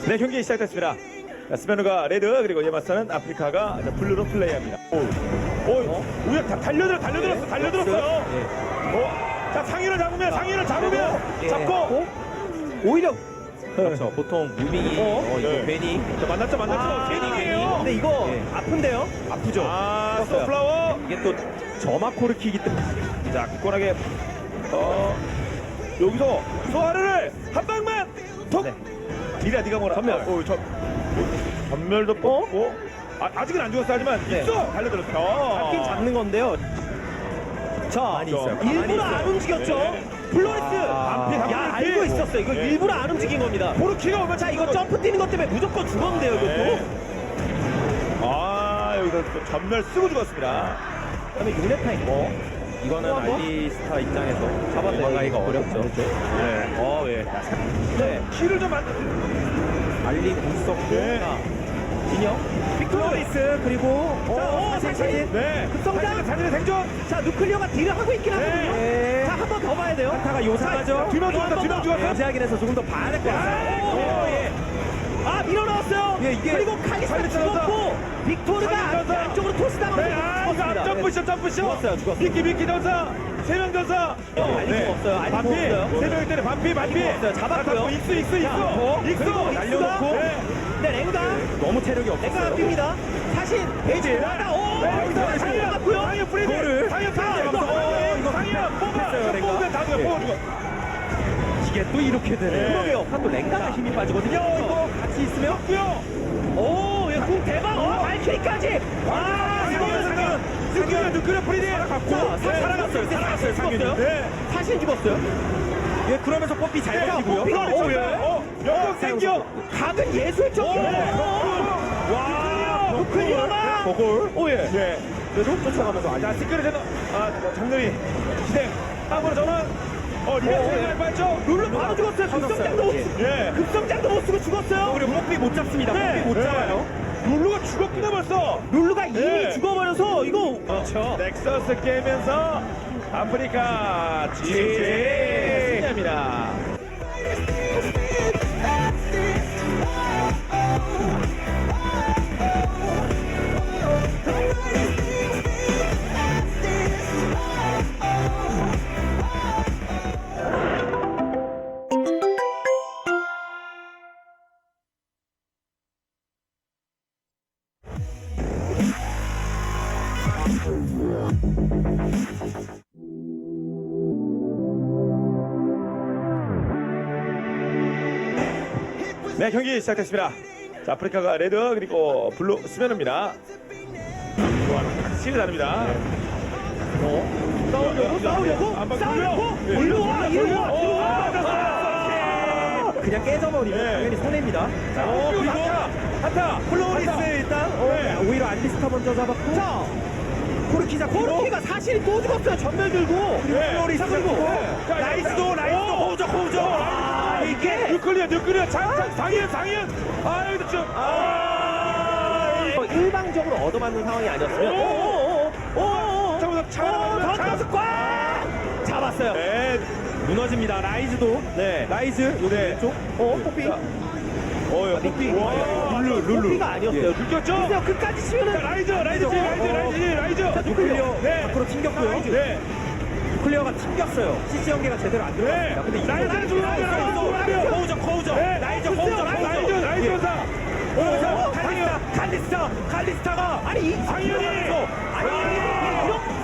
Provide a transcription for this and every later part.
네, 경기 시작됐습니다. 스페누가 레드, 그리고 이에 맞서는 아프리카가 블루로 플레이합니다. 오히려 달려들었어요. 자, 상위를 잡으면 잡고 오히려 그렇죠. 보통 무빙이 이거 네. 괜히 자, 만났죠. 괜히예요. 근데 이거 예. 아픈데요? 아프죠. 스톱플라워. 이게 또 저마코르키이기 때문에 자, 굳건하게 여기서 소화를 한 방만 톡. 네. 네가 뭐라. 전멸. 전멸도 뽑고. 아직은 안 죽었어 하지만 네. 있어. 달려들었어. 잡긴 잡는 건데요. 자, 많이 있어요. 일부러 안 움직였죠. 네. 플로리스. 반피. 야, 알고 있었어. 이거 네. 일부러 안 움직인 겁니다. 포르키가 오면 자, 이거 점프 뛰는 것 때문에 무조건 죽었는데요, 이것도. 네. 여기서 또 전멸 쓰고 죽었습니다. 그다음에 6렙 타임. 이거는 또 한 번? 알리스타 입장에서 잡았네요. 막아가기가 어렵죠. 네. 예. 네. 키를 좀 알리 공석 네. 진영. 빅토리스. 그리고 사실. 네. 급성장. 사진의 생존. 자, 누클리어가 딜을 하고 있긴 하거든요. 네. 자, 한 번 더 봐야 돼요. 한타가 요상하죠. 두명 죽었어. 제약인에서 조금 더 봐야 될 것 같아요. 예. 아, 밀어 넣었어요. 예, 이게 그리고 칼리스타 죽었고 빅토르가 칼리스타 안쪽으로 토스 당하면서 죽었습니다. 점프쇼. 죽었어요. 미키 전사. 3명 전사. 알리 죽었어요. 알리 반피. 죽었어요. 3명 때문에 반피. 죽었어요. 잡았고요. 익수. 그리고 날려놓고. 네, 랭가. 너무 체력이 랭가 없었어요. 납니다. 사신. 베이지. 여기서 상이 나갔고요. 상현 프리드. 이거를. 상현 이거 상현 뽑혔어요, 랭가. 뽑아. 이게 또 이렇게 되네. 그러게요. 또 랭가가 힘이 빠지거든요. 이거 같이 있으면. 오, 예, 궁 대박. 발키리까지. 상현 누크레 프리드. 살아갔어요. 상윤이. 사신 죽었어요. 예, 그러면서 뽀삐 잘 빠지고요. 영광 생겨. 각은 예술적이에요. 와. 누클리어가. 저걸. 오예. 예. 계속 쫓아가면서 알리. 자, 스크린에서 장렬히 진행. 다음으로 저는 리아스를 밟았죠. 룰루 바로 죽었어요. 급성장도 못 쓰고. 예. 급성장도 못 쓰고 죽었어요. 그리고 뽀삐 못 잡습니다. 네. 뽀삐 못 잡아요. 룰루가 죽었구나 벌써. 룰루가 이미 네. 죽어버려서 이거 그렇죠. 넥서스 깨면서 아프리카 승리합니다. 네, 경기 시작됐습니다. 자, 아프리카가 레드 그리고 블루 스면입니다. 확실히 다릅니다. 싸우려고 예. 일로 와. 그냥 깨져버리면 네. 당연히 손해입니다. 자, 그리고 한타 플로리스 일단 네. 오히려 알리스타 먼저 잡았고 자, 코르키 잡고 코르키가 사실이 또 죽었어요. 전멸 들고. 네. 플로리스 들고. 자, 라이스도 호우죠. 이게 뉴클리어 상현. 여기도 좀. 일방적으로 얻어맞는 상황이 아니었으면. 잡아서 꽉 잡았어요. 네. 무너집니다. 라이즈도 라이즈 여기 왼쪽 뽀삐. 뽀삐. 뽀삐가 아니었어요. 느꼈죠? 글쎄요, 끝까지 치면은. 라이즈. 자, 누클리어. 네. 밖으로 튕겼고요. 네. 클리어가 튕겼어요. CC 연계가 제대로 안 들어갔습니다. 근데 이거 호우죠. 라이즈. 칼리스타가 아니, 상현이 이런.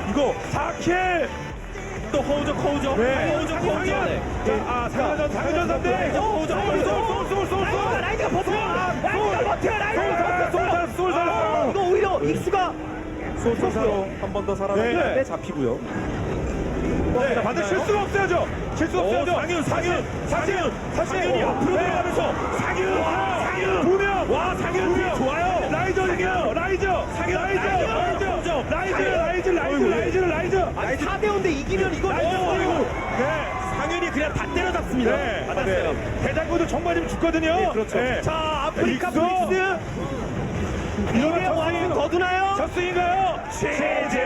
이거 4킬. 또 호우죠. 네. 상현. 상현 선대. 라이즈가 버텨요. 이거 오히려 익수가 소천사로 한 번 더 살아났는데 네. 잡히고요. 네, 반대 실수가 없어야죠. 상현이 앞으로 내려가면서 상현 2명. 와, 상현 2명 좋아요. 라이즈. 아니 4대5인데 이기면 이거 네. 상윤이 그냥 다 때려잡습니다. 네. 받았어요. 대장군도 정맞으면 죽거든요. 네, 그렇죠. 자, 아프리카 익수. 프릭스 이게 완전 더 두나요? 첫승인가요? 제제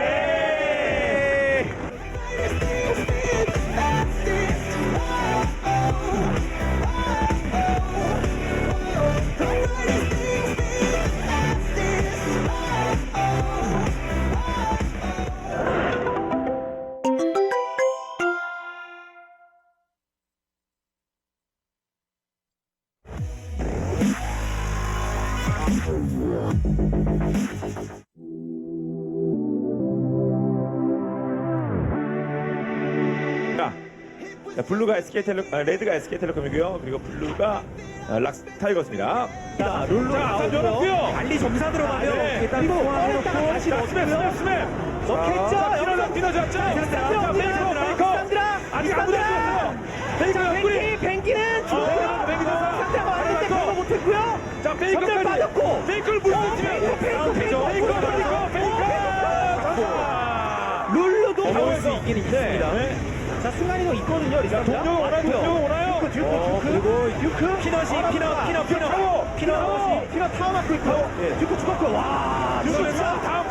자, 블루가 레드가 SK텔레콤이고요. 그리고 블루가 락스 타이거스입니다. 자, 룰루 열었고요. 달리 점사 들어가면 네. 일단 그리고 통화해놓고 다시 스맵. 넣겠죠? 뛰어졌죠. 아직 아무도 안 죽었어요. 뱅기는 죽었고요. 뱅기 됐어. 상대가 왔을 때 그거 못했고요. 자, 전멸 빠졌고. 페이크를 물수 있으면 페이크. 룰루도 먹을 수 있긴 있습니다. 자, 순간이동 있거든요, 리사입니다. 동료가 오나요? 그리고 듀크 피넛이 피넛 타워 맞고 있고 듀크 죽었고 와 다음.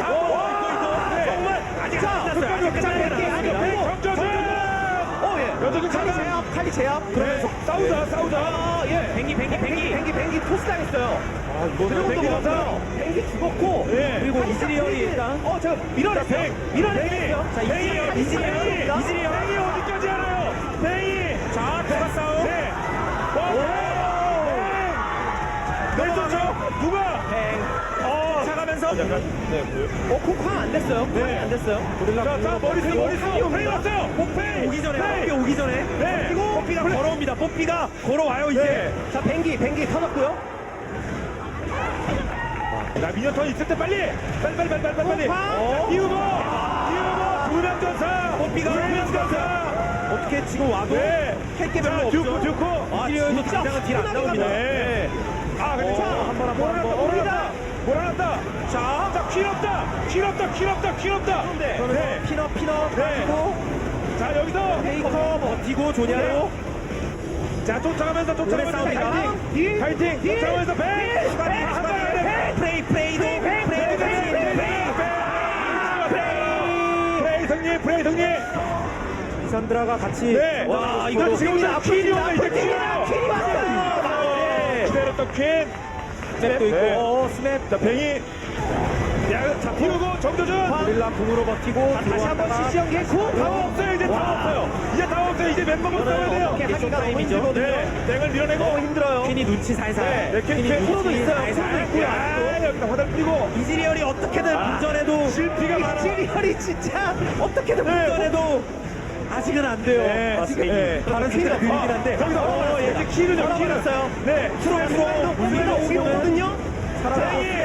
정말 아직 안 끝났어요. 칼리 제압 그러면서 싸우자. 뱅기 토스 당했어요. 이거는 뱅기 좋다. 뱅기 죽었고 그리고 이즈리얼이 일단 제가 밀어냈어요. 자, 이즈리얼이 어디까지 알아요? 뱅이. 자, 대가 싸움. 네. 누가? 차가면서 약간 콩 안 됐어요. 네. 안 됐어요. 자, 머리 쓰고 페이 왔어요. 뽀삐 오기 전에 네. 그리고 뽀삐가 걸어옵니다. 뽀삐가 걸어와요 이제. 네. 자, 뱅기 터졌고요. 나 미니언 턴 있을 때 빨리. 이유모 두명 전사. 뽀삐가 두명 전사. 어떻게 지금 와도 네. 할 게 별로 듀크. 없죠. 이즈리얼도 당장은 딜 안 나옵니다. 네. 근데 자, 몰아놨다. 자, 킬 없다. 그러면서 피넛 네. 가지고 자, 여기서 페이커 버티고 조냐로 자, 쫓아가면서 싸웁니다. 파이팅. 쫓아가면서 프레이 승리. 이산드라가 같이 네. 와, 이거 지금 퀸이 오네. 이제 퀸이 왔어요. 기다렸던 퀸. 스맵도 있고 스맵 자, 뱅이. 자, 띄우고 정도준. 고릴라 궁으로 버티고 다시 한번 CC형 개코. 다 없어요. 이제 다 없어요. 이제 멤버만 싸워야 돼요. 이게 좀 타임이죠. 땡을 밀어내고 힘들어요. 퀸이 눈치 살살 프로도 있어요. 여기다 화살 뿌리고. 이즈리얼이 어떻게든 운전해도 실피가 많아. 이즈리얼이 진짜 어떻게든 운전해도 아직은 안 돼요. 네, 아직은 네. 다른 숫자가 느리긴 한데 저기서 이제 키를 걸어버렸어요. 네. 우리가 오긴 오거든요.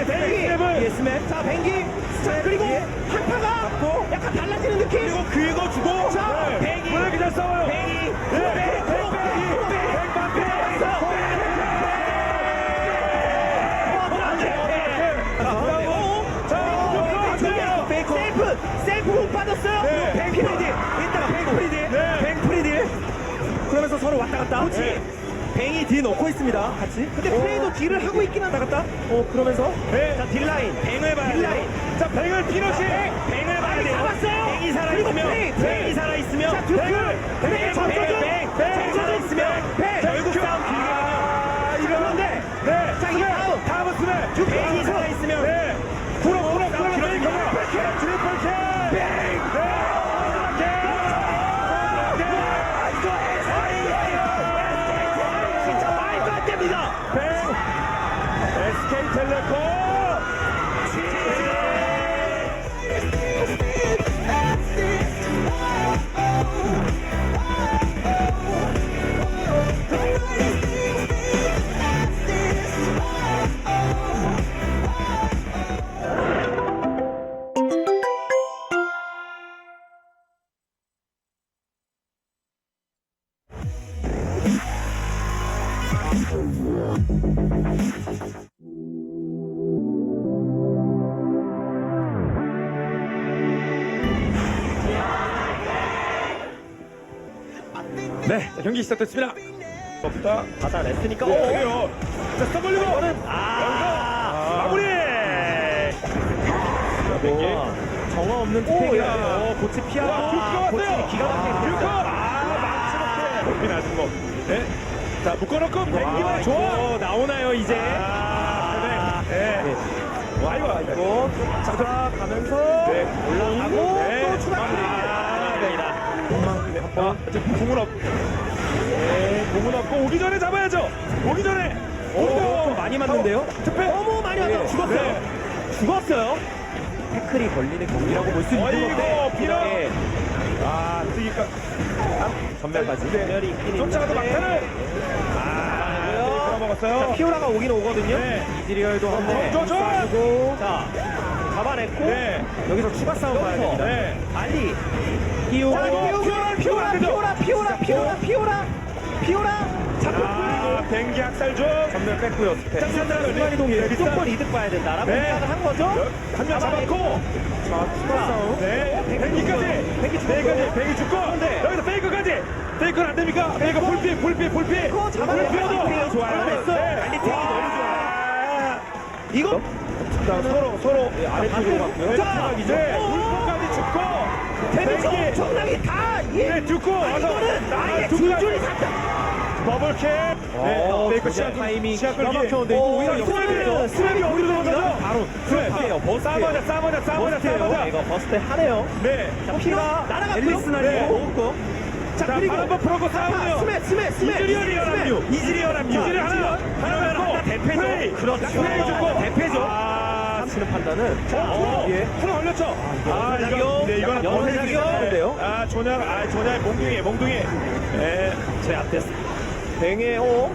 뱅이 스맵 자, 뱅기. 자, 그리고 한타가 약간 달라지는 느낌. 그리고 긁어주고. 자, 뱅이. 왜 이렇게 잘 싸워요? 뱅이. 셀프 못 빠졌어요. 네. 뱅프리디. 이따가 뱅프리디. 그러면서 서로 왔다 갔다. 그렇지. 뱅이 뒤에 넣고 있습니다. 같이. 근데 프레이도 딜을 하고 있긴 한다. 갔다. 그러면서 네. 자, 딜라인. 뱅을 봐야 딜라인. 돼요. 자, 뱅을 피너시. 뱅을 봐야 돼요. 잡았어요. 뱅이 살아 그리고 있으면 프레이. 뱅이 살아 있으면 자, 뱅 살아 있으면 결국 싸움 길게 가면 이러는데. 네. 자, 이게 다음은 스매. 뱅이 살아 있으면 네. 풀어. 트리플 킬. 진짜 말도 안 됩니다. SK텔레콤. 네, 자, 경기 시작됐습니다. 없다. 받아냈으니까. 그래요. 자, 스톱 올리고. 마무리. 자, 뱅기. 정화 없는 투팩이라 고치 피하고 고치 기가 막히게 듀커! 아, 망치롭게. 나준 거. 네. 자, 묶어놓고 뱅기만 좋아. 나오나요 이제? 네. 아이고, 이거 찾아가면서 네. 올라가고 네. 또 추가 됩니다. 공은 없. 네, 공은 없고 오기 전에 잡아야죠. 오기 전에. 좀 많이 맞는데요? 특패. 너무 많이 왔다. 죽었어요. 네. 죽었어요. 태클이 걸리는 경기라고 볼 수 있는 어이구, 건데 비려. 예, 아, 뜨기까. 전멸까지 네. 있긴 쫓아가도 있는데. 막타를. 아, 먹었어요. 피오라가 오긴 오거든요. 네. 이즈리얼도 한대 좋아. 고 자, 잡아냈고 네. 여기서 추가 싸움 봐야 여기서. 됩니다. 네. 알리. 히오 자, 피오라. 잡혔고요. 아, 뱅기 학살 중. 전멸 뺐고요. 순간 이동이 무조건 이득 봐야 된다라고 네. 생각을 한 거죠. 한 명 잡았고. 자, 추가 싸움. 네. 뱅기까지. 뱅기 죽고. 여기서 페이커까지. 페이커는 안 됩니까? 페이커 풀피. 그거 잡아내고 풀피도 좋아요. 알리팅이 너무 좋아. 이거 자, 서로 아래쪽으로 갔고요. 자, 이제 울프까지 죽고. 데미지 뱅기. 엄청나게 다 네, 죽고. 이거는 아예 줄줄이 샀다. 더블킥. 네. 페이커 시작 타이밍 시작 기가 끌기. 막혔는데 이거 오히려 스랩이 스랩이 어디로 넘어가죠? 바로 스랩이에요. 싸워자. 이거 버스트 하네요. 네. 자, 피가 날아갔고요. 앨리스는 네. 아니고 먹고 자, 그리고 한번 풀고 싸우고요. 스매. 이즈리얼 하나 대패죠. 그렇죠. 대패죠. 아, 치는 판단은 예. 프로 걸렸죠. 아, 이거는 여러 버리기 작용. 시작하는데요. 아, 조냐의 몽둥이. 네. 제 앞됐어. 뱅에 한번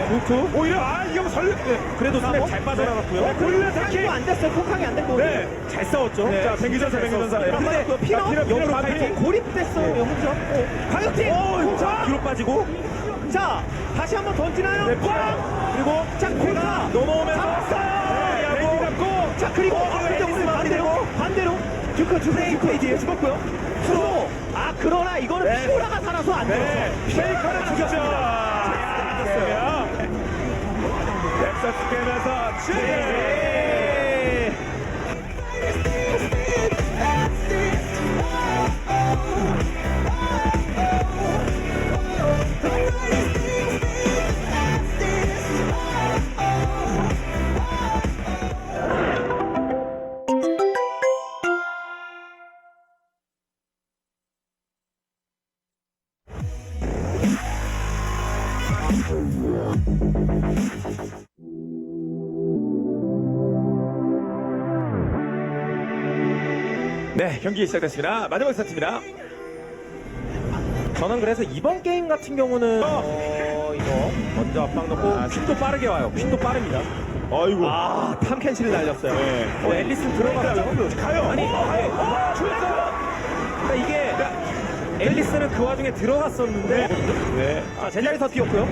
루트. 오히려 이거 그래도 뭐? 스냅 잘 빠져나갔고요. 골라 타키. 안 됐어요. 콩캉이 안 됐고. 네. 잘 싸웠죠. 자, 뱅기전사. 근데 피너 역으로 가이팅 고립됐어요. 혼자. 가격팀. 자, 뒤로 빠지고 자, 다시 한번 던지나요? 네, 꽝! 그리고 자, 콩카 넘어오면서 잡았어요. 뱅기 잡고. 자, 그리고 반대로 듀크 뒤에 죽었고요. 프로. 그러나 이거는 네. 피오라가 살아서 안 돼요. 페이커를 죽였죠. 넥서스 게임에서 네. 네, 경기 시작됐습니다. 마지막 세트입니다. 저는 그래서 이번 게임 같은 경우는 이거 먼저 압박 넣고 퀸도 빠르게 와요. 퀸도 빠릅니다. 아이고. 탐 캔슬을 날렸어요. 네. 앨리슨 들어갔죠. 가요. 아니, 그러니까 이게 앨리스는 그 와중에 들어갔었는데 네. 자, 제자리에서 뛰었고요.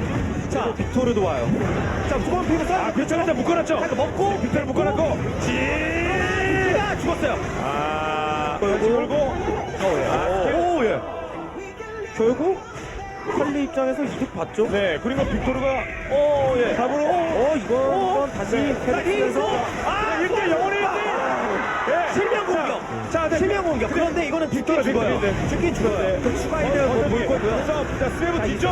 자, 빅토르도 와요. 자, 두 번 피고 쏴. 그렇죠. 일단 묶어놨죠. 먹고 빅터를 묶어놨고. 피가 죽었어요. 걸고. 오, 예. 결국 컬리 입장에서 이득 봤죠. 네, 그리고 빅토르가 예. 답으로. 이건 다시 패스면서 1대 영원히 1대. 실명 공격. 자, 실명 공격. 그런데 이거는 죽긴 죽어요. 죽긴 죽어요. 그 추가 이득 볼 거고요. 그래서 자, 스레브 뒤쪽.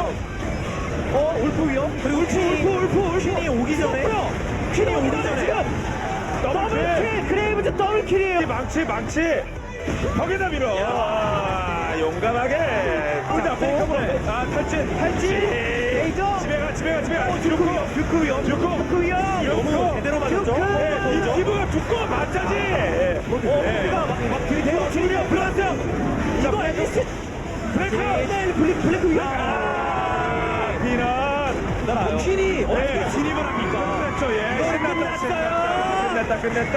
울프 위험. 그리고 울프. 퀸이 오기 전에. 퀸이 오기 전에. 더블킬. 크레이브즈 더블킬이에요. 망치. 벽에다 밀어. 용감하게. 자, 페이커으로. 탈진. 레이저. 집에 가. 듀크 위험. 너무 제대로 맞았죠. 이 피부가 두꺼워 맞자지. 듀크가 막 들이대고 줄이야 플러스. 이거 앨리스. 블랙 위험. 비난. 퀸이 어떻게 진입을 합니까? 그렇죠. 끝냈다.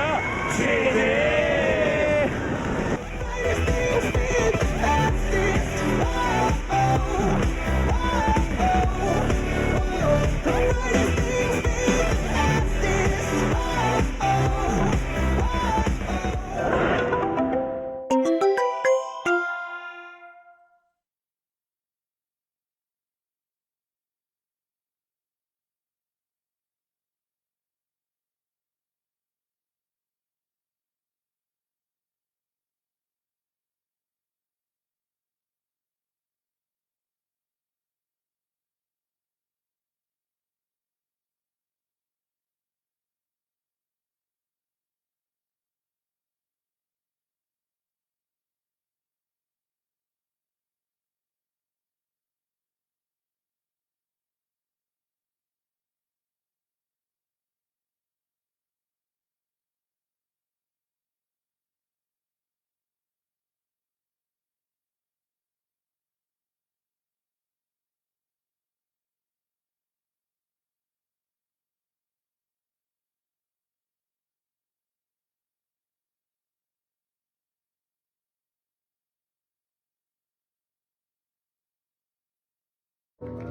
Welcome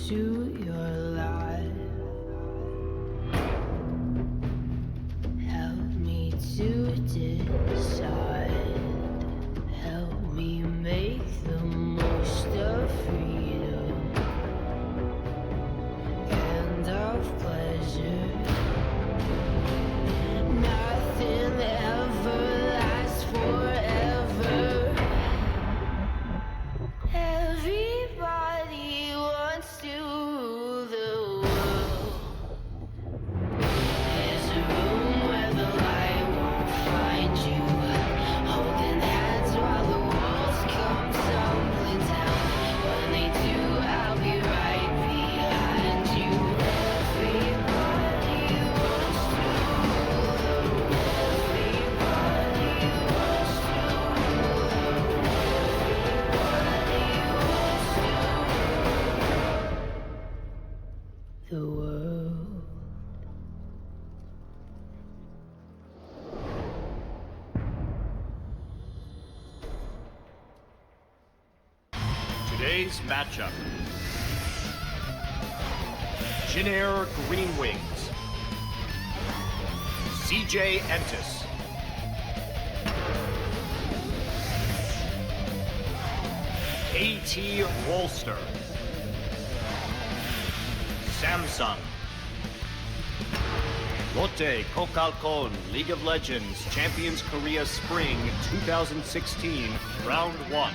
to your life. Help me to decide. Help me make the most of freedom and of pleasure. Nothing ever lasts forever. Everybody wants to rule the world. There's a room where the light won't find you. Holding hands while the walls come tumbling down. When they do, I'll be right behind you. Everybody wants to rule the world. Everybody wants to rule the world. Everybody wants to rule the world. Today's matchup. Jinair Green Wings. CJ Entis. KT Rolster. Samsung. Lotte Kokalkon League of Legends Champions Korea Spring 2016 Round 1.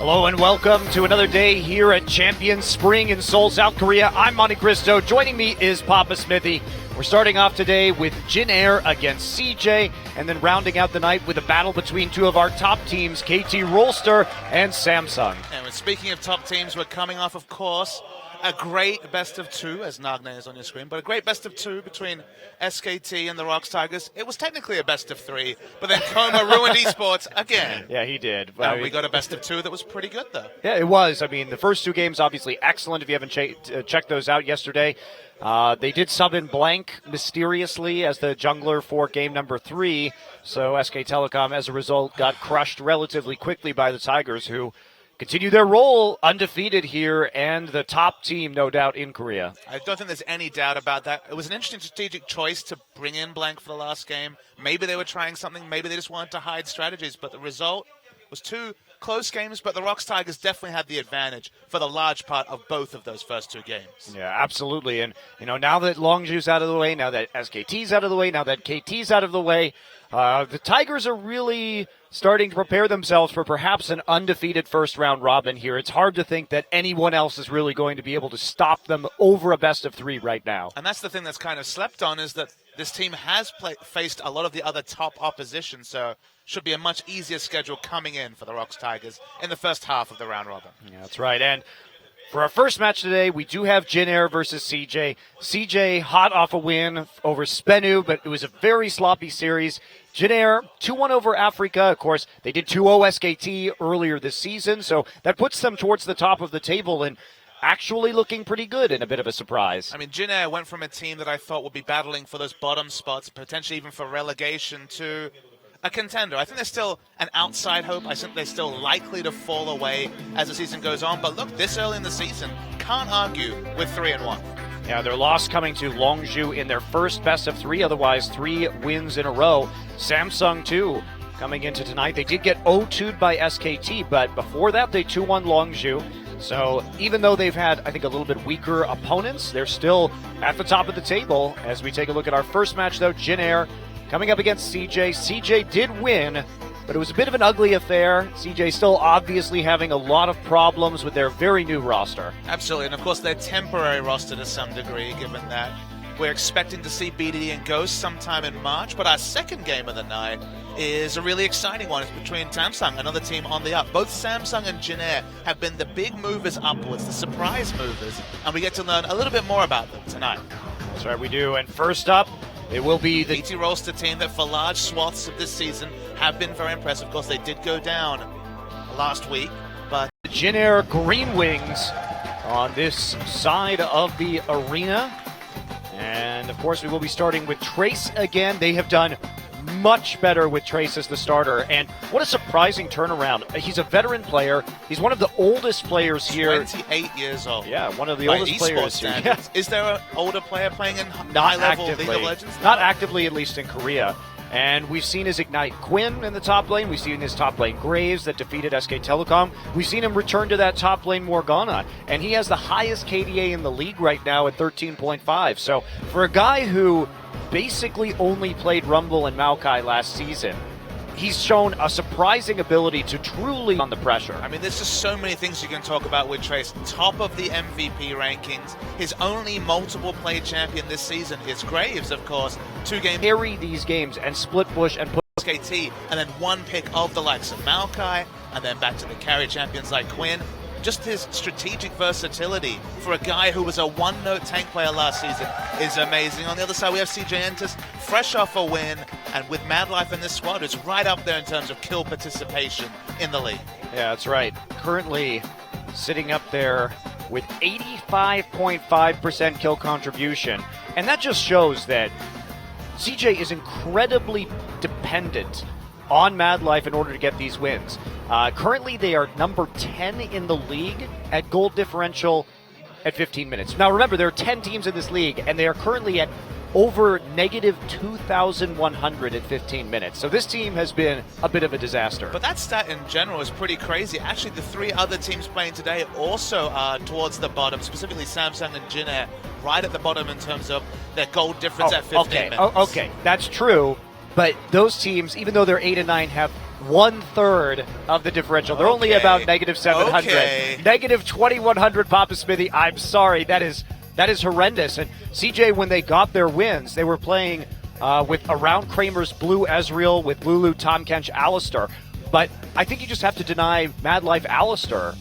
Hello and welcome to another day here at Champions Spring in Seoul, South Korea. I'm Monte Cristo. Joining me is Papa Smithy. We're starting off today with Jinair against CJ, and then rounding out the night with a battle between two of our top teams, KT Rolster and Samsung. And speaking of top teams, we're coming off, of course, a great best of two, as Nagne is on your screen, but a great best of two between SKT and the Rocks Tigers. It was technically a best of three, but then Koma ruined Esports again. Yeah, he did. We got a best of two that was pretty good, though. Yeah, it was. I mean, the first two games, obviously excellent. If you haven't checked those out yesterday, they did sub in Blank mysteriously as the jungler for game number 3. So SK Telecom, as a result, got crushed relatively quickly by the Tigers, who continue their role undefeated here and the top team, no doubt, in Korea. I don't think there's any doubt about that. It was an interesting strategic choice to bring in Blank for the last game. Maybe they were trying something. Maybe they just wanted to hide strategies. But the result was two close games, but the Rocks Tigers definitely had the advantage for the large part of both of those first two games. Yeah, absolutely. And, now that Longju's out of the way, now that SKT's out of the way, now that KT's out of the way, the Tigers are really starting to prepare themselves for perhaps an undefeated first round robin here. It's hard to think that anyone else is really going to be able to stop them over a best of 3 right now. And that's the thing that's kind of slept on, is that this team has faced a lot of the other top opposition, so should be a much easier schedule coming in for the Rocks Tigers in the first half of the round robin. Yeah, that's right. And for our first match today, we do have Jinair versus CJ. CJ hot off a win over Spenu, but it was a very sloppy series. Jinair 2-1 over Africa. Of course, they did 2-0 SKT earlier this season, so that puts them towards the top of the table and actually looking pretty good and a bit of a surprise. I mean, Jinair went from a team that I thought would be battling for those bottom spots, potentially even for relegation, to a contender. I think there's still an outside hope. I think they're still likely to fall away as the season goes on. But look, this early in the season, can't argue with 3-1. Yeah, their loss coming to Longju in their first best of 3, otherwise 3 wins in a row. Samsung, too, coming into tonight. They did get 0-2'd by SKT, but before that, they 2-1 Longju. So even though they've had, I think, a little bit weaker opponents, they're still at the top of the table. As we take a look at our first match, though, Jinair coming up against CJ. CJ did win, but it was a bit of an ugly affair. CJ still obviously having a lot of problems with their very new roster. Absolutely, and of course their temporary roster to some degree, given that We're expecting to see BDD and Ghost sometime in March, but our second game of the night is a really exciting one. It's between Samsung, another team on the up. Both Samsung and Jinair have been the big movers upwards, the surprise movers, and we get to learn a little bit more about them tonight. That's right, we do. And first up, it will be the BT Roster team that for large swaths of this season have been very impressive. Of course, they did go down last week, but Jinair Green Wings on this side of the arena. And of course, we will be starting with Trace again. They have done much better with Trace as the starter. And what a surprising turnaround. He's a veteran player. He's one of the oldest players here. 28 years old. Yeah, one of the By oldest Esports players here. standards. Is there an older player playing in Not high-level actively. League of Legends? Not actively, at least in Korea. And we've seen his Ignite Quinn in the top lane. We've seen his top lane Graves that defeated SK Telecom. We've seen him return to that top lane Morgana. And he has the highest KDA in the league right now at 13.5. So for a guy who basically only played Rumble and Maokai last season, he's shown a surprising ability to truly on the pressure. I mean, there's just so many things you can talk about with Trace. Top of the MVP rankings. His only multiple play champion this season is Graves, of course. 2 games Carry these games and split push and put SKT, and then 1 pick of the likes of Maokai, and then back to the carry champions like Quinn. Just his strategic versatility for a guy who was a one-note tank player last season is amazing. On the other side, we have CJ Entus, fresh off a win, and with Mad Life in this squad, it's right up there in terms of kill participation in the league. Yeah, that's right. Currently sitting up there with 85.5% kill contribution. And that just shows that CJ is incredibly dependent on Mad Life in order to get these wins. Currently, they are number 10 in the league at gold differential at 15 minutes. Now, remember, there are 10 teams in this league, and they are currently at over negative 2,100 at 15 minutes. So this team has been a bit of a disaster. But that stat in general is pretty crazy. Actually, the 3 other teams playing today also are towards the bottom, specifically Samsung and Jinair, right at the bottom in terms of their gold difference at 15 minutes. Okay, that's true. But those teams, even though they're 8 and 9, have 1/3 of the differential. They're only about negative 700. Okay. Negative 2,100, Papa Smithy. I'm sorry. That is horrendous. And CJ, when they got their wins, they were playing with around Kramer's Blue Ezreal, with Lulu, Tom Kench, Alistar. But I think you just have to deny Mad Life Alistar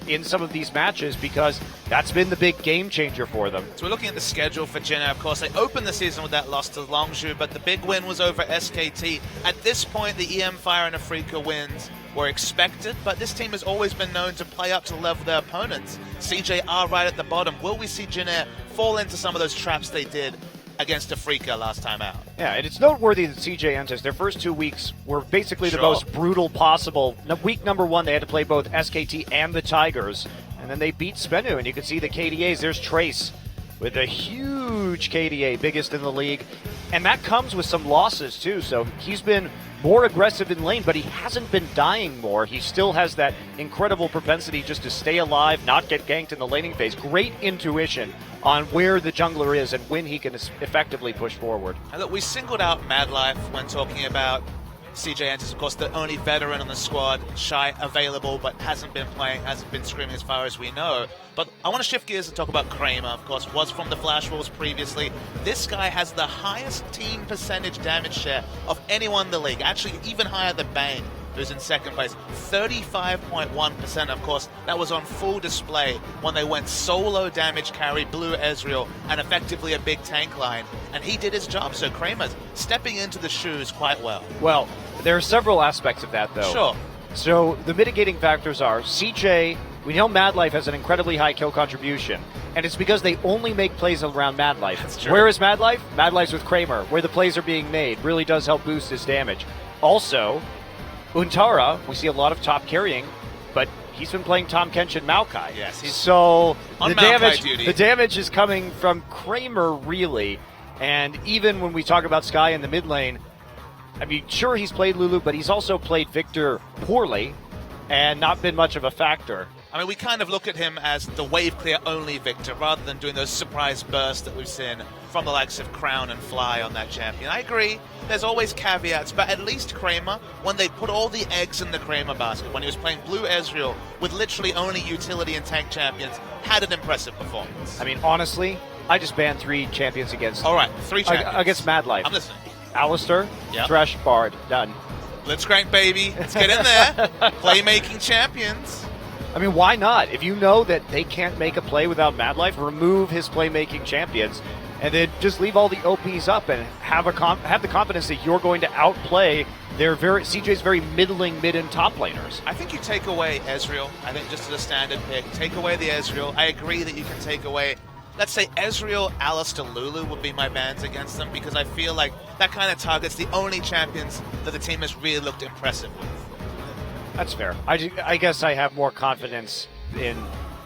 in some of these matches because that's been the big game changer for them. So we're looking at the schedule for Jinair. Of course, they opened the season with that loss to Longzhou, but the big win was over SKT. At this point, the EM Fire and Afrika wins were expected, but this team has always been known to play up to the level of their opponents. CJ are right at the bottom. Will we see Jinair fall into some of those traps they did against Afrika last time out? Yeah, and it's noteworthy that CJ Entus, their first 2 weeks were basically the most brutal possible. Week number 1, they had to play both SKT and the Tigers, and then they beat Spenu, and you can see the KDAs. There's Trace with a huge KDA, biggest in the league, and that comes with some losses too, so he's been more aggressive in lane, but he hasn't been dying more. He still has that incredible propensity just to stay alive, not get ganked in the laning phase. Great intuition on where the jungler is and when he can effectively push forward. And look, we singled out Mad Life when talking about CJ Entus, of course, the only veteran on the squad, shy, available, but hasn't been playing, hasn't been screaming as far as we know. But I want to shift gears and talk about Kramer, of course, was from the Flash Wolves previously. This guy has the highest team percentage damage share of anyone in the league, actually even higher than Bane, who's in second place. 35.1%, of course. That was on full display when they went solo damage carry, Blue Ezreal, and effectively a big tank line. And he did his job, so Kramer's stepping into the shoes quite well. Well, there are several aspects of that, though. Sure. So the mitigating factors are CJ, we know Mad Life has an incredibly high kill contribution, and it's because they only make plays around Mad Life. That's true. Where is Mad Life? Mad Life's with Kramer, where the plays are being made. Really does help boost his damage. Also, Untara, we see a lot of top carrying, but he's been playing Tom Kench and Maokai. Yes, he's so on the Maokai duty. The damage is coming from Kramer, really. And even when we talk about Sky in the mid lane, I mean, sure, he's played Lulu, but he's also played Victor poorly and not been much of a factor. I mean, we kind of look at him as the wave clear only Victor rather than doing those surprise bursts that we've seen from the likes of Crown and Fly on that champion. I agree, there's always caveats, but at least Kramer, when they put all the eggs in the Kramer basket, when he was playing Blue Ezreal with literally only utility and tank champions, had an impressive performance. I mean, honestly, I just banned 3 champions against All right, 3 champions. against Mad Life. I'm listening. Alistair, Yep. Thresh, Bard, done. Blitzcrank, baby. Let's get in there. Playmaking champions. I mean, why not? If you know that they can't make a play without Mad Life, remove his playmaking champions, and then just leave all the OPs up and have the confidence that you're going to outplay their CJ's very middling mid and top laners. I think you take away Ezreal. I think just as a standard pick, take away the Ezreal. I agree that you can take away, let's say, Ezreal, Alistair, Lulu would be my bans against them, because I feel like that kind of targets the only champions that the team has really looked impressive with. That's fair. I guess I have more confidence in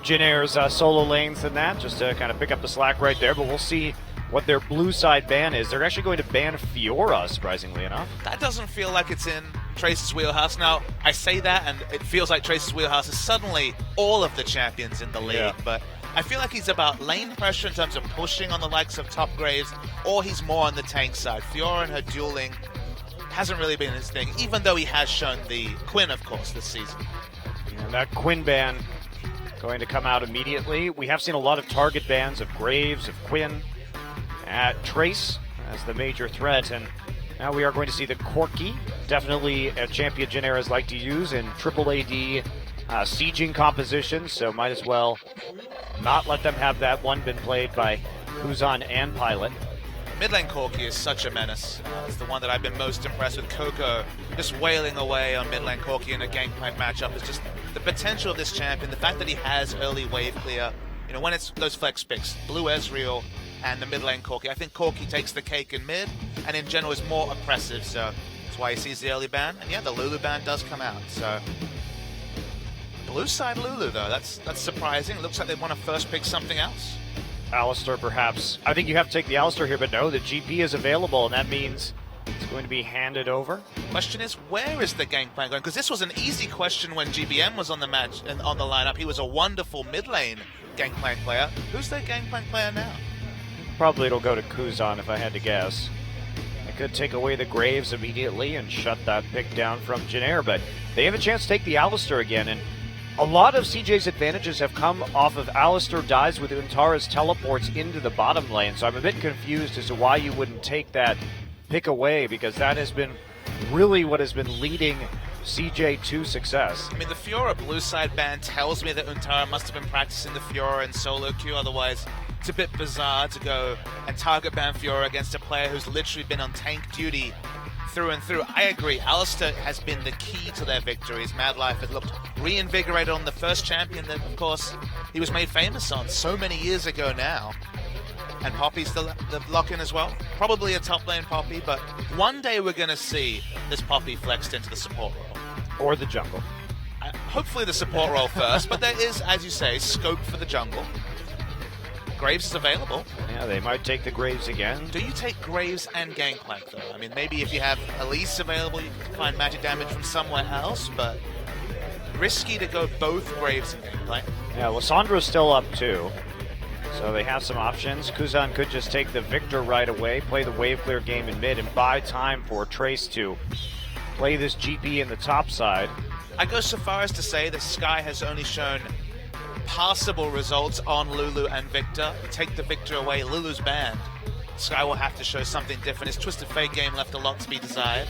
Jinair's solo lanes than that, just to kind of pick up the slack right there, but we'll see what their blue side ban is. They're actually going to ban Fiora, surprisingly enough. That doesn't feel like it's in Trace's wheelhouse. Now, I say that, and it feels like Trace's wheelhouse is suddenly all of the champions in the league, but I feel like he's about lane pressure in terms of pushing on the likes of top Graves, or he's more on the tank side. Fiora and her dueling hasn't really been his thing, even though he has shown the Quinn, of course, this season. And that Quinn ban going to come out immediately. We have seen a lot of target bans of Graves, of Quinn, at Trace as the major threat, and now we are going to see the Corki, definitely a champion Jinaira's like to use in triple AD sieging compositions, so might as well not let them have that one been played by Kuzan and Pilot. Mid lane Corki is such a menace. It's the one that I've been most impressed with. Coco just wailing away on mid lane Corki in a gangplank matchup is just the potential of this champion. The fact that he has early wave clear. You know, when it's those flex picks, Blue Ezreal and the mid lane Corki. I think Corki takes the cake in mid, and in general is more oppressive. So that's why he sees the early ban. And yeah, the Lulu ban does come out. So blue side Lulu though, that's surprising. It looks like they want to first pick something else. Alistair, perhaps. I think you have to take the Alistair here, but no, the GP is available, and that means it's going to be handed over. Question is, where is the gangplank going? Because this was an easy question when GBM was on the match and on the lineup. He was a wonderful mid lane gangplank player. Who's their gangplank player now? Probably it'll go to Kuzan if I had to guess. I could take away the Graves immediately and shut that pick down from Jinair, but they have a chance to take the Alistair again, and a lot of CJ's advantages have come off of Alistair dies with Untara's teleports into the bottom lane, so I'm a bit confused as to why you wouldn't take that pick away, because that has been really what has been leading CJ to success. I mean, the Fiora blue side ban tells me that Untara must have been practicing the Fiora in solo queue, otherwise it's a bit bizarre to go and target ban Fiora against a player who's literally been on tank duty through and through. I agree, Alistair has been the key to their victories. Mad Life has looked reinvigorated on the first champion that, of course, he was made famous on so many years ago now. And Poppy's the lock-in as well. Probably a top lane Poppy, but one day we're going to see this Poppy flexed into the support role. Or the jungle. Hopefully the support role first, but there is, as you say, scope for the jungle. Graves is available. Yeah, they might take the Graves again. Do you take Graves and Gangplank, though? I mean, maybe if you have Elise available, you can find magic damage from somewhere else, but risky to go both Graves and Gangplank. Yeah, Lissandra's still up too, so they have some options. Kuzan could just take the Victor right away, play the wave clear game in mid, and buy time for Trace to play this GP in the top side. I go so far as to say that Sky has only shown passable results on Lulu and Victor. Take the Victor away, Lulu's banned. Sky will have to show something different. His Twisted Fate game left a lot to be desired.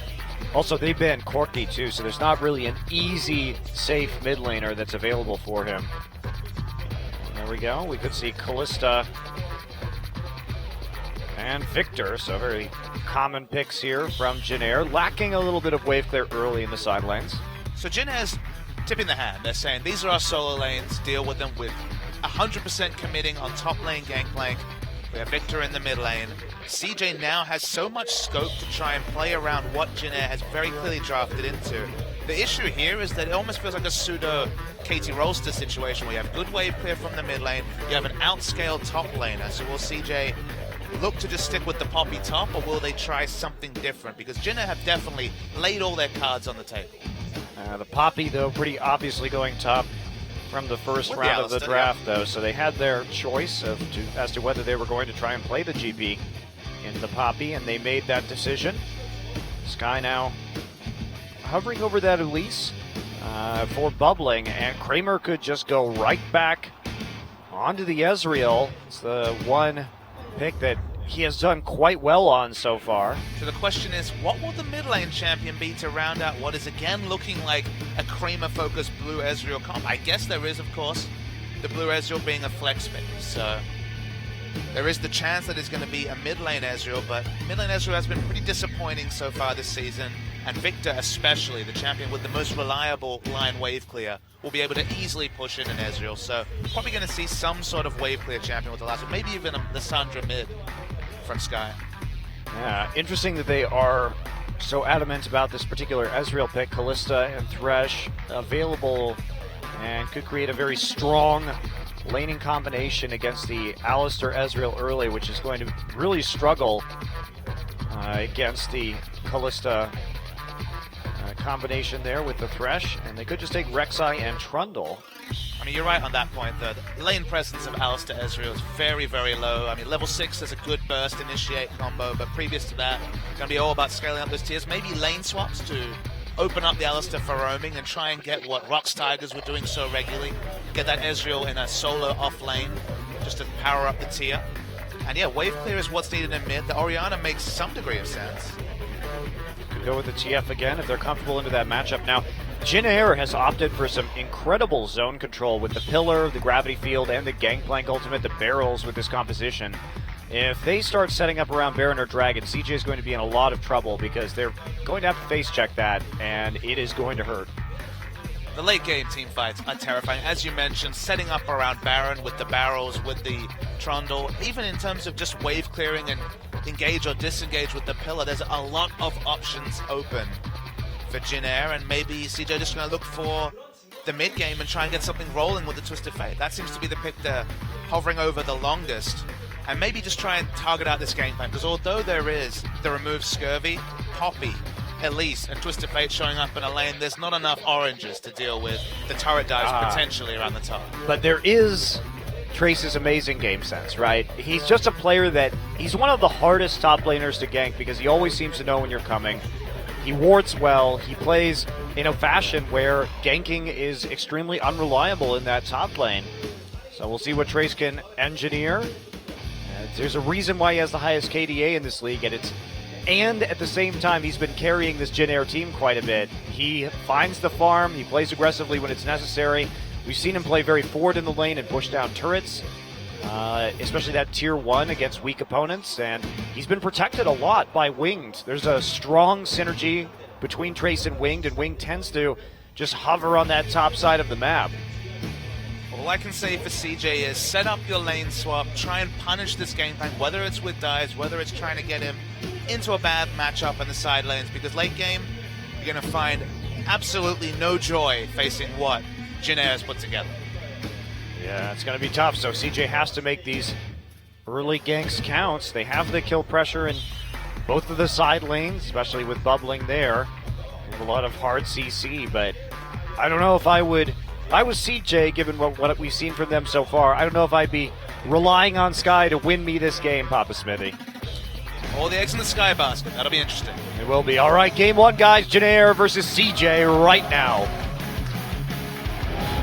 Also, they've banned Corki too, so there's not really an easy, safe mid laner that's available for him. There we go. We could see Callista and Victor, so very common picks here from Jinair, lacking a little bit of wave clear early in the side lanes. So Jinair's tipping the hand. They're saying these are our solo lanes, deal with them with 100% committing on top lane Gangplank. We have Victor in the mid lane. CJ now has so much scope to try and play around what Jinair has very clearly drafted into. The issue here is that it almost feels like a pseudo Katie Rolster situation where you have good wave clear from the mid lane, you have an outscaled top laner. So will CJ look to just stick with the Poppy top, or will they try something different? Because Jinair have definitely laid all their cards on the table. The Poppy, though, pretty obviously going top from the first With round the of the Alistair, draft, though, so they had their choice as to whether they were going to try and play the GP in the Poppy, and they made that decision. Sky now hovering over that Elise for bubbling, and Kramer could just go right back On to the Ezreal. It's the one pick that he has done quite well on so far. So the question is, what will the mid lane champion be to round out what is again looking like a Kramer-focused blue Ezreal comp? I guess there is, of course, the blue Ezreal being a flex pick. So there is the chance that it's going to be a mid lane Ezreal, but mid lane Ezreal has been pretty disappointing so far this season. And Victor especially, the champion with the most reliable line wave clear, will be able to easily push in an Ezreal. So probably going to see some sort of wave clear champion with the last one, maybe even the Sandra mid from Sky. Yeah, interesting that they are so adamant about this particular Ezreal pick. Kalista and Thresh available and could create a very strong laning combination against the Alistair Ezreal early, which is going to really struggle against the Kalista combination there with the Thresh, and they could just take Rek'Sai and Trundle. I mean, you're right on that point. The lane presence of Alistair Ezreal is very, very low. I mean, level 6 is a good burst initiate combo, but previous to that, it's going to be all about scaling up those tiers. Maybe lane swaps to open up the Alistair for roaming and try and get what Rox Tigers were doing so regularly. Get that Ezreal in a solo off lane just to power up the tier. And yeah, wave clear is what's needed in mid. The Orianna makes some degree of sense. Go with the TF again if they're comfortable into that matchup. Now, Jin Air has opted for some incredible zone control with the Pillar, the Gravity Field, and the Gangplank ultimate, the barrels with this composition. If they start setting up around Baron or Dragon, CJ is going to be in a lot of trouble because they're going to have to face check that, and it is going to hurt. The late game team fights are terrifying. As you mentioned, setting up around Baron with the barrels, with the Trundle, even in terms of just wave clearing and engage or disengage with the Pillar, there's a lot of options open for Jin Air, and maybe CJ just going to look for the mid game and try and get something rolling with the Twisted Fate. That seems to be the pick they're hovering over the longest, and maybe just try and target out this game plan, because although there is the remove Scurvy, Poppy, Elise, and Twisted Fate showing up in a lane, there's not enough oranges to deal with the turret dives potentially around the top. But there is Trace's amazing game sense, right? He's just a player that, he's one of the hardest top laners to gank because he always seems to know when you're coming. He wards well, he plays in a fashion where ganking is extremely unreliable in that top lane. So we'll see what Trace can engineer. There's a reason why he has the highest KDA in this league, and at the same time, he's been carrying this Jin Air team quite a bit. He finds the farm, he plays aggressively when it's necessary. We've seen him play very forward in the lane and push down turrets, especially that tier 1 against weak opponents, and he's been protected a lot by Winged. There's a strong synergy between Trace and Winged tends to just hover on that top side of the map. All I can say for CJ is set up your lane swap, try and punish this game plan, whether it's with dives, whether it's trying to get him into a bad matchup in the side lanes, because late game, you're going to find absolutely no joy facing what Jin Air has put together. Yeah, it's going to be tough, so CJ has to make these early ganks count. They have the kill pressure in both of the side lanes, especially with bubbling there. A lot of hard CC, but I don't know if I was CJ, given what we've seen from them so far, I don't know if I'd be relying on Sky to win me this game, Papa Smithy. All the eggs in the Sky basket. That'll be interesting. It will be. All right, game 1, guys. Jin Air versus CJ right now.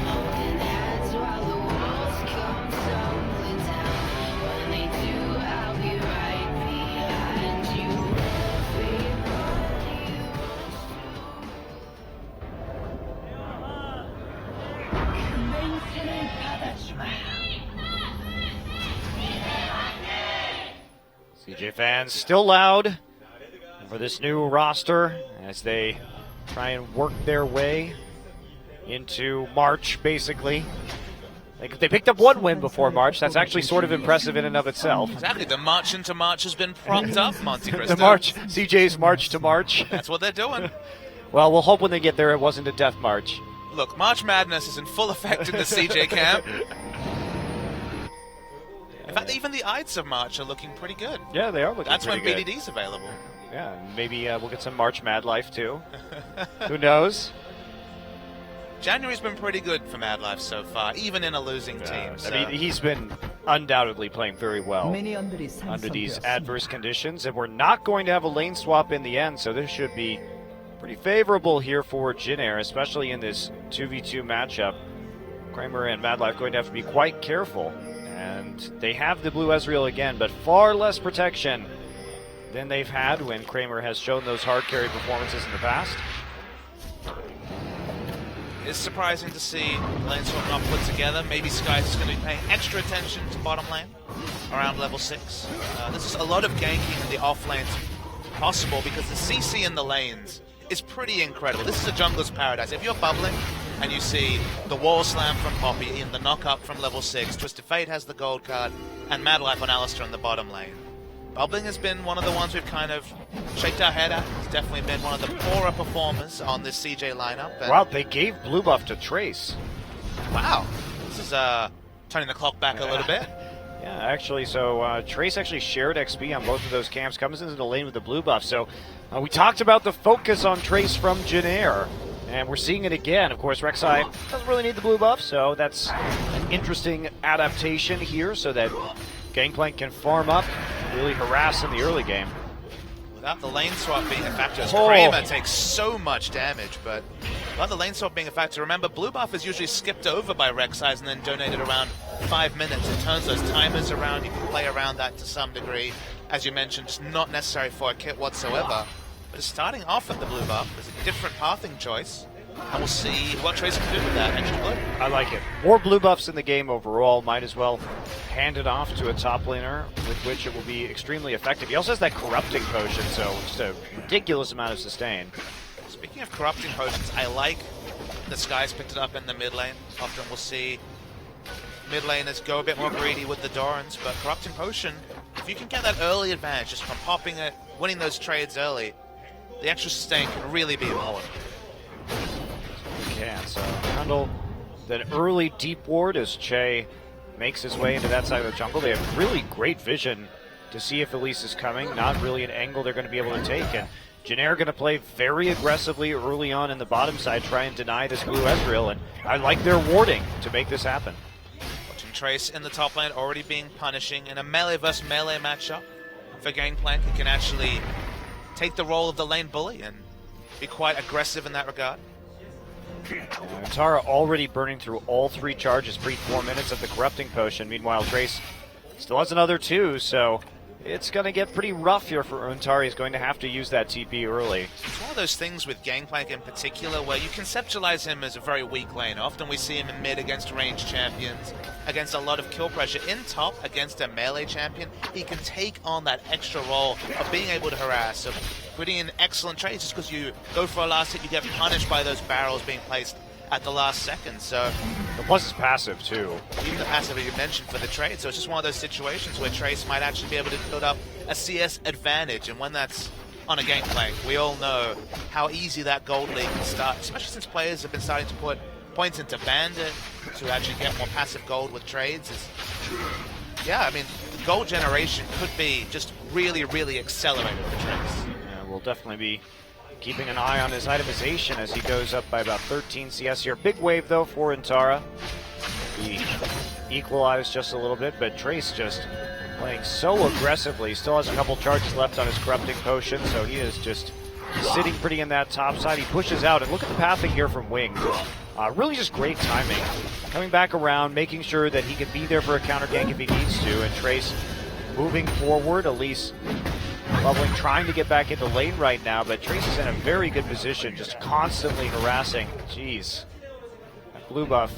Holding hands while the walls come tumbling down. When they do, I'll be right behind you. Everybody CJ fans still loud for this new roster as they try and work their way into March, basically. They picked up 1 win before March. That's actually sort of impressive in and of itself. Exactly. The march into March has been propped up, Monte Cristo. The March, CJ's March to March. That's what they're doing. Well, we'll hope when they get there it wasn't a death march. Look, March Madness is in full effect in the CJ camp. In fact, even the Ides of March are looking pretty good. Yeah, they are looking That's pretty when good. BDD's available. Yeah, maybe we'll get some March Mad Life too. Who knows? January's been pretty good for Mad Life so far, even in a losing team. So. I mean, he's been undoubtedly playing very well 미니언들이 under these 생성되었습니다. adverse conditions, and we're not going to have a lane swap in the end, so this should be pretty favorable here for Jin Air, especially in this 2v2 matchup. Kramer and Madlife going to have to be quite careful. And they have the blue Ezreal again, but far less protection than they've had when Kramer has shown those hard carry performances in the past. It's surprising to see lane swap not put together. Maybe Sky's is going to be paying extra attention to bottom lane around level 6. There's just a lot of ganking in the off lanes possible because the CC in the lanes is pretty incredible. This is a jungler's paradise. If you're bubbling and you see the wall slam from Poppy in the knock up from level 6, Twisted Fate has the gold card, and Mad Life on Alistar in the bottom lane. Bubbling has been one of the ones we've kind of shaked our head at. It's definitely been one of the poorer performers on this CJ lineup. And Wow, they gave blue buff to Trace. wow, this is turning the clock back a little bit. Yeah, actually, so Trace actually shared XP on both of those camps, comes into the lane with the blue buff. So we talked about the focus on Trace from Janair, and we're seeing it again. Of course, Rek'Sai doesn't really need the blue buff, so that's an interesting adaptation here so that Gangplank can farm up, really harass in the early game. Without the lane swap being a factor, as Kramer takes so much damage, but without the lane swap being a factor, remember, blue buff is usually skipped over by Rek'Sai and then donated around 5 minutes. It turns those timers around, you can play around that to some degree. As you mentioned, just not necessary for a kit whatsoever. But just starting off with the blue buff is a different pathing choice, and we'll see what Trace can do with that extra blue. I like it. More blue buffs in the game overall. Might as well hand it off to a top laner with which it will be extremely effective. He also has that corrupting potion, so just a ridiculous amount of sustain. Speaking of corrupting potions, I like that Sky's picked it up in the mid lane. Often we'll see mid laners go a bit more greedy with the Dorans, but corrupting potion, if you can get that early advantage just from popping it, winning those trades early, the extra sustain can really be important. Yeah, so handle that early deep ward as Che makes his way into that side of the jungle. They have really great vision to see if Elise is coming. Not really an angle they're going to be able to take. And Janair going to play very aggressively early on in the bottom side, try and deny this blue Ezreal. And I like their warding to make this happen. Watching Trace in the top lane already being punishing in a melee versus melee matchup for Gangplank. He can actually take the role of the lane bully and be quite aggressive in that regard. Tara already burning through all 3 charges pre-4 minutes of the corrupting potion. Meanwhile, Trace still has another 2, so it's going to get pretty rough here for Untari. He's going to have to use that TP early. It's one of those things with Gangplank in particular where you conceptualize him as a very weak lane. Often we see him in mid against ranged champions, against a lot of kill pressure. In top against a melee champion, he can take on that extra role of being able to harass, of putting in excellent trades. Just because you go for a last hit, you get punished by those barrels being placed at the last second. So, Plus it's passive too. even the passive you mentioned for the trade, so it's just one of those situations where Trace might actually be able to build up a CS advantage, and when that's on a Gangplank, we all know how easy that gold league can start, especially since players have been starting to put points into Bandit to actually get more passive gold with trades. Yeah, I mean, gold generation could be just really, really accelerated for Trace. Yeah, we'll definitely be keeping an eye on his itemization as he goes up by about 13 CS here. Big wave though for Intara. He equalized just a little bit, but Trace just playing so aggressively. Still has a couple charges left on his corrupting potion, so he is just sitting pretty in that top side. He pushes out, and look at the pathing here from Wing. Really just great timing. Coming back around, making sure that he can be there for a counter gank if he needs to, and Trace moving forward. Elise bubbling, trying to get back into lane right now, but Trace is in a very good position, just constantly harassing. Jeez. That blue buff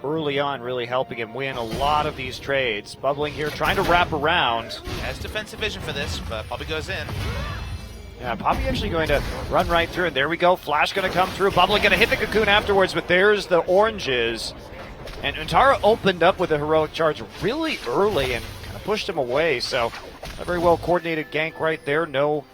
early on really helping him win a lot of these trades. Bubbling here, trying to wrap around. Has defensive vision for this, but Poppy goes in. Yeah, Poppy actually going to run right through, and there we go. Flash going to come through. Bubbling going to hit the cocoon afterwards, but there's the oranges. And Untara opened up with a heroic charge really early and kind of pushed him away, so a very well coordinated gank right there. No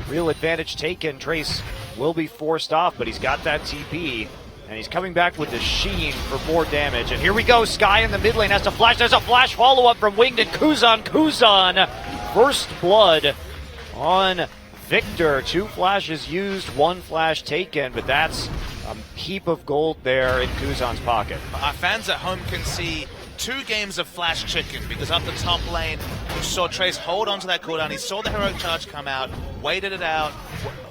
real advantage taken. Trace will be forced off, but he's got that TP, and he's coming back with the Sheen for more damage. And here we go. Sky in the mid lane has to flash. There's a flash follow-up from Winged and Kuzan. Kuzan, first blood on Victor. 2 flashes used, 1 flash taken, but that's a heap of gold there in Kuzan's pocket. Our fans at home can see 2 games of flash chicken, because up the top lane, we saw Trace hold onto that cooldown. He saw the heroic charge come out, waited it out,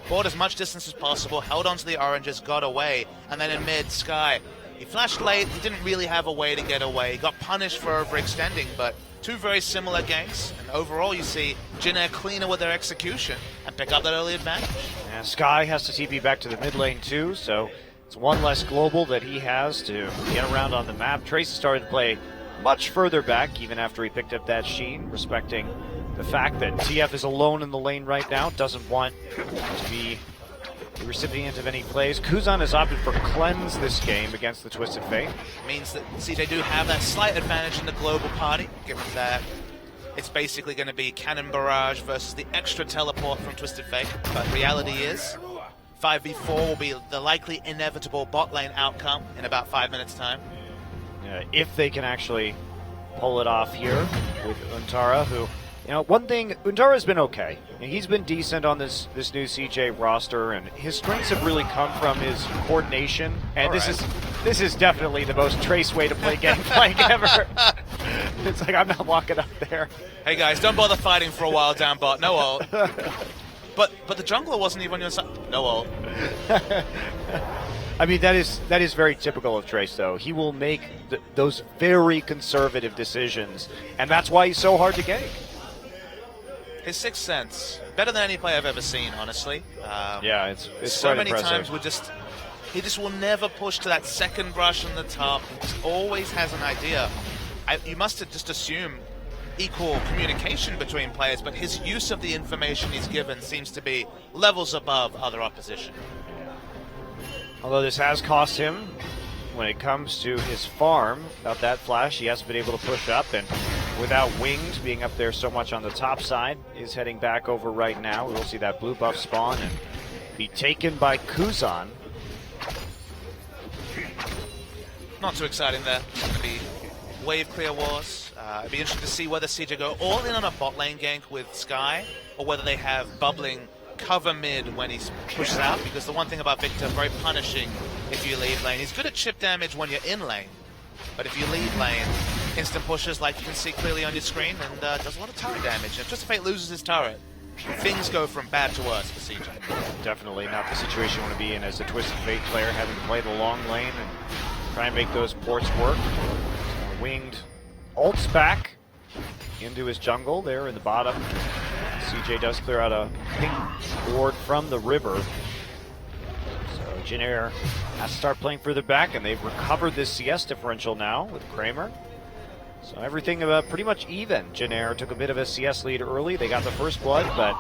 bought as much distance as possible, held onto the oranges, got away, and then in mid, Sky, He flashed late, he didn't really have a way to get away. He got punished for overextending, but two very similar ganks, and overall you see Jin Air cleaner with their execution and pick up that early advantage. And Sky has to TP back to the mid lane too, so it's one less global that he has to get around on the map. Trace is starting to play much further back, even after he picked up that Sheen, respecting the fact that TF is alone in the lane right now, doesn't want to be the recipient of any plays. Kuzan has opted for cleanse this game against the Twisted Fate. Means that CJ do have that slight advantage in the global party, given that it's basically going to be Cannon Barrage versus the extra teleport from Twisted Fate. But reality is, 5v4 will be the likely inevitable bot lane outcome in about 5 minutes' time. If they can actually pull it off here with Untara, who, you know, one thing, Untara's been okay. He's been decent on this new CJ roster, and his strengths have really come from his coordination. And this is definitely the most Trace way to play Gangplank ever. It's like, I'm not walking up there. Hey guys, don't bother fighting for a while down bot. No ult. But the jungler wasn't even on your side. No ult. I mean, that is very typical of Trace, though. He will make those very conservative decisions, and that's why he's so hard to gank. His sixth sense, better than any play I've ever seen, honestly. Yeah, it's so quite many impressive. times he just will never push to that second brush on the top. He just always has an idea. You must just assume equal communication between players, but his use of the information he's given seems to be levels above other opposition. Although this has cost him when it comes to his farm. Without that flash, he hasn't been able to push up, and without Wings being up there so much on the top side, is heading back over right now. We'll see that blue buff spawn and be taken by Kuzan. Not too exciting there. It's going to be wave clear wars. It'd be interesting to see whether CJ go all in on a bot lane gank with Sky, or whether they have bubbling cover mid when he pushes out, because the one thing about Victor, very punishing if you leave lane. He's good at chip damage when you're in lane, but if you leave lane, instant pushes like you can see clearly on your screen, and does a lot of turret damage. If Twisted Fate loses his turret, things go from bad to worse for CJ. Definitely not the situation you want to be in as a Twisted Fate player, having to play the long lane and try and make those ports work. Winged ults back into his jungle there in the bottom. CJ does clear out a pink ward from the river. So Jin Air has to start playing further back, and they've recovered this CS differential now with Kramer. So everything pretty much even. Jin Air took a bit of a CS lead early. They got the first blood, but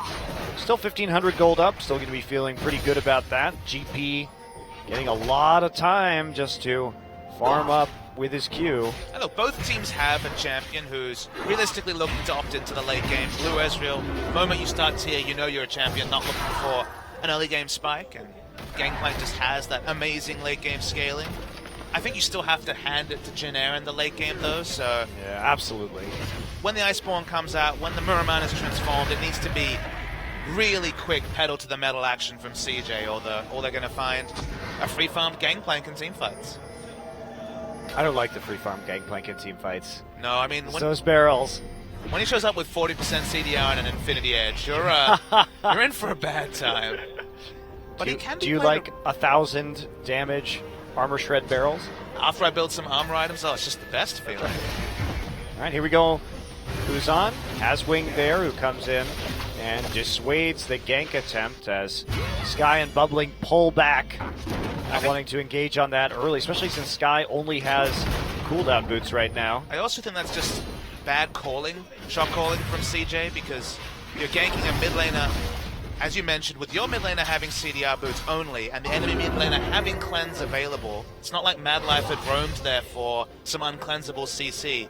still 1,500 gold up. Still going to be feeling pretty good about that. GP getting a lot of time just to farm up with his Q. And look, both teams have a champion who's realistically looking to opt into the late game. Blue Ezreal, the moment you start tier, you know you're a champion, not looking for an early game spike, and Gangplank just has that amazing late game scaling. I think you still have to hand it to Jin Air in the late game though, so... Yeah, absolutely. When the Iceborne comes out, when the Muramana is transformed, it needs to be really quick pedal to the metal action from CJ, or they're going to find a free farmed Gangplank in team fights. I don't like the free farm Gangplank in team fights. No, I mean... It's those barrels. When he shows up with 40% CDR and an Infinity Edge, you're in for a bad time. But do you like 1,000 damage armor shred barrels? After I build some armor items, it's just the best feeling. All right, here we go. Kuzan has Wing there, who comes in and dissuades the gank attempt as Sky and Bubbling pull back. Not wanting to engage on that early, especially since Sky only has cooldown boots right now. I also think that's just bad calling, shot calling from CJ, because you're ganking a mid laner, as you mentioned, with your mid laner having CDR boots only, and the enemy mid laner having cleanse available. It's not like Mad Life had roamed there for some uncleansable CC.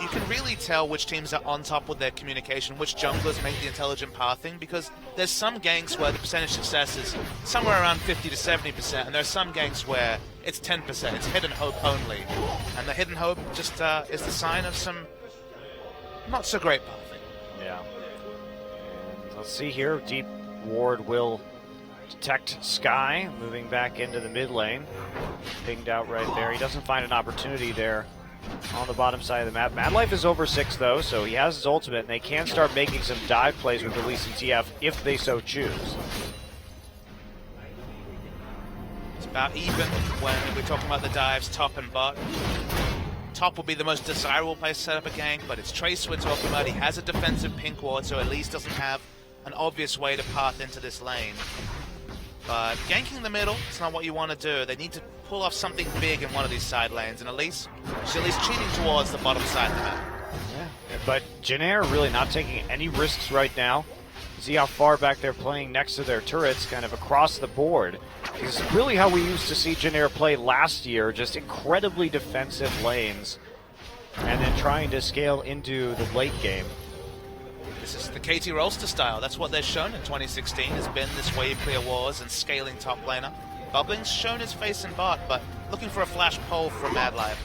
You can really tell which teams are on top with their communication, which junglers make the intelligent pathing, because there's some ganks where the percentage success is somewhere around 50 to 70%, and there's some ganks where it's 10%, it's hidden hope only. And the hidden hope just is the sign of some not so great pathing. Yeah. And let's see here, Deep Ward will detect Sky, moving back into the mid lane. Pinged out right there. He doesn't find an opportunity there on the bottom side of the map. Mad Life is over 6 though, so he has his ultimate, and they can start making some dive plays with releasing TF if they so choose. about even when we're talking about the dives, top and bot. Top will be the most desirable place to set up a gank, but it's Trace we're talking about. He has a defensive pink ward, so at least doesn't have an obvious way to path into this lane. But ganking the middle, it's not what you want to do. They need to pull off something big in one of these side lanes, and Elise, she's at least cheating towards the bottom side of the map. Yeah. But Janair really not taking any risks right now. See how far back they're playing next to their turrets, kind of across the board. This is really how we used to see Janair play last year, just incredibly defensive lanes, and then trying to scale into the late game. This is the KT Rolster style. That's what they've shown in 2016, has been this wave clear wars and scaling top laner. Bubbling's shown his face in bot, but looking for a flash pull from Madlife.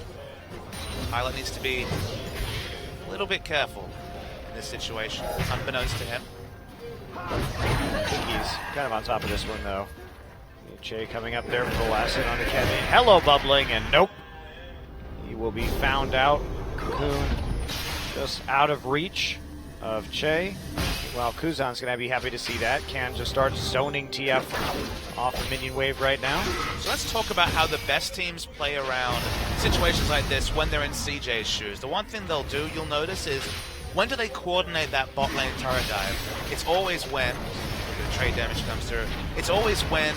Pilot needs to be a little bit careful in this situation, unbeknownst to him. I think he's kind of on top of this one, though. Che coming up there for the last hit on the Kevin. Hello, Bubbling, and nope. He will be found out. Cocoon just out of reach of Che. Well, Kuzan's going to be happy to see that. Can just start zoning TF off the minion wave right now. So let's talk about how the best teams play around situations like this when they're in CJ's shoes. The one thing they'll do, you'll notice, is when do they coordinate that bot lane turret dive? It's always when the trade damage comes through. It's always when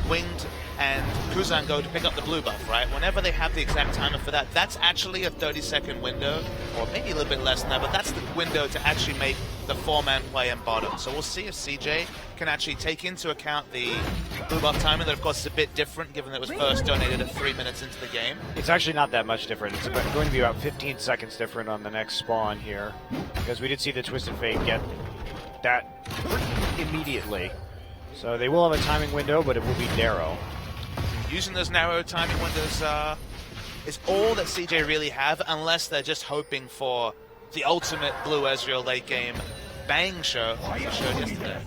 Winged and Kuzan go to pick up the blue buff, right? Whenever they have the exact timer for that, that's actually a 30-second window, or maybe a little bit less than that, but that's the window to actually make the 4-man play in bottom. So we'll see if CJ can actually take into account the blue buff timer. That, of course, is a bit different, given that it was first donated at 3 minutes into the game. It's actually not that much different. It's going to be about 15 seconds different on the next spawn here, because we did see the Twisted Fate get that immediately. So they will have a timing window, but it will be narrow. Using those narrow timing windows is all that CJ really have, unless they're just hoping for the ultimate Blue Ezreal late game bang show, as I showed yesterday.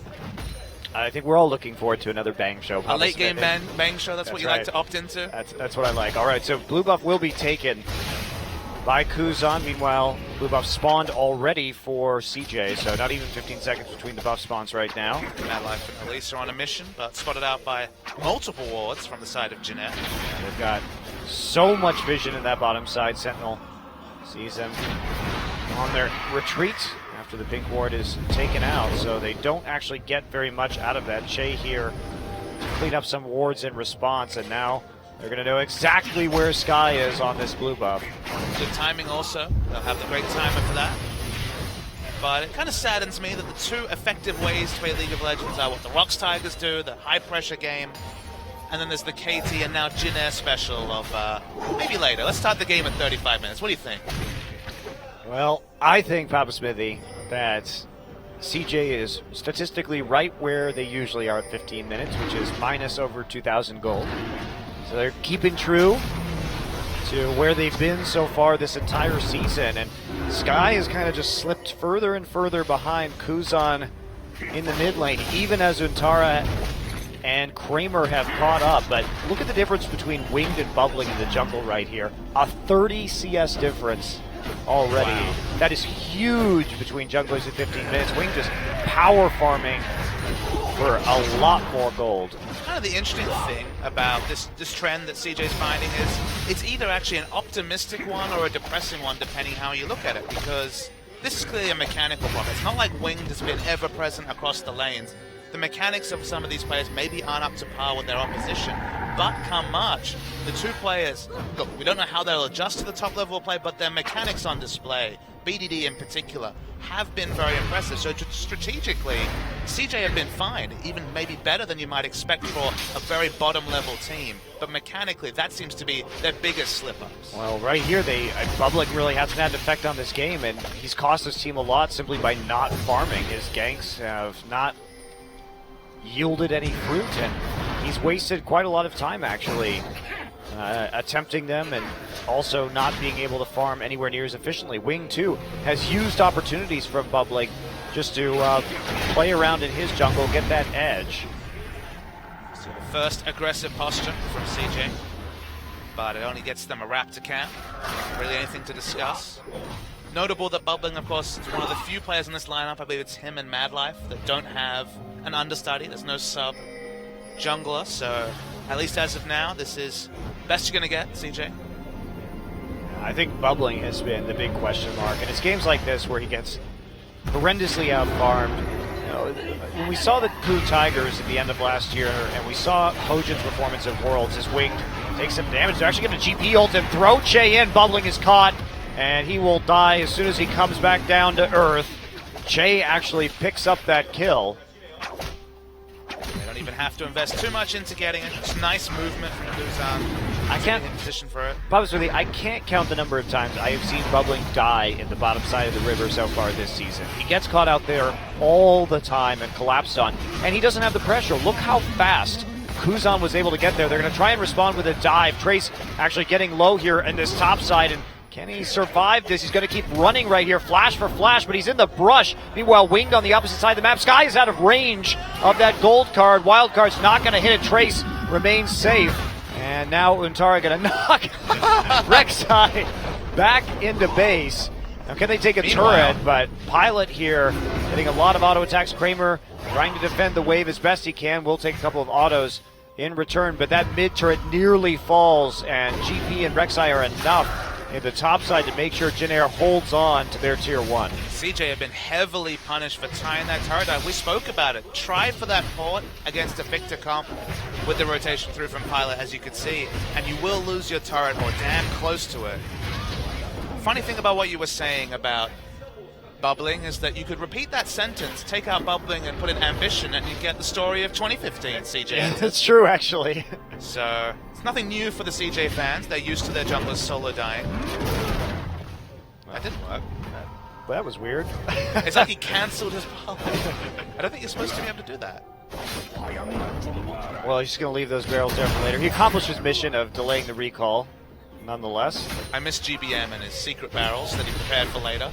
I think we're all looking forward to another bang show. A late game bang show, that's what you like to opt into? That's what I like. All right, so blue buff will be taken by Kuzan. Meanwhile, blue buff spawned already for CJ, so not even 15 seconds between the buff spawns right now. Madlife and Elise are on a mission, but spotted out by multiple wards from the side of Jeanette. They've got so much vision in that bottom side. Sentinel sees them on their retreat after the pink ward is taken out, so they don't actually get very much out of that. Che here to clean up some wards in response, and now they're going to know exactly where Sky is on this blue buff. Good timing also. They'll have the great timer for that. But it kind of saddens me that the two effective ways to play League of Legends are what the Rocks Tigers do, the high-pressure game, and then there's the KT and now Jin Air special of maybe later. Let's start the game at 35 minutes. What do you think? Well, I think, Papa Smithy, that CJ is statistically right where they usually are at 15 minutes, which is minus over 2,000 gold. So they're keeping true to where they've been so far this entire season, and Sky has kind of just slipped further and further behind Kuzan in the mid lane, even as Untara and Kramer have caught up. But look at the difference between Winged and Bubbling in the jungle right here. A 30 CS difference already. Wow. That is huge between junglers in 15 minutes. Winged just power farming for a lot more gold. Kind of the interesting thing about this trend that CJ's finding is it's either actually an optimistic one or a depressing one, depending how you look at it, because this is clearly a mechanical problem. It's not like Winged has been ever present across the lanes. The mechanics of some of these players maybe aren't up to par with their opposition, but come March, the two players, look, we don't know how they'll adjust to the top level of play, but their mechanics on display, BDD in particular, have been very impressive. So strategically, CJ have been fine, even maybe better than you might expect for a very bottom level team. But mechanically, that seems to be their biggest slip-ups. Well, right here, Bubbling really hasn't had an effect on this game, and he's cost his team a lot simply by not farming. His ganks have not yielded any fruit, and he's wasted quite a lot of time actually attempting them, and also not being able to farm anywhere near as efficiently. Wing, too, has used opportunities from Bubbling just to play around in his jungle, get that edge. So the first aggressive posture from CJ, but it only gets them a Raptor camp. Not really anything to discuss. Notable that Bubbling, of course, is one of the few players in this lineup, I believe it's him and Madlife, that don't have an understudy. There's no sub jungler, so at least as of now, this is best you're going to get, CJ. I think bubbling has been the big question mark, and it's games like this where he gets horrendously out-farmed. You know, when we saw the Blue Tigers at the end of last year, and we saw Hojin's performance at Worlds, his Winged takes some damage. They're actually going to GP ult and throw Che in. Bubbling is caught, and he will die as soon as he comes back down to earth. Che actually picks up that kill. They don't even have to invest too much into getting it. It's nice movement from Kuzan. I can't in position for it. Obviously, I can't count the number of times I have seen Bubbling die in the bottom side of the river so far this season. He gets caught out there all the time and collapsed on, and he doesn't have the pressure. Look how fast Kuzan was able to get there. They're going to try and respond with a dive. Trace actually getting low here in this top side, and can he survive this? He's going to keep running right here, flash for flash, but he's in the brush. Meanwhile, Winged on the opposite side of the map. Sky is out of range of that gold card. Wild card's not going to hit it. Trace remains safe. And now Untara going to knock Rek'Sai back into base. Now can they take a turret? But Pilot here getting a lot of auto attacks. Kramer trying to defend the wave as best he can. Will take a couple of autos in return, but that mid turret nearly falls, and GP and Rek'Sai are enough in the top side to make sure Jin Air holds on to their tier 1. CJ have been heavily punished for tying that turret dive. We spoke about it. Try for that port against a Victor comp with the rotation through from Pilot, as you could see, and you will lose your turret or damn close to it. Funny thing about what you were saying about bubbling is that you could repeat that sentence, take out bubbling and put in ambition, and you get the story of 2015, CJ. Yeah, that's true, actually. So it's nothing new for the CJ fans. They're used to their junglers solo dying. That didn't work. Well, that was weird. It's like he cancelled his bubbling. I don't think you're supposed to be able to do that. Well, he's just going to leave those barrels there for later. He accomplished his mission of delaying the recall, nonetheless. I miss GBM and his secret barrels that he prepared for later.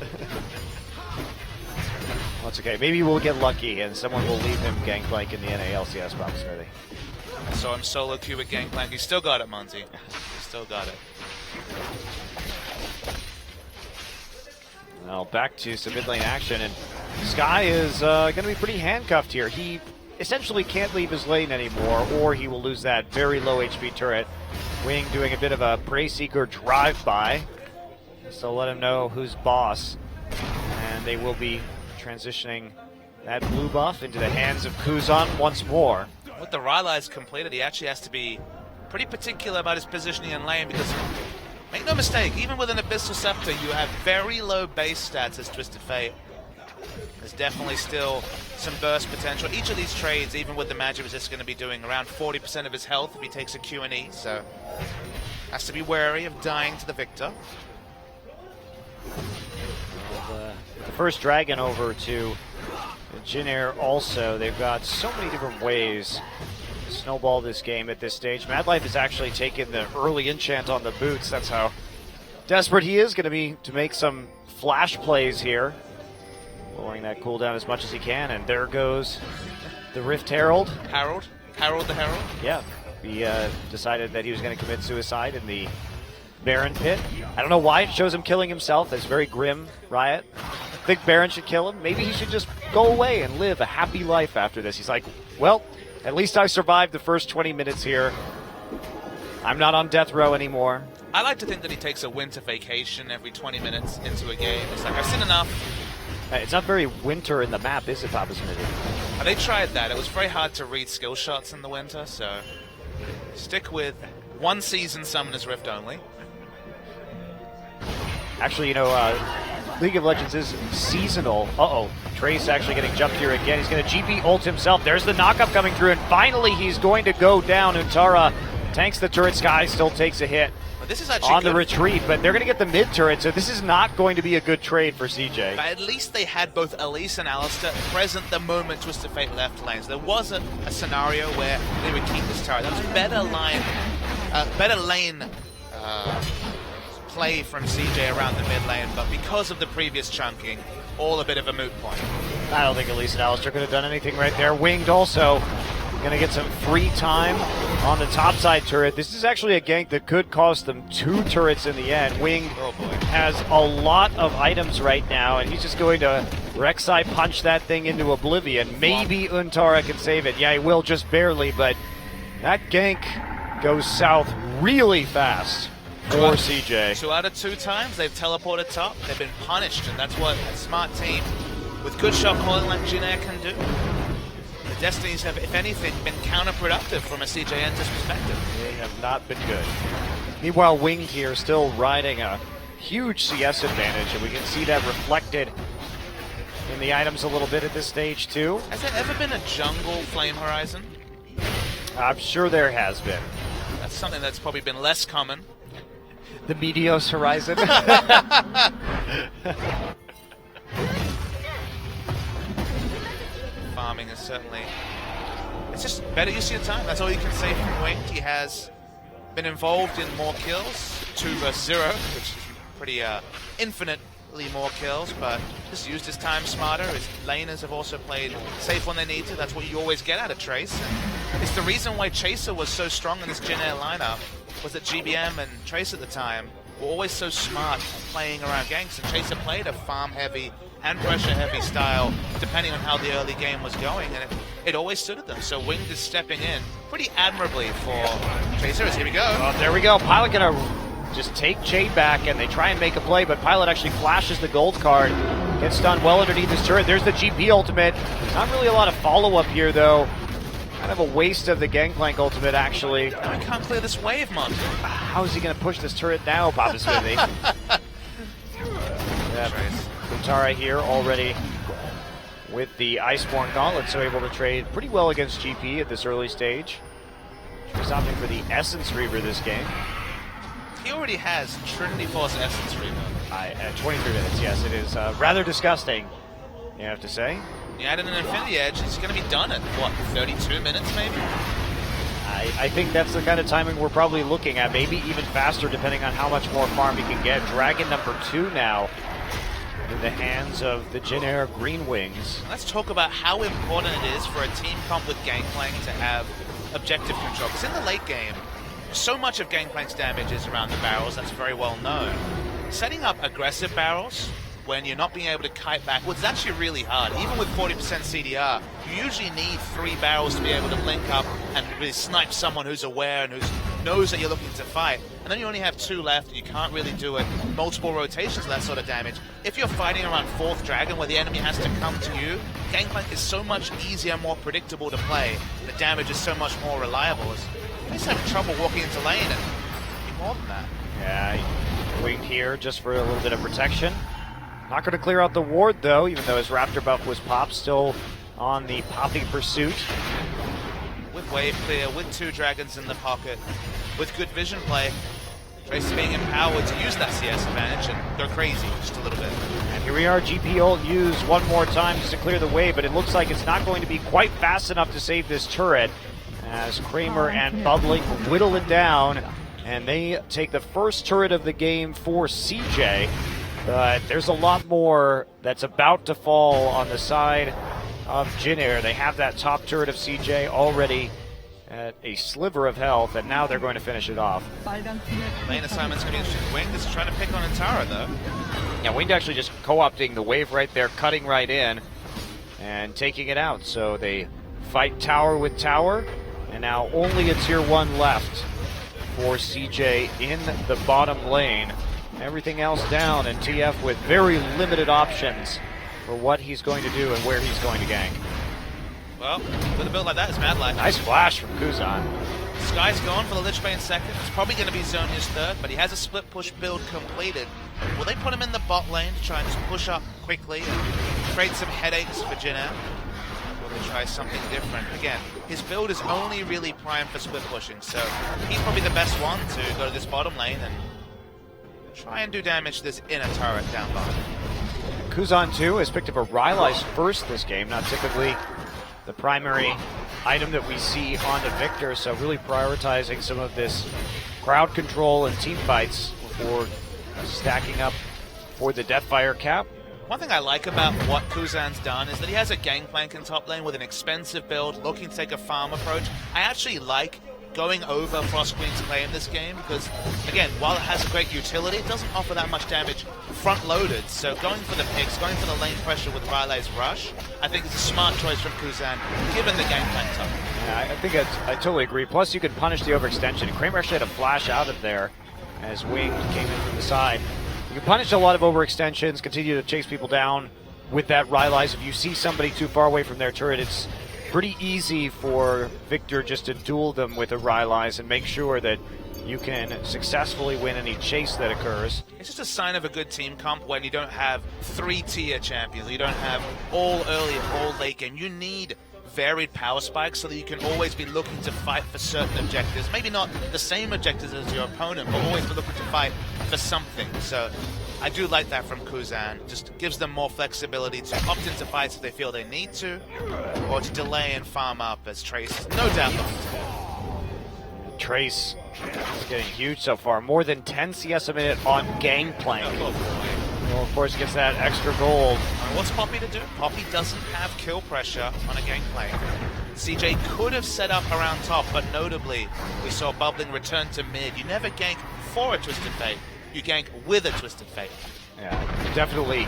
Well, it's okay. Maybe we'll get lucky and someone will leave him Gangplank in the NALCS box ready. I saw him solo queue at Gangplank. He still got it, Monty. He still got it. Now back to some mid lane action, and Sky is going to be pretty handcuffed here. He essentially can't leave his lane anymore, or he will lose that very low HP turret. Wing doing a bit of a Prey Seeker drive-by, so let him know who's boss. And they will be transitioning that blue buff into the hands of Kuzan once more. With the Rylai's completed, he actually has to be pretty particular about his positioning in lane, because make no mistake, even with an Abyssal Scepter, you have very low base stats as Twisted Fate. There's definitely still some burst potential. Each of these trades, even with the magic resist, going to be doing around 40% of his health if he takes a Q&E, so has to be wary of dying to the Victor. The first dragon over to Jin Air also. They've got so many different ways to snowball this game at this stage. Madlife has actually taken the early enchant on the boots. That's how desperate he is going to be to make some flash plays here. Lowering that cooldown as much as he can, and there goes the Rift Herald. Harold the Herald. Yeah, he decided that he was going to commit suicide in the Baron pit. I don't know why it shows him killing himself. That's very grim, Riot. I think Baron should kill him. Maybe he should just go away and live a happy life after this. He's like, well, at least I survived the first 20 minutes here. I'm not on death row anymore. I like to think that he takes a winter vacation every 20 minutes into a game. It's like, I've seen enough. It's not very winter in the map, is it, Papa Smitty? They tried that. It was very hard to read skill shots in the winter, so stick with one season Summoner's Rift only. Actually, you know, League of Legends is seasonal. Uh-oh. Trace actually getting jumped here again. He's going to GP ult himself. There's the knockup coming through, and finally he's going to go down. Untara tanks the turret. Sky still takes a hit This is actually on good. the retreat, but they're going to get the mid turret, so this is not going to be a good trade for CJ. But at least they had both Elise and Alistair present the moment Twisted Fate left lanes. There was a scenario where they would keep this turret. That was better lane play from CJ around the mid lane, but because of the previous chunking, all a bit of a moot point. I don't think Elise and Alistair could have done anything right there. Winged also going to get some free time on the topside turret. This is actually a gank that could cost them 2 turrets in the end. Winged has a lot of items right now, and he's just going to Rek'Sai punch that thing into oblivion. Maybe Untara can save it. Yeah, he will, just barely, but That gank goes south really fast for CJ. 2 out of 2 times they've teleported top. They've been punished, and that's what a smart team with good shot calling like Jin Air can do. The Destinies have, if anything, been counterproductive from a CJ Enter's perspective. They have not been good. Meanwhile, Wing here still riding a huge CS advantage, and we can see that reflected in the items a little bit at this stage too. Has there ever been a jungle Flame Horizon? I'm sure there has been. That's something that's probably been less common. The Meteos Horizon. Farming is certainly... It's just better use of your time. That's all you can say from Wing. He has been involved in more kills, 2 versus 0, which is pretty infinitely more kills, but just used his time smarter. His laners have also played safe when they need to. That's what you always get out of Trace. And it's the reason why Chaser was so strong in this Jin Air lineup, was that GBM and Trace at the time were always so smart playing around ganks, and Chaser played a farm-heavy and pressure-heavy style, depending on how the early game was going, and it always suited them. So Winged is stepping in pretty admirably for Chaser. Here we go. Oh, there we go. Pilot gonna just take Jade back, and they try and make a play, but Pilot actually flashes the gold card, gets done well underneath his turret. There's the GP ultimate. Not really a lot of follow-up here, though. Kind of a waste of the Gangplank ultimate, actually. We can't clear this wave, Mon. How is he going to push this turret now, Papa Smithy? Utara here already with the Iceborne Gauntlet, so able to trade pretty well against GP at this early stage. He's opting for the Essence Reaver this game. He already has Trinity Force Essence Reaver. At 23 minutes, yes, it is rather disgusting, you have to say. You add in an Infinity Edge, he's going to be done at, what, 32 minutes maybe? I think that's the kind of timing we're probably looking at, maybe even faster depending on how much more farm he can get. Dragon number 2 now in the hands of the Jin Air Green Wings. Let's talk about how important it is for a team comp with Gangplank to have objective control. Because in the late game, so much of Gangplank's damage is around the barrels, that's very well known. Setting up aggressive barrels when you're not being able to kite backwards, it's actually really hard. Even with 40% CDR, you usually need 3 barrels to be able to link up and really snipe someone who's aware and who knows that you're looking to fight. And then you only have 2 left, and you can't really do it. Multiple rotations of that sort of damage. If you're fighting around 4th Dragon, where the enemy has to come to you, Gangplank is so much easier and more predictable to play. The damage is so much more reliable. You just have trouble walking into lane and be more than that. Yeah, Winged here just for a little bit of protection. Not going to clear out the ward, though, even though his Raptor buff was popped, still on the popping pursuit. With wave clear, with 2 dragons in the pocket, with good vision play, Trace being empowered to use that CS advantage and go crazy just a little bit. And here we are, GP ult used one more time just to clear the way, but it looks like it's not going to be quite fast enough to save this turret, as Kramer and Bubbling whittle it down, and they take the first turret of the game for CJ. But there's a lot more that's about to fall on the side of Jin Air. They have that top turret of CJ already at a sliver of health, and now they're going to finish it off. Lane assignment's going to be interesting. Winged is trying to pick on Antara, though. Yeah, Winged actually just co-opting the wave right there, cutting right in, and taking it out. So they fight tower with tower, and now only a tier 1 left for CJ in the bottom lane. Everything else down, and TF with very limited options for what he's going to do and where he's going to gank. Well, with a build like that, it's mad life. Nice flash from Kuzan. Sky's gone for the Lich Bane second. It's probably going to be Zonia's third, but he has a split push build completed. Will they put him in the bot lane to try and just push up quickly and create some headaches for Jin Air? Or will they try something different? Again, his build is only really primed for split pushing, so he's probably the best one to go to this bottom lane and try and do damage to this inner turret down bottom. Kuzan, too, has picked up a Rylai's first this game, not typically the primary item that we see on the Victor, so really prioritizing some of this crowd control and team fights before stacking up for the Deathfire cap. One thing I like about what Kuzan's done is that he has a Gangplank in top lane with an expensive build, looking to take a farm approach. I actually like going over Frost Queen's play in this game because, again, while it has a great utility, it doesn't offer that much damage front-loaded. So going for the picks, going for the lane pressure with Riley's rush, I think is a smart choice from Kuzan, given the game plan type. Yeah, I think I totally agree. Plus, you can punish the overextension. Kramer actually had a flash out of there as Wing came in from the side. You can punish a lot of overextensions, continue to chase people down with that Riley's. If you see somebody too far away from their turret, it's pretty easy for Victor just to duel them with a Riley's and make sure that you can successfully win any chase that occurs. It's just a sign of a good team comp when you don't have 3-tier champions. You don't have all early and all late game. You need varied power spikes so that you can always be looking to fight for certain objectives. Maybe not the same objectives as your opponent, but always be looking to fight for something. So I do like that from Kuzan. Just gives them more flexibility to opt into fights if they feel they need to, or to delay and farm up as Trace, no doubt. Trace is getting huge so far. More than 10 CS a minute on Gangplank. Well, of course, gets that extra gold. What's Poppy to do? Poppy doesn't have kill pressure on a Gangplank. CJ could have set up around top, but notably, we saw Bubbling return to mid. You never gank for a Twisted Fate. You gank with a Twisted Fate. Yeah, definitely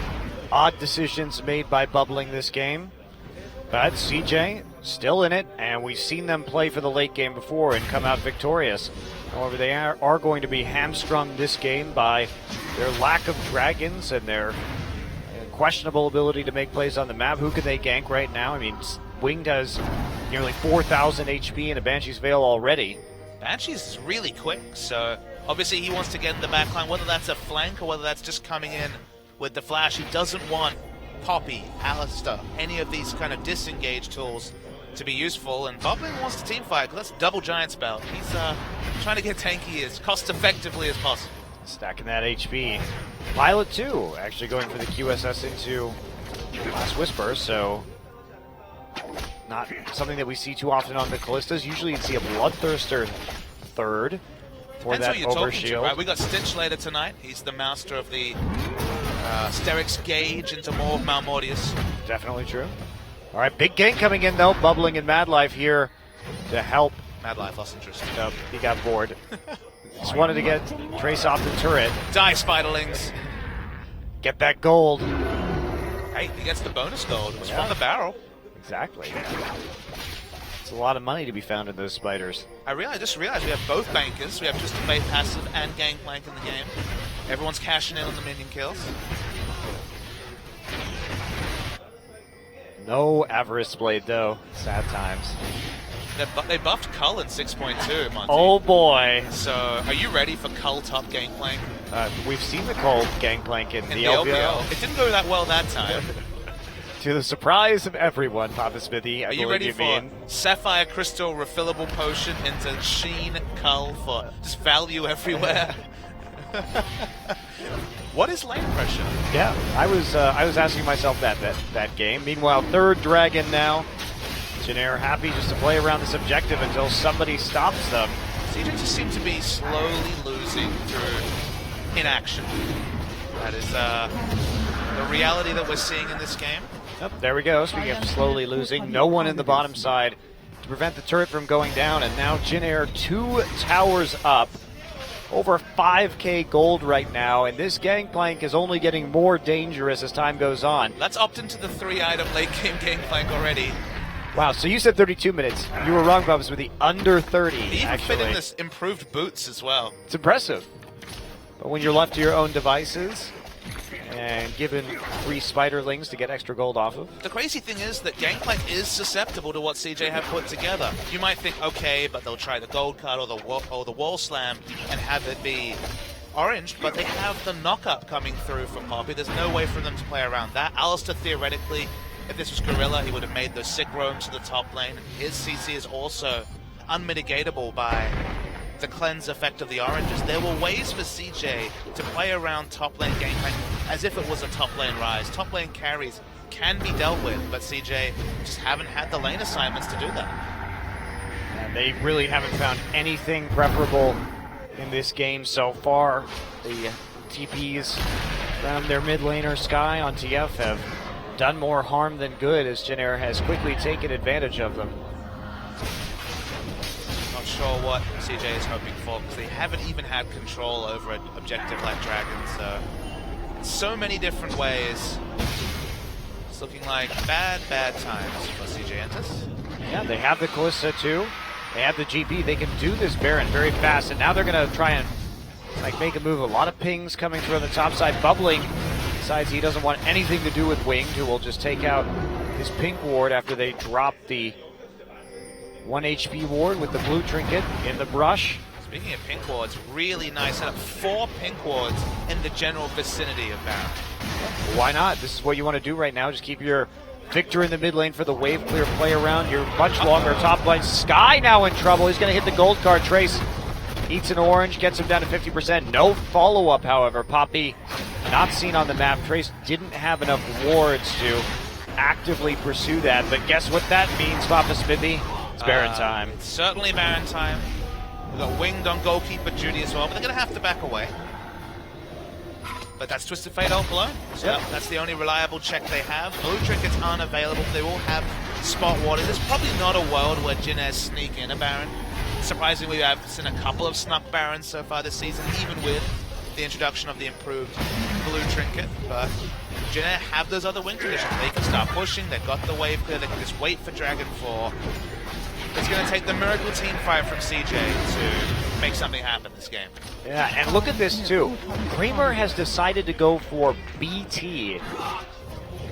odd decisions made by Bubbling this game. But CJ still in it, and we've seen them play for the late game before and come out victorious. However, they are going to be hamstrung this game by their lack of dragons and their questionable ability to make plays on the map. Who can they gank right now? I mean, Winged has nearly 4,000 HP in a Banshee's Veil already. Banshee's really quick, so obviously he wants to get in the backline, whether that's a flank or whether that's just coming in with the flash. He doesn't want Poppy, Alistair, any of these kind of disengage tools to be useful, and Bubbling wants to team fight. That's double Giant Spell. He's trying to get tanky as cost-effectively as possible. Stacking that HP. Pilot 2 actually going for the QSS into Last Whisper, so not something that we see too often on the Callistas. Usually you'd see a Bloodthirster third for Depends that who you're talking to, overshield. right? We got Stitch later tonight. He's the master of the Sterix Gauge into more of Malmortius. Definitely true. All right, big gank coming in though. Bubbling and Mad Life here to help. Mad Life lost interest. Nope, he got bored. Just wanted to get Trace off the turret. Die, Spiderlings. Get that gold. Hey, he gets the bonus gold. It was from the barrel. Exactly. It's a lot of money to be found in those spiders. I just realized we have both bankers. We have Twisted Fate passive and Gangplank in the game. Everyone's cashing in on the minion kills. No Avarice Blade though. Sad times. They buffed Cull in 6.2, Monty. Oh boy. So, are you ready for Cull top Gangplank? We've seen the cold Gangplank in In the LBL. It didn't go that well that time. To the surprise of everyone, Papa Smithy, I Are you believe ready you for mean. Sapphire Crystal refillable potion into Sheen Cull for just value everywhere? What is lane pressure? Yeah, I was asking myself that game. Meanwhile, third dragon now. Janair happy just to play around this objective until somebody stops them. CJ just seems to be slowly losing through inaction. That is the reality that we're seeing in this game. Oh, there we go. Speaking of slowly losing, no one in the bottom side to prevent the turret from going down, and now Janair 2 towers up. Over 5k gold right now, and this Gangplank is only getting more dangerous as time goes on. Let's opt into the 3-item late game Gangplank already. Wow, so you said 32 minutes. You were wrong, Bubs, with the under 30, He even actually. fit in this improved boots as well. It's impressive. But when you're left to your own devices and given 3 spiderlings to get extra gold off of. The crazy thing is that Gangplank is susceptible to what CJ have put together. You might think, okay, but they'll try the gold card or the wall slam and have it be orange, but they have the knockup coming through from Poppy. There's no way for them to play around that. Alistair, theoretically, if this was Gorilla, he would have made those sick roams to the top lane. And his CC is also unmitigatable by the cleanse effect of the oranges. There were ways for CJ to play around top lane Gangplank as if it was a top lane rise. Top lane carries can be dealt with, but CJ just haven't had the lane assignments to do that. And they really haven't found anything preferable in this game so far. The TPs from their mid laner Sky on TF have done more harm than good as Janair has quickly taken advantage of them. Not sure what CJ is hoping for, because they haven't even had control over an objective like Dragon. So, in so many different ways, it's looking like bad times for CJ Entus. Yeah, they have the Kalista too. They have the GP. They can do this Baron very fast, and now they're going to try and make a move. A lot of pings coming through on the top side. Bubbling decides he doesn't want anything to do with Winged, who will just take out his pink ward after they drop the 1 HP ward with the blue trinket in the brush. Speaking of pink wards, really nice setup. 4 pink wards in the general vicinity of Baron. Why not? This is what you want to do right now. Just keep your Victor in the mid lane for the wave clear play around. You're much longer top lane. Sky now in trouble. He's going to hit the gold card. Trace eats an orange, gets him down to 50%. No follow-up, however. Poppy not seen on the map. Trace didn't have enough wards to actively pursue that. But guess what that means, Papa Smithy? It's Baron time. It's certainly Baron time. We've got Winged on goalkeeper duty as well, but they're going to have to back away. But that's Twisted Fate ult alone. So that's the only reliable check they have. Blue trinkets aren't available. They all have spot waters. There's probably not a world where Jin sneak in a Baron. Surprisingly, we have seen a couple of snuck Barons so far this season, even with the introduction of the improved blue trinket. But Jin have those other win conditions. They can start pushing. They've got the wave clear. They can just wait for Dragon 4. It's going to take the miracle team fight from CJ to make something happen this game. Yeah, and look at this too. Kramer has decided to go for BT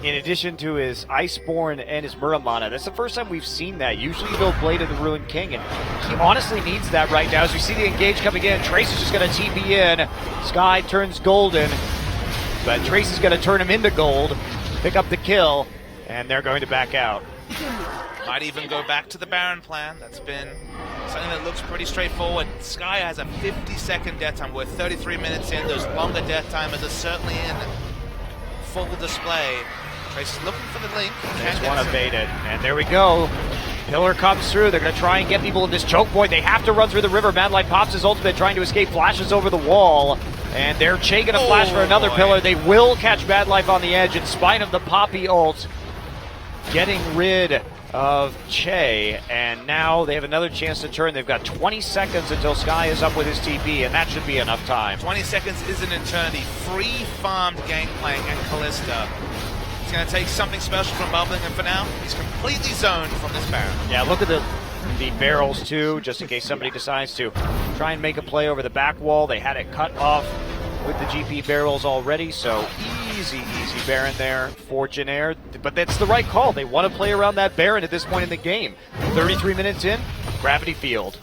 in addition to his Iceborne and his Muramana. That's the first time we've seen that. Usually you go Blade of the Ruined King, and he honestly needs that right now. As we see the engage coming in, Trace is just going to TP in. Sky turns golden, but Trace is going to turn him into gold, pick up the kill, and they're going to back out. Might even go back to the Baron plan. That's been something that looks pretty straightforward. Sky has a 50-second death time. We're 33 minutes in. Those longer death timers are certainly in full display. Trace is looking for the link. Just want to bait it. And there we go. Pillar comes through. They're going to try and get people in this choke point. They have to run through the river. Mad Light pops his ultimate, trying to escape, flashes over the wall. And they're going to flash for another pillar. They will catch Mad Life on the edge in spite of the Poppy ult. Getting rid of Che, and now they have another chance to turn. They've got 20 seconds until Sky is up with his TP, and that should be enough time. 20 seconds is an eternity. Free farmed Gangplank and Kalista. It's going to take something special from Bubbling, and for now, he's completely zoned from this Baron. Yeah, look at the barrels too, just in case somebody decides to try and make a play over the back wall. They had it cut off with the GP barrels already, so easy Baron there for Jin. But that's the right call. They want to play around that Baron at this point in the game. 33 minutes in, Gravity Field.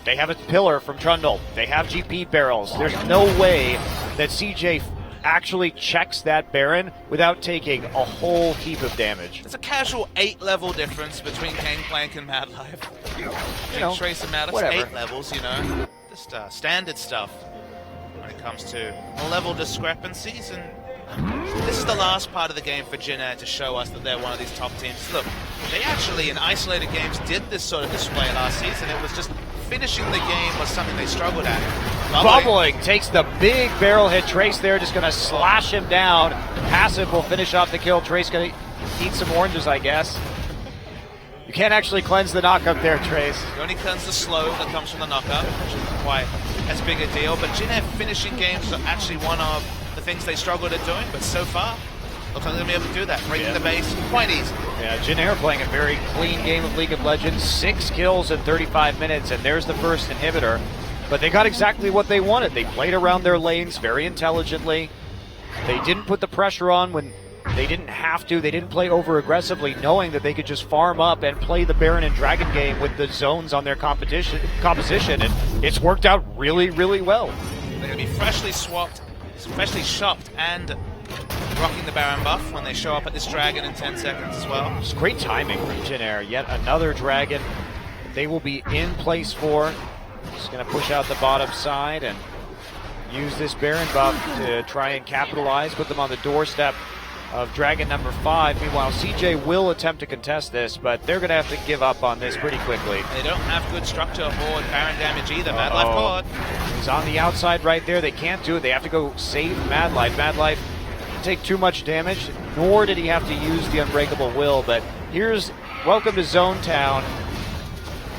They have a pillar from Trundle. They have GP barrels. There's no way that CJ actually checks that Baron without taking a whole heap of damage. There's a casual 8-level difference between Gangplank and Mad Life. Trace and Mad Life, 8 levels, you know. Just standard stuff when it comes to level discrepancies. And this is the last part of the game for Jin to show us that they're one of these top teams. Look, they actually in isolated games did this sort of display last season. It was just finishing the game was something they struggled at. Bubbling takes the big barrel hit. Trace there, just going to slash him down. Passive will finish off the kill. Trace going to eat some oranges, I guess. You can't actually cleanse the knockup there, Trace. You only cleanse the slow that comes from the knockup, which isn't quite as big a deal. But Jin finishing games are actually one of the things they struggled at doing, but so far, looks like they're going to be able to do that. Breaking the base quite easy. Yeah, Jin playing a very clean game of League of Legends. 6 kills in 35 minutes, and there's the first inhibitor. But they got exactly what they wanted. They played around their lanes very intelligently. They didn't put the pressure on when they didn't have to. They didn't play over aggressively, knowing that they could just farm up and play the Baron and Dragon game with the zones on their composition, and it's worked out really, really well. They're going to be freshly swapped, freshly shopped, and rocking the Baron buff when they show up at this Dragon in 10 seconds as well. It's great timing from Jin. Yet another Dragon they will be in place for. Just going to push out the bottom side and use this Baron buff to try and capitalize, put them on the doorstep of Dragon number 5. Meanwhile, CJ will attempt to contest this, but they're going to have to give up on this pretty quickly. They don't have good structure or Baron damage either. Mad Life caught. He's on the outside right there. They can't do it. They have to go save Mad Life. Mad Life didn't take too much damage, nor did he have to use the Unbreakable Will. But here's Welcome to Zone Town.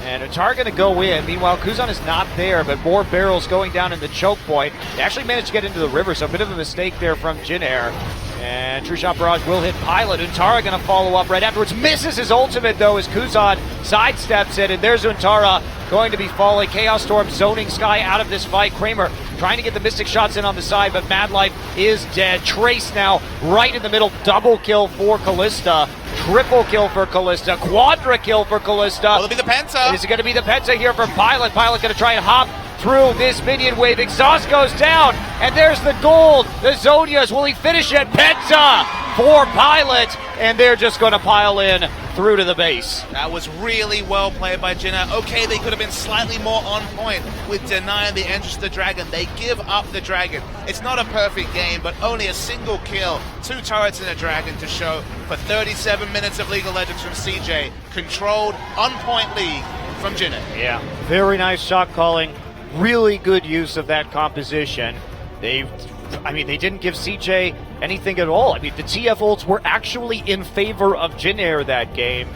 And Untara going to go in. Meanwhile, Kuzan is not there, but more barrels going down in the choke point. They actually managed to get into the river, so a bit of a mistake there from Jin Air. And True Shot Barrage will hit Pilot. Untara going to follow up right afterwards. Misses his ultimate, though, as Kuzan sidesteps it. And there's Untara going to be falling. Chaos Storm zoning Sky out of this fight. Kramer trying to get the Mystic shots in on the side, but Mad Life is dead. Trace now right in the middle. Double kill for Callista. Triple kill for Callista. Quadra kill for Callista. Will it be the Penta? Is it going to be the Penta here from Pilot? Pilot going to try and hop through this minion wave. Exhaust goes down, and there's the gold. The Zodias. Will he finish it? Penta for Pilot, and they're just going to pile in through to the base. That was really well played by Jinna. Okay, they could have been slightly more on point with denying the entrance of the dragon. They give up the dragon. It's not a perfect game, but only a single kill, 2 turrets and a dragon to show for 37 minutes of League of Legends from CJ. Controlled, on-point league from Jinna. Yeah, very nice shot calling. Really good use of that composition. They didn't give CJ anything at all. I mean, the TF ults were actually in favor of Jin Air that game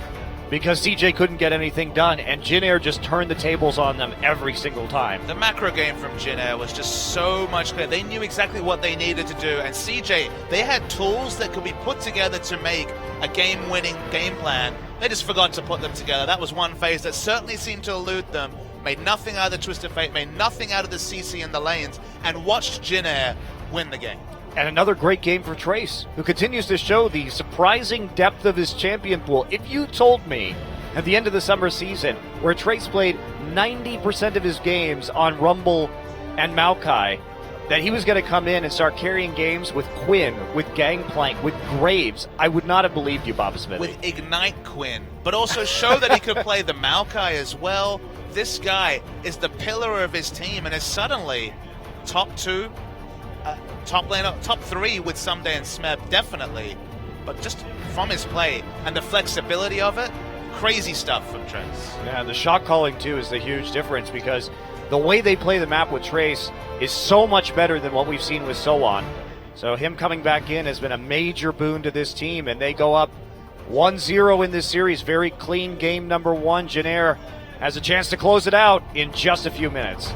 because CJ couldn't get anything done, and Jin Air just turned the tables on them every single time. The macro game from Jin Air was just so much clearer. They knew exactly what they needed to do, and CJ, they had tools that could be put together to make a game-winning game plan. They just forgot to put them together. That was one phase that certainly seemed to elude them. Made nothing out of the Twisted Fate, made nothing out of the CC in the lanes, and watched Jin Air win the game. And another great game for Trace, who continues to show the surprising depth of his champion pool. If you told me at the end of the summer season, where Trace played 90% of his games on Rumble and Maokai, that he was going to come in and start carrying games with Quinn, with Gangplank, with Graves, I would not have believed you, Baba Smith. With Ignite Quinn, but also show that he could play the Maokai as well. This guy is the pillar of his team and is suddenly top 2, top 3 with Someday and Smeb, definitely. But just from his play and the flexibility of it, crazy stuff from Trace. Yeah, the shot calling too is the huge difference because the way they play the map with Trace is so much better than what we've seen with Soan. So him coming back in has been a major boon to this team, and they go up 1-0 in this series. Very clean game number 1. Jin Air has a chance to close it out in just a few minutes.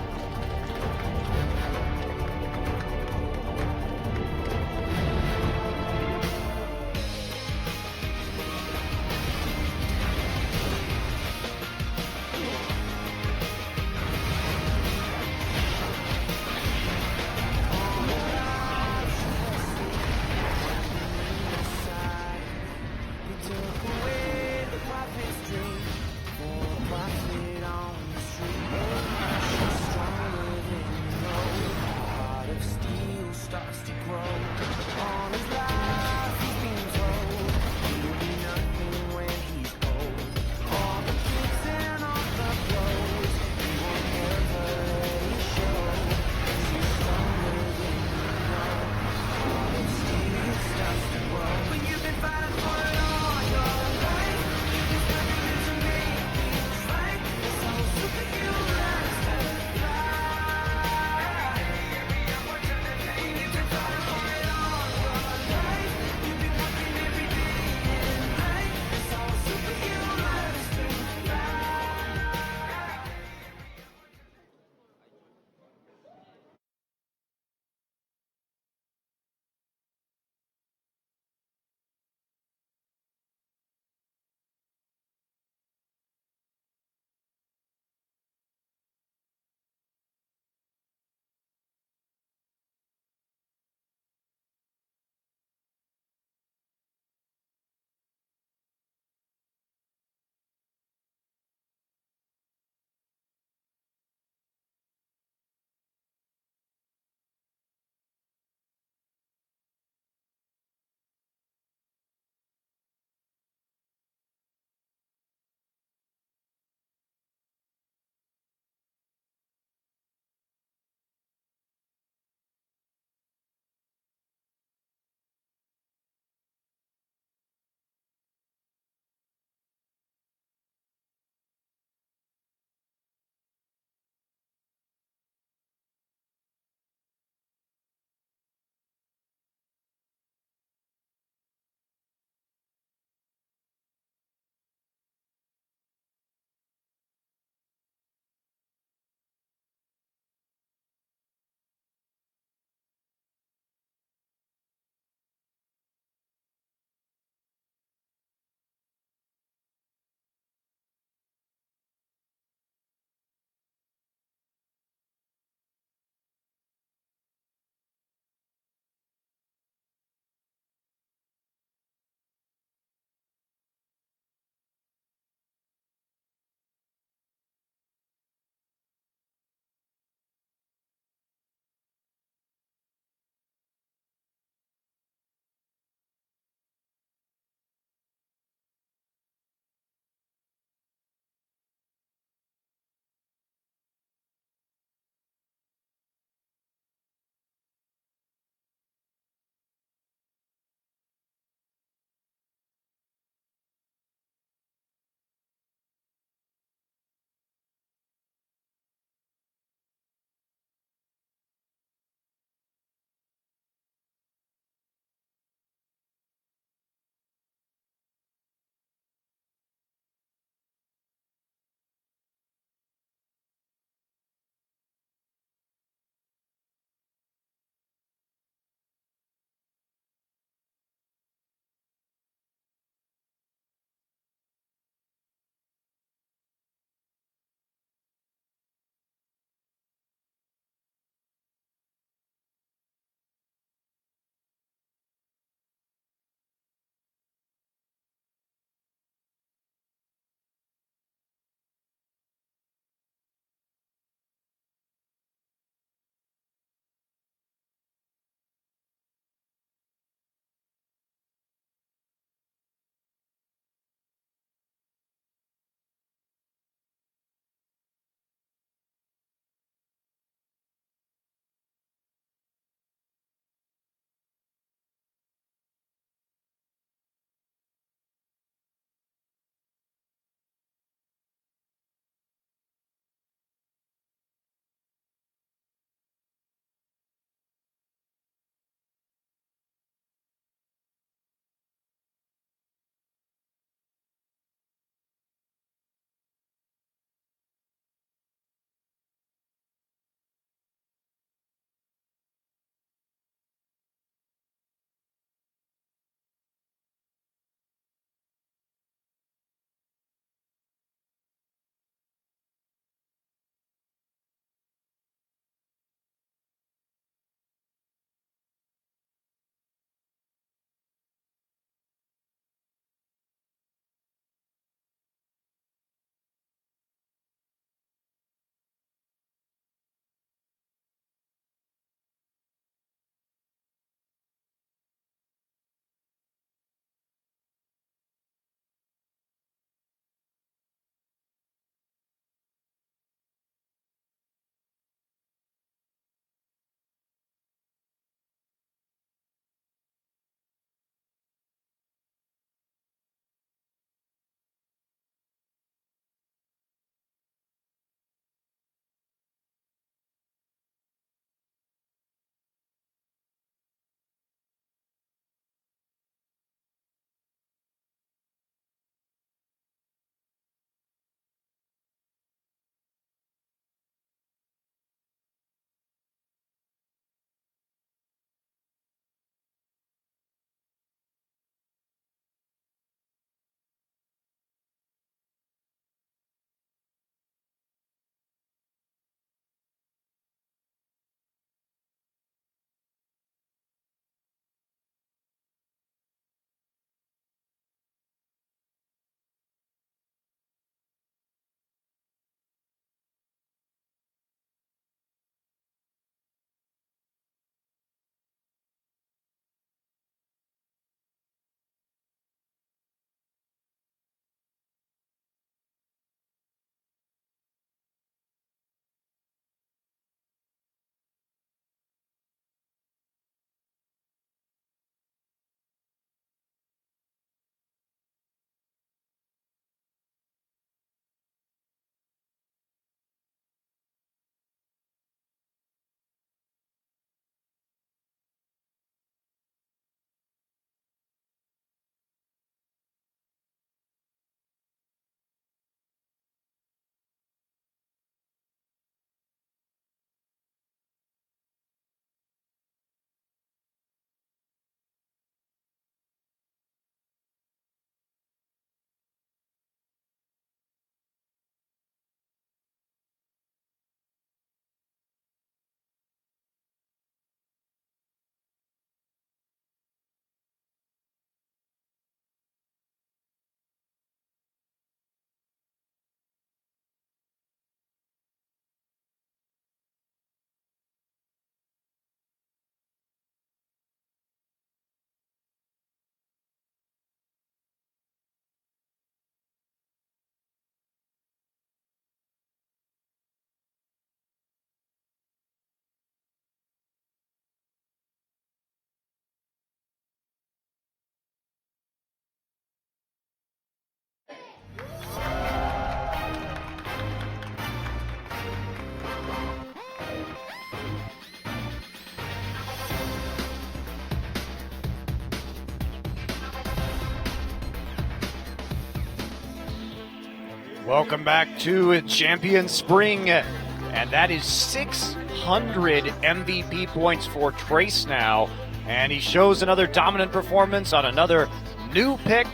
Welcome back to Champion Spring, and that is 600 MVP points for Trace now, and he shows another dominant performance on another new pick.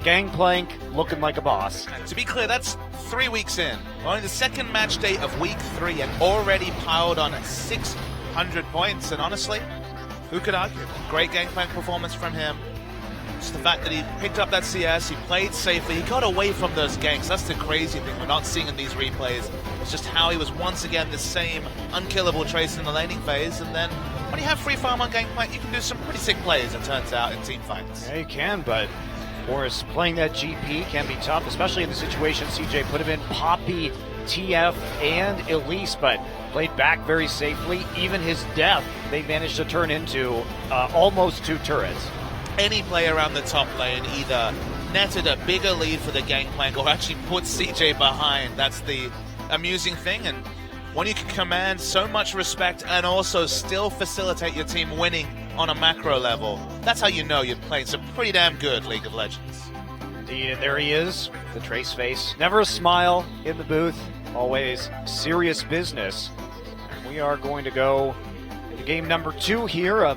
Gangplank looking like a boss. And to be clear, that's 3 weeks in. Only the second match day of week 3 and already piled on 600 points. And honestly, who could argue? Great Gangplank performance from him. Just the fact that he picked up that CS, he played safely, he got away from those ganks. That's the crazy thing we're not seeing in these replays. It's just how he was once again the same unkillable Trace in the laning phase. And then when you have free farm on Gangplank, you can do some pretty sick plays, it turns out, in team fights. Yeah, you can, but of course, playing that GP can be tough, especially in the situation CJ put him in. Poppy, TF, and Elise, but played back very safely. Even his death, they managed to turn into almost 2 turrets. Any play around the top lane either netted a bigger lead for the Gangplank or actually put CJ behind. That's the amusing thing, and when you can command so much respect and also still facilitate your team winning on a macro level, that's how you know you're playing some pretty damn good League of Legends. Indeed, and there he is, the Trace face. Never a smile in the booth, always serious business. And we are going to go into game number 2 here.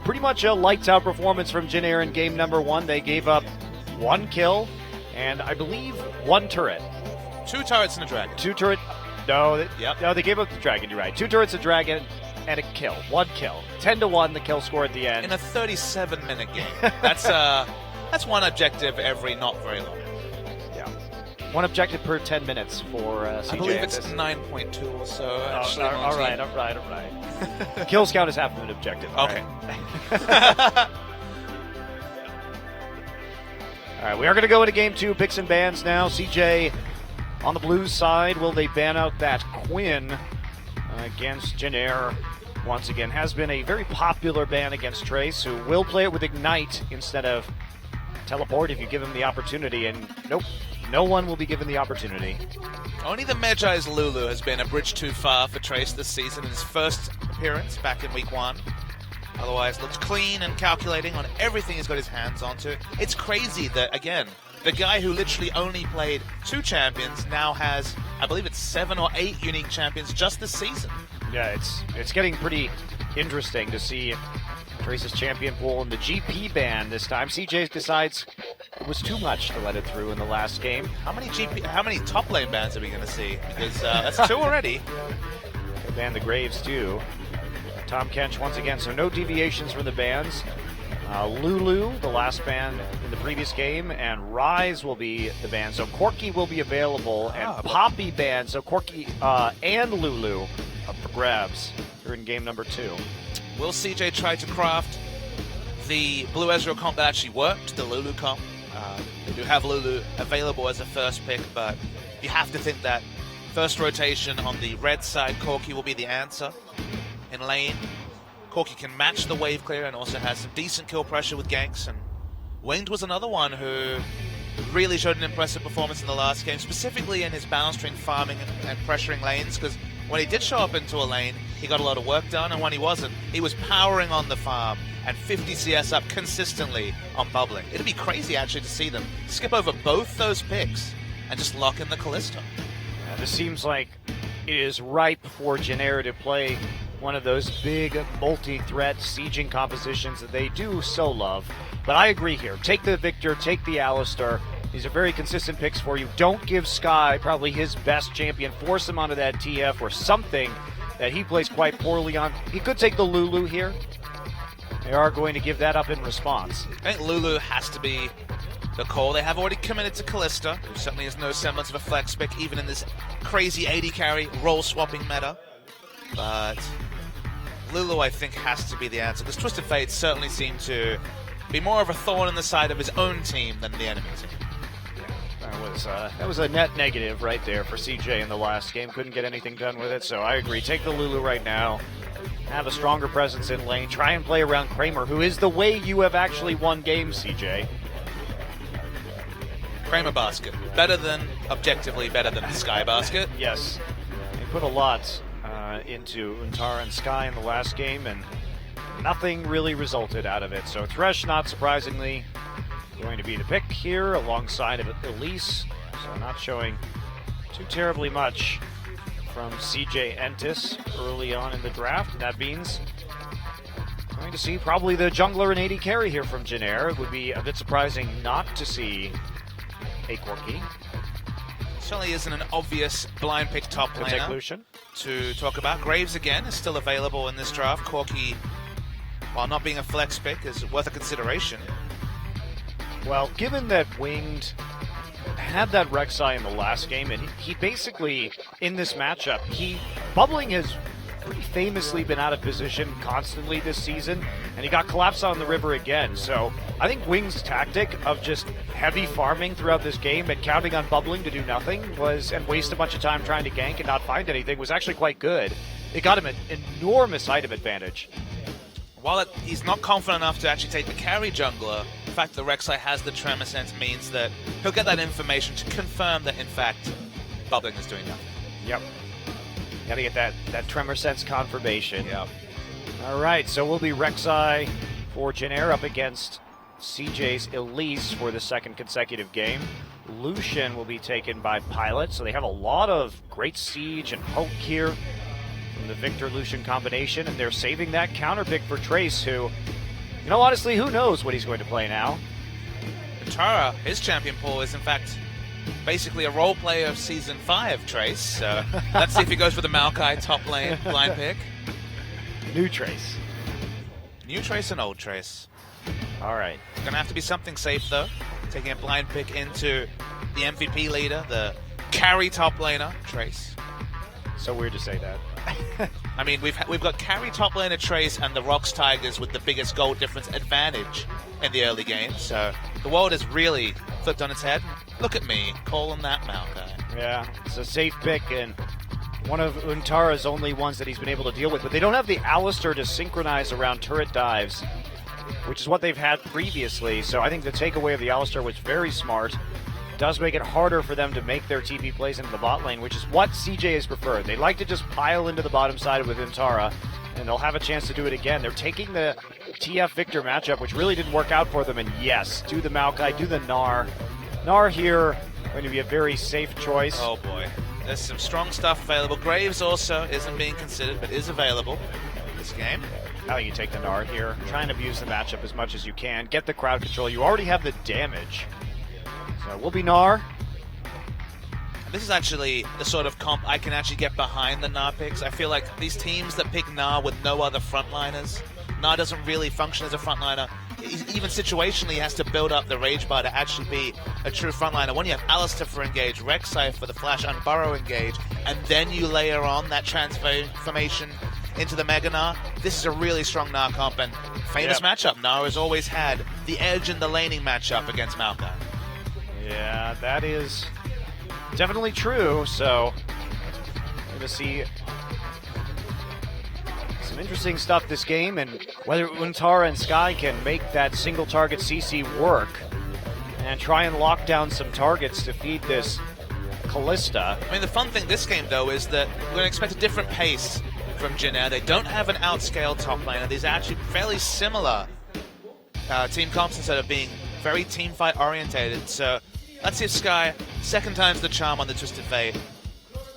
Pretty much a lights-out performance from Jin Air in game number 1. They gave up 1 kill and I believe 1 turret. 2 turrets and a dragon. 2 turret. No, Yep. no, they gave up the dragon. You're right. 2 turrets, a dragon, and a kill. 1 kill. 10-1, the kill score at the end. In a 37-minute game. That's one objective every not very long. Yeah. 1 objective per 10 minutes for CJ. I believe it's 9.2 or so. Actually, all right. Kills count as half of an objective. All Okay. right. All right, we are going to go into game 2. Picks and bans now. CJ on the Blues side. Will they ban out that Quinn against Jin Air? Once again, has been a very popular ban against Trace, who will play it with Ignite instead of Teleport if you give him the opportunity. And nope, no one will be given the opportunity. Only the Magi's Lulu has been a bridge too far for Trace this season in his first appearance back in week 1. Otherwise, looks clean and calculating on everything he's got his hands onto. It's crazy that, again, the guy who literally only played 2 champions now has, I believe it's 7 or 8 unique champions just this season. Yeah, it's getting pretty interesting to see Trace's champion pool and the GP ban this time. CJ decides it was too much to let it through in the last game. How many top lane bans are we going to see? Because that's 2 already. They banned the Graves too. Tom Kench once again, so no deviations from the bans. Lulu, the last ban in the previous game, and Rise will be the ban. So Corki will be available, and Poppy ban. So Corki and Lulu up for grabs here in game number 2. Will CJ try to craft the Blue Ezreal comp that actually worked, the Lulu comp? They do have Lulu available as a first pick, but you have to think that first rotation on the red side, Corki will be the answer. In lane, Corki can match the wave clear and also has some decent kill pressure with ganks. And Winged was another one who really showed an impressive performance in the last game, specifically in his balance string farming and pressuring lanes, because when he did show up into a lane, he got a lot of work done, and when he wasn't, he was powering on the farm and 50 CS up consistently on bubbling. It'd be crazy actually to see them skip over both those picks and just lock in the Kalista. This seems like it is ripe for Jin Air to play one of those big multi-threat sieging compositions that they do so love. But I agree here. Take the Victor, take the Alistar. These are very consistent picks for you. Don't give Sky probably his best champion. Force him onto that TF or something that he plays quite poorly on. He could take the Lulu here. They are going to give that up in response. I think Lulu has to be the call. They have already committed to Kalista, who certainly has no semblance of a flex pick, even in this crazy AD carry role-swapping meta. But Lulu, I think, has to be the answer, because Twisted Fate certainly seemed to be more of a thorn in the side of his own team than the enemy team. That was a net negative right there for CJ in the last game. Couldn't get anything done with it, so I agree. Take the Lulu right now. Have a stronger presence in lane. Try and play around Kramer, who is the way you have actually won games, CJ. Kramer basket. Objectively better than Sky basket. Yes. They put a lot into Untara and Sky in the last game, and nothing really resulted out of it. So Thresh, not surprisingly, going to be the pick here alongside of Elise. So not showing too terribly much from CJ Entis early on in the draft. And that means going to see probably the jungler and AD carry here from Janair. It would be a bit surprising not to see a Corki. Certainly isn't an obvious blind pick top Could take laner Lucian. to talk about. Graves again is still available in this draft. Corki, while not being a flex pick, is worth a consideration. Well, given that Winged had that Rek'Sai in the last game, and he basically, in this matchup, Bubbling has pretty famously been out of position constantly this season, and he got collapsed on the river again. So I think Wing's tactic of just heavy farming throughout this game and counting on Bubbling to do nothing and waste a bunch of time trying to gank and not find anything was actually quite good. It got him an enormous item advantage. While he's not confident enough to actually take the carry jungler, the fact that Rek'Sai has the Tremor Sense means that he'll get that information to confirm that, in fact, Bubbling is doing nothing. Yep. Gotta get that Tremor Sense confirmation. Yep. All right, so we'll be Rek'Sai for Janair up against CJ's Elise for the second consecutive game. Lucian will be taken by Pilot, so they have a lot of great siege and poke here from the Victor-Lucian combination, and they're saving that counter pick for Trace, who, you know, honestly, who knows what he's going to play now? Tara, his champion pool is in fact basically a role play of Season 5, Trace. So let's see if he goes for the Maokai top lane blind pick. New Trace. New Trace and old Trace. All right. Gonna have to be something safe though. Taking a blind pick into the MVP leader, the carry top laner, Trace. So weird to say that. I mean, we've got carry top laner Trace and the Rocks Tigers with the biggest goal difference advantage in the early game. So the world has really flipped on its head. Look at me, calling that Maokai. Yeah, it's a safe pick and one of Untara's only ones that he's been able to deal with. But they don't have the Alistair to synchronize around turret dives, which is what they've had previously. So I think the takeaway of the Alistair was very smart. Does make it harder for them to make their TP plays into the bot lane, which is what CJ has preferred. They like to just pile into the bottom side with Untara, and they'll have a chance to do it again. They're taking the TF Victor matchup, which really didn't work out for them, and yes, do the Maokai, do the Gnar. Gnar here, going to be a very safe choice. Oh boy, there's some strong stuff available. Graves also isn't being considered, but is available in this game. How you take the Gnar here, try and abuse the matchup as much as you can, get the crowd control. You already have the damage. So we'll be Gnar. This is actually the sort of comp I can actually get behind the Gnar picks. I feel like these teams that pick Gnar with no other frontliners, Gnar doesn't really function as a frontliner. Even situationally, he has to build up the rage bar to actually be a true frontliner. When you have Alistair for engage, Rek'Sai for the flash and Burrow engage, and then you layer on that transformation into the Mega Gnar, this is a really strong Gnar comp, and famous matchup. Gnar has always had the edge in the laning matchup against Maokai. Yeah, that is definitely true. So we're going to see some interesting stuff this game, and whether Untara and Sky can make that single target CC work and try and lock down some targets to feed this Callista. I mean, the fun thing this game, though, is that we're going to expect a different pace from Janair. They don't have an outscaled top laner. These are actually fairly similar team comps instead of being very team fight orientated. So let's see if Sky, second time's the charm on the Twisted Fate.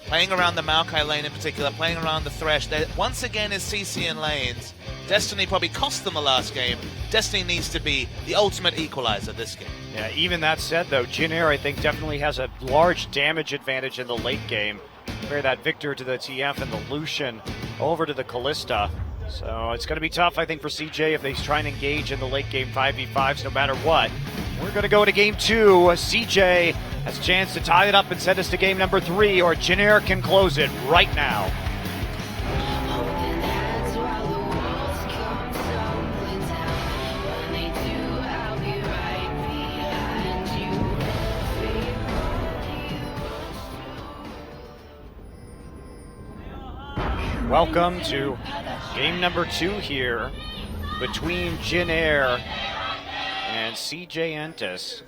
Playing around the Maokai lane in particular, playing around the Thresh. There once again is CC in lanes. Destiny probably cost them the last game. Destiny needs to be the ultimate equalizer this game. Yeah, even that said, though, Janair, I think, definitely has a large damage advantage in the late game. Compare that Victor to the TF and the Lucian over to the Callista. So it's going to be tough, I think, for CJ if they try and engage in the late game 5v5s no matter what. We're going to go to game 2. CJ has a chance to tie it up and send us to game number 3, or Janair can close it right now. Holding hands while the walls come tumbling down. When they do, I'll be right behind you. Welcome to game number 2 here between Janair and CJ Entis.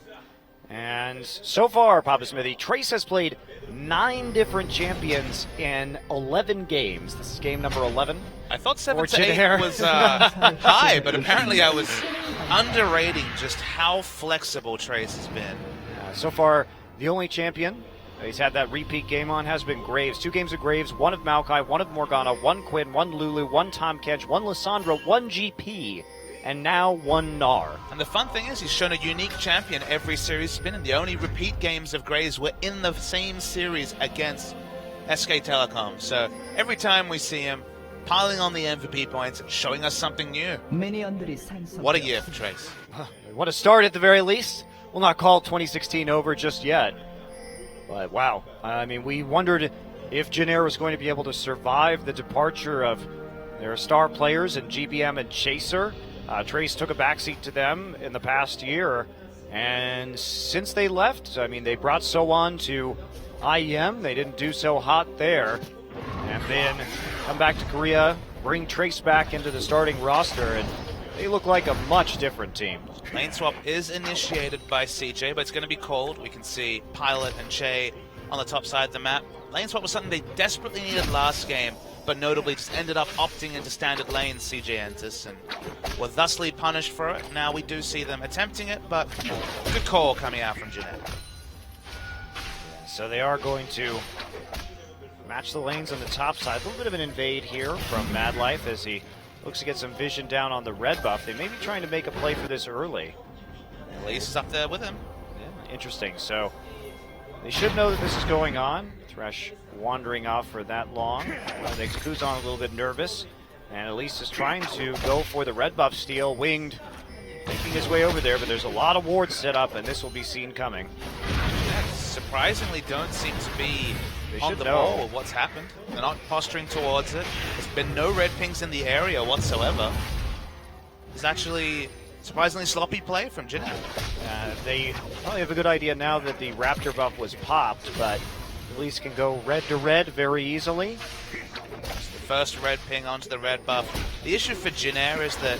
And so far, Papa Smithy, Trace has played 9 different champions in 11 games. This is game number 11. I thought 7 Or to 8 Janair. was high, but apparently I was underrating just how flexible Trace has been. So far, The only champion he's had that repeat game on has been Graves. 2 games of Graves, 1 of Maokai, 1 of Morgana, 1 Quinn, 1 Lulu, 1 Tom Kedge, 1 Lissandra, 1 GP, and now 1 Gnar. And the fun thing is he's shown a unique champion every series he's been in. The only repeat games of Graves were in the same series against SK Telecom. So every time we see him piling on the MVP points, showing us something new. What a year for Trace. What a start at the very least. We'll not call 2016 over just yet. But wow, I mean, we wondered if Jin Air was going to be able to survive the departure of their star players in GBM and Chaser. Trace took a backseat to them in the past year, and since they left, I mean, they brought Soan to IEM. They didn't do so hot there, and then come back to Korea, bring Trace back into the starting roster, and they look like a much different team. Lane swap is initiated by CJ, but it's going to be cold. We can see Pilot and Che on the top side of the map. Lane swap was something they desperately needed last game, but notably just ended up opting into standard lanes, CJ enters, and were thusly punished for it. Now we do see them attempting it, but good call coming out from Jeanette. So they are going to match the lanes on the top side. A little bit of an invade here from Madlife as he looks to get some vision down on the red buff. They may be trying to make a play for this early. Elise is up there with him. Yeah, interesting. So they should know that this is going on. Thresh wandering off for that long. I think Kuzan a little bit nervous. And Elise is trying to go for the red buff steal. Winged making his way over there, but there's a lot of wards set up, and this will be seen coming. Surprisingly don't seem to be They on should the know. ball with what's happened. They're not posturing towards it. There's been no red pings in the area whatsoever. It's actually surprisingly sloppy play from Jeanette. They probably have a good idea now that the Raptor buff was popped, but Elise can go red to red very easily. The first red ping onto the red buff. The issue for Jin Air is that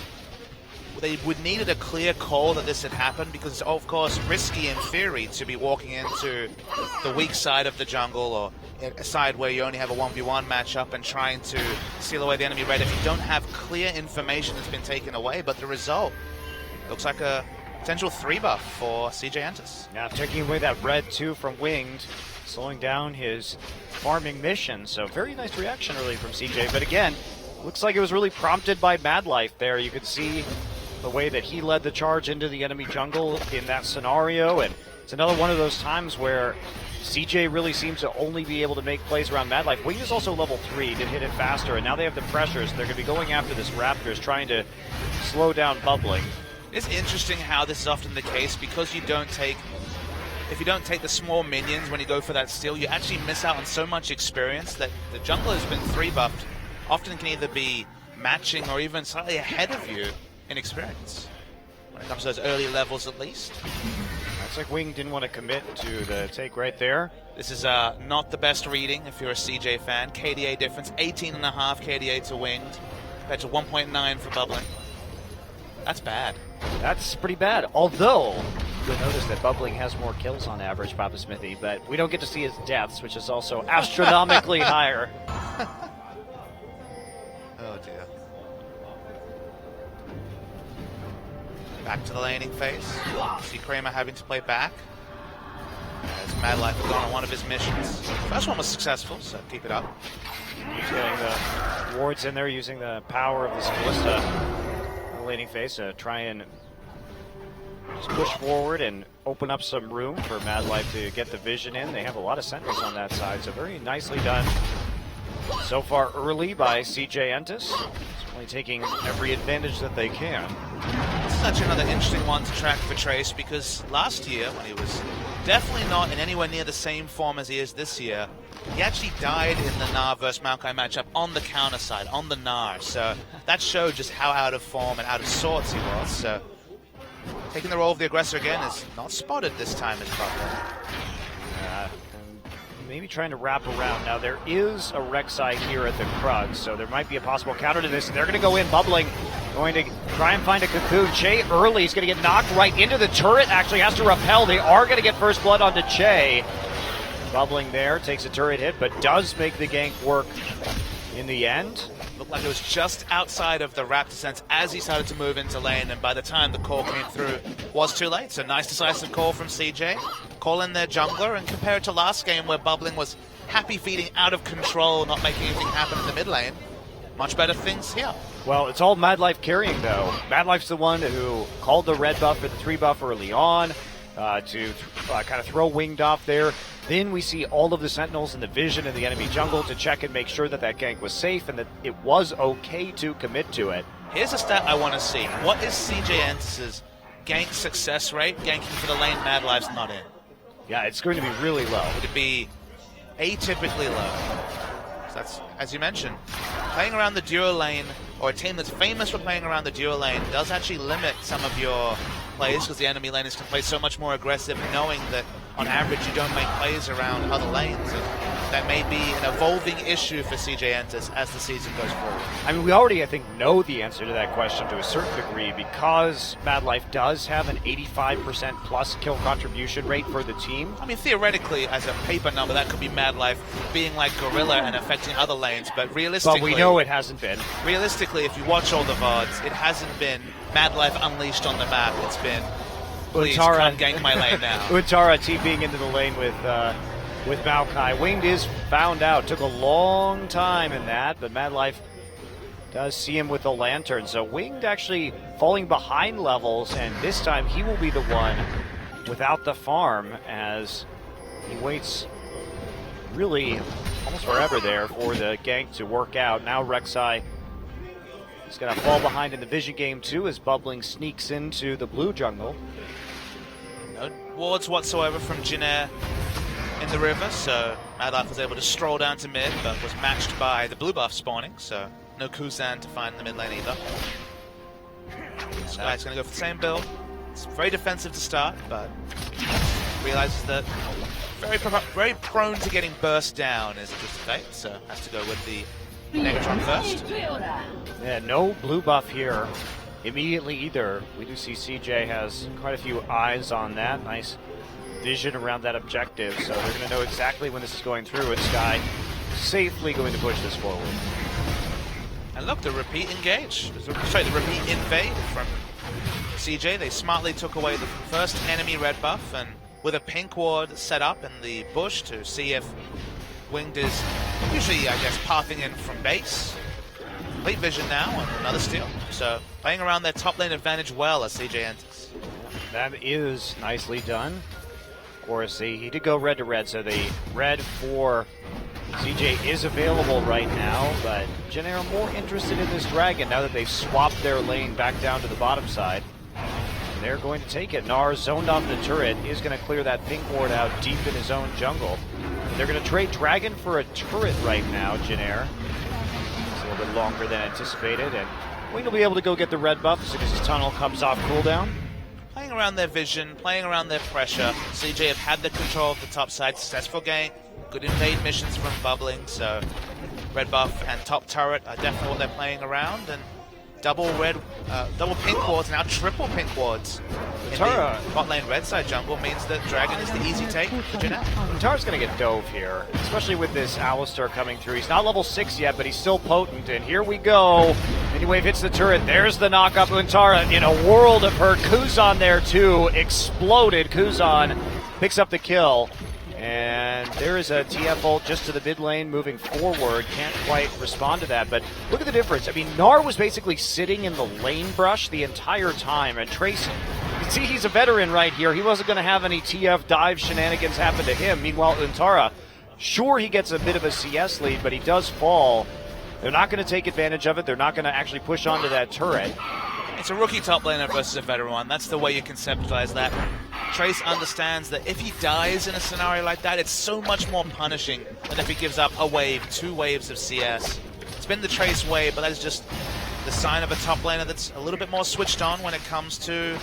they would needed a clear call that this had happened, because it's of course risky in theory to be walking into the weak side of the jungle, or a side where you only have a 1v1 matchup, and trying to steal away the enemy red if you don't have clear information that's been taken away. But the result looks like a potential 3 buff for CJ Entus. Now taking away that red too from Winged, slowing down his farming mission. So very nice reaction early from CJ, but again, looks like it was really prompted by Madlife there. You could see the way that he led the charge into the enemy jungle in that scenario, and it's another one of those times where CJ really seems to only be able to make plays around Madlife. Wing is also level 3, did hit it faster, and now they have the pressures. They're going to be going after this Raptors, trying to slow down Bubbling. It's interesting how this is often the case, because if you don't take the small minions when you go for that steal, you actually miss out on so much experience that the jungler has been 3 buffed. Often can either be matching or even slightly ahead of you in experience, when it comes to those early levels at least. Looks like Wing didn't want to commit to the take right there. This is not the best reading if you're a CJ fan. KDA difference, 18.5 KDA to Winged, compared to 1.9 for Bubbling. That's bad. That's pretty bad, although you'll notice that Bubbling has more kills on average, Papa Smithy, but we don't get to see his deaths, which is also astronomically higher. Oh dear. Back to the laning phase. See Kramer having to play back, as Madlife has gone on one of his missions. First one was successful, so keep it up. He's getting the wards in there, using the power of this Ballista in the laning phase to try and just push forward and open up some room for Madlife to get the vision in. They have a lot of sentinels on that side, so very nicely done so far early by CJ Entus. Certainly taking every advantage that they can. This is actually another interesting one to track for Trace, because last year, when he was definitely not in anywhere near the same form as he is this year, he actually died in the Gnar versus Maokai matchup on the counter side, on the Gnar. So that showed just how out of form and out of sorts he was. So taking the role of the aggressor again is not spotted this time as Bubbling. Maybe trying to wrap around. Now there is a Rek'Sai here at the Krug, so there might be a possible counter to this. They're going to go in, Bubbling, going to try and find a cocoon. Che early is going to get knocked right into the turret, actually has to repel. They are going to get first blood onto Che. Bubbling there, takes a turret hit, but does make the gank work in the end. Looked like it was just outside of the Raptor sense as he started to move into lane, and by the time the call came through, was too late. So nice decisive call from CJ. Call in their jungler, and compared to last game where Bubbling was happy feeding out of control, not making anything happen in the mid lane, much better things here. Well, it's all Mad Life carrying, though. Mad Life's the one who called the red buff or the 3 buff early on to kind of throw Winged off there. Then we see all of the Sentinels and the Vision in the enemy jungle to check and make sure that that gank was safe and that it was okay to commit to it. Here's a stat I want to see. What is CJ Entis' gank success rate? Ganking for the lane Mad Life's not in. Yeah, it's going to be really low. Would it be atypically low? So that's, as you mentioned, playing around the duo lane, or a team that's famous for playing around the duo lane, does actually limit some of your plays because the enemy laners can play so much more aggressive, knowing that on average you don't make plays around other lanes. And that may be an evolving issue for CJ Entis as the season goes forward. I mean, we already, I think, know the answer to that question to a certain degree because Mad Life does have an 85% plus kill contribution rate for the team. I mean, theoretically, as a paper number, that could be Mad Life being like Gorilla and affecting other lanes, but realistically... But we know it hasn't been. Realistically, if you watch all the VODs, it hasn't been Mad Life unleashed on the map. It's been, please, come gank my lane now. Untara TPing into the lane with Maokai. Winged is found out. Took a long time in that, but Mad Life does see him with the lantern. So Winged actually falling behind levels, and this time he will be the one without the farm as he waits really almost forever there for the gank to work out. Now Rek'Sai is going to fall behind in the Vision game too as Bubbling sneaks into the blue jungle. No wards whatsoever from Jinair in the river, so Mad Life was able to stroll down to mid, but was matched by the blue buff spawning, so no Kuzan to find in the mid lane either. This guy's going to go for the same build. It's very defensive to start, but realizes that very prone to getting burst down is just a fate, so has to go with the Negatron first. Yeah, no blue buff here immediately either. We do see CJ has quite a few eyes on that. Nice vision around that objective, so they're going to know exactly when this is going through, and Sky safely going to push this forward. And look, the repeat engage. Sorry, the repeat invade from CJ. They smartly took away the first enemy red buff, and with a pink ward set up in the bush to see if Winged is usually, I guess, pathing in from base. Complete vision now, and another steal. So playing around their top lane advantage well as CJ enters. That is nicely done. Of course, he did go red to red, so the red for CJ is available right now, but Jinair are more interested in this dragon now that they've swapped their lane back down to the bottom side. And they're going to take it. Nar zoned off the turret, is going to clear that pink ward out deep in his own jungle. They're going to trade dragon for a turret right now, Jinair. It's a little bit longer than anticipated, and Wing will be able to go get the red buff as soon as his tunnel comes off cooldown. Playing around their vision, playing around their pressure. CJ have had the control of the top side. Successful game. Good invade missions from Bubbling, so red buff and top turret are definitely what they're playing around. And double pink wards, now triple pink wards in the bot lane red side jungle means that Dragon is the easy take for Jinair. Untara's going to get dove here, especially with this Alistar coming through. He's not level 6 yet, but he's still potent, and here we go. Anyway, hits the turret. There's the knock up. Untara in a world of hurt. Kuzan there too, exploded. Kuzan picks up the kill. And there is a TF ult just to the mid lane moving forward. Can't quite respond to that, but look at the difference. I mean, Nar was basically sitting in the lane brush the entire time, and Trace, you can see he's a veteran right here. He wasn't going to have any TF dive shenanigans happen to him. Meanwhile, Untara, sure, he gets a bit of a CS lead, but he does fall. They're not going to take advantage of it. They're not going to actually push onto that turret. It's a rookie top laner versus a veteran one. That's the way you conceptualize that. Trace understands that if he dies in a scenario like that, it's so much more punishing than if he gives up a wave, 2 waves of CS. It's been the Trace way, but that is just the sign of a top laner that's a little bit more switched on when it comes to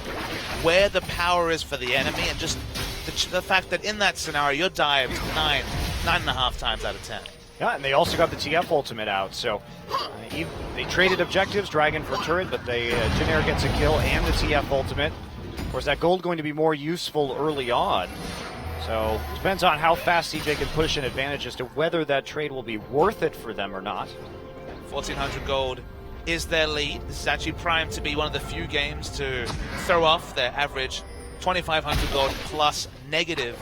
where the power is for the enemy, and just the fact that in that scenario you're dived 9.5 times out of 10. Yeah, and they also got the TF ultimate out, so they traded objectives, Dragon for turret, but Jinair gets a kill and the TF ultimate. Of course, that gold going to be more useful early on, so depends on how fast CJ can push an advantage as to whether that trade will be worth it for them or not. 1,400 gold is their lead. This is actually primed to be one of the few games to throw off their average 2,500 gold plus negative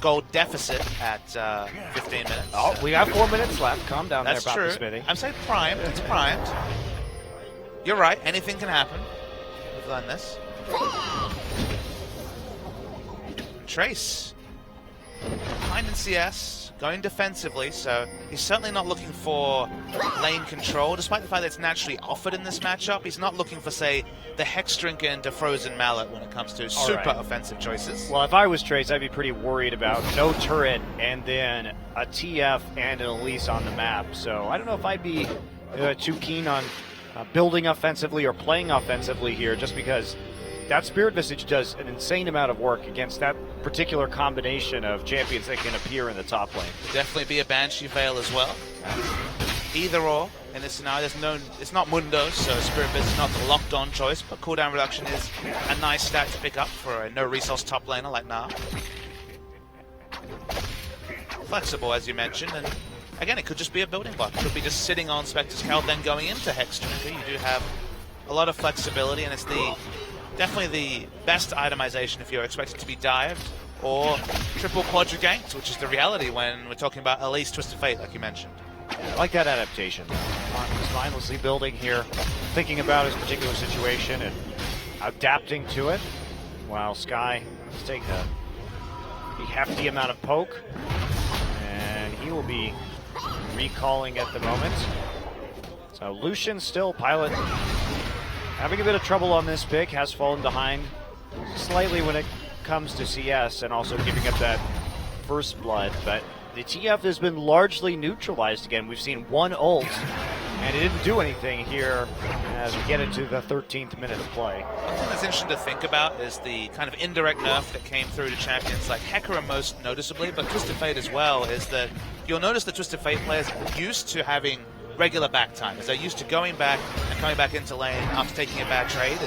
gold deficit at 15 minutes. Oh, we got 4 minutes left. Calm down That's there, true. Papa Smithy. I'm saying primed. It's primed. You're right. Anything can happen. We've learned this. Trace behind in CS, going defensively, so he's certainly not looking for lane control, despite the fact that it's naturally offered in this matchup. He's not looking for, say, the Hex Drinker into Frozen Mallet when it comes to super offensive choices. Well, if I was Trace, I'd be pretty worried about no turret and then a TF and an Elise on the map. So I don't know if I'd be too keen on building offensively or playing offensively here, just because that Spirit Visage does an insane amount of work against that particular combination of champions that can appear in the top lane. Definitely be a Banshee Veil as well. Either or in this scenario. It's not Mundo, so Spirit Visage is not the locked-on choice, but cooldown reduction is a nice stat to pick up for a no-resource top laner like Na. Flexible, as you mentioned, and again, it could just be a building block. It could be just sitting on Spectre's Cowl, then going into Hex Drinker. You do have a lot of flexibility, and it's definitely the best itemization if you're expected to be dived or triple quadra ganked, which is the reality when we're talking about Elise Twisted Fate, like you mentioned. I like that adaptation. He's mindlessly building here, thinking about his particular situation and adapting to it, while Sky is taking a hefty amount of poke, and he will be recalling at the moment. So Lucian still pilot having a bit of trouble on this pick, has fallen behind slightly when it comes to CS and also giving up that first blood, but the TF has been largely neutralized again. We've seen one ult, and it didn't do anything here as we get into the 13th minute of play. One thing that's interesting to think about is the kind of indirect nerf that came through to champions like Hecarim most noticeably, but Twisted Fate as well, is that you'll notice the Twisted Fate players used to having regular back time, as they're used to going back and coming back into lane after taking a bad trade.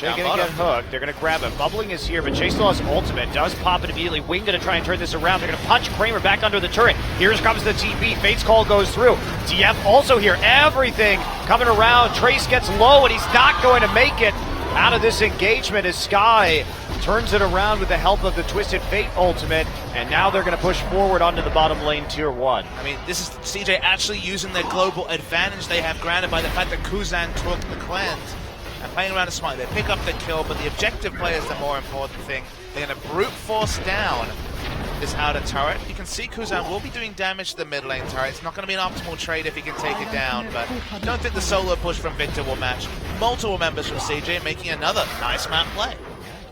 They're going to get hooked. They're going to grab him. Bubbling is here, but Chase still has ultimate. Does pop it immediately. Wing going to try and turn this around. They're going to punch Kramer back under the turret. Here comes the TP. Fate's Call goes through. TF also here. Everything coming around. Trace gets low, and he's not going to make it out of this engagement as Sky turns it around with the help of the Twisted Fate ultimate, and now they're going to push forward onto the bottom lane tier 1. I mean, this is CJ actually using their global advantage they have granted by the fact that Kuzan took the cleanse. And playing around a smite, they pick up the kill, but the objective play is the more important thing. They're going to brute force down this outer turret. You can see Kuzan will be doing damage to the mid lane turret. It's not going to be an optimal trade if he can take it down, but I don't think the solo push from Victor will match multiple members from CJ, making another nice map play.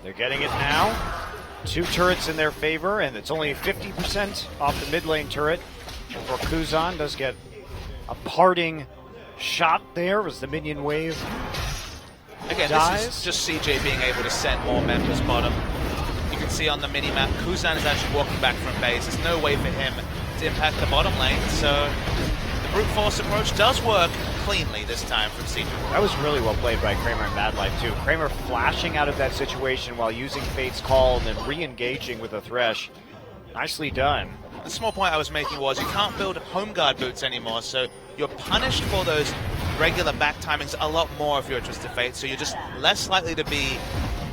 They're getting it now. 2 turrets in their favor, and it's only 50% off the mid lane turret for Kuzan. Does get a parting shot there as the minion wave Again, dies. This is just CJ being able to send more members bottom. You can see on the mini-map, Kuzan is actually walking back from base. There's no way for him to impact the bottom lane, so the brute force approach does work cleanly this time from CJ. That was really well played by Kramer and Mad Life too. Kramer flashing out of that situation while using Fate's Call and then re-engaging with a Thresh. Nicely done. The small point I was making was you can't build home guard boots anymore, so you're punished for those regular back timings a lot more if you're a Twisted Fate, so you're just less likely to be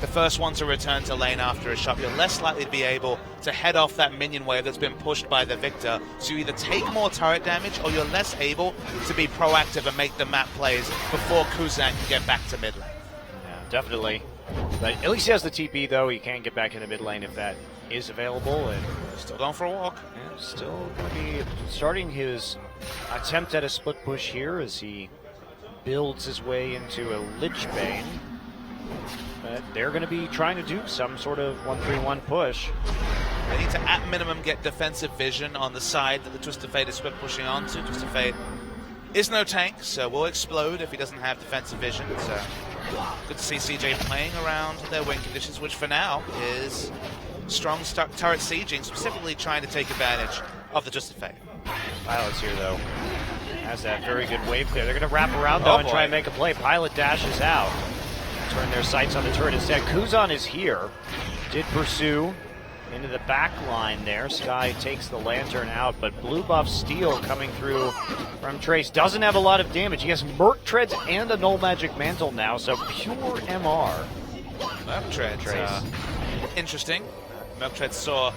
the first one to return to lane after a shot. You're less likely to be able to head off that minion wave that's been pushed by the Victor, so you either take more turret damage or you're less able to be proactive and make the map plays before Kuzan can get back to mid lane. Yeah, definitely. But at least he has the TP though. He can get back into mid lane if that is available. And Still going for a walk. yeah, still going to be starting his attempt at a split push here as he builds his way into a Lich Bane. But they're going to be trying to do some sort of 1-3-1 push. They need to, at minimum, get defensive vision on the side that the Twisted Fate is split pushing onto. Twisted Fate is no tank, so will explode if he doesn't have defensive vision. So good to see CJ playing around their win conditions, which for now is strong turret sieging, specifically trying to take advantage of the Twisted Fate. Pilot's here though. Has that very good wave clear. They're going to wrap around though and try and make a play. Pilot dashes out. Turn their sights on the turret instead. Kuzan is here. Did pursue into the back line there. Sky takes the lantern out, but blue buff Steel coming through from Trace doesn't have a lot of damage. He has Merc Treads and a Null Magic Mantle now, so pure MR. Merc Treads, interesting. Merc Treads saw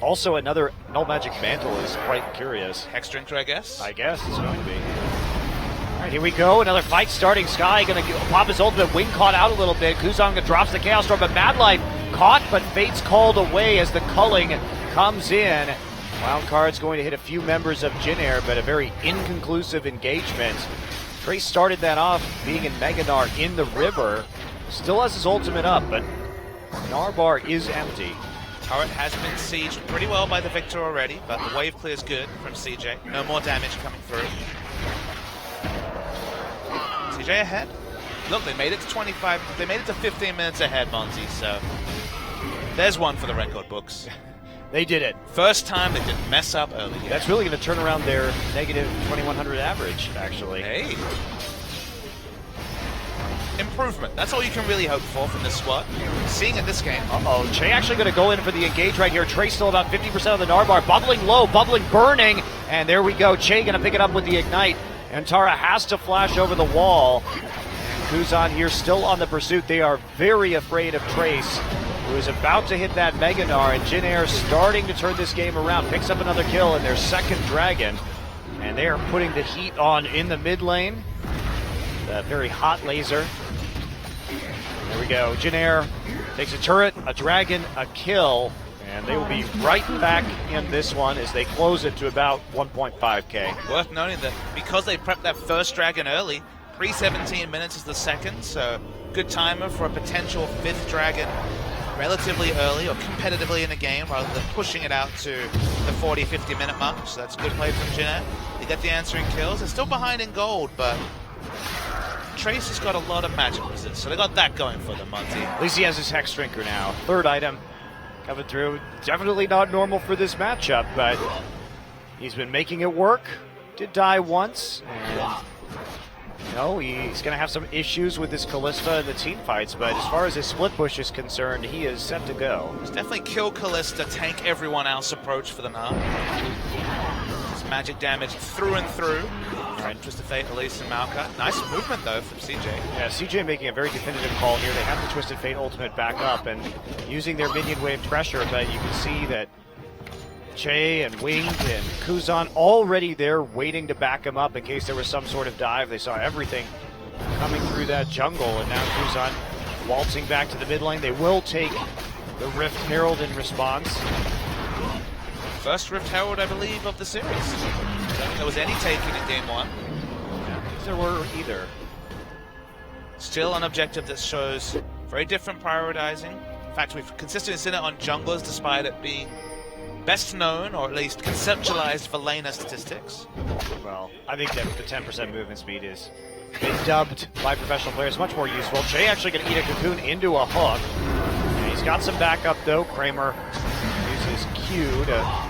also another Null Magic Mantle is quite curious. Hex Drinker, I guess. I guess it's going to be. All right, here we go. Another fight starting. Sky going to pop his ultimate. Wing caught out a little bit. Kuzan drops the Chaos Storm, but Mad Life caught, but Fate's called away as the culling comes in. Wildcard's going to hit a few members of Jin Air, but a very inconclusive engagement. Trace started that off being in Meganar in the river. Still has his ultimate up, but Narbar is empty. Turret has been sieged pretty well by the Victor already, but the wave clear is good from CJ. No more damage coming through. CJ ahead. Look, they made it to 25. They made it to 15 minutes ahead, Monty. So there's one for the record books. They did it. First time they didn't mess up early. Yet. That's really going to turn around their negative 2100 average, actually. Hey. Improvement. That's all you can really hope for from this squad. Seeing it this game. Uh-oh. Che actually going to go in for the engage right here. Trey still about 50% of the Narbar. Bubbling low, bubbling, burning. And there we go. Che going to pick it up with the ignite. And Tara has to flash over the wall. Kuzan here still on the pursuit. They are very afraid of Trace, who is about to hit that Meganar. And Jin Air starting to turn this game around. Picks up another kill in their second Dragon. And they are putting the heat on in the mid lane. The very hot laser. There we go. Jin Air takes a turret, a dragon, a kill, and they will be right back in this one as they close it to about 1.5k. Worth noting that because they prepped that first dragon early, pre-17 minutes is the second, so good timer for a potential fifth dragon relatively early or competitively in the game rather than pushing it out to the 40-50 minute mark. So that's good play from Jin Air. They get the answering kills. They're still behind in gold, but Trace has got a lot of magic resist, so they got that going for them, Monty. At least he has his Hex Drinker now. Third item coming through. Definitely not normal for this matchup, but he's been making it work. Did die once, and he's going to have some issues with his Callista in the team fights, but as far as his split push is concerned, he is set to go. It's definitely kill Callista, tank everyone else approach for the now. Magic damage through and through. Right, Twisted Fate, Elise, and Malka. Nice movement, though, from CJ. Yeah, CJ making a very definitive call here. They have the Twisted Fate ultimate back up and using their minion wave pressure, but you can see that Che and Winged and Kuzan already there waiting to back him up in case there was some sort of dive. They saw everything coming through that jungle, and now Kuzan waltzing back to the mid lane. They will take the Rift Herald in response. First Rift Herald, I believe, of the series. I don't think there was any taking in game one. If there were either. Still an objective that shows very different prioritizing. In fact, we've consistently seen it on junglers despite it being best known, or at least conceptualized for laner statistics. Well, I think that the 10% movement speed is been dubbed by professional players much more useful. Che actually going to eat a cocoon into a hook. And he's got some backup though. Kramer uses Q to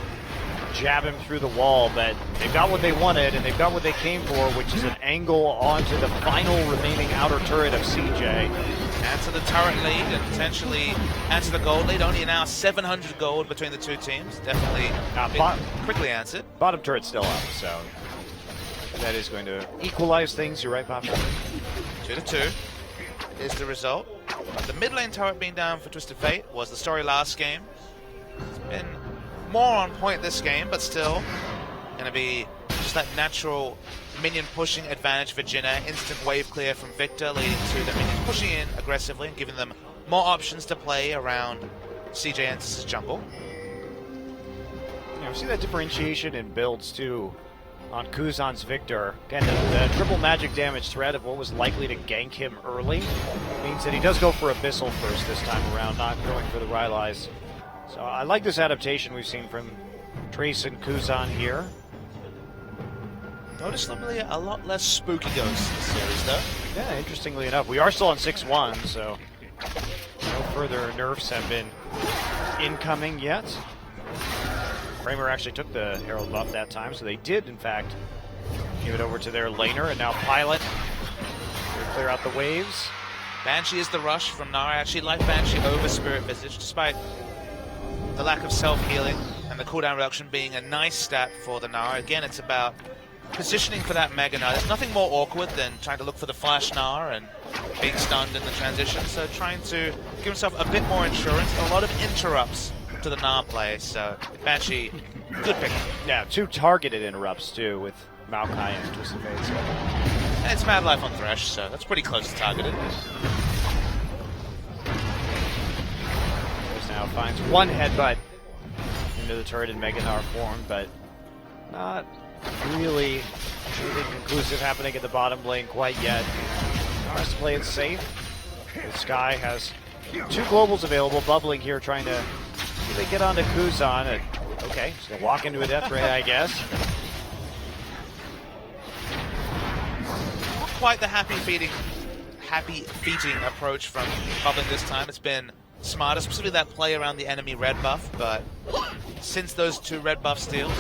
jab him through the wall, but they've got what they wanted and they've got what they came for, which is an angle onto the final remaining outer turret of CJ. Answer the turret lead and potentially answer the gold lead. Only now 700 gold between the two teams. Definitely quickly answered. Bottom turret still up, so that is going to equalize things. You're right, Pop. 2-2 is the result. The mid lane turret being down for Twisted Fate was the story last game. It's been more on point this game, but still going to be just that natural minion pushing advantage for Jin Air. Instant wave clear from Victor, leading to the minions pushing in aggressively and giving them more options to play around CJ Entis' jungle. Yeah, we see that differentiation in builds too on Kuzan's Victor. Again, the triple magic damage threat of what was likely to gank him early means that he does go for Abyssal first this time around, not going for the Rylai's. So I like this adaptation we've seen from Trace and Kuzan here. Noticeably a lot less spooky ghosts in this series, though. Yeah, interestingly enough, we are still on 6-1, so no further nerfs have been incoming yet. Kramer actually took the Herald buff that time, so they did, in fact, give it over to their laner, and now Pilot to clear out the waves. Banshee is the rush from Nara. I actually like Banshee over Spirit Visage, despite the lack of self-healing and the cooldown reduction being a nice stat for the Nara. Again, it's about positioning for that Mega Nara. There's nothing more awkward than trying to look for the flash Nara and being stunned in the transition. So trying to give himself a bit more insurance. A lot of interrupts to the Nara play. So Banshee, good pick. Yeah, 2 targeted interrupts too with Maokai and Twisted Fate. So. And it's Mad Life on Thresh, so that's pretty close to targeted. There's now finds 1 headbutt into the turret in Mega Nara form, but not really anything conclusive happening in the bottom lane quite yet. Nara's playing safe. The Sky has 2 globals available, bubbling here, trying to see if they get onto Kuzan. And, okay, he's gonna walk into a death ray, I guess. Not quite the happy feeding approach from Bubbling this time. It's been smarter, specifically that play around the enemy red buff, but since those 2 red buff steals,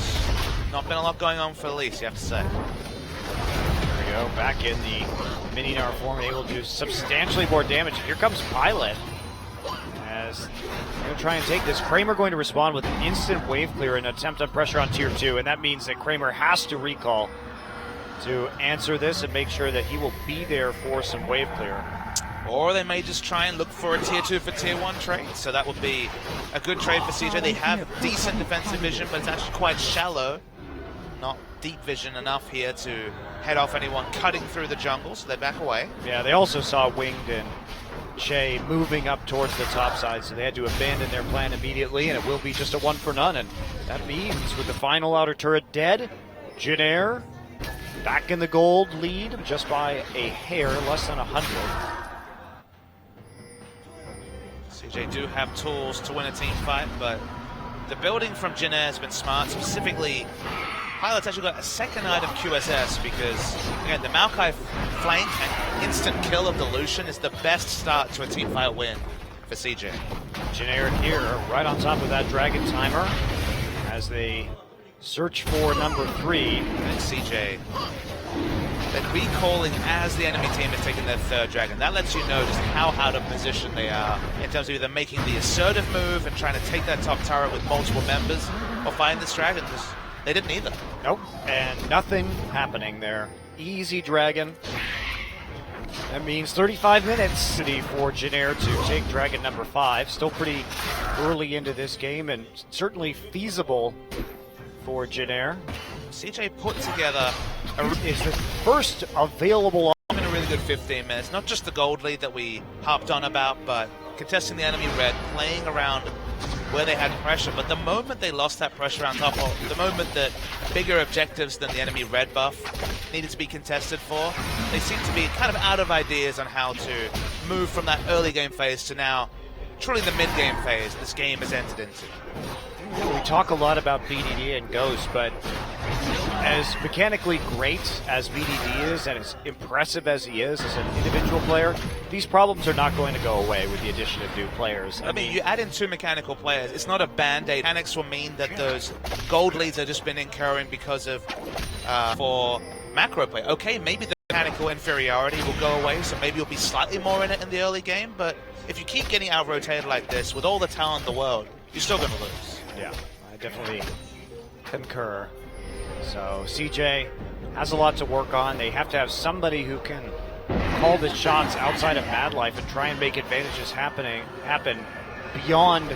not been a lot going on for Elise, you have to say. There we go, back in the mini Nara form, able to do substantially more damage. Here comes Pilot, as they're going to try and take this. Kramer going to respond with an instant wave clear and attempt on pressure on tier 2, and that means that Kramer has to recall to answer this and make sure that he will be there for some wave clear. Or they may just try and look for a tier 2 for tier 1 trade, so that would be a good trade for CJ. They have decent defensive vision, but it's actually quite shallow. Not deep vision enough here to head off anyone cutting through the jungle, so they back away. Yeah, they also saw Winged and Shay moving up towards the top side, so they had to abandon their plan immediately, and it will be just a 1 for none, and that means with the final outer turret dead, Jinair back in the gold lead just by a hair, less than 100. CJ do have tools to win a team fight, but the building from Jinair has been smart. Specifically, Pilot's actually got a second item QSS because, again, the Maokai flank and instant kill of the Lucian is the best start to a team fight win for CJ. Jinair here, right on top of that Dragon Timer, as they search for number 3. And CJ, they're recalling as the enemy team is taking their 3rd Dragon. That lets you know just how out of position they are in terms of either making the assertive move and trying to take that top turret with multiple members, or fighting this Dragon, because they didn't either. Nope, and nothing happening there. Easy Dragon. That means 35 minutes for Jinair to take Dragon number 5. Still pretty early into this game, and certainly feasible for Jinair. CJ put together It's the first available in a really good 15 minutes. Not just the gold lead that we harped on about, but contesting the enemy red, playing around where they had pressure. But the moment they lost that pressure on top, or the moment that bigger objectives than the enemy red buff needed to be contested for, they seem to be kind of out of ideas on how to move from that early game phase to now truly the mid game phase this game has entered into. We talk a lot about BDD and Ghost, but as mechanically great as BDD is, and as impressive as he is as an individual player, these problems are not going to go away with the addition of new players. I mean, you add in 2 mechanical players, it's not a band-aid. Mechanics will mean that those gold leads have just been incurring because of, for macro play. Okay, maybe the mechanical inferiority will go away, so maybe you'll be slightly more in it in the early game, but if you keep getting out-rotated like this, with all the talent in the world, you're still going to lose. Yeah, I definitely concur. So CJ has a lot to work on. They have to have somebody who can call the shots outside of Mad Life and try and make advantages happen beyond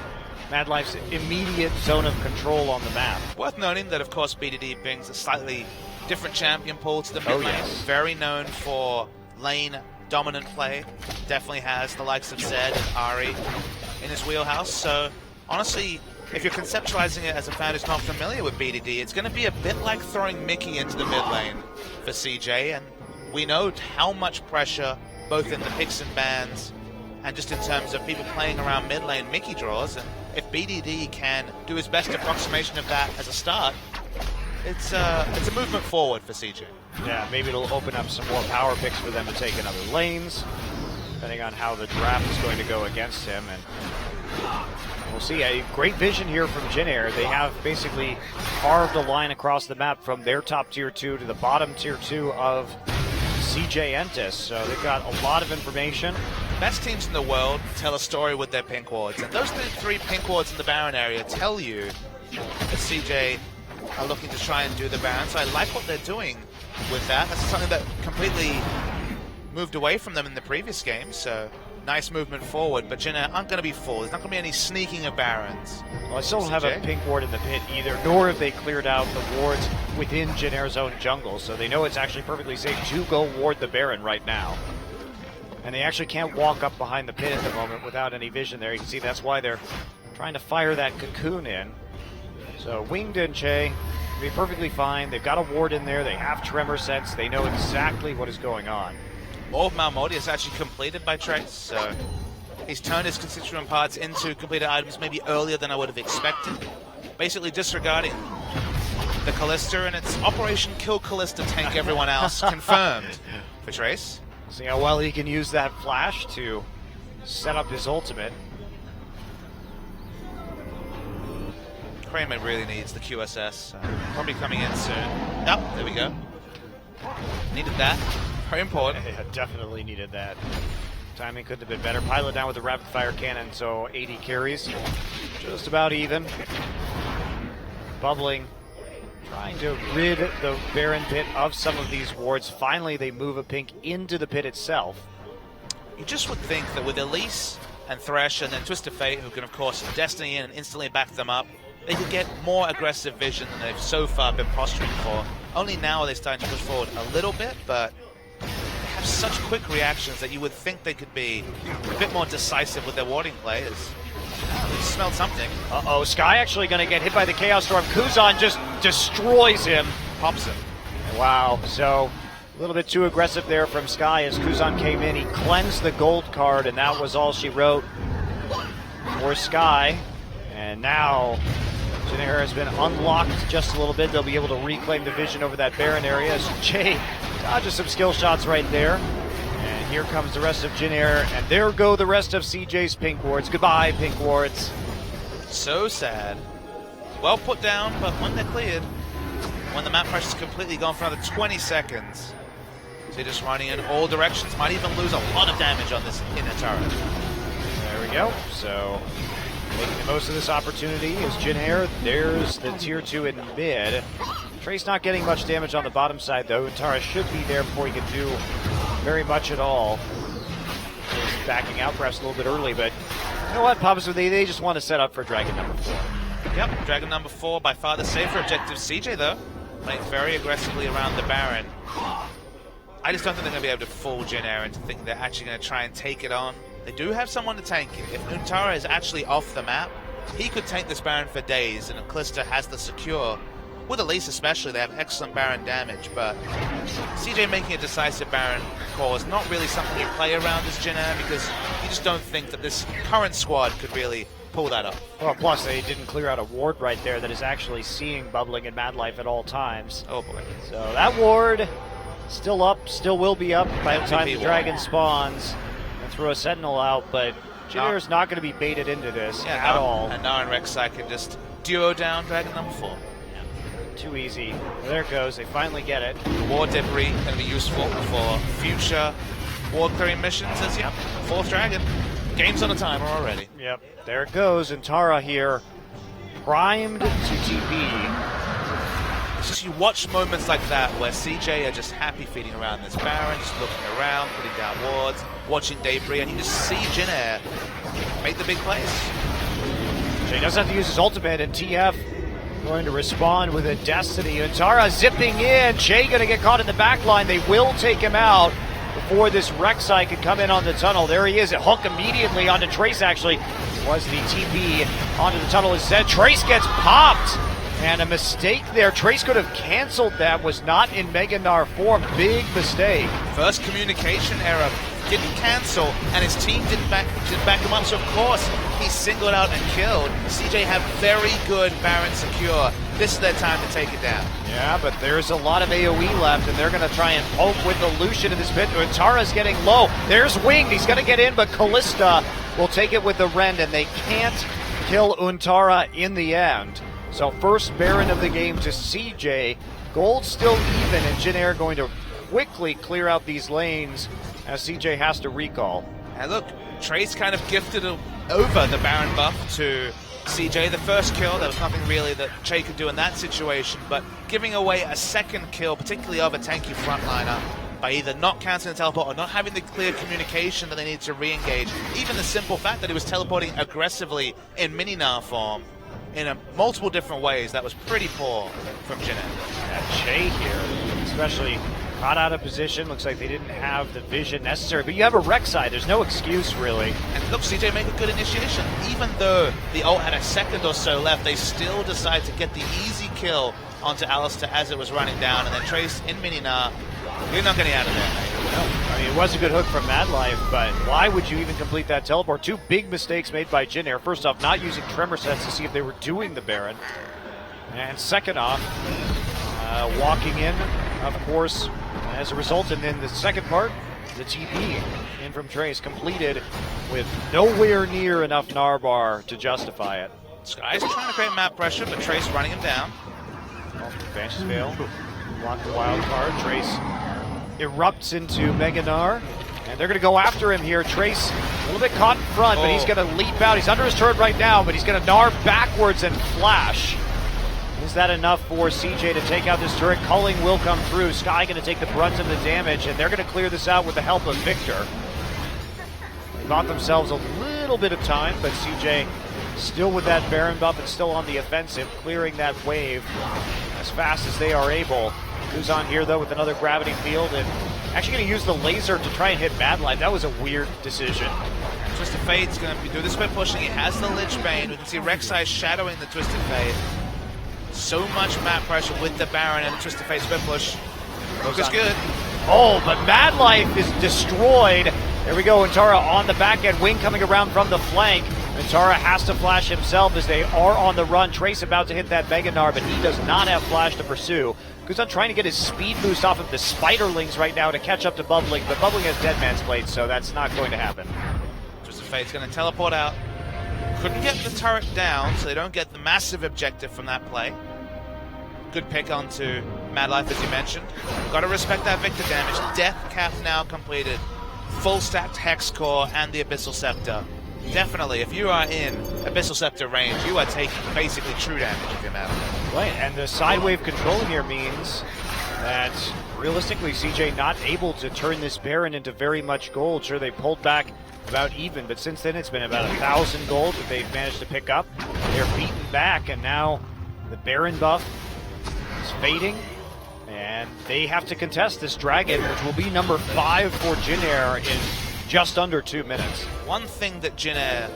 Mad Life's immediate zone of control on the map. Worth noting that, of course, BDD brings a slightly different champion pool to the mid lane. Yes. Very known for lane dominant play. Definitely has the likes of Zed and Ari in his wheelhouse. So, honestly, if you're conceptualizing it as a fan who's not familiar with BDD, it's going to be a bit like throwing Mickey into the mid lane for CJ, and we know how much pressure, both in the picks and bans, and just in terms of people playing around mid lane Mickey draws, and if BDD can do his best approximation of that as a start, it's a movement forward for CJ. Yeah, maybe it'll open up some more power picks for them to take in other lanes, depending on how the draft is going to go against him, and we'll see. A great vision here from Jinair. They have basically carved a line across the map from their top tier 2 to the bottom tier 2 of CJ Entis. So they've got a lot of information. Best teams in the world tell a story with their pink wards, and those three pink wards in the Baron area tell you that CJ are looking to try and do the Baron. So I like what they're doing with that. That's something that completely moved away from them in the previous game. So nice movement forward, but Jin Air aren't going to be full. There's not going to be any sneaking of Barons. Well, I still don't have a CJ. pink ward in the pit either, nor have they cleared out the wards within Jin Air's own jungle, so they know it's actually perfectly safe to go ward the Baron right now. And they actually can't walk up behind the pit at the moment without any vision there. You can see that's why they're trying to fire that cocoon in. So Winged and Che will be perfectly fine. They've got a ward in there. They have tremor sense. They know exactly what is going on. All of Malmodi is actually completed by Trace, so he's turned his constituent parts into completed items maybe earlier than I would have expected. Basically disregarding the Callista, and it's Operation Kill Callista, tank everyone else, confirmed for Trace. See how well he can use that flash to set up his ultimate. Kramer really needs the QSS, probably coming in soon. Yep, there we go. Needed that. Very important. Yeah, definitely needed that. Timing couldn't have been better. Pilot down with the rapid fire cannon, so 80 carries. Just about even. Bubbling, trying to rid the Baron pit of some of these wards. Finally, they move a pink into the pit itself. You just would think that with Elise and Thresh and then Twist of Fate, who can of course Destiny in and instantly back them up, they could get more aggressive vision than they've so far been posturing for. Only now are they starting to push forward a little bit, but they have such quick reactions that you would think they could be a bit more decisive with their warding plays. We smelled something. Uh-oh, Sky actually going to get hit by the Chaos Storm. Kuzan just destroys him. Pops him. Wow, so a little bit too aggressive there from Sky as Kuzan came in. He cleansed the gold card, and that was all she wrote for Sky. And now Jin Air has been unlocked just a little bit. They'll be able to reclaim the vision over that Baron area as Jay dodges some skill shots right there. And here comes the rest of Jin Air, and there go the rest of CJ's pink wards. Goodbye, pink wards. So sad. Well put down, but when they're cleared, when the map pressure's completely gone for another 20 seconds, so you're just running in all directions. Might even lose a lot of damage on this inner turret. There we go. So making the most of this opportunity is Jin Air. There's the tier 2 in mid. Trace not getting much damage on the bottom side though. Tara should be there before he can do very much at all. He's backing out perhaps a little bit early, but you know what, Papas, they just want to set up for Dragon number 4. Yep, Dragon number 4, by far the safer objective. CJ, though, playing very aggressively around the Baron. I just don't think they're going to be able to fool Jin Air into thinking they're actually going to try and take it on. They do have someone to tank it. If Untara is actually off the map, he could tank this Baron for days, and Calista has the secure. With Elise especially, they have excellent Baron damage, but CJ making a decisive Baron call is not really something you play around as Jin Air, because you just don't think that this current squad could really pull that off. Well, plus they didn't clear out a ward right there that is actually seeing Bubbling and Mad Life at all times. Oh boy. So that ward still up, still will be up by the time the MVP Dragon ward. spawns and throw a Sentinel out, but Jin Air's not going to be baited into this at all. And now Rek'Sai can just duo down Dragon number 4. Too easy. Well, there it goes. They finally get it. Ward debris going to be useful for future ward clearing missions as, yep, 4th Dragon. Game's on a timer already. Yep. There it goes. And Tara here primed to TP. It's just you watch moments like that where CJ are just happy feeding around this Baron, just looking around, putting down wards, watching debris, and you just see Jin Air make the big plays. Jay does have to use his ultimate, and TF going to respond with a Destiny. And Tara zipping in. Jay going to get caught in the back line. They will take him out before this Rek'Sai could come in on the tunnel. There he is. It hook immediately onto Trace, actually. Was the TP onto the tunnel instead. Trace gets popped. And a mistake there. Trace could have canceled that. Was not in Mega Gnar form. Big mistake. First communication error. Didn't cancel, and his team didn't back him up, so of course he singled out and killed. CJ have very good Baron secure. This is their time to take it down. Yeah, but there's a lot of AoE left, and they're going to try and poke with the Lucian in this pit. Tara's getting low. There's Winged. He's going to get in, but Callista will take it with the Rend, and they can't kill Untara in the end. So first Baron of the game to CJ. Gold still even, and Jin Air going to quickly clear out these lanes as CJ has to recall. And look, Trace kind of gifted over the Baron buff to CJ. The first kill, there was nothing really that Che could do in that situation, but giving away a second kill, particularly of a tanky frontliner, by either not canceling the teleport or not having the clear communication that they need to re-engage. Even the simple fact that he was teleporting aggressively in mini-Gnar form in multiple different ways, that was pretty poor from Jin. Che here, especially caught out of position. Looks like they didn't have the vision necessary, but you have a Rek'Sai. There's no excuse, really. And look, CJ made a good initiation. Even though the ult had a second or so left, they still decided to get the easy kill onto Alistair as it was running down, and then Trace in mini-Gnar. You're not getting out of there, mate. No, I mean, it was a good hook from Mad Life, but why would you even complete that teleport? Two big mistakes made by Jin Air. First off, not using Tremor sets to see if they were doing the Baron. And second off, walking in, of course, as a result. And then the second part, the TP in from Trace, completed with nowhere near enough Narbar to justify it. Sky's trying to create map pressure, but Trace running him down. Banshees fail. Block the wild card. Trace erupts into Mega Gnar, and they're going to go after him here. Trace a little bit caught in front, but he's going to leap out. He's under his turret right now, but he's going to Gnar backwards and flash. Is that enough for CJ to take out this turret? Culling will come through. Sky going to take the brunt of the damage, and they're going to clear this out with the help of Victor. They bought themselves a little bit of time, but CJ still with that Baron buff and still on the offensive, clearing that wave as fast as they are able. Who's on here, though, with another gravity field, and actually going to use the laser to try and hit Mad Life. That was a weird decision. Twisted Fate's going to be doing this by pushing. He has the Lich Bane. We can see Rek'Sai shadowing the Twisted Fate. So much map pressure with the Baron and the Twisted Fate split push. Looks good. Oh, but Mad Life is destroyed. There we go, Antara on the back end. Wing coming around from the flank. Antara has to flash himself as they are on the run. Trace about to hit that Mega Gnar, but he does not have flash to pursue. Kuzan trying to get his speed boost off of the Spiderlings right now to catch up to Bubbling, but Bubbling has Dead Man's Blade, so that's not going to happen. Twisted Fate's going to teleport out. Couldn't get the turret down, so they don't get the massive objective from that play. Good pick onto Mad Life, as you mentioned. Got to respect that Victor damage. Death Cap now completed. Full stacked Hex Core and the Abyssal Scepter. Definitely, if you are in Abyssal Scepter range, you are taking basically true damage if you're Mad Life. Right, and the side wave control here means that realistically CJ not able to turn this Baron into very much gold. Sure, they pulled back about even, but since then it's been about 1,000 gold that they've managed to pick up. They're beaten back, and now the Baron buff is fading, and they have to contest this Dragon, which will be number 5 for Jin Air in just under 2 minutes. One thing that Jin Air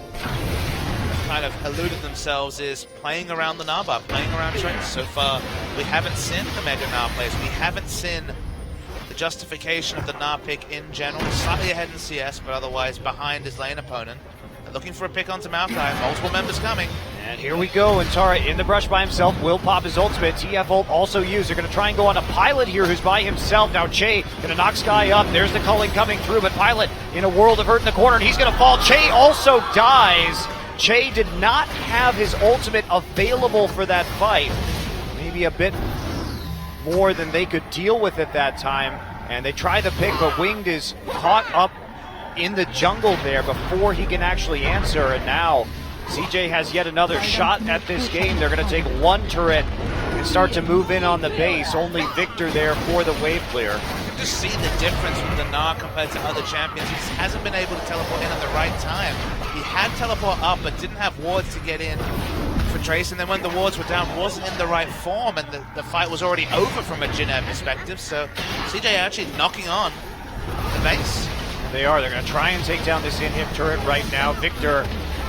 kind of eluded themselves is playing around the Gnar buff, playing around Trace. So far, we haven't seen the Mega Gnar plays. We haven't seen the justification of the Gnar pick in general. Slightly ahead in CS, but otherwise behind his lane opponent. They're looking for a pick onto Maokai. Multiple members coming. And here we go, and Tara in the brush by himself will pop his ultimate. TF ult also used. They're going to try and go on a Pilot here who's by himself. Now Che going to knock Sky up. There's the culling coming through, but Pilot in a world of hurt in the corner, and he's going to fall. Che also dies. Che did not have his ultimate available for that fight. Maybe a bit more than they could deal with at that time. And they try the pick, but Winged is caught up in the jungle there before he can actually answer, and now CJ has yet another shot at this game. They're going to take one turret and start to move in on the base. Only Victor there for the wave clear. You can just see the difference with the Gnar compared to other champions. He just hasn't been able to teleport in at the right time. He had teleport up, but didn't have wards to get in for Trace, and then when the wards were down, wasn't in the right form, and the fight was already over from a Jin Air perspective, so CJ actually knocking on the base. They are. They're going to try and take down this inhib turret right now. Victor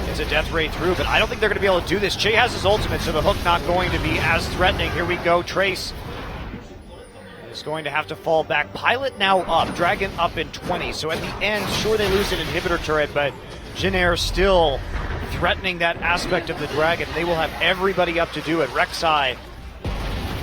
is a death ray through, but I don't think they're going to be able to do this. Che has his ultimate, so the hook not going to be as threatening. Here we go. Trace is going to have to fall back. Pilot now up. Dragon up in 20. So at the end, sure, they lose an inhibitor turret, but Jin Air still threatening that aspect of the Dragon. They will have everybody up to do it. Rek'Sai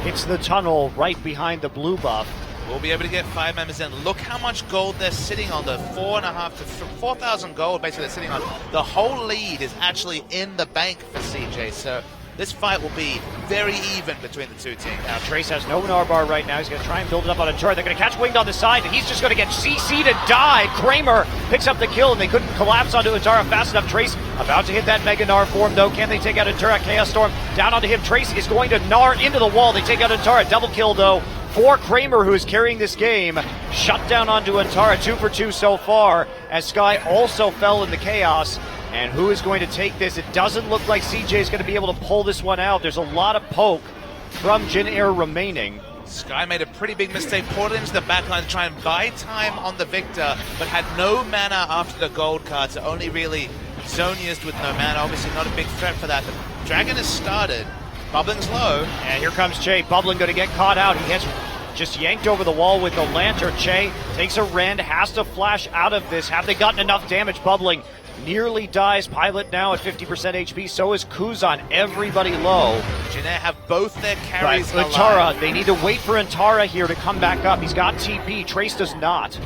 hits the tunnel right behind the blue buff. We'll be able to get 5 members in. Look how much gold they're sitting on. The 4,500 to 4,000 gold basically they're sitting on. The whole lead is actually in the bank for CJ. So this fight will be very even between the two teams. Now Trace has no Gnar bar right now. He's going to try and build it up on a turret. They're going to catch Winged on the side, and he's just going to get CC'd and die. Kramer picks up the kill, and they couldn't collapse onto Antara fast enough. Trace about to hit that Mega Gnar form, though. Can they take out Antara? Chaos Storm down onto him. Trace is going to Gnar into the wall. They take out Antara. Double kill, though, for Kramer, who is carrying this game. Shut down onto Antara. 2 for 2 so far, as Sky also fell in the chaos. And who is going to take this? It doesn't look like CJ is going to be able to pull this one out. There's a lot of poke from Jin Air remaining. Sky made a pretty big mistake, ported into the backline to try and buy time on the Victor, but had no mana after the gold card, so only really Zonius with no mana. Obviously not a big threat for that. The Dragon has started. Bubbling's low. And here comes Che. Bubbling going to get caught out. He has just yanked over the wall with the lantern. Che takes a rend, has to flash out of this. Have they gotten enough damage? Bubbling nearly dies. Pilot now at 50% HP. So is Kuzan. Everybody low. Jinair have both their carries But alive. Antara, they need to wait for Antara here to come back up. He's got TP. Trace does not.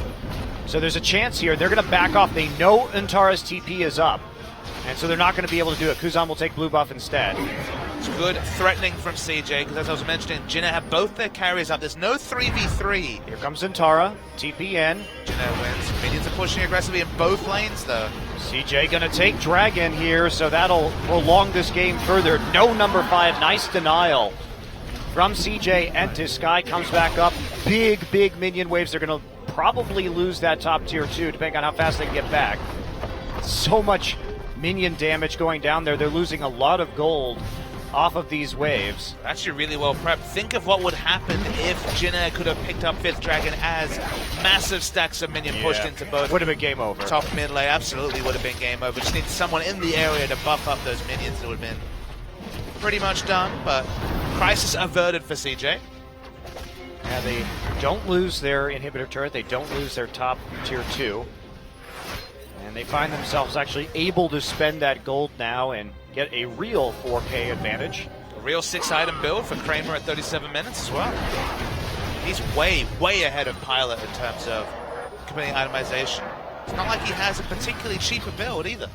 So there's a chance here. They're going to back off. They know Antara's TP is up. And so they're not going to be able to do it. Kuzan will take blue buff instead. It's good threatening from CJ, because as I was mentioning, Jinair have both their carries up. There's no 3v3. Here comes Antara. TP in. Jinair wins. Minions are pushing aggressively in both lanes, though. CJ gonna take Dragon here, so that'll prolong this game further. No number 5, nice denial from CJ. Entis. Sky comes back up. Big minion waves. They're gonna probably lose that top tier 2, depending on how fast they can get back. So much minion damage going down there. They're losing a lot of gold off of these waves. Actually really well prepped. Think of what would happen if Jinair could have picked up 5th Dragon as massive stacks of minion pushed into both. Would have been game over. Top mid lane, absolutely would have been game over. Just need someone in the area to buff up those minions. It would have been pretty much done, but crisis averted for CJ. Yeah, they don't lose their inhibitor turret. They don't lose their top tier 2. And they find themselves actually able to spend that gold now and get a real 4K advantage. A real 6-item build for Kramer at 37 minutes as well. He's way ahead of Pilot in terms of completing itemization. It's not like he has a particularly cheaper build either.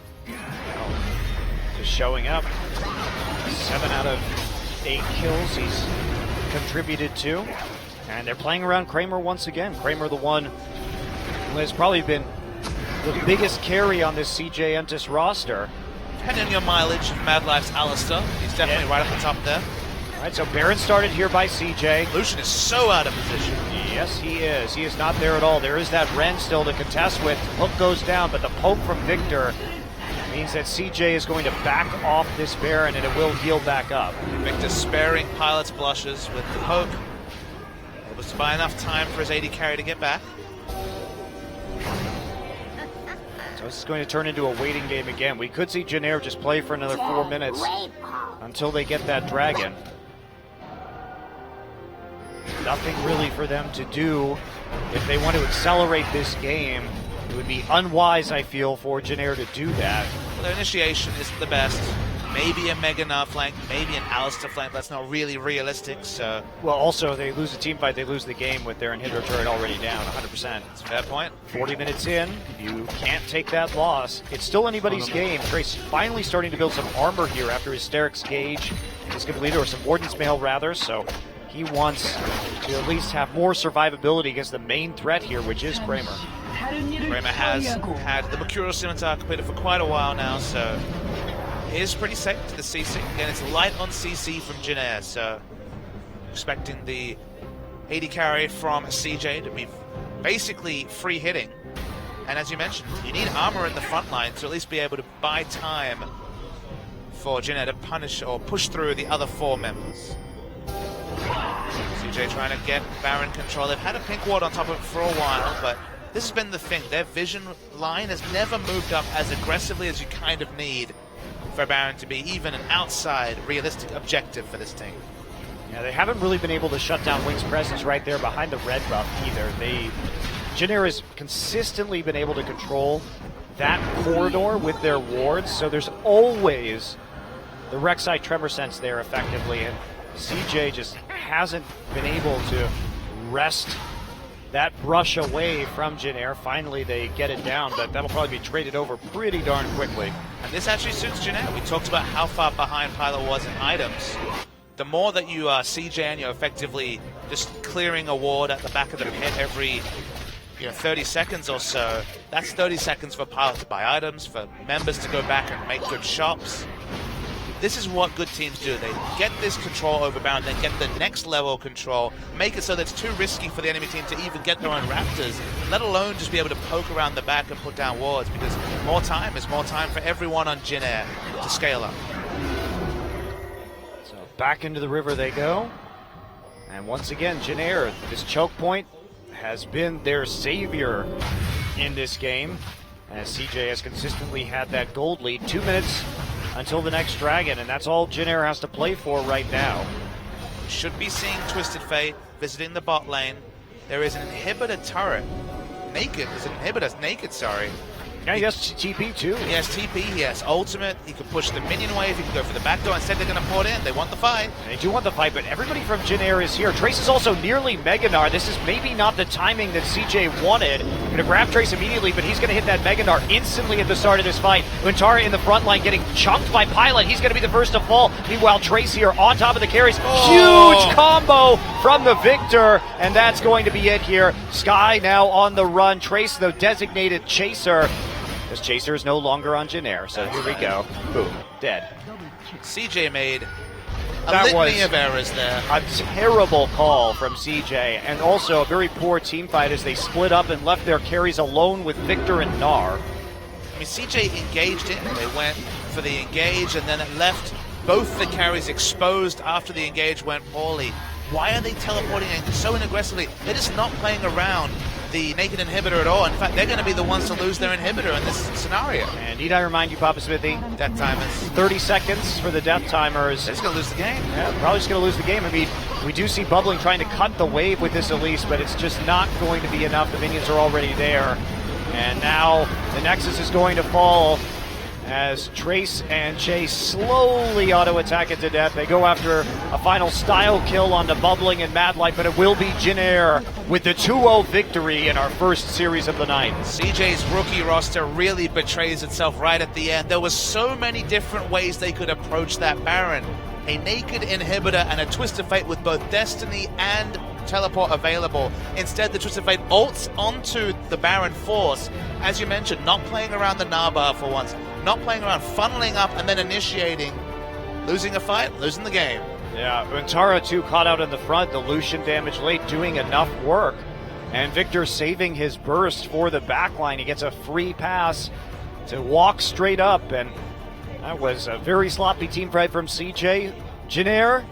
Just showing up. 7 out of 8 kills he's contributed to. And they're playing around Kramer once again. Kramer, the one who has probably been the biggest carry on this CJ Entis roster. Depending on your mileage of Mad Life's Alistair, he's definitely right at the top there. All right, so Baron started here by CJ. Lucian is so out of position. Yes, he is. He is not there at all. There is that Ren still to contest with. Hook goes down, but the poke from Victor means that CJ is going to back off this Baron, and it will heal back up. Victor sparing Pilot's blushes with the poke. Able to buy enough time for his AD carry to get back. So this is going to turn into a waiting game again. We could see Jin Air just play for another 4 minutes until they get that Dragon. Nothing really for them to do if they want to accelerate this game. It would be unwise, I feel, for Jin Air to do that. Well, their initiation isn't the best. Maybe a Mega Gnar flank, maybe an Alistair flank. That's not really realistic, so... Well, also, they lose a team fight, they lose the game with their inhibitor turret already down, 100%. That's a fair point. 40 minutes in, you can't take that loss. It's still anybody's game. Trace finally starting to build some armor here after his Sterix Gauge is completed, or some Warden's Mail, rather, so he wants to at least have more survivability against the main threat here, which is Kramer. Kramer has had the Mercurial Scimitar completed for quite a while now, so... He is pretty safe to the CC. Again, it's light on CC from Jin Air, so expecting the AD carry from CJ to be basically free hitting. And as you mentioned, you need armor in the front line to at least be able to buy time for Jin Air to punish or push through the other 4 members. CJ trying to get Baron control. They've had a pink ward on top of it for a while, but this has been the thing. Their vision line has never moved up as aggressively as you kind of need for Baron to be even an outside realistic objective for this team. Yeah, they haven't really been able to shut down Wing's presence right there behind the red buff either. Jin Air has consistently been able to control that corridor with their wards, so there's always the Rek'Sai Tremor Sense there effectively, and CJ just hasn't been able to wrest that brush away from Jinair. Finally, they get it down, but that'll probably be traded over pretty darn quickly. And this actually suits Jinair. We talked about how far behind Pilot was in items. The more that you are CJ and you're effectively just clearing a ward at the back of the pit every 30 seconds or so, that's 30 seconds for Pilot to buy items, for members to go back and make good shops. This is what good teams do. They get this control over Baron, then get the next level control, make it so that it's too risky for the enemy team to even get their own Raptors, let alone just be able to poke around the back and put down wards, because more time is more time for everyone on Jinair to scale up. So back into the river they go. And once again, Jinair, this choke point has been their savior in this game, as CJ has consistently had that gold lead. 2 minutes until the next dragon, and that's all Jinair has to play for right now. We should be seeing Twisted Fate visiting the bot lane. There is an inhibitor turret. Naked. Is it inhibitor? Naked, sorry. Yeah, he has TP too. He has TP, he has ultimate, he can push the minion wave, he can go for the back door. Instead they're going to port in, they want the fight. And they do want the fight, but everybody from Jinair is here. Trace is also nearly Meganar. This is maybe not the timing that CJ wanted. Going to grab Trace immediately, but he's going to hit that Meganar instantly at the start of this fight. Untara in the front line getting chunked by Pilot. He's going to be the first to fall. Meanwhile, Trace here on top of the carries. Huge combo from the Victor, and that's going to be it here. Sky now on the run. Trace, the designated chaser. This chaser is no longer on Jinair, so here we go. Boom, dead. CJ made a That litany was of errors there. a terrible call from CJ, and also a very poor team fight as they split up and left their carries alone with Victor and Gnar. I mean, CJ engaged in. They went for the engage, and then it left both the carries exposed after the engage went poorly. Why are they teleporting in so aggressively? They're just not playing around the naked inhibitor at all. In fact, they're going to be the ones to lose their inhibitor in this scenario. And need I remind you, Papa Smithy, Death timers. 30 seconds for the death timers. They're just going to lose the game. Yeah, probably just going to lose the game. I mean, we do see Bubbling trying to cut the wave with this Elise, but it's just not going to be enough. The minions are already there. And now the Nexus is going to fall as Trace and Chase slowly auto-attack it to death. They go after a final style kill onto Bubbling and Madlight, but it will be Jinair with the 2-0 victory in our first series of the night. CJ's rookie roster really betrays itself right at the end. There was so many different ways they could approach that Baron. A naked inhibitor and a Twisted Fate with both Destiny and teleport available. Instead, the Twisted Fate ults onto the Baron Force. As you mentioned, not playing around the Narbar for once. Not playing around, funneling up and then initiating. Losing a fight, losing the game. Yeah, Untara too caught out in the front. The Lucian damage late doing enough work. And Victor saving his burst for the backline. He gets a free pass to walk straight up. And that was a very sloppy team fight from CJ. Jinair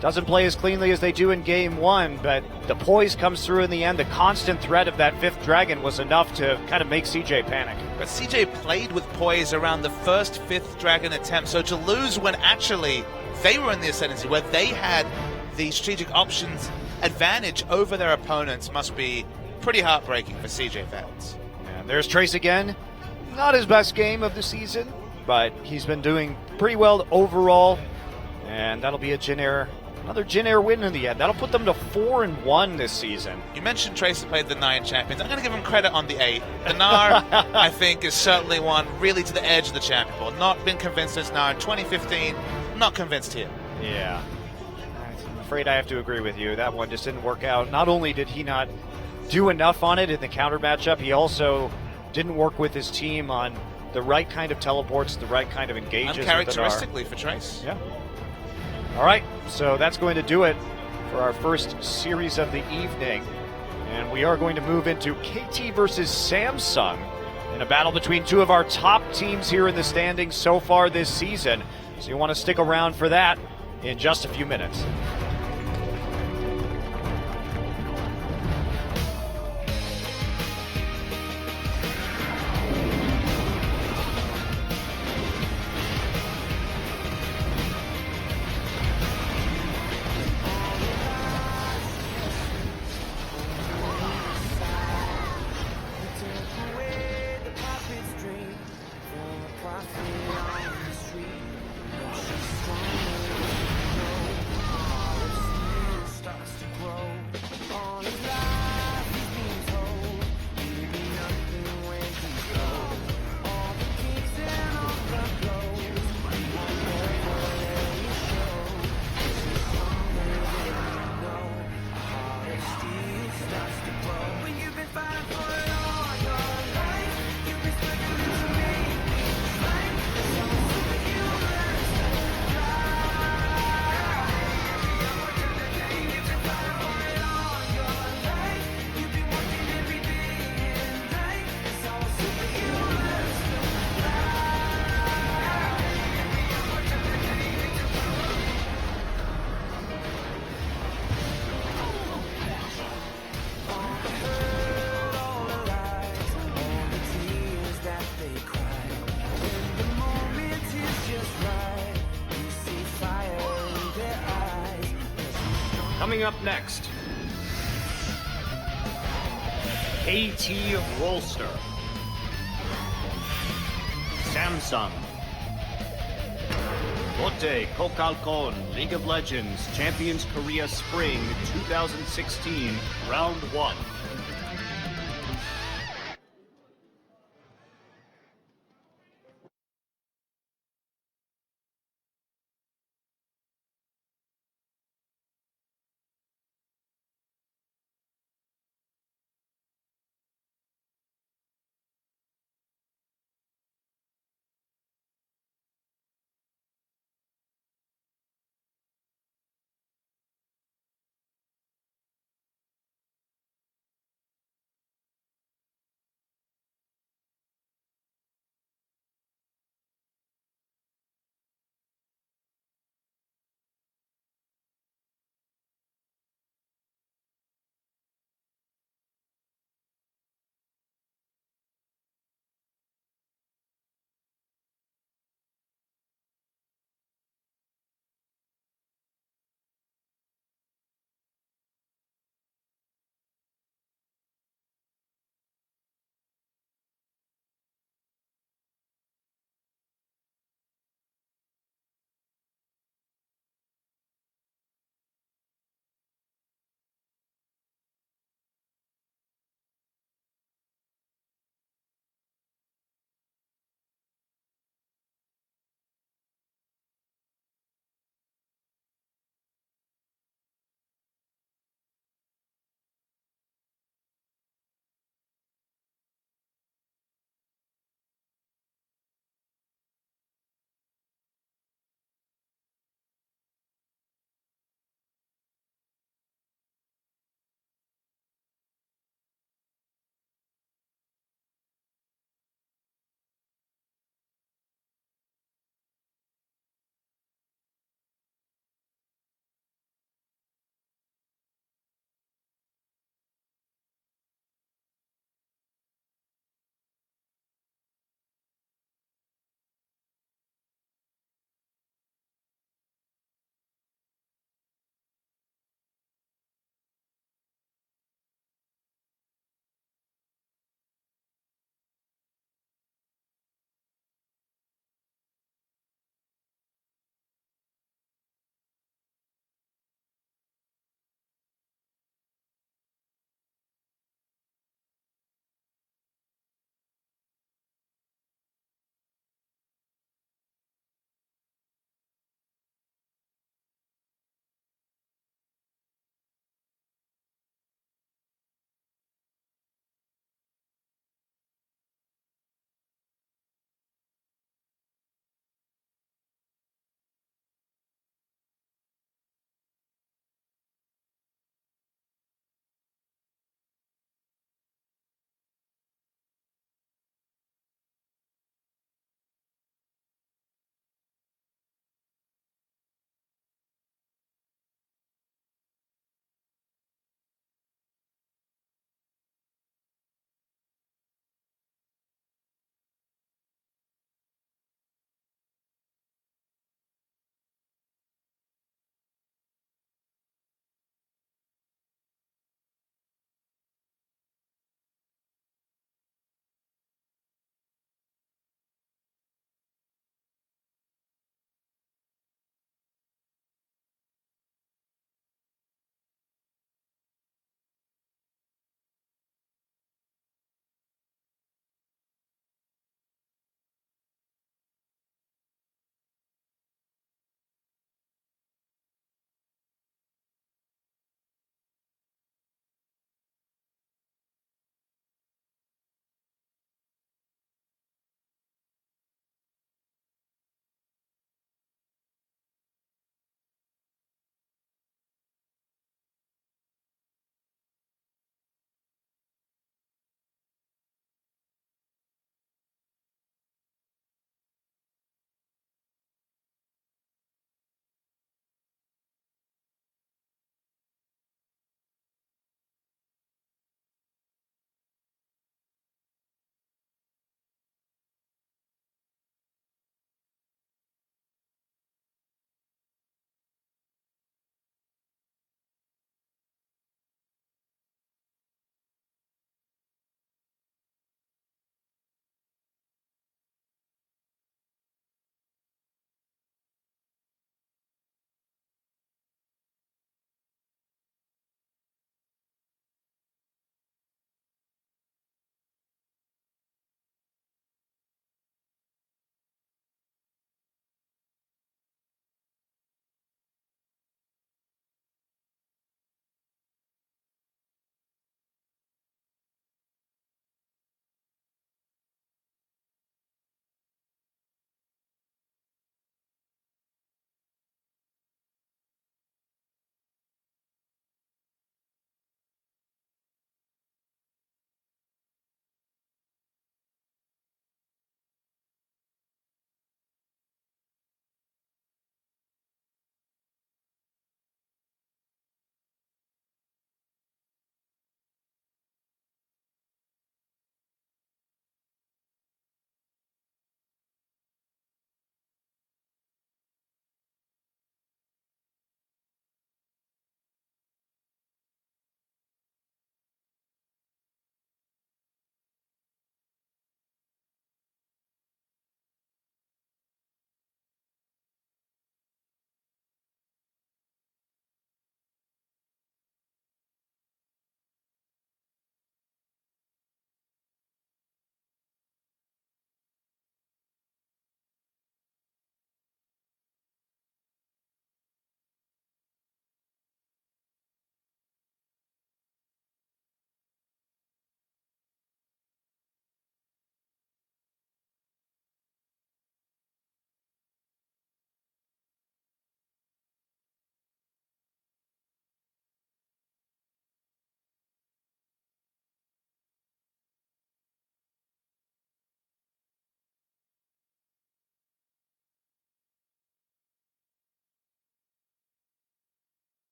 doesn't play as cleanly as they do in game one, but the poise comes through in the end. The constant threat of that 5th dragon was enough to kind of make CJ panic. But CJ played with poise around the first 5th dragon attempt, so to lose when actually they were in the ascendancy, where they had the strategic options advantage over their opponents, must be pretty heartbreaking for CJ fans. And there's Trace again. Not his best game of the season, but he's been doing pretty well overall. And that'll be another Jinair win in the end. That'll put them to 4-1 this season. You mentioned Tracer played the 9 champions. I'm going to give him credit on the 8. The Gnar, I think, is certainly one really to the edge of the champion pool. Not been convinced since Gnar in 2015. Not convinced here. Yeah. I'm afraid I have to agree with you. That one just didn't work out. Not only did he not do enough on it in the counter matchup, he also didn't work with his team on the right kind of teleports, the right kind of engages. Uncharacteristically for Trace. Yeah. All right, so that's going to do it for our first series of the evening. And we are going to move into KT versus Samsung in a battle between two of our top teams here in the standings so far this season. So you want to stick around for that in just a few minutes. Coming up next, AT Rolster, Samsung, Lotte Kokalkon, League of Legends, Champions Korea Spring 2016, Round 1.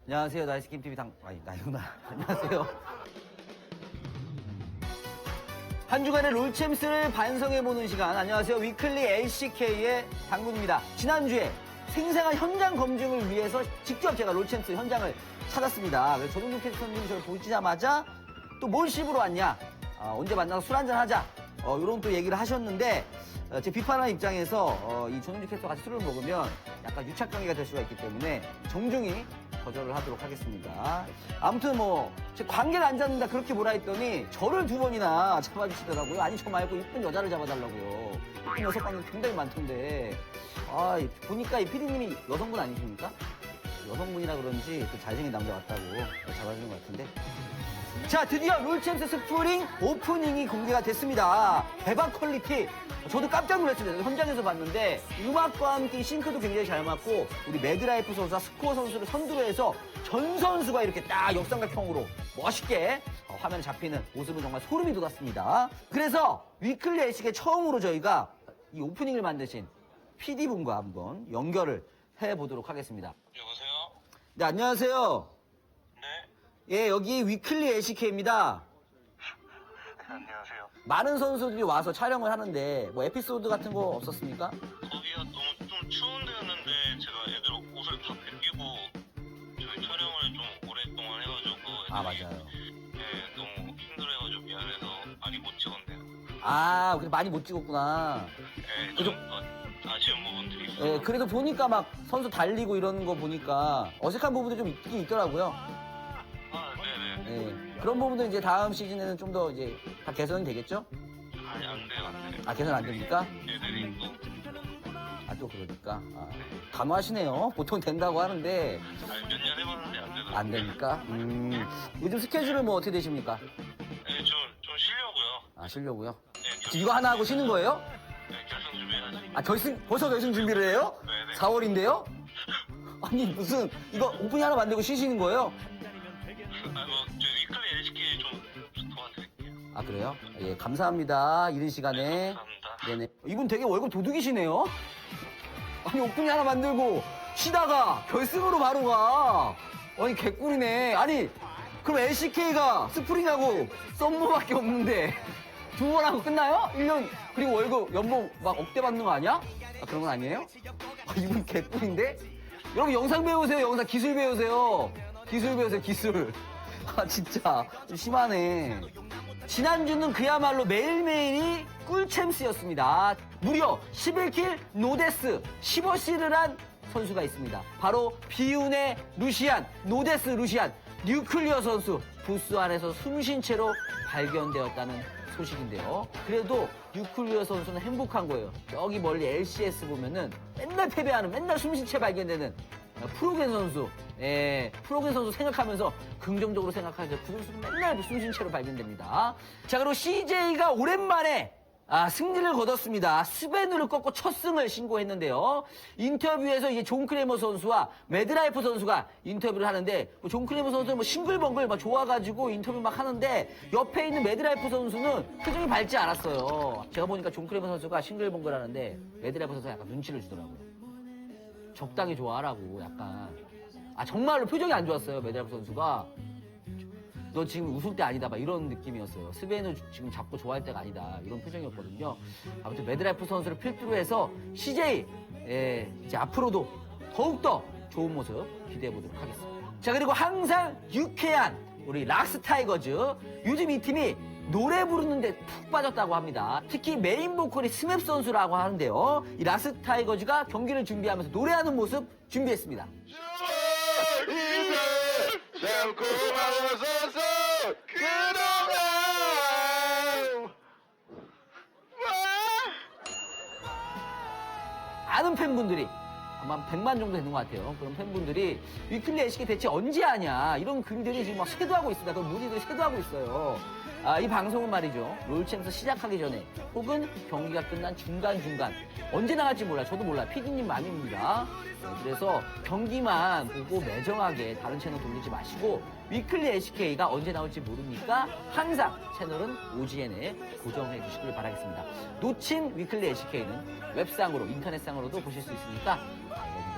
안녕하세요. 나이스킴TV 나이구나. 안녕하세요. 한 주간의 롤챔스를 반성해보는 시간. 안녕하세요. 위클리 LCK의 당군입니다. 지난주에 생생한 현장 검증을 위해서 직접 제가 롤챔스 현장을 찾았습니다. 그래서 조동준 캐스터님이 저를 보시자마자 또 뭘 씹으러 왔냐? 언제 만나서 술 한잔 하자. 이런 또 얘기를 하셨는데, 제 비판하는 입장에서 이 조동준 캐스터 같이 술을 먹으면 약간 유착관계가 될 수가 있기 때문에 정중히 거절을 하도록 하겠습니다. 아무튼 제 관계를 안 잡는다 그렇게 뭐라 했더니 저를 2번이나 잡아주시더라고요. 아니 저 말고 이쁜 여자를 잡아달라고요. 이쁜 여성 관계 굉장히 많던데 보니까 이 PD님이 여성분 아니십니까? 여성분이라 그런지 또 잘생긴 남자 같다고 잡아주는 것 같은데. 자, 드디어 롤챔스 스프링 오프닝이 공개가 됐습니다. 대박 퀄리티. 저도 깜짝 놀랐습니다. 현장에서 봤는데 음악과 함께 싱크도 굉장히 잘 맞고 우리 매드라이프 선수와 스코어 선수를 선두로 해서 전 선수가 이렇게 딱 역삼각형으로 멋있게 화면에 잡히는 모습은 정말 소름이 돋았습니다. 그래서 위클리 LCK 처음으로 저희가 이 오프닝을 만드신 PD분과 한번 연결을 해보도록 하겠습니다. 여보세요? 네, 안녕하세요. 네? 예, 여기 위클리 LCK입니다. 안녕하세요. 많은 선수들이 와서 촬영을 하는데 뭐 에피소드 같은 거 없었습니까? 거기가 너무 좀 추운 데였는데 제가 애들 옷을 다 벗기고 저희 촬영을 좀 오랫동안 해가지고 아, 맞아요. 네, 너무 힘들어해가지고 미안해서 많이 못 찍었네요. 아, 그래 많이 못 찍었구나. 네, 좀 아쉬운 부분들이 있어요. 예, 그래도 보니까 막 선수 달리고 이러는 거 보니까 어색한 부분도 좀 있긴 있더라고요. 아, 네네. 예, 그런 부분도 이제 다음 시즌에는 좀 더 이제 다 개선이 되겠죠? 아니, 안 돼요, 안 돼요. 아, 개선 안 됩니까? 애들이 또, 아, 또 그러니까. 아, 단호하시네요. 보통 된다고 하는데 아니, 몇 년 해봤는데 안 되더라고요. 안 됩니까? 요즘 스케줄은 뭐 어떻게 되십니까? 네, 좀 쉬려고요. 아, 쉬려고요? 네, 지금 이거 하나 하고 쉬는 거예요? 네, 결승 준비해야지. 아, 벌써 결승 준비를 해요? 네네. 4월인데요? 아니, 무슨, 이거 오프닝 하나 만들고 쉬시는 거예요? 아, 저 위클리 LCK 좀 도와드릴게요. 아, 그래요? 예, 감사합니다. 이른 시간에. 감사합니다. 네네. 이분 되게 월급 도둑이시네요? 아니, 오프닝 하나 만들고 쉬다가 결승으로 바로 가. 아니, 개꿀이네. 아니, 그럼 LCK가 스프링하고 썸머밖에 없는데 2번 하고 끝나요? 1년, 그리고 월급, 연봉 막 억대 받는 거 아니야? 아, 그런 건 아니에요? 아, 이분 개꿀인데? 여러분, 영상 배우세요. 영상 기술 배우세요. 기술 배우세요, 기술. 아, 진짜. 좀 심하네. 지난주는 그야말로 매일매일이 꿀챔스였습니다. 무려 11킬 노데스 15실을 한 선수가 있습니다. 바로 비운의 루시안, 노데스 루시안, 뉴클리어 선수 부스 안에서 숨쉰 채로 발견되었다는 소식인데요. 그래도 뉴클리어 선수는 행복한 거예요. 저기 멀리 LCS 보면은 맨날 패배하는, 맨날 숨쉰 채 발견되는 프로겐 선수, 프로겐 선수 생각하면서 긍정적으로 생각하죠. 그 선수는 맨날 숨쉰 채로 발견됩니다. 자, 그리고 CJ가 오랜만에 승리를 거뒀습니다. 스베누를 꺾고 첫 승을 신고했는데요. 인터뷰에서 이제 존 크레머 선수와 매드라이프 선수가 인터뷰를 하는데, 존 크레머 선수는 싱글벙글 막 좋아가지고 인터뷰 막 하는데, 옆에 있는 매드라이프 선수는 표정이 밝지 않았어요. 제가 보니까 존 크레머 선수가 싱글벙글 하는데, 매드라이프 선수가 약간 눈치를 주더라고요. 적당히 좋아하라고, 약간. 정말로 표정이 안 좋았어요, 매드라이프 선수가. 너 지금 웃을 때 아니다, 막 이런 느낌이었어요. 스베누 지금 잡고 좋아할 때가 아니다, 이런 표정이었거든요. 아무튼 매드라이프 선수를 필두로 해서 CJ, 이제 앞으로도 더욱더 좋은 모습 기대해보도록 하겠습니다. 자, 그리고 항상 유쾌한 우리 락스 타이거즈. 요즘 이 팀이 노래 부르는데 푹 빠졌다고 합니다. 특히 메인 보컬이 스맵 선수라고 하는데요. 이 락스 타이거즈가 경기를 준비하면서 노래하는 모습 준비했습니다. 참 고마워서 그동안 아는 팬분들이 아마 100만 정도 되는 것 같아요. 그런 팬분들이 위클리 LCK 대체 언제 하냐, 이런 글들이 지금 막 쇄도하고 있습니다. 그런 문의들이 쇄도하고 있어요. 이 방송은 말이죠, 롤챔스 시작하기 전에 혹은 경기가 끝난 중간중간 언제 나갈지 몰라요. 저도 몰라요. PD님 맘입니다. 그래서 경기만 보고 매정하게 다른 채널 돌리지 마시고 위클리 LCK가 언제 나올지 모르니까 항상 채널은 OGN에 고정해 주시길 바라겠습니다. 놓친 위클리 LCK는 웹상으로, 인터넷상으로도 보실 수 있으니까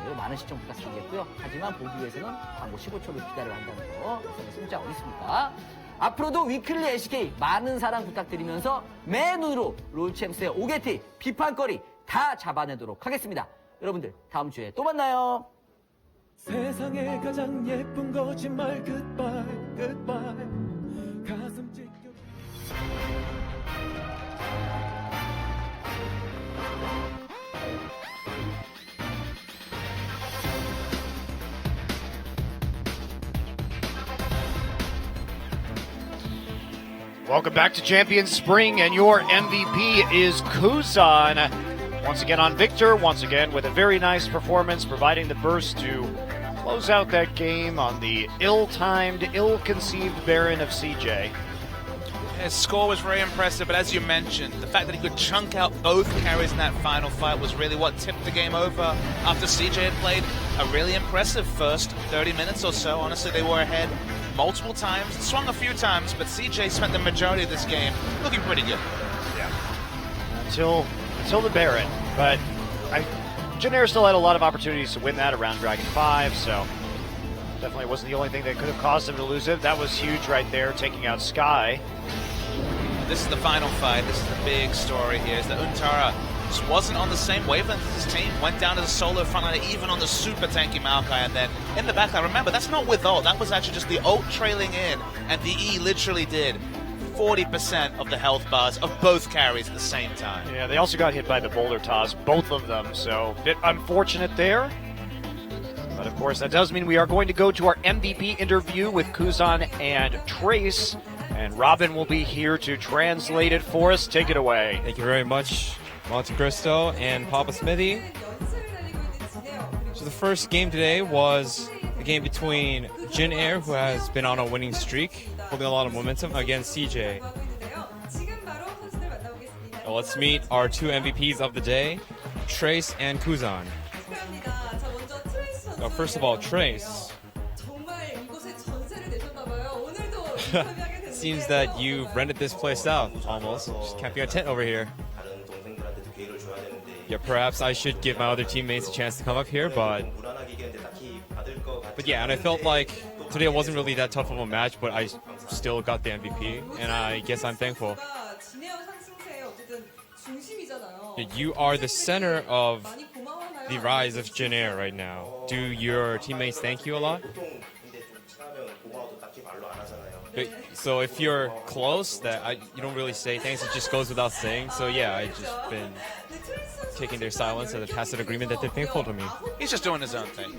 여러분들 많은 시청 부탁드리겠고요. 하지만 보기 위해서는 광고 15초를 기다려야 한다는 거 우선의 승자 어디 있습니까? 앞으로도 위클리 LCK 많은 사랑 부탁드리면서 맨눈으로 롤챔스의 오게티 비판거리 다 잡아내도록 하겠습니다. 여러분들 다음 주에 또 만나요. 세상에 가장 예쁜 거짓말 goodbye goodbye 가슴 찢겨 Welcome back to Champions Spring, and your MVP is Kuzan. Once again on Victor, once again with a very nice performance, providing the burst to close out that game on the ill-timed, ill-conceived Baron of CJ. His score was very impressive, but as you mentioned, the fact that he could chunk out both carries in that final fight was really what tipped the game over after CJ had played a really impressive first 30 minutes or so. Honestly, they were ahead multiple times, swung a few times, but CJ spent the majority of this game looking pretty good. Yeah. Until the Baron, but Janair still had a lot of opportunities to win that around Dragon 5, so definitely wasn't the only thing that could have caused him to lose it. That was huge right there, taking out Sky. This is the final fight. This is the big story here, is that Untara just wasn't on the same wavelength as his team. Went down to the solo frontliner, even on the super tanky Maokai, and then in the backline, remember, that's not with ult. That was actually just the ult trailing in, and the E literally did 40% of the health bars of both carries at the same time. Yeah, they also got hit by the boulder toss, both of them, so a bit unfortunate there. But of course, that does mean we are going to go to our MVP interview with Kuzan and Trace, and Robin will be here to translate it for us. Take it away. Thank you very much, Monte Cristo and Papa Smithy. So the first game today was a game between Jin Air, who has been on a winning streak, holding a lot of momentum, against CJ. Now let's meet our two MVPs of the day, Trace and Kuzan. Now, first of all, Trace. Seems that you've rented this place out, almost. Just camping a tent over here. Yeah, perhaps I should give my other teammates a chance to come up here, but yeah, and I felt like today wasn't really that tough of a match, but I still got the MVP, and I guess I'm thankful. You are the center of the rise of Jin Air right now. Do your teammates thank you a lot? So if you're close, you don't really say thanks, it just goes without saying. So yeah, I've just been taking their silence as a tacit agreement that they're thankful to me. He's just doing his own thing.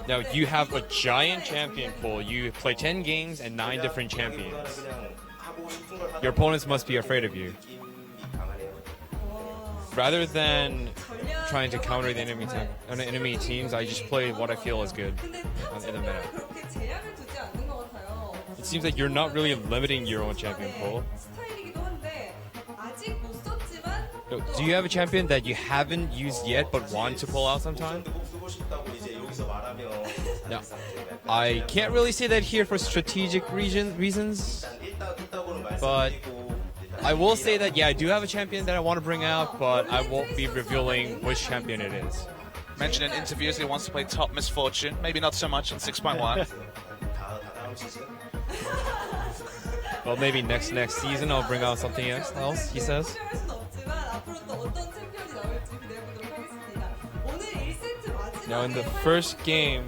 Now you have a giant champion pool. You play 10 games and 9 different champions. Your opponents must be afraid of you. Rather than trying to counter the enemy teams, I just play what I feel is good in the meta. It seems like you're not really limiting your own champion pool. Do you have a champion that you haven't used yet but want to pull out sometime? No. I can't really say that here for strategic reasons, but I will say that, yeah, I do have a champion that I want to bring out, but I won't be revealing which champion it is. Mentioned in interviews he wants to play Top Misfortune, maybe not so much in 6.1. Well, maybe next season I'll bring out something else, he says. Now in the first game,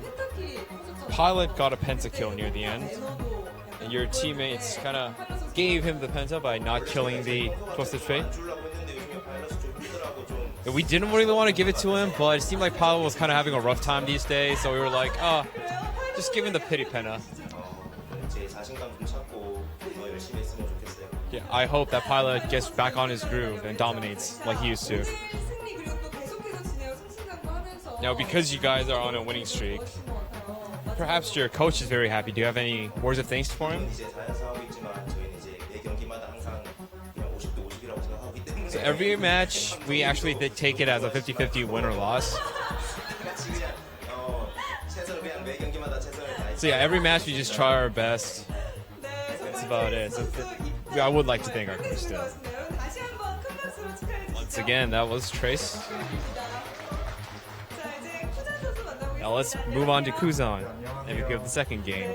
Pilot got a pentakill near the end, and your teammates kind of gave him the penta by not killing the Twisted Fate. We didn't really want to give it to him, but it seemed like Pilot was kind of having a rough time these days, so we were like, oh, just give him the pity penta. Yeah, I hope that Pilot gets back on his groove and dominates like he used to. Now, because you guys are on a winning streak, perhaps your coach is very happy. Do you have any words of thanks for him? So every match, we actually take it as a 50-50 win or loss. So yeah, every match we just try our best. That's about it. So I would like to thank our coach still. Once again, that was Trace. Now let's move on to Kuzan, MVP of the second game.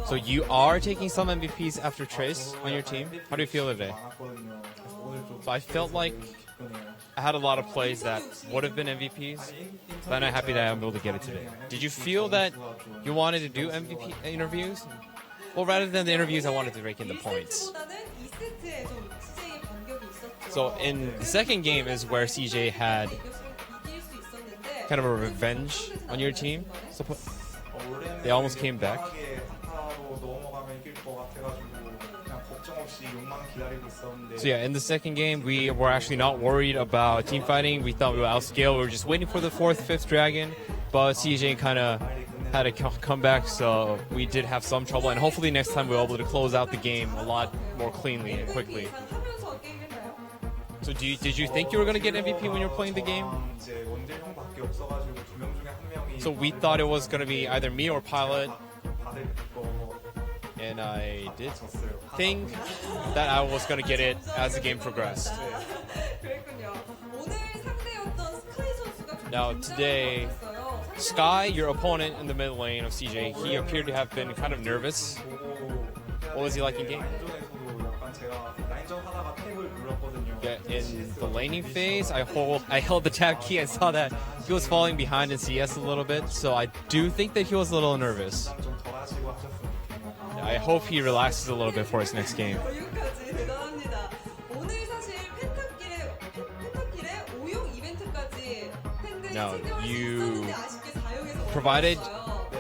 So you are taking some MVPs after Trace on your team. How do you feel today? So I felt like I had a lot of plays that would have been MVPs, but I'm not happy that I'm able to get it today. Did you feel that you wanted to do MVP interviews? Well, rather than the interviews, I wanted to rake in the points. So in the second game is where CJ had kind of a revenge on your team. So they almost came back. So yeah, in the second game, we were actually not worried about team fighting. We thought we were outscaled. We were just waiting for the 4th, 5th dragon, but CJ kind of had a comeback, so we did have some trouble. And hopefully next time we'll be able to close out the game a lot more cleanly and quickly. So did you think you were going to get MVP when you were playing the game? So we thought it was going to be either me or Pilot. And I did think that I was going to get it as the game progressed. Now today, Sky, your opponent in the mid lane of CJ, he appeared to have been kind of nervous. What was he like in game? Yeah, in the laning phase, I held the tab key and saw that he was falling behind in CS a little bit, so I do think that he was a little nervous. I hope he relaxes a little bit for his next game. Now, you provided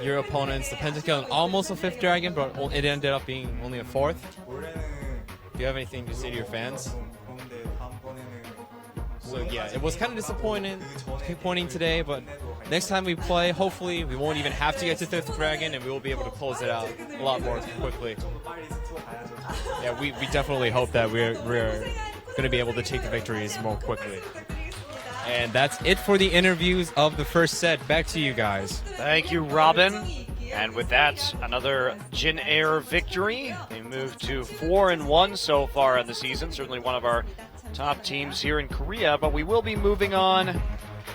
your opponents the pentakill and almost a 5th dragon, but it ended up being only a 4th. Do you have anything to say to your fans? So yeah, it was kind of disappointing today, but next time we play, hopefully we won't even have to get to 5th dragon and we will be able to close it out a lot more quickly. Yeah, we definitely hope that we're going to be able to take the victories more quickly. And that's it for the interviews of the first set. Back to you guys. Thank you, Robin. And with that, another Jin Air victory. They move to 4-1 so far in the season. Certainly one of our top teams here in Korea. But we will be moving on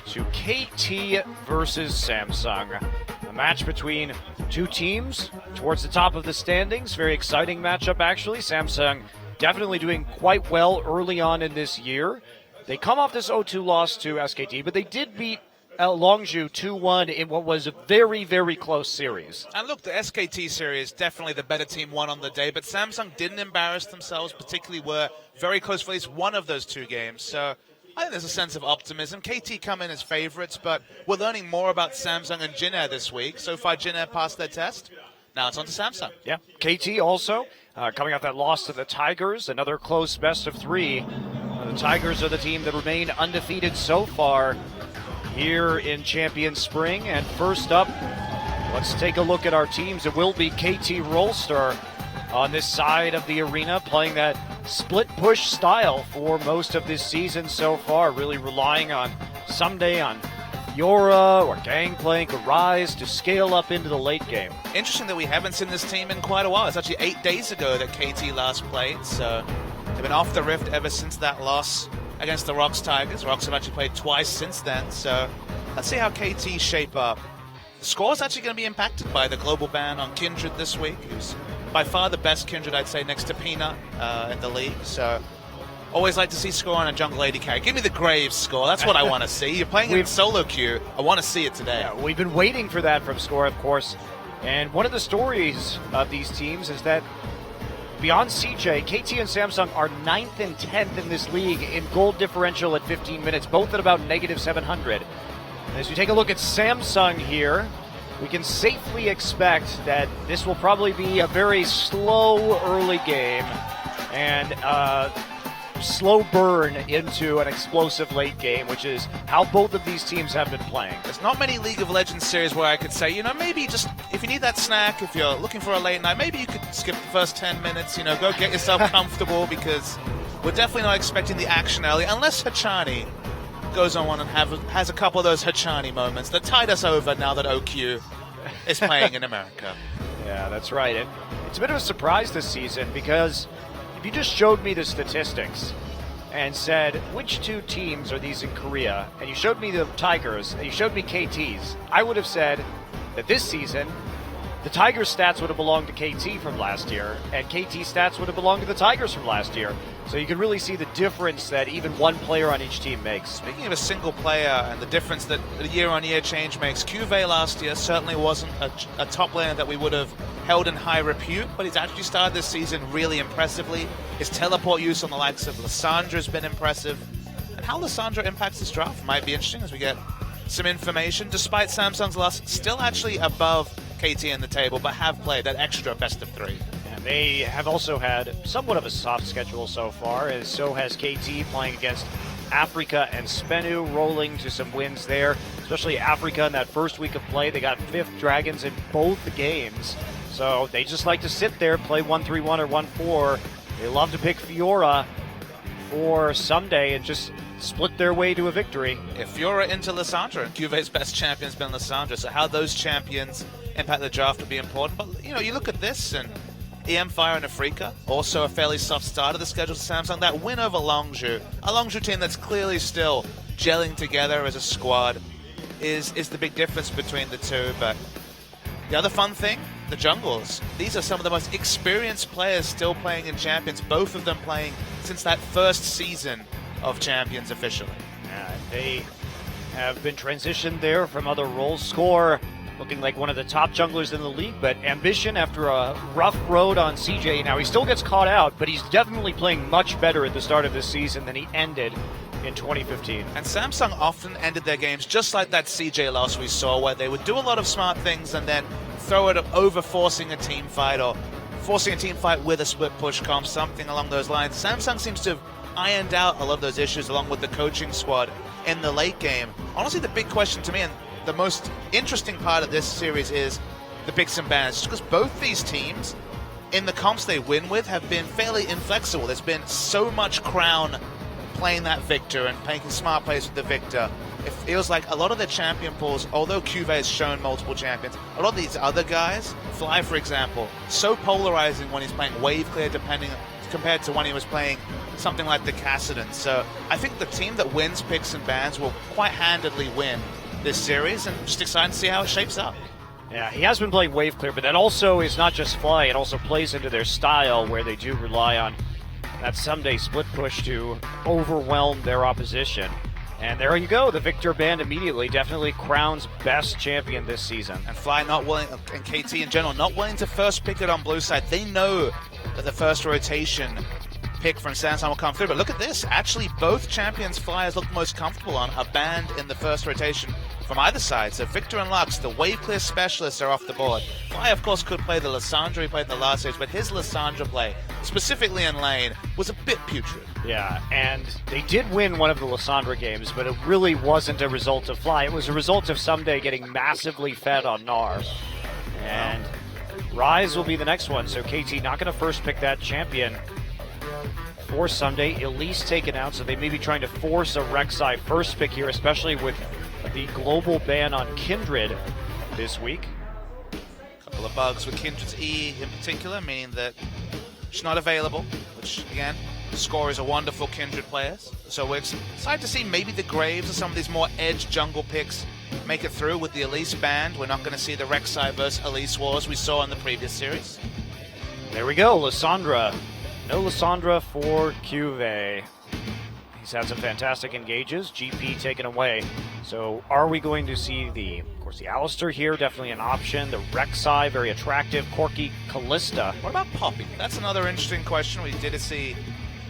to KT versus Samsung. A match between two teams towards the top of the standings. Very exciting matchup, actually. Samsung definitely doing quite well early on in this year. They come off this 0-2 loss to SKT, but they did beat Longju 2-1 in what was a very, very close series. And look, the SKT series, definitely the better team won on the day, but Samsung didn't embarrass themselves, particularly were very close for at least one of those two games. So I think there's a sense of optimism. KT come in as favorites, but we're learning more about Samsung and Jin Air this week. So far, Jin Air passed their test. Now it's on to Samsung. Yeah, KT also coming off that loss to the Tigers, another close best of 3. The Tigers are the team that remain undefeated so far here in Champions Spring. And first up, let's take a look at our teams. It will be KT Rolster on this side of the arena, playing that split push style for most of this season so far, really relying on someday on Yora or Gangplank or Rise to scale up into the late game. Interesting that we haven't seen this team in quite a while. It's actually 8 days ago that KT last played, so they've been off the rift ever since that loss against the Rox Tigers. Rox have actually played twice since then, so let's see how KT shape up. The score is actually going to be impacted by the global ban on Kindred this week, who's by far the best Kindred, I'd say, next to Peanut in the league. So always like to see score on a jungle AD carry. Give me the Graves score. That's what I want to see. You're playing in solo queue. I want to see it today. Yeah, we've been waiting for that from Score, of course. And one of the stories of these teams is that beyond CJ, KT and Samsung are 9th and 10th in this league in gold differential at 15 minutes, both at about -700. And as we take a look at Samsung here, we can safely expect that this will probably be a very slow early game and slow burn into an explosive late game, which is how both of these teams have been playing. There's not many League of Legends series where I could say, you know, maybe just if you need that snack, if you're looking for a late night, maybe you could skip the first 10 minutes, you know, go get yourself comfortable, because we're definitely not expecting the action early, unless Hachani goes on one and has a couple of those Hachani moments that tide us over now that OQ is playing in America. Yeah, that's right. It's a bit of a surprise this season, because if you just showed me the statistics, and said, which two teams are these in Korea? And you showed me the Tigers, and you showed me KT's. I would have said that this season, the Tigers' stats would have belonged to KT from last year, and KT's stats would have belonged to the Tigers from last year. So you can really see the difference that even one player on each team makes. Speaking of a single player and the difference that a year-on-year change makes, Cuvée last year certainly wasn't a top laner that we would have held in high repute, but he's actually started this season really impressively. His teleport use on the likes of Lissandra has been impressive. And how Lissandra impacts this draft might be interesting as we get some information. Despite Samsung's loss, still actually above KT in the table, but have played that extra best of 3. And they have also had somewhat of a soft schedule so far, as so has KT, playing against Africa and Spenu, rolling to some wins there, especially Africa in that first week of play. They got 5th Dragons in both games, so they just like to sit there, play 1-3-1 or 1-4. They love to pick Fiora for Sunday and just split their way to a victory. If Fiora into Lissandra, and Cuvé's best champion's been Lissandra, so how those champions impact the draft will be important. But, you know, you look at this, and EM Fire and Africa, also a fairly soft start of the schedule for Samsung. That win over Longzhou, a Longzhou team that's clearly still gelling together as a squad, is the big difference between the two. But the other fun thing, the jungles. These are some of the most experienced players still playing in Champions, both of them playing since that first season of Champions officially. They have been transitioned there from other roles. Score looking like one of the top junglers in the league, but Ambition, after a rough road on CJ, now he still gets caught out, but he's definitely playing much better at the start of this season than he ended in 2015. And Samsung often ended their games just like that CJ loss we saw, where they would do a lot of smart things and then throw it over forcing a team fight or forcing a team fight with a split push comp, something along those lines. Samsung seems to have ironed out a lot of those issues along with the coaching squad in the late game. Honestly, the big question to me, and the most interesting part of this series, is the picks and bans, because both these teams in the comps they win with have been fairly inflexible. There's been so much Crown playing that Victor and making smart plays with the Victor. It feels like a lot of the champion pools, although Cuvée has shown multiple champions, a lot of these other guys, Fly for example, so polarizing when he's playing wave clear compared to when he was playing something like the Cassidon. So I think the team that wins picks and bans will quite handedly win this series, and just excited to see how it shapes up. Yeah, he has been playing wave clear, but that also is not just Fly, it also plays into their style where they do rely on that someday split push to overwhelm their opposition. And there you go, the Victor banned immediately, definitely Crown's best champion this season. And Fly not willing, and KT in general, not willing to first pick it on blue side. They know that the first rotation pick from Samsung will come through, but look at this. Actually, both champions Flyers look most comfortable on are banned in the first rotation from either side. So Victor and Lux, the wave clear specialists, are off the board. Fly, of course, could play the Lissandra he played in the last stage, but his Lissandra play, specifically in lane, was a bit putrid. Yeah, and they did win one of the Lissandra games, but it really wasn't a result of Fly. It was a result of Someday getting massively fed on Gnar. And Rise will be the next one, so KT not going to first pick that champion for Sunday. Elise taken out, so they may be trying to force a Rek'Sai first pick here, especially with the global ban on Kindred this week. A couple of bugs with Kindred's E in particular, meaning that she's not available, which, again, Score is a wonderful Kindred player. So we're excited to see maybe the Graves or some of these more edge jungle picks make it through with the Elise banned. We're not going to see the Rek'Sai versus Elise wars we saw in the previous series. There we go, Lissandra. No Lissandra for Cuvée. He's had some fantastic engages. GP taken away. So are we going to see of course, the Alistar here, definitely an option. The Rek'Sai, very attractive. Corki, Callista. What about Poppy? That's another interesting question. We did see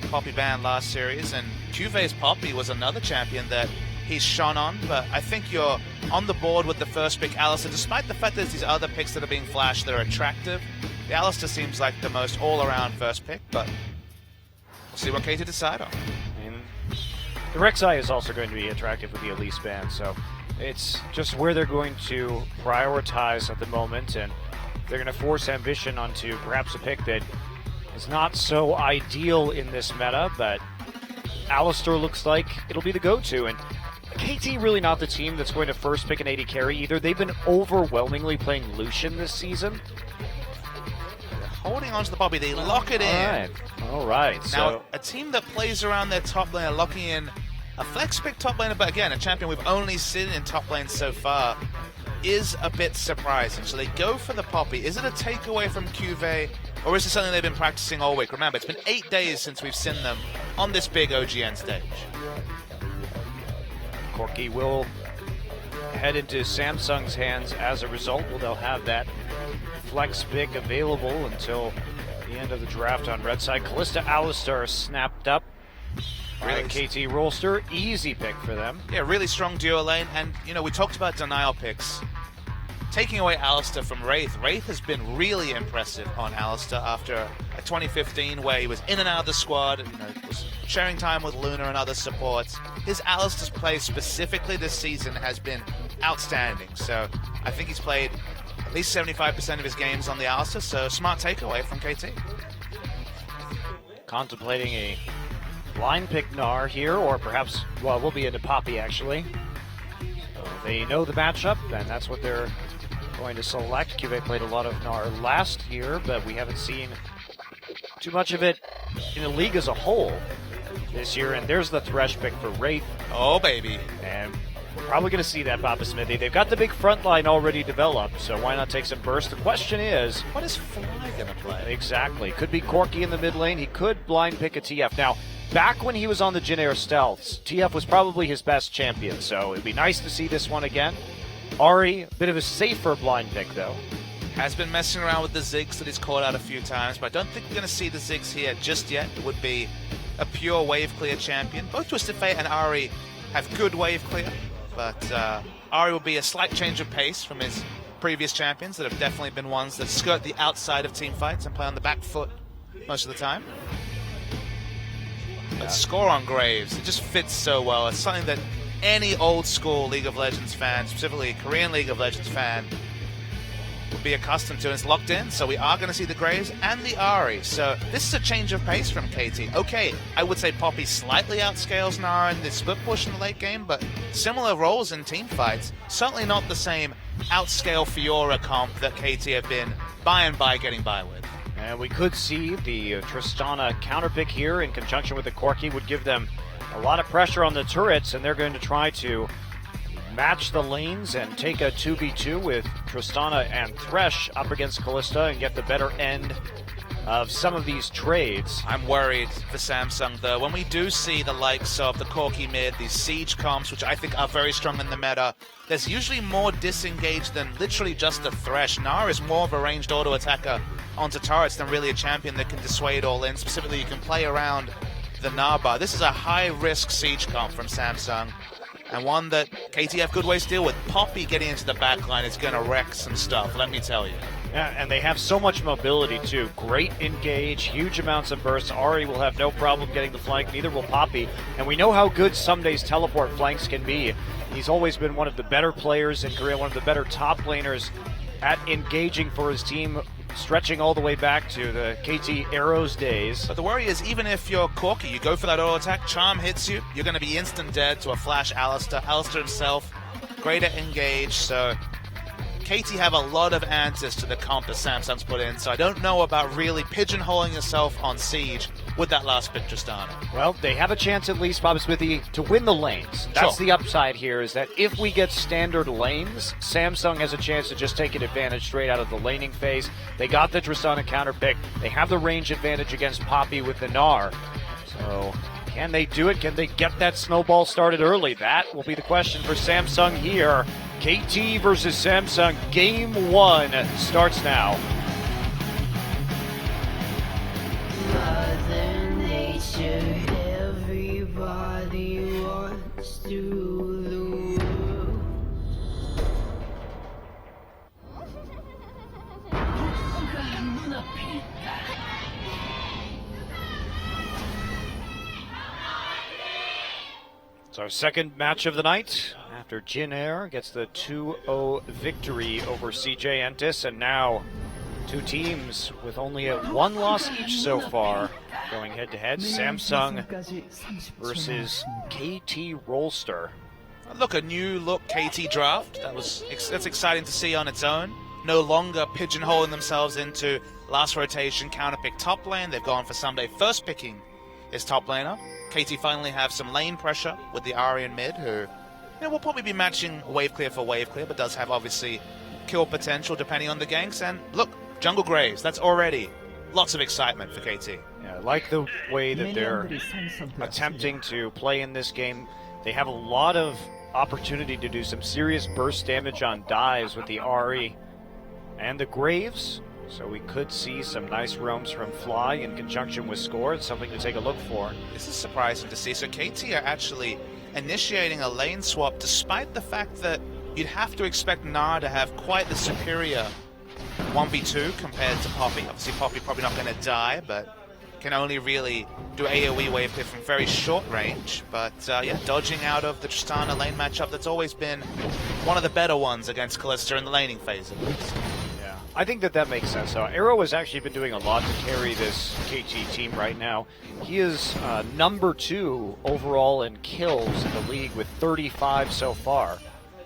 Poppy banned last series, and Cuvé's Poppy was another champion that he's shone on, but I think you're on the board with the first pick, Alistar, despite the fact there's these other picks that are being flashed that are attractive. The Alistar seems like the most all-around first pick, but we'll see what KT decide on. And the Rek'Sai is also going to be attractive with the Elise ban, so it's just where they're going to prioritize at the moment, and they're going to force Ambition onto perhaps a pick that is not so ideal in this meta, but Alistar looks like it'll be the go-to, and KT really not the team that's going to first pick an AD carry either. They've been overwhelmingly playing Lucian this season. holding on to the Poppy. They lock it in. All right. Now, So a team that plays around their top lane, locking in a flex pick top laner, but again, a champion we've only seen in top lane so far, is a bit surprising. So they go for the Poppy. Is it a takeaway from Cuvée, or is it something they've been practicing all week? Remember, it's been 8 days since we've seen them on this big OGN stage. Corki will head into Samsung's hands as a result. Well, they'll have that flex pick available until the end of the draft on red side. Kalista Alistar snapped up by KT Rolster. Easy pick for them. Yeah, really strong duo lane. And, you know, we talked about denial picks. Taking away Alistar from Wraith. Wraith has been really impressive on Alistar after a 2015 where he was in and out of the squad, you know, was sharing time with Luna and other supports. His Alistar's play specifically this season has been outstanding. So I think he's played at least 75% of his games on the Alistar, so smart takeaway from KT. Contemplating a blind pick Gnar here, or perhaps, well, we'll be into Poppy actually. So they know the matchup, and that's what they're going to select. Cuvée played a lot of Gnar last year, but we haven't seen too much of it in the league as a whole this year. And there's the Thresh pick for Wraith. Oh, baby. And we're probably going to see that, Papa Smithy. They've got the big front line already developed, so why not take some burst? The question is, what is Fly going to play? Exactly. Could be Corki in the mid lane. He could blind pick a TF. Now, back when he was on the Jin Air Stealths, TF was probably his best champion, so it'd be nice to see this one again. Ahri, a bit of a safer blind pick, though. Has been messing around with the Ziggs that he's called out a few times, but I don't think we're going to see the Ziggs here just yet. It would be a pure wave clear champion. Both Twisted Fate and Ahri have good wave clear, but Ahri will be a slight change of pace from his previous champions that have definitely been ones that skirt the outside of team fights and play on the back foot most of the time. But score on Graves, it just fits so well. It's something that any old school League of Legends fan, specifically a Korean League of Legends fan, would be accustomed to, and it's locked in. So we are going to see the Graves and the Ahri. So this is a change of pace from KT. Okay, I would say Poppy slightly outscales Nara in the split push in the late game, but similar roles in team fights. Certainly not the same outscale Fiora comp that KT have been by and by getting by with. And we could see the Tristana counterpick here in conjunction with the Corki would give them a lot of pressure on the turrets, and they're going to try to match the lanes and take a 2v2 with Tristana and Thresh up against Kalista and get the better end of some of these trades. I'm worried for Samsung, though. When we do see the likes of the Corki mid, these siege comps, which I think are very strong in the meta, there's usually more disengaged than literally just a Thresh. Nara is more of a ranged auto attacker onto turrets than really a champion that can dissuade all in. Specifically, you can play around the Naba. This is a high-risk siege comp from Samsung, and one that KT have good ways to deal with. Poppy getting into the backline is going to wreck some stuff, let me tell you. Yeah, and they have so much mobility, too. Great engage, huge amounts of bursts. Ahri will have no problem getting the flank, neither will Poppy. And we know how good Sumday's teleport flanks can be. He's always been one of the better players in Korea, one of the better top laners at engaging for his team, stretching all the way back to the KT Arrows days. But the worry is, even if you're Corki, you go for that auto attack, Charm hits you, you're going to be instant dead to a flash Alistar. Alistar himself, great at engage, so KT have a lot of answers to the comp that Samsung's put in, so I don't know about really pigeonholing yourself on Siege with that last bit, Tristana. Well, they have a chance at least, Bob Smithy, to win the lanes. That's the upside here, is that if we get standard lanes, Samsung has a chance to just take an advantage straight out of the laning phase. They got the Tristana counter pick. They have the range advantage against Poppy with the Gnar. So can they do it? Can they get that snowball started early? That will be the question for Samsung here. KT versus Samsung, Game 1 starts now. Mother Nature, everybody wants to rule the world. It's our second match of the night after Jin Air gets the 2-0 victory over CJ Entis, and now two teams with only a one loss each so far going head to head. Samsung versus KT Rolster. Look, a new look KT draft. That's exciting to see on its own. no longer pigeonholing themselves into last rotation counterpick top lane. They've gone for Someday first picking his top laner. KT finally have some lane pressure with the Ahri in mid, who will probably be matching wave clear for wave clear, but does have obviously kill potential depending on the ganks. And look, Jungle Graves, that's already lots of excitement for KT. Yeah, I like the way that they're attempting to play in this game. They have a lot of opportunity to do some serious burst damage on dives with the Ahri and the Graves. So we could see some nice roams from Fly in conjunction with Score. It's something to take a look for. This is surprising to see. So KT are actually initiating a lane swap despite the fact that you'd have to expect Gnar to have quite the superior 1v2 compared to Poppy. Obviously Poppy probably not going to die, but can only really do AoE wave clear from very short range. But yeah, dodging out of the Tristana lane matchup that's always been one of the better ones against Kalista in the laning phase at least. Yeah, I think that makes sense. Arrow has actually been doing a lot to carry this KT team right now. He is number 2 overall in kills in the league with 35 so far.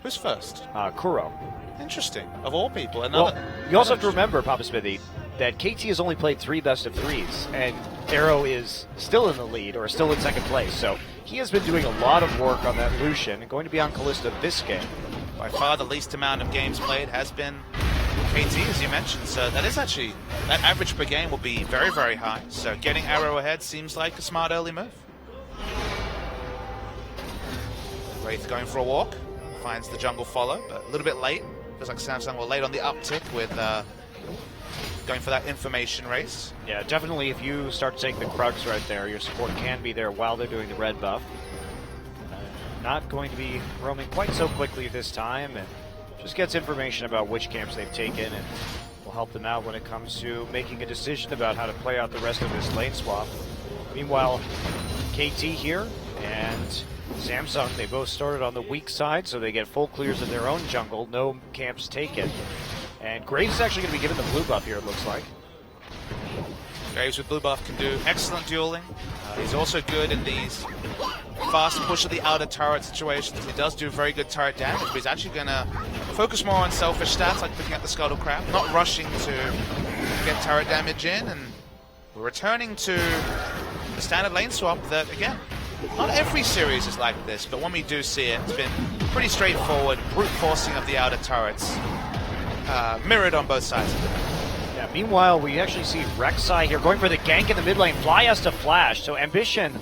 Who's first? Kuro. Interesting. Of all people. Well, you also have to remember, Papa Smithy, that KT has only played 3 best of 3s, and Arrow is still in the lead, or still in second place, so he has been doing a lot of work on that Lucian, and going to be on Kalista this game. By far the least amount of games played has been KT, as you mentioned, so that is actually, that average per game will be very, very high, so getting Arrow ahead seems like a smart early move. Wraith going for a walk, finds the jungle follow, but a little bit late. Feels like Samsung were late on the uptick with going for that information race. Yeah, definitely if you start to take the Krugs right there, your support can be there while they're doing the red buff. Not going to be roaming quite so quickly this time, and just gets information about which camps they've taken, and will help them out when it comes to making a decision about how to play out the rest of this lane swap. Meanwhile, KT here and Samsung, they both started on the weak side, so they get full clears of their own jungle, no camps taken. And Graves is actually going to be given the blue buff here, it looks like. Graves with blue buff can do excellent dueling. He's also good in these fast push of the outer turret situations. He does do very good turret damage, but he's actually going to focus more on selfish stats, like picking up the Scuttle Crab, not rushing to get turret damage in. And we're returning to the standard lane swap that, again, not every series is like this, but when we do see it, it's been pretty straightforward, brute forcing of the outer turrets, mirrored on both sides of it. Yeah, meanwhile, we actually see Rek'Sai here going for the gank in the mid lane. Fly has to flash, so Ambition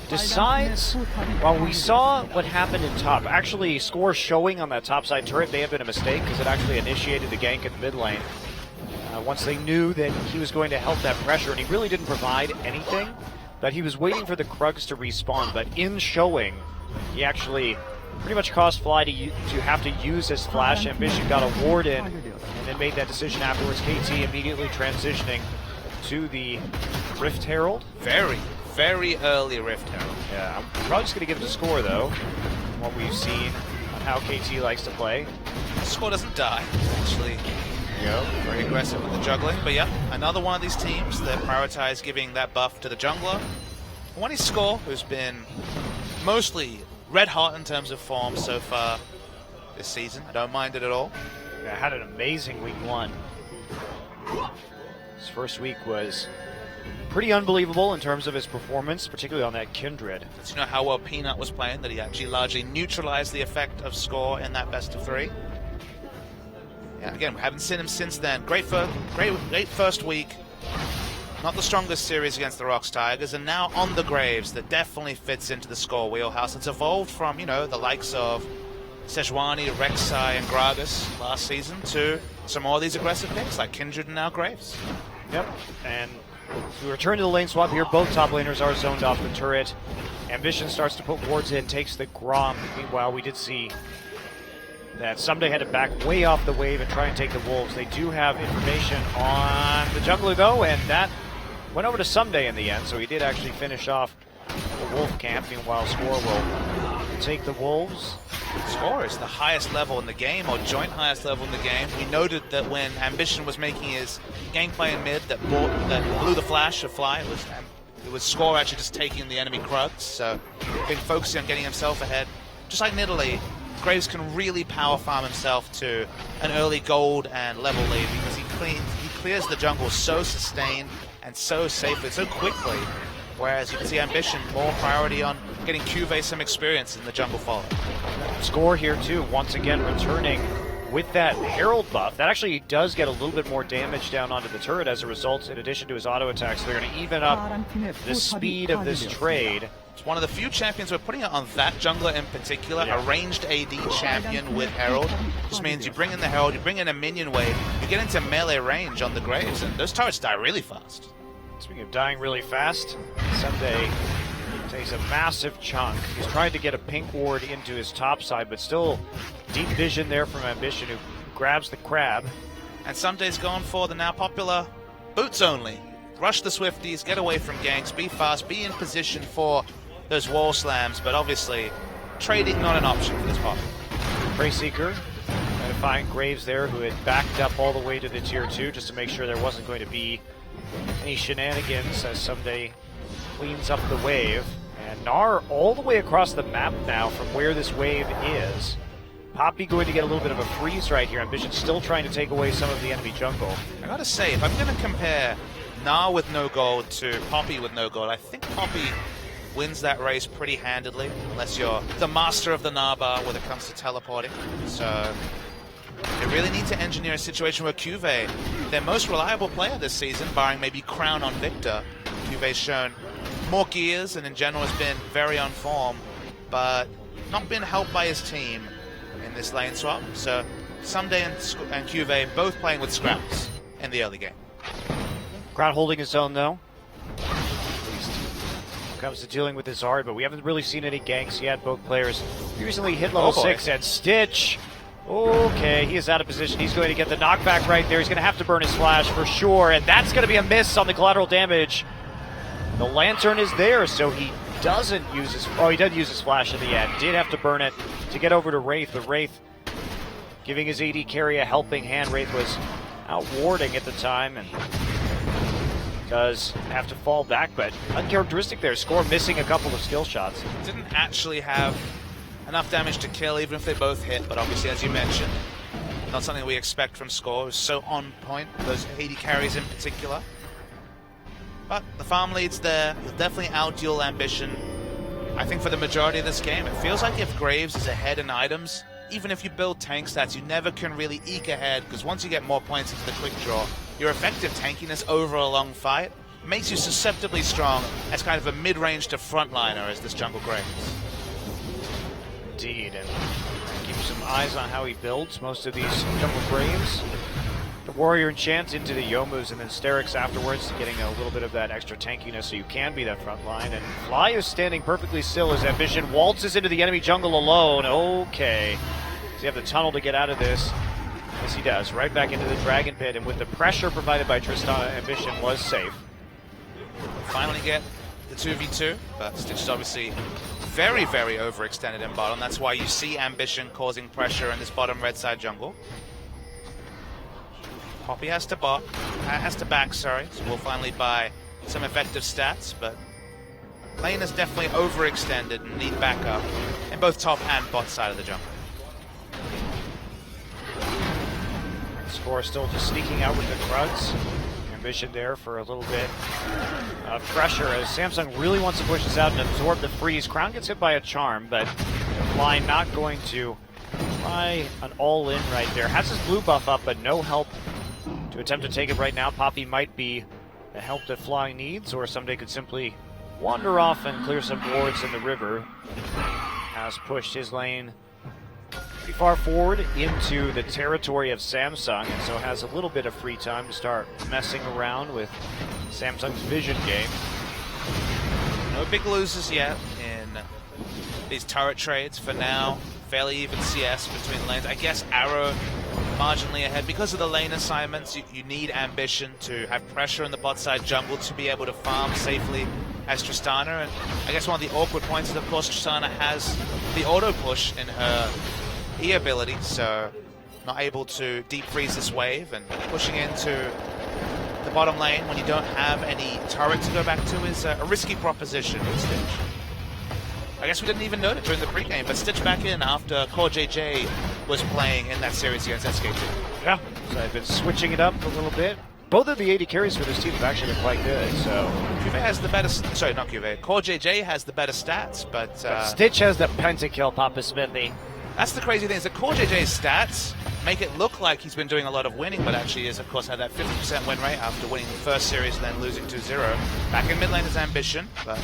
decides, well, we saw what happened in top. Actually, Score showing on that top side turret may have been a mistake because it actually initiated the gank in the mid lane. Once they knew that he was going to help that pressure, and he really didn't provide anything. But he was waiting for the Krugs to respawn, but in showing, he actually pretty much caused Fly to have to use his flash. Ambition got a ward in, and then made that decision afterwards. KT immediately transitioning to the Rift Herald. Very, very early Rift Herald. Yeah, I'm probably just going to give it a Score, though, what we've seen on how KT likes to play. Score doesn't die, actually. Very aggressive with the juggling, but yeah, another one of these teams that prioritize giving that buff to the jungler. One is Score, who's been mostly red hot in terms of form so far this season. I don't mind it at all. Yeah, had an amazing week 1. His first week was pretty unbelievable in terms of his performance, particularly on that Kindred. Do you know how well Peanut was playing, that he actually largely neutralized the effect of Score in that best of 3? Yeah, again, we haven't seen him since then. Great first week. Not the strongest series against the Rocks Tigers, and now on the Graves, that definitely fits into the Score wheelhouse. It's evolved from, the likes of Sejuani, Rek'Sai, and Gragas last season to some more of these aggressive picks like Kindred and now Graves. Yep, and we return to the lane swap here. Both top laners are zoned off the turret. Ambition starts to put wards in, takes the Grom. Meanwhile, we did see that Someday had to back way off the wave and try and take the Wolves. They do have information on the jungler, though, and that went over to Someday in the end, so he did actually finish off the Wolf camp. Meanwhile, Score will take the Wolves. Score is the highest level in the game, or joint highest level in the game. We noted that when Ambition was making his gameplay in mid that blew the flash of Fly, it was Score actually just taking the enemy Krugs, so been focusing on getting himself ahead. Just like Nidalee, Graves can really power farm himself to an early gold and level lead because he clears the jungle so sustained and so safely, so quickly. Whereas you can see Ambition more priority on getting Cuvée some experience in the jungle follow. Score here too, once again returning with that Herald buff. That actually does get a little bit more damage down onto the turret as a result, in addition to his auto attacks. So they're going to even up the speed of this trade. It's one of the few champions we're putting it on that jungler in particular. A ranged AD champion with Herald. Just means you bring in the Herald, you bring in a minion wave, you get into melee range on the Graves, and those turrets die really fast. Speaking of dying really fast, Sunday takes a massive chunk. He's trying to get a pink ward into his top side, but still deep vision there from Ambition, who grabs the crab. And Sunday's gone for the now popular boots only. Rush the Swifties, get away from ganks, be fast, be in position for those wall slams, but obviously trading not an option for this pop. Prey Seeker trying to find Graves there, who had backed up all the way to the tier 2 just to make sure there wasn't going to be any shenanigans as Someday cleans up the wave. And Gnar all the way across the map now from where this wave is. Poppy going to get a little bit of a freeze right here. Ambition still trying to take away some of the enemy jungle. I gotta say, if I'm gonna compare Gnar with no gold to Poppy with no gold, I think Poppy wins that race pretty handedly, unless you're the master of the Gnar bar when it comes to teleporting. So they really need to engineer a situation where Cuvée, their most reliable player this season, barring maybe Crown on Victor, Cuvé's shown more gears and in general has been very on form, but not been helped by his team in this lane swap. So Someday and Cuvée both playing with scraps in the early game. Crowd holding his own though. At least when it comes to dealing with his Zard, but we haven't really seen any ganks yet. Both players recently hit level 6, and Stitch. Okay, he is out of position. He's going to get the knockback right there. He's going to have to burn his flash for sure, and that's going to be a miss on the collateral damage. The Lantern is there, so he doesn't use his... Oh, he did use his flash in the end. Did have to burn it to get over to Wraith, but Wraith giving his AD carry a helping hand. Wraith was out warding at the time and does have to fall back, but uncharacteristic there. Score missing a couple of skill shots. Didn't actually have enough damage to kill, even if they both hit, but obviously, as you mentioned, not something we expect from Score. It was so on point, those AD carries in particular. But the farm lead's there. He'll definitely out-duel Ambition. I think for the majority of this game, it feels like if Graves is ahead in items, even if you build tank stats, you never can really eke ahead, because once you get more points into the quick draw, your effective tankiness over a long fight makes you susceptibly strong as kind of a mid-range to frontliner as this jungle Graves. Indeed, and keep some eyes on how he builds most of these jungle Graves. The Warrior enchants into the Yomus and then Sterix afterwards, getting a little bit of that extra tankiness so you can be that front line. And Fly is standing perfectly still as Ambition waltzes into the enemy jungle alone. Okay. Does he have the tunnel to get out of this? Yes, he does. Right back into the Dragon Pit, and with the pressure provided by Tristana, Ambition was safe. Finally get the 2v2, but Stitch is obviously very, very overextended in bottom. That's why you see Ambition causing pressure in this bottom red side jungle. Poppy has to back, so we'll finally buy some effective stats, but lane is definitely overextended and need backup in both top and bot side of the jungle. Score still just sneaking out with the Krugs. Ambition there for a little bit of pressure as Samsung really wants to push this out and absorb the freeze. Crown gets hit by a charm, but Fly not going to try an all-in right there. Has his blue buff up, but no help to attempt to take it right now. Poppy might be the help that Fly needs, or Someday could simply wander off and clear some wards in the river. Has pushed his lane pretty far forward into the territory of Samsung, and so has a little bit of free time to start messing around with Samsung's vision game. No big losers yet in these turret trades for now. Fairly even CS between lanes. I guess Arrow marginally ahead because of the lane assignments. You need Ambition to have pressure in the bot side jungle to be able to farm safely as Tristana. And I guess one of the awkward points is, of course, Tristana has the auto push in her E ability, so not able to deep freeze this wave, and pushing into the bottom lane when you don't have any turret to go back to is a risky proposition with Stitch. I guess we didn't even note it during the pregame, but Stitch back in after Core JJ was playing in that series against SKT. Yeah, so I've been switching it up a little bit. Both of the 80 carries for this team have actually been quite good, so... Cuve has the better... Sorry, not Cuve. Core JJ has the better stats, but Stitch has the pentakill, Papa Smithy. that's the crazy thing, is that Core JJ's stats make it look like he's been doing a lot of winning, but actually is, of course, had that 50% win rate after winning the first series and then losing 2-0. Back in mid lane is Ambition, but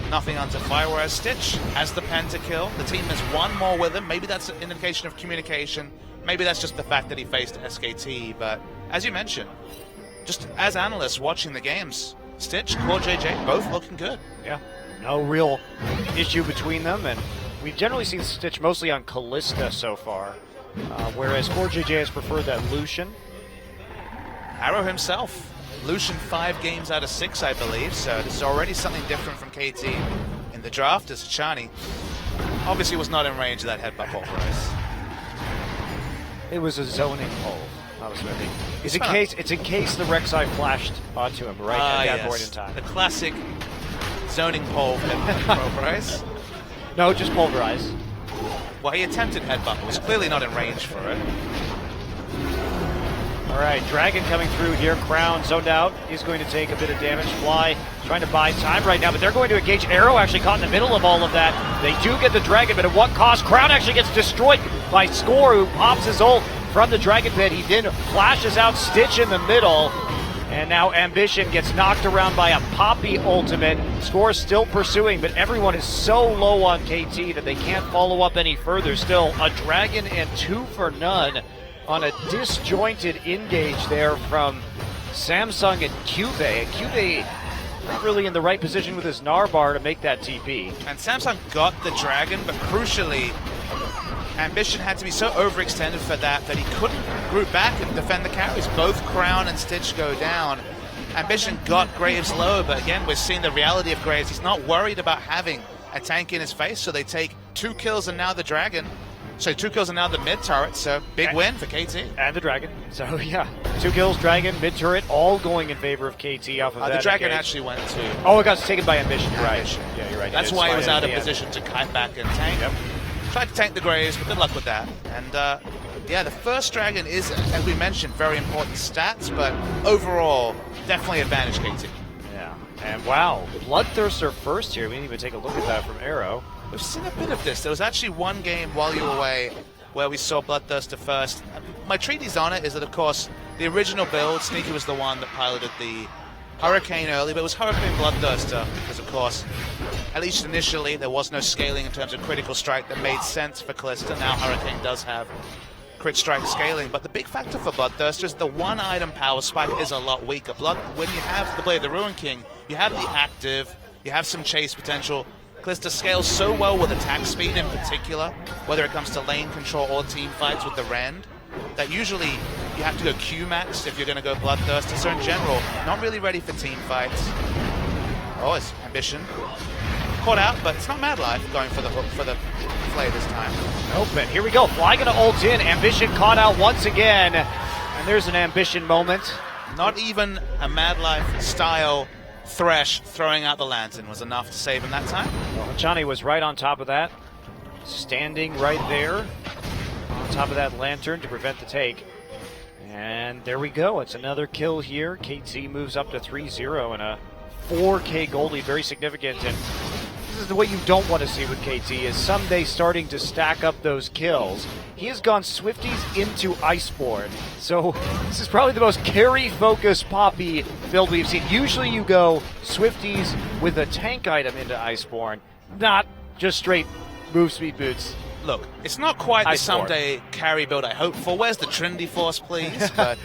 nothing onto fire, whereas Stitch has the pentakill. The team has one more with him. Maybe that's an indication of communication. Maybe that's just the fact that he faced SKT, but as you mentioned, just as analysts watching the games, Stitch, Core JJ, both looking good. Yeah, no real issue between them, and we've generally seen Stitch mostly on Callista so far, whereas Core JJ has preferred that Lucian. Arrow himself, Lucian 5 games out of 6, I believe, so this is already something different from KT in the draft, as Chani obviously was not in range of that headbutt pulverize. It was a zoning pole, Papa Smithy. It's in case the Rek'Sai flashed onto him right at that point in time. The classic zoning pole pulverize. No, just pulverize. Well, he attempted headbutt, but was clearly not in range for it. All right, Dragon coming through here. Crown zoned out. He's going to take a bit of damage. Fly trying to buy time right now, but they're going to engage. Arrow actually caught in the middle of all of that. They do get the Dragon, but at what cost? Crown actually gets destroyed by Score, who pops his ult from the Dragon Pit. He then flashes out Stitch in the middle. And now Ambition gets knocked around by a Poppy ultimate. Score still pursuing, but everyone is so low on KT that they can't follow up any further. Still, a Dragon and 2 for none on a disjointed engage there from Samsung and Cuve. And Cuve not really in the right position with his Narbar to make that TP. And Samsung got the Dragon, but crucially, Ambition had to be so overextended for that he couldn't group back and defend the carries. Both Crown and Stitch go down. Ambition got Graves low, but again, we're seeing the reality of Graves. He's not worried about having a tank in his face, so they take 2 kills and now the Dragon. So 2 kills and now the mid turret, so big win for KT. And the Dragon. So yeah, 2 kills, Dragon, mid turret, all going in favor of KT off of that. The Dragon engage. actually went to... Oh, it got taken by Ambition, right. Ambition. Yeah, you're right. That's why he was out of position to kite back and tank. Yep. Tried to tank the Graves, but good luck with that. And yeah, the first Dragon is, as we mentioned, very important stats, but overall, definitely advantage KT. Yeah, and wow, Bloodthirster first here. We didn't even take a look at that from Arrow. We've seen a bit of this. There was actually one game while you were away where we saw Bloodthirster first. My treatise on it is that, of course, the original build, Sneaky was the one that piloted the Hurricane early, but it was Hurricane Bloodthirster because, of course, at least initially, there was no scaling in terms of critical strike that made sense for Callista. Now Hurricane does have crit strike scaling, but the big factor for Bloodthirster is the one item power spike is a lot weaker. When you have the Blade of the Ruin King, you have the active, you have some chase potential. Callista scales so well with attack speed in particular, whether it comes to lane control or team fights with the Rend, that usually you have to go Q-max if you're going to go Bloodthirster. So in general, not really ready for team fights. Oh, it's Ambition. Caught out, but it's not Mad Life going for the hook for the play this time. Nope, and here we go. Fly gonna ult in. Ambition caught out once again. And there's an Ambition moment. Not even a Mad Life style Thresh throwing out the lantern was enough to save him that time. Well, Chani was right on top of that. Standing right there on top of that lantern to prevent the take. And there we go. It's another kill here. KT moves up to 3-0 and a 4K gold lead. Very significant. And this is what you don't want to see with KT is someday starting to stack up those kills. He has gone Swifties into Iceborne. So this is probably the most carry-focused Poppy build we've seen. Usually you go Swifties with a tank item into Iceborne, not just straight move speed boots. Look, it's not quite the Iceborne. someday carry build I hope for. Where's the Trinity Force, please? But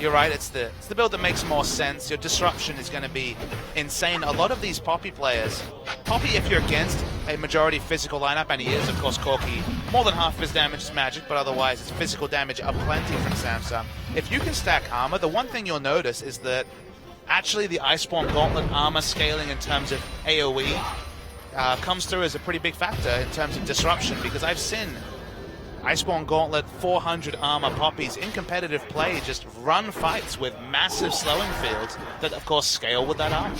you're right, it's the build that makes more sense. Your disruption is going to be insane. A lot of these Poppy players, Poppy, if you're against a majority physical lineup, and he is, of course, Corki, more than half of his damage is magic, but otherwise it's physical damage up plenty from Samsung. If you can stack armor, the one thing you'll notice is that actually the Iceborne Gauntlet armor scaling in terms of AoE comes through as a pretty big factor in terms of disruption, because I've seen Iceborne Gauntlet, 400 armor poppies in competitive play just run fights with massive slowing fields that of course scale with that armor.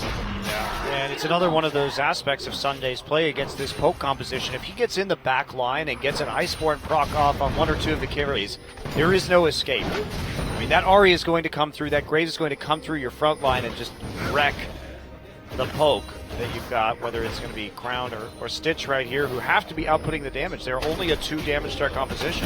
And it's another one of those aspects of Sunday's play against this poke composition. If he gets in the back line and gets an Iceborne proc off on one or two of the carries, there is no escape. I mean, that Ahri is going to come through, that Graves is going to come through your front line and just wreck the poke that you've got, whether it's going to be Crown or Stitch right here, who have to be outputting the damage. They're only a 2 damage to their composition.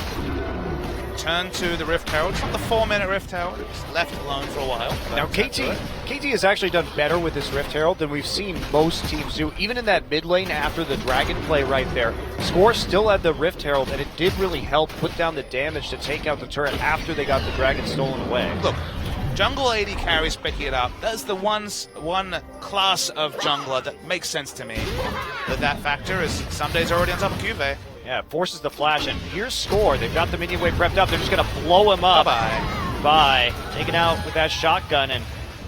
Turn to the Rift Herald. It's not the 4-minute Rift Herald. It's left alone for a while. Now, KT has actually done better with this Rift Herald than we've seen most teams do. Even in that mid lane after the Dragon play right there, Score still had the Rift Herald, and it did really help put down the damage to take out the turret after they got the Dragon stolen away. Look, jungle AD carries picking it up. That's the one class of jungler that makes sense to me. But that factor is Sunday's already on top of Cuvée. Yeah, forces the flash, and here's Score. They've got the minion wave prepped up. They're just going to blow him up. Bye. Taken out with that shotgun, and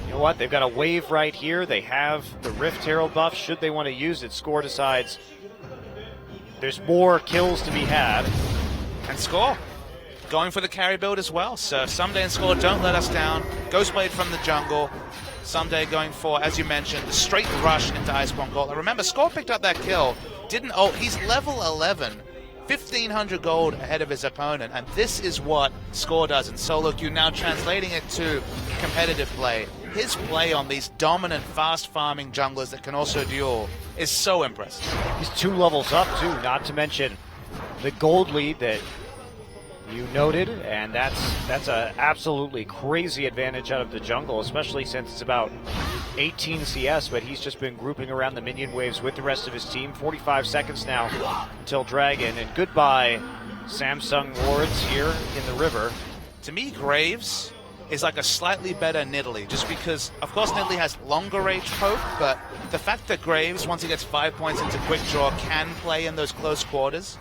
you know what? They've got a wave right here. They have the Rift Herald buff. Should they want to use it, Score decides there's more kills to be had. And Score going for the carry build as well. So Someday and Score don't let us down. Ghostblade from the jungle. Someday going for, as you mentioned, the straight rush into Iceborne Gauntlet. Remember, Score picked up that kill. He's level 11. 1,500 gold ahead of his opponent, and this is what Score does in solo queue. Now translating it to competitive play, his play on these dominant, fast-farming junglers that can also duel is so impressive. He's 2 levels up, too, not to mention the gold lead that you noted, and that's a absolutely crazy advantage out of the jungle, especially since it's about 18 CS, but he's just been grouping around the minion waves with the rest of his team. 45 seconds now until Dragon, and goodbye Samsung wards here in the river. To me, Graves is like a slightly better Nidalee, just because, of course, Nidalee has longer range poke, but the fact that Graves, once he gets 5 points into quick draw, can play in those close quarters,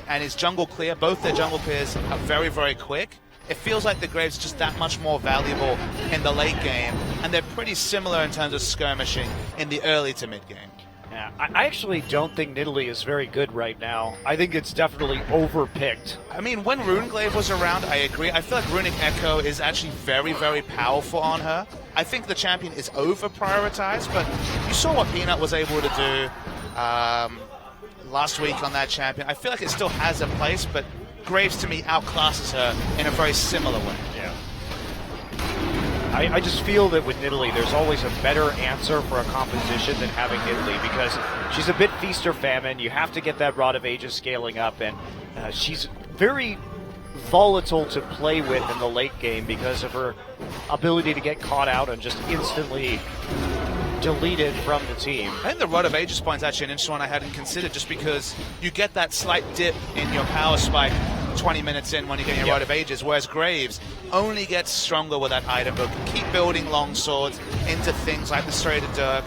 and his jungle clear, both their jungle clears are very, very quick. It feels like the Graves are just that much more valuable in the late game, and they're pretty similar in terms of skirmishing in the early to mid game. Yeah, I actually don't think Nidalee is very good right now. I think it's definitely overpicked. I mean, when Runeglaive was around, I agree. I feel like Runic Echo is actually very, very powerful on her. I think the champion is over-prioritized, but you saw what Peanut was able to do last week on that champion. I feel like it still has a place, but Graves, to me, outclasses her in a very similar way. Yeah. I just feel that with Nidalee, there's always a better answer for a composition than having Nidalee, because she's a bit feast or famine. You have to get that Rod of Ages scaling up, and she's very volatile to play with in the late game because of her ability to get caught out and just instantly deleted from the team. I think the Rod of Ages point is actually an interesting one I hadn't considered, just because you get that slight dip in your power spike 20 minutes in when you get your Rod of Ages, whereas Graves only gets stronger with that item book. Keep building long swords into things like the Serrated Dirk,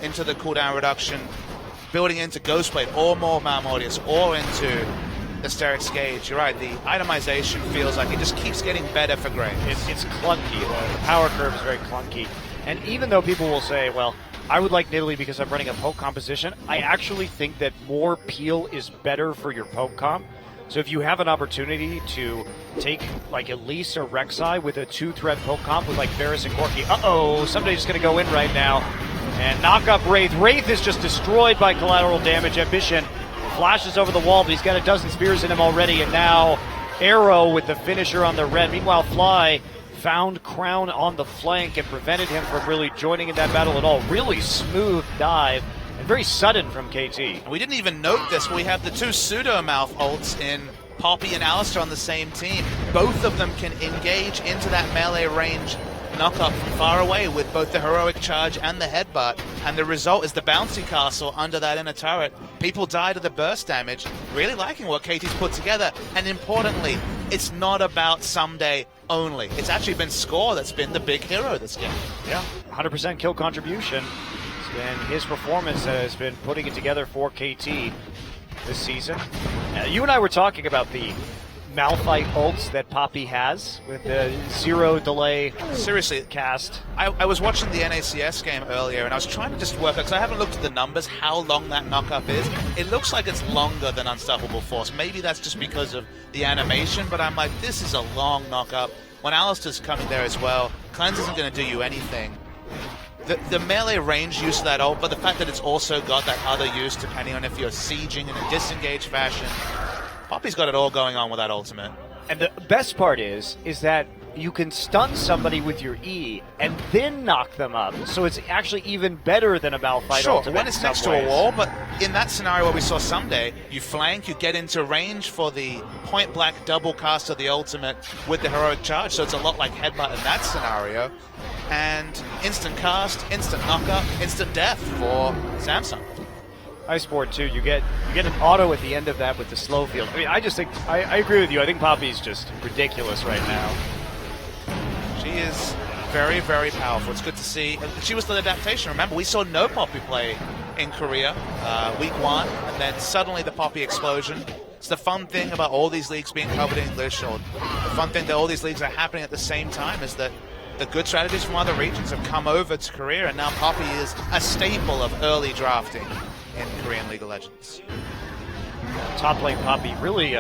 into the cooldown reduction, building into Ghostblade or more Malmortius or into the Sterix Gauge. You're right, the itemization feels like it just keeps getting better for Graves. It's clunky. The power curve is very clunky. And even though people will say, well, I would like Nidalee because I'm running a poke composition, I actually think that more peel is better for your poke comp. So if you have an opportunity to take like Elise or Rek'Sai with a 2-threat poke comp with like Varus and Corki, somebody's just going to go in right now and knock up Wraith. Wraith is just destroyed by collateral damage. Ambition flashes over the wall, but he's got a dozen spears in him already, and now Arrow with the finisher on the red. Meanwhile, Fly found Crown on the flank and prevented him from really joining in that battle at all. Really smooth dive and very sudden from KT. We didn't even note this, but we have the 2 Pseudo-Mouth ults in Poppy and Alistar on the same team. Both of them can engage into that melee range knockup from far away with both the heroic charge and the headbutt, and the result is the bouncy castle under that inner turret. People die to the burst damage. Really liking what KT's put together, and importantly, it's not about Someday only. It's actually been Score that's been the big hero this game. Yeah, 100% kill contribution. And his performance has been putting it together for KT this season. You and I were talking about the Malphite ults that Poppy has with the 0 delay Seriously, cast. I was watching the NACS game earlier, and I was trying to just work out, because I haven't looked at the numbers, how long that knock-up is. It looks like it's longer than Unstoppable Force. Maybe that's just because of the animation, but I'm like, this is a long knock-up. When Alistair's coming there as well, Cleanse isn't going to do you anything. The melee range use of that ult, but the fact that it's also got that other use, depending on if you're sieging in a disengaged fashion. Poppy's got it all going on with that ultimate. And the best part is that you can stun somebody with your E and then knock them up. So it's actually even better than a Malphite Sure, ultimate when it's next to a wall, but in that scenario where we saw Someday, you flank, you get into range for the point-blank double cast of the ultimate with the heroic charge, so it's a lot like Headbutt in that scenario. And instant cast, instant knock-up, instant death for Samsung. Iceboard too, you get an auto at the end of that with the slow field. I mean, I just think, I agree with you. I think Poppy's just ridiculous right now. She is very, very powerful. It's good to see. She was the adaptation. Remember, we saw no Poppy play in Korea week 1, and then suddenly the Poppy explosion. It's the fun thing about all these leagues being covered in English, or the fun thing that all these leagues are happening at the same time, is that the good strategies from other regions have come over to Korea, and now Poppy is a staple of early drafting in Korean League of Legends. Top lane Poppy really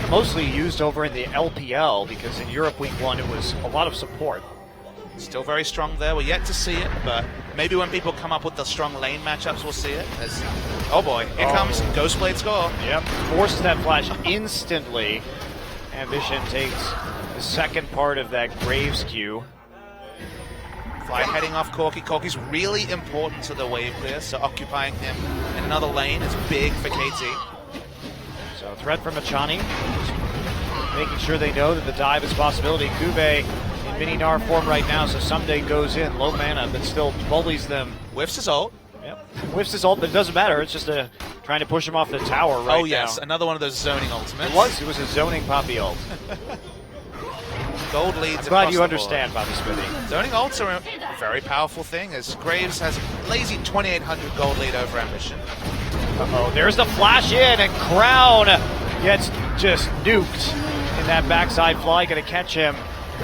mostly used over in the LPL, because in Europe week 1 it was a lot of support. Still very strong there. We're yet to see it, but maybe when people come up with the strong lane matchups, we'll see it. Oh boy, here comes Ghostblade score. Yep, forces that flash instantly. Ambition takes the second part of that Graves queue. Fly heading off Corki. Corki's really important to the wave clear, so occupying him in another lane is big for KT. So threat from Achani, making sure they know that the dive is a possibility. Kube in mini Gnar form right now, so Someday goes in, low mana, but still bullies them. Whiffs his ult. Yep. Whiffs his ult, but it doesn't matter. It's just trying to push him off the tower right now. Oh yes, another one of those zoning ultimates. It was a zoning Poppy ult. Gold leads. I'm glad you understand, Poppy Smithy. Zoning ults are a very powerful thing, as Graves has a lazy 2,800 gold lead over Ambition. Uh-oh, there's the flash in, and Crown gets just nuked in that backside fly, gonna catch him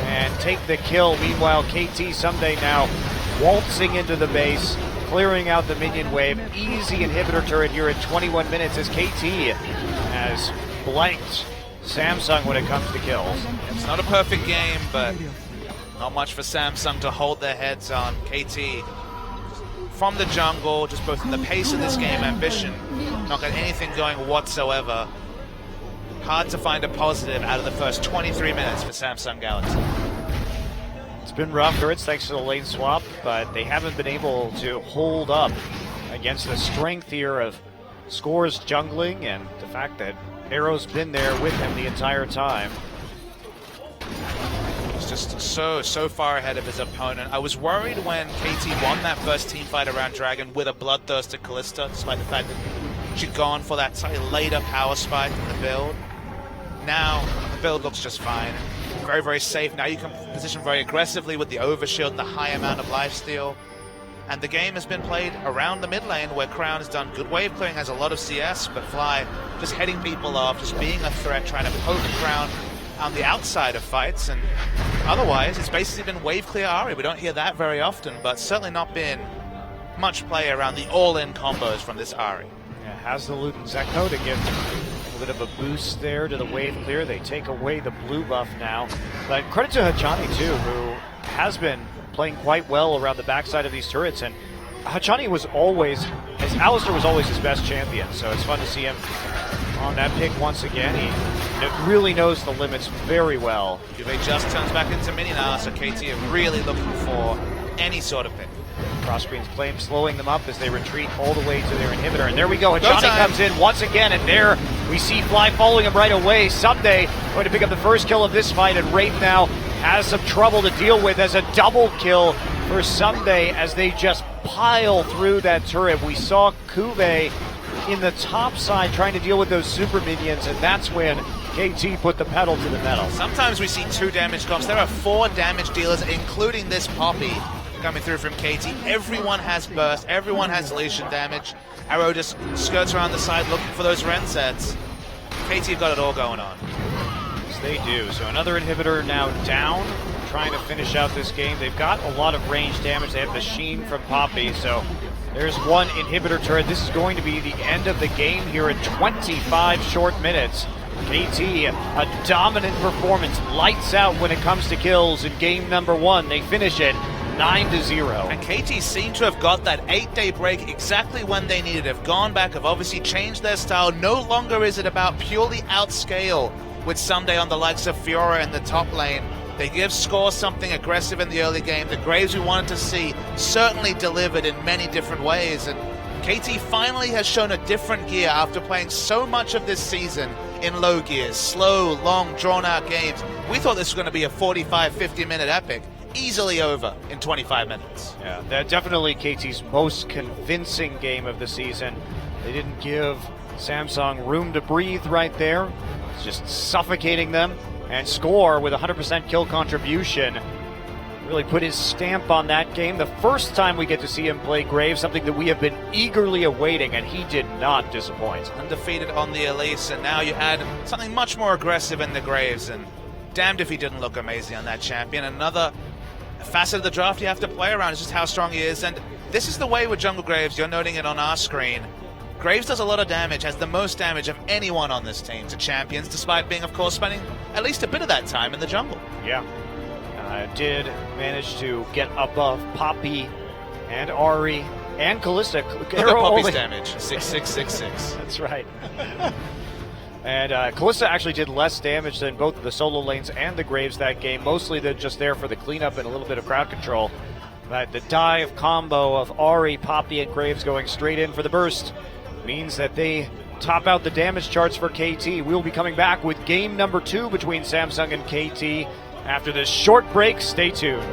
and take the kill. Meanwhile, KT Someday now waltzing into the base, clearing out the minion wave. Easy inhibitor turret here at 21 minutes as KT has blanked Samsung when it comes to kills. It's not a perfect game, but not much for Samsung to hold their heads on. KT from the jungle, just both in the pace of this game, Ambition, not got anything going whatsoever. Hard to find a positive out of the first 23 minutes for Samsung Galaxy. It's been rough for it thanks to the lane swap, but they haven't been able to hold up against the strength here of Score's jungling and the fact that Arrow's been there with him the entire time. He's just so far ahead of his opponent. I was worried when KT won that first team fight around Dragon with a bloodthirsty Callista, despite the fact that she'd gone for that slightly later power spike in the build. Now, the build looks just fine. Very, very safe. Now you can position very aggressively with the overshield and the high amount of lifesteal. And the game has been played around the mid lane, where Crown has done good wave clearing, has a lot of CS, but Fly just heading people off, just being a threat, trying to poke Crown on the outside of fights. And otherwise, it's basically been wave clear Ahri. We don't hear that very often, but certainly not been much play around the all-in combos from this Ahri. Yeah, has the loot and Zekko to give a bit of a boost there to the wave clear. They take away the blue buff now. But credit to Hachani too, who has been playing quite well around the backside of these turrets. And Hachani was always, as Alistair was always his best champion, so it's fun to see him on that pick once again. He really knows the limits very well. Juve just turns back into mini now, so KT are really looking for any sort of pick. Crosscreen's claim slowing them up as they retreat all the way to their inhibitor. And there we go. Hachani comes in once again, and there we see Fly following him right away. Someday going to pick up the first kill of this fight, and Wraith now has some trouble to deal with as a double kill for Someday as they just pile through that turret. We saw Kube in the top side trying to deal with those super minions, and that's when KT put the pedal to the metal. Sometimes we see 2 damage comps. There are 4 damage dealers, including this Poppy, coming through from KT. Everyone has burst, everyone has lesion damage. Arrow just skirts around the side looking for those Ren sets. KT have got it all going on. they do. So another inhibitor now down, trying to finish out this game. They've got a lot of range damage. They have the Sheen from Poppy, so there's one inhibitor turret. This is going to be the end of the game here in 25 short minutes. KT, a dominant performance, lights out when it comes to kills in game number 1. They finish it 9-0. And KT seem to have got that 8-day break exactly when they needed it. Have gone back, have obviously changed their style. No longer is it about purely outscale with Someday on the likes of Fiora in the top lane. They give Score something aggressive in the early game. The Graves we wanted to see certainly delivered in many different ways. And KT finally has shown a different gear after playing so much of this season in low gears. Slow, long, drawn-out games. We thought this was going to be a 45, 50-minute epic. Easily over in 25 minutes. Yeah, that definitely KT's most convincing game of the season. They didn't give Samsung room to breathe right there. It's just suffocating them. And Score with 100% kill contribution really put his stamp on that game. The first time we get to see him play Graves, something that we have been eagerly awaiting, and he did not disappoint. Undefeated on the Elise, and now you add something much more aggressive in the Graves, and damned if he didn't look amazing on that champion. Another facet of the draft you have to play around is just how strong he is, and this is the way with Jungle Graves. You're noting it on our screen. Graves does a lot of damage, has the most damage of anyone on this team to champions, despite being, of course, spending at least a bit of that time in the jungle. Yeah. Did manage to get above Poppy and Ari and Kalista. Look at Poppy's damage, 6-6-6-6. That's right. And Kalista actually did less damage than both of the solo lanes and the Graves that game. Mostly they're just there for the cleanup and a little bit of crowd control. But the dive combo of Ari, Poppy, and Graves going straight in for the burst means that they top out the damage charts for KT. We will be coming back with game number 2 between Samsung and KT after this short break. Stay tuned.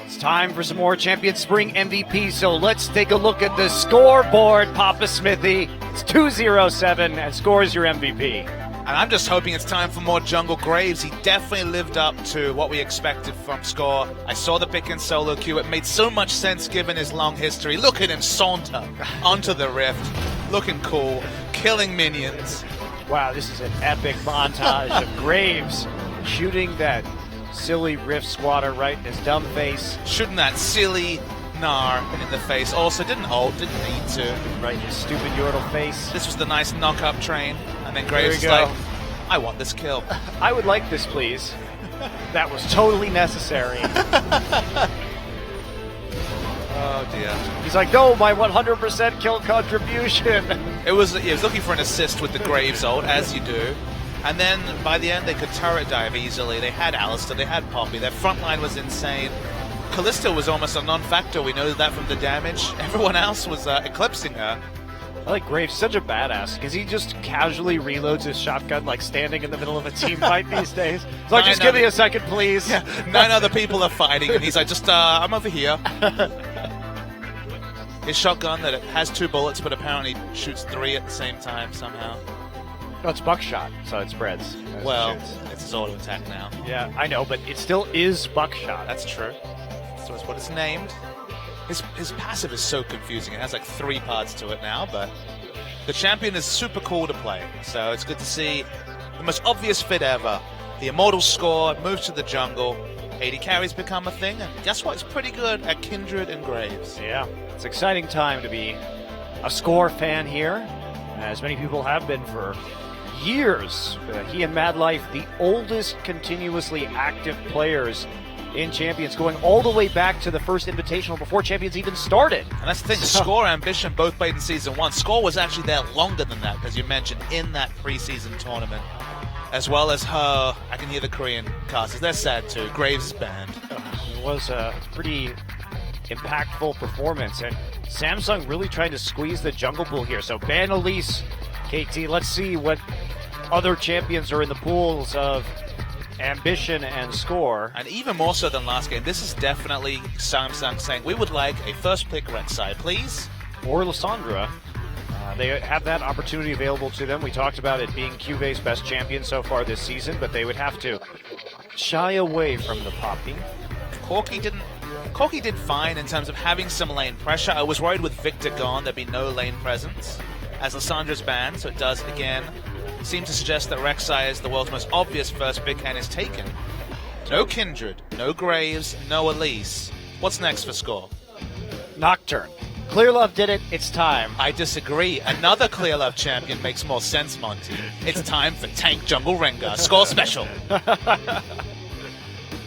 It's time for some more Champion Spring MVP, so let's take a look at the scoreboard, Papa Smithy. It's 2-0-7, and Score is your MVP. And I'm just hoping it's time for more Jungle Graves. He definitely lived up to what we expected from Score. I saw the pick and solo queue. It made so much sense given his long history. Look at him saunter onto the rift. Looking cool. Killing minions. Wow, this is an epic montage of Graves shooting that silly rift squatter right in his dumb face. Shooting that silly Gnar in the face. Also didn't ult, didn't need to. Right in his stupid Yordle face. This was the nice knock-up train. And then Graves is go. like, I want this kill. I would like this, please. That was totally necessary. Oh dear. He's like, no, my 100% kill contribution. He was looking for an assist with the Graves ult, as you do. And then by the end, they could turret dive easily. They had Alistar, they had Poppy. Their front line was insane. Kalista was almost a non-factor. We know that from the damage. Everyone else was eclipsing her. I like Graves, such a badass, because he just casually reloads his shotgun like standing in the middle of a team fight these days. It's like, just give me a second, please. Yeah, 9 other people are fighting, and he's like, I'm over here. His shotgun that it has 2 bullets, but apparently shoots 3 at the same time somehow. No, it's buckshot, so it spreads. Well, it's his auto attack now. Yeah, I know, but it still is buckshot. That's true. So it's what it's named. His passive is so confusing. It has like 3 parts to it now, but the champion is super cool to play. So it's good to see the most obvious fit ever. The immortal Score moves to the jungle. 80 carries become a thing, and guess what? He's pretty good at Kindred and Graves. Yeah, it's an exciting time to be a Score fan here, as many people have been for years. He and Mad Life, the oldest continuously active players in Champions, going all the way back to the first Invitational before Champions even started. And that's the thing, Score Ambition both played in Season 1. Score was actually there longer than that, as you mentioned, in that preseason tournament. As well as her, I can hear the Korean casters, they're sad too, Graves is banned. It was a pretty impactful performance, and Samsung really trying to squeeze the jungle pool here. So ban Elise, KT, let's see what other champions are in the pools of Ambition and Score. And even more so than last game, this is definitely Samsung saying, we would like a first pick Rek'Sai, please. Or Lissandra. They have that opportunity available to them. We talked about it being QV's best champion so far this season, but they would have to shy away from the Poppy. Corki did fine in terms of having some lane pressure. I was worried with Victor gone, there'd be no lane presence. As Lissandra's banned, so it does again seem to suggest that Rek'Sai is the world's most obvious first pick and is taken. No Kindred, no Graves, no Elise. What's next for Score? Nocturne. Clearlove did it, it's time. I disagree. Another Clearlove champion makes more sense, Monty. It's time for Tank Jungle Rengar. Score special.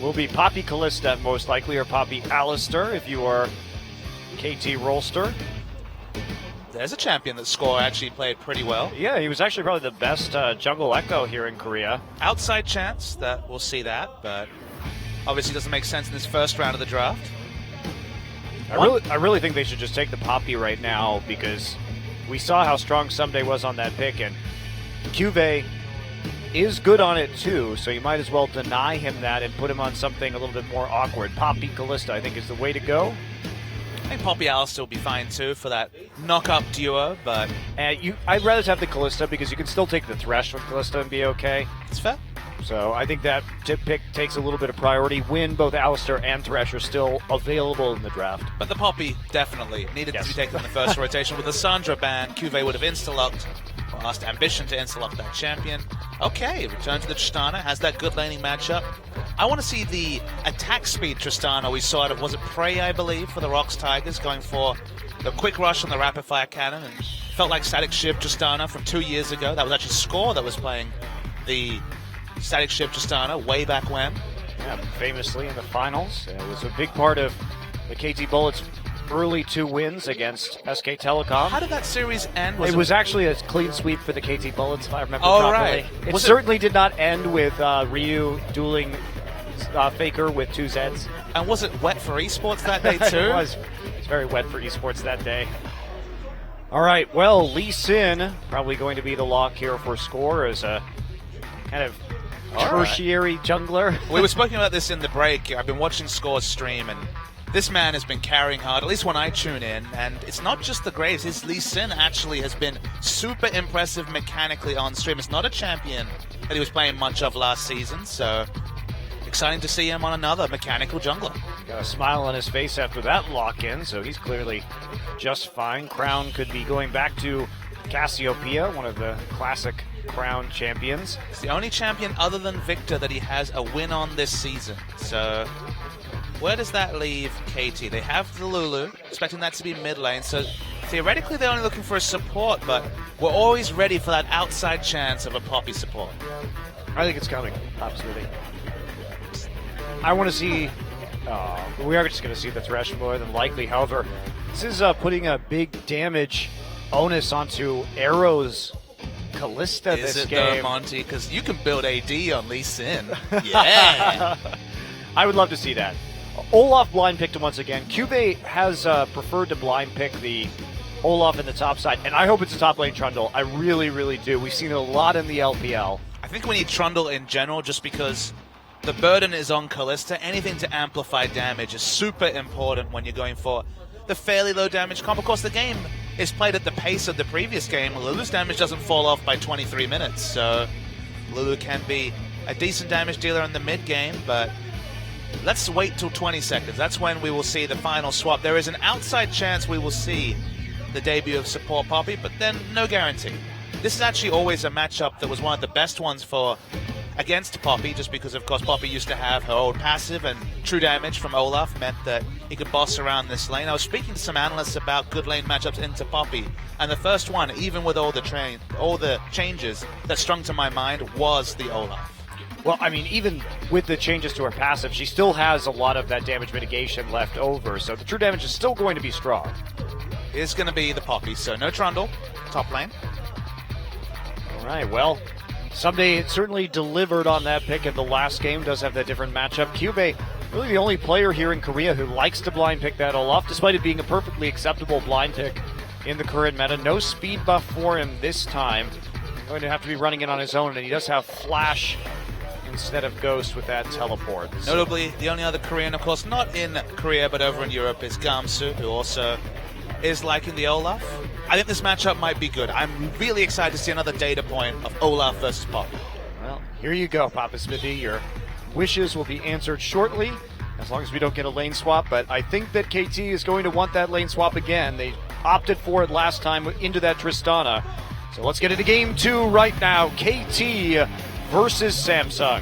Will be Poppy Kalista most likely, or Poppy Alistar if you are KT Rolster. There's a champion that Score actually played pretty well. Yeah, he was actually probably the best jungle echo here in Korea. Outside chance that we'll see that, but obviously doesn't make sense in this first round of the draft. I really think they should just take the Poppy right now, because we saw how strong Someday was on that pick, and QV is good on it too, so you might as well deny him that and put him on something a little bit more awkward. Poppy Kalista, I think, is the way to go. I think Poppy Alistar will be fine too for that knock-up duo, but I'd rather have the Kalista, because you can still take the Thresh with Kalista and be okay. It's fair. So I think that tip pick takes a little bit of priority when both Alistar and Thresh are still available in the draft. But the Poppy definitely needed to be taken in the first rotation. With the Sandra ban, QV would have insta-locked, or asked Ambition to insta-lock that champion. Okay, return to the Tristana, has that good laning matchup. I want to see the attack speed Tristana we saw out of, was it Prey, I believe, for the Rocks Tigers, going for the quick rush on the rapid fire cannon, and felt like Static Shiv Tristana from 2 years ago. That was actually Score that was playing the Static Shiv Tristana way back when. Yeah, famously in the finals. It was a big part of the KT Bullets' early 2 wins against SK Telecom. How did that series end? It was actually a clean sweep for the KT Bullets, if I remember properly. Right. It certainly did not end with Ryu dueling Faker with 2 Zeds. And was it wet for esports that day too? It was very wet for esports that day. All right, well, Lee Sin probably going to be the lock here for score as a kind of tertiary jungler. We were speaking about this in the break. I've been watching Score's stream, and this man has been carrying hard, at least when I tune in. And it's not just the Graves. His Lee Sin actually has been super impressive mechanically on stream. It's not a champion that he was playing much of last season, so exciting to see him on another mechanical jungler. Got a smile on his face after that lock-in, so he's clearly just fine. Crown could be going back to Cassiopeia, one of the classic Crown champions. It's the only champion other than Victor that he has a win on this season. So where does that leave KT? They have the Lulu, expecting that to be mid lane. So theoretically they're only looking for a support, but we're always ready for that outside chance of a Poppy support. I think it's coming, absolutely. I want to see, we are just going to see the Thresh more than likely. However, this is putting a big damage onus onto Arrow's Callista Is this it game. though, Monty? Because you can build AD on Lee Sin. Yeah. I would love to see that. Olaf blind picked him once again. Cube has preferred to blind pick the Olaf in the top side, and I hope it's a top lane Trundle. I really, really do. We've seen it a lot in the LPL. I think we need Trundle in general just because the burden is on Callista. Anything to amplify damage is super important when you're going for the fairly low damage comp. Of course, the game is played at the pace of the previous game. Lulu's damage doesn't fall off by 23 minutes, so Lulu can be a decent damage dealer in the mid game, but let's wait till 20 seconds. That's when we will see the final swap. There is an outside chance we will see the debut of support Poppy, but then no guarantee. This is actually always a matchup that was one of the best ones for against Poppy, just because, of course, Poppy used to have her old passive, and true damage from Olaf meant that he could boss around this lane. I was speaking to some analysts about good lane matchups into Poppy, and the first one, even with all the changes that strung to my mind, was the Olaf. Well, I mean, even with the changes to her passive, she still has a lot of that damage mitigation left over, so the true damage is still going to be strong. It's going to be the Poppy, so no Trundle, top lane. All right, well, Someday it certainly delivered on that pick in the last game. Does have that different matchup. Cube, really the only player here in Korea who likes to blind pick that Olaf, despite it being a perfectly acceptable blind pick in the current meta. No speed buff for him this time. Going to have to be running it on his own, and he does have Flash instead of Ghost with that teleport. Notably, the only other Korean, of course, not in Korea but over in Europe, is Gamsu, who also is liking the Olaf. I think this matchup might be good. I'm really excited to see another data point of Olaf versus Pop. Well, here you go, Papa Smithy. Your wishes will be answered shortly, as long as we don't get a lane swap. But I think that KT is going to want that lane swap again. They opted for it last time into that Tristana. So let's get into game 2 right now. KT versus Samsung.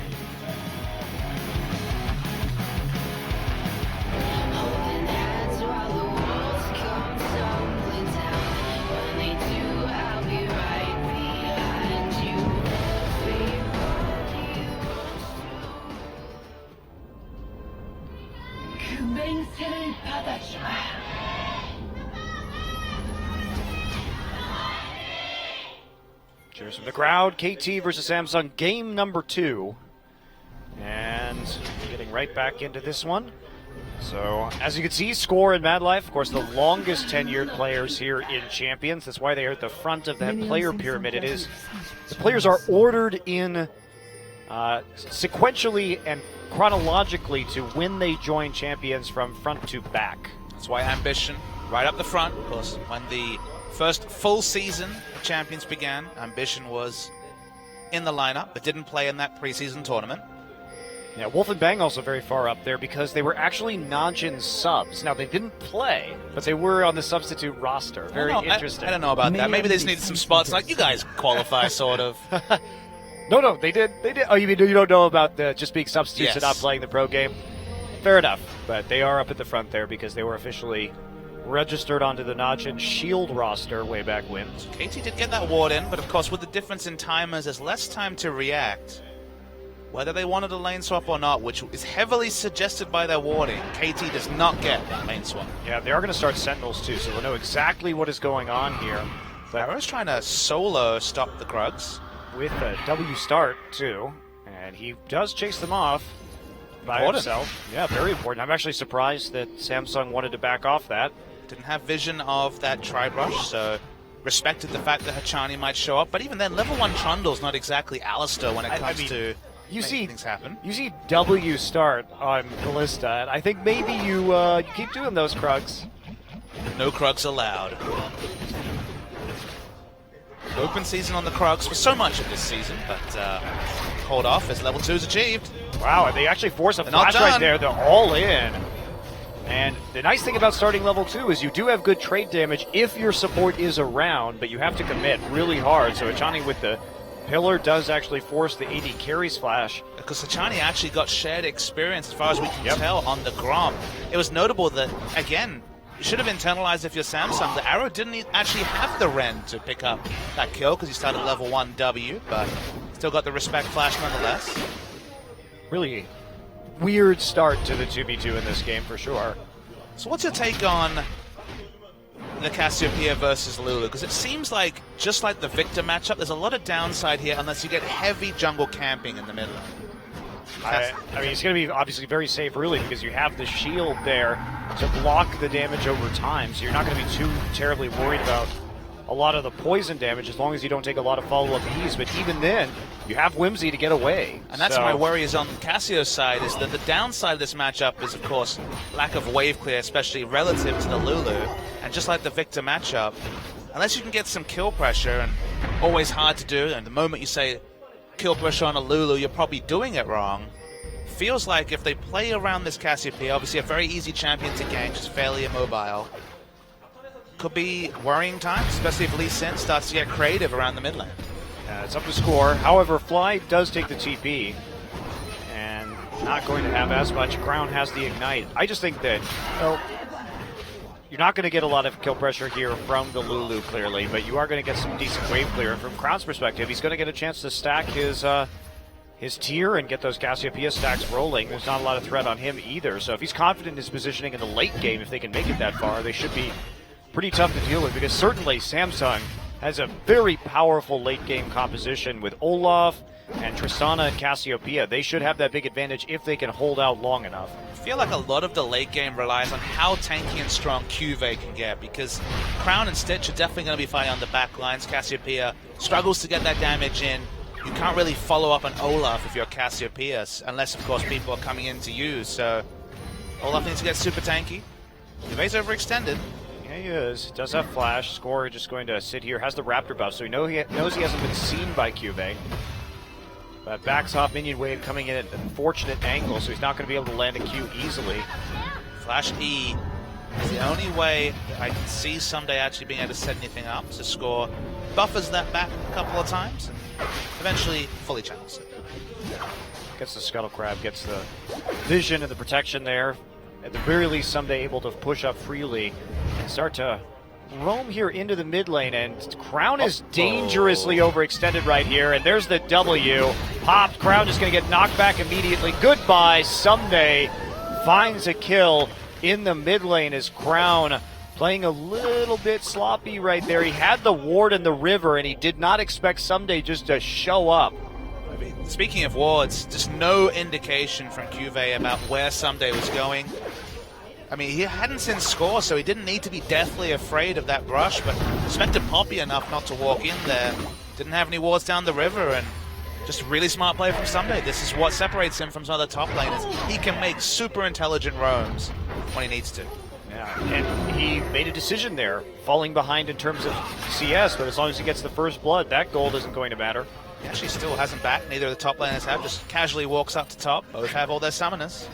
Holding hands while the walls come tumbling down. When they do, I'll be right behind you. Be what you want to. 그 맹세를 받아주마. Cheers from the crowd. KT versus Samsung, game number 2. And getting right back into this one. So, as you can see, Score and Mad Life, of course, the longest tenured players here in Champions. That's why they are at the front of that player pyramid. It is, the players are ordered in sequentially and chronologically to when they join Champions from front to back. That's why Ambition right up the front. Of course, when the first full season of Champions began, Ambition was in the lineup, but didn't play in that preseason tournament. Yeah, Wolf and Bang also very far up there because they were actually Najin subs. Now, they didn't play, but they were on the substitute roster. Very interesting. I don't know about that. Maybe they just needed some spots. Like, you guys qualify, sort of. No, they did. Oh, you mean you don't know about the just being substitutes and not playing the pro game? Fair enough. But they are up at the front there because they were officially registered onto the Najin Shield roster way back when. KT did get that ward in, but of course with the difference in timers, there's less time to react. Whether they wanted a lane swap or not, which is heavily suggested by their warding, KT does not get that lane swap. Yeah, they are going to start Sentinels too, so they'll know exactly what is going on here. But Arrow's trying to solo stop the Krugs. With a W start too, and he does chase them off by himself. Yeah, very important. I'm actually surprised that Samsung wanted to back off that. Didn't have vision of that tri-brush, so respected the fact that Hachani might show up, but even then, level 1 Trundle's not exactly Alistair when it comes to making things happen. You see W start on Ballista, and I think maybe you keep doing those Krugs. No Krugs allowed. Open season on the Krugs for so much of this season, but hold off as level 2 is achieved. Wow, and they actually force a They're not flash right done. there. They're all in. And the nice thing about starting level 2 is you do have good trade damage if your support is around, but you have to commit really hard. So Hachani with the pillar does actually force the AD carries flash. Because Hachani actually got shared experience, as far as we can tell, on the Grom. It was notable that, again, you should have internalized if you're Samsung. The Arrow didn't actually have the Ren to pick up that kill because he started level 1 W, but still got the respect flash nonetheless. Really weird start to the 2v2 in this game for sure. So what's your take on the Cassiopeia versus Lulu? Because it seems like, just like the Victor matchup, there's a lot of downside here unless you get heavy jungle camping in the middle. I mean, it's going to be obviously very safe early because you have the shield there to block the damage over time, so you're not going to be too terribly worried about a lot of the poison damage as long as you don't take a lot of follow-up E's. But even then, you have Whimsy to get away. And that's my worry is on Cassio's side, is that the downside of this matchup is, of course, lack of wave clear, especially relative to the Lulu. And just like the Victor matchup, unless you can get some kill pressure, and always hard to do, and the moment you say kill pressure on a Lulu, you're probably doing it wrong. Feels like if they play around this Cassiopeia, obviously a very easy champion to gank, just fairly immobile, could be worrying times, especially if Lee Sin starts to get creative around the mid lane. It's up to score. However, Fly does take the TP, and not going to have as much. Crown has the Ignite. I just think that, well, you're not going to get a lot of kill pressure here from the Lulu, clearly, but you are going to get some decent wave clear. And from Crown's perspective, he's going to get a chance to stack his tier and get those Cassiopeia stacks rolling. There's not a lot of threat on him either. So if he's confident in his positioning in the late game, if they can make it that far, they should be pretty tough to deal with, because certainly Samsung has a very powerful late game composition with Olaf and Tristana and Cassiopeia. They should have that big advantage if they can hold out long enough. I feel like a lot of the late game relies on how tanky and strong Cuvée can get, because Crown and Stitch are definitely going to be fighting on the back lines. Cassiopeia struggles to get that damage in. You can't really follow up on Olaf if you're Cassiopeia, unless, of course, people are coming in to use. So Olaf needs to get super tanky. Cuvé's overextended. Yeah, he is. Does have flash. Score just going to sit here. Has the Raptor buff, so knows he hasn't been seen by Cuvée. But backs off minion wave coming in at an unfortunate angle, so he's not going to be able to land a Q easily. Flash E is the only way that I can see someday actually being able to set anything up. So Score buffers that back a couple of times and eventually fully channels it. Gets the Scuttle Crab, gets the vision and the protection there. At the very least, someday able to push up freely and start to roam here into the mid lane. And Crown is dangerously overextended right here. And there's the W. Popped. Crown just going to get knocked back immediately. Goodbye. Someday finds a kill in the mid lane as Crown playing a little bit sloppy right there. He had the ward in the river, and he did not expect Someday just to show up. I mean, speaking of wards, just no indication from Cuvée about where Someday was going. I mean, he hadn't seen Score, so he didn't need to be deathly afraid of that brush, but respected Poppy enough not to walk in there. Didn't have any wards down the river, and just really smart play from Someday. This is what separates him from some other top laners. He can make super intelligent roams when he needs to. Yeah, and he made a decision there, falling behind in terms of CS, but as long as he gets the first blood, that gold isn't going to matter. He actually still hasn't backed. Neither of the top laners have. Just casually walks up to top. Both have all their summoners.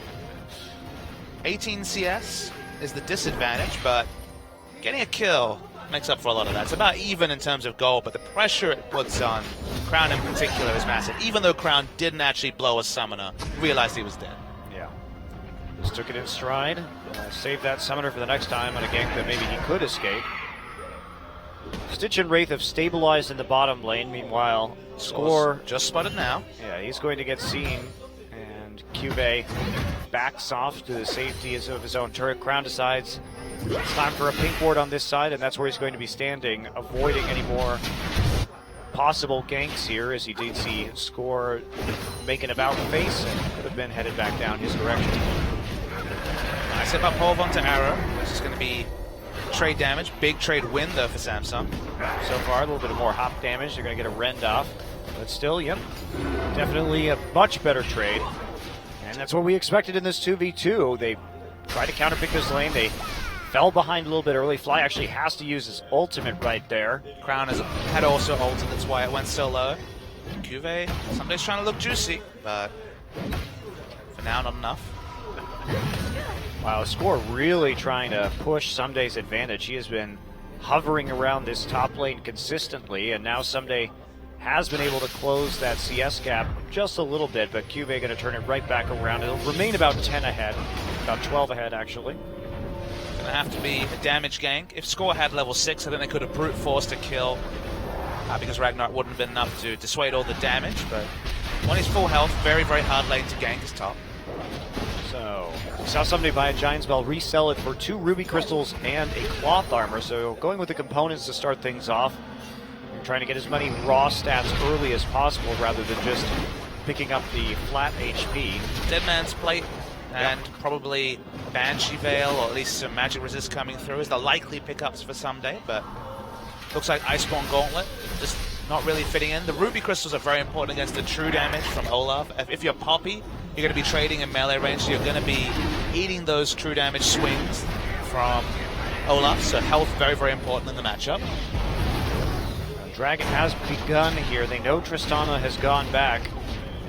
18 CS is the disadvantage, but getting a kill makes up for a lot of that. It's about even in terms of gold, but the pressure it puts on Crown in particular is massive. Even though Crown didn't actually blow a summoner, realized he was dead. Yeah. Just took it in stride. Save that summoner for the next time on a gank that maybe he could escape. Stitch and Wraith have stabilized in the bottom lane. Meanwhile, Score just spotted now. Yeah, he's going to get seen. And Cuvée backs off to the safety of his own turret. Crown decides it's time for a pink ward on this side, and that's where he's going to be standing, avoiding any more possible ganks here, as he did see Score make an about face and could have been headed back down his direction. Nice hit by Polv onto Arrow, which is going to be trade damage. Big trade win, though, for Samsung. So far, a little bit more hop damage. They're going to get a rend off. But still, yep, definitely a much better trade. And that's what we expected in this 2v2. They tried to counterpick this lane. They fell behind a little bit early. Fly actually has to use his ultimate right there. Crown had also ulted, that's why it went so low. Cuvée, somebody's trying to look juicy, but for now, not enough. Wow, Score really trying to push Sumday's advantage. He has been hovering around this top lane consistently, and now Someday has been able to close that CS gap just a little bit, but Cuvée going to turn it right back around. It'll remain about 10 ahead, about 12 ahead actually. Going to have to be a damage gank. If Score had level 6, I think they could have brute forced a kill because Ragnarok wouldn't have been enough to dissuade all the damage, but when he's full health, very, very hard lane to gank his top. So, saw somebody buy a Giant's Bell, resell it for 2 Ruby Crystals and a Cloth Armor, so going with the components to start things off. Trying to get as many raw stats early as possible rather than just picking up the flat HP. Dead Man's Plate and probably Banshee Veil, or at least some Magic Resist coming through is the likely pickups for Someday, but looks like Iceborne Gauntlet just not really fitting in. The Ruby Crystals are very important against the true damage from Olaf. If you're Poppy, you're going to be trading in melee range, so you're going to be eating those true damage swings from Olaf, so health very, very important in the matchup. Dragon has begun here. They know Tristana has gone back.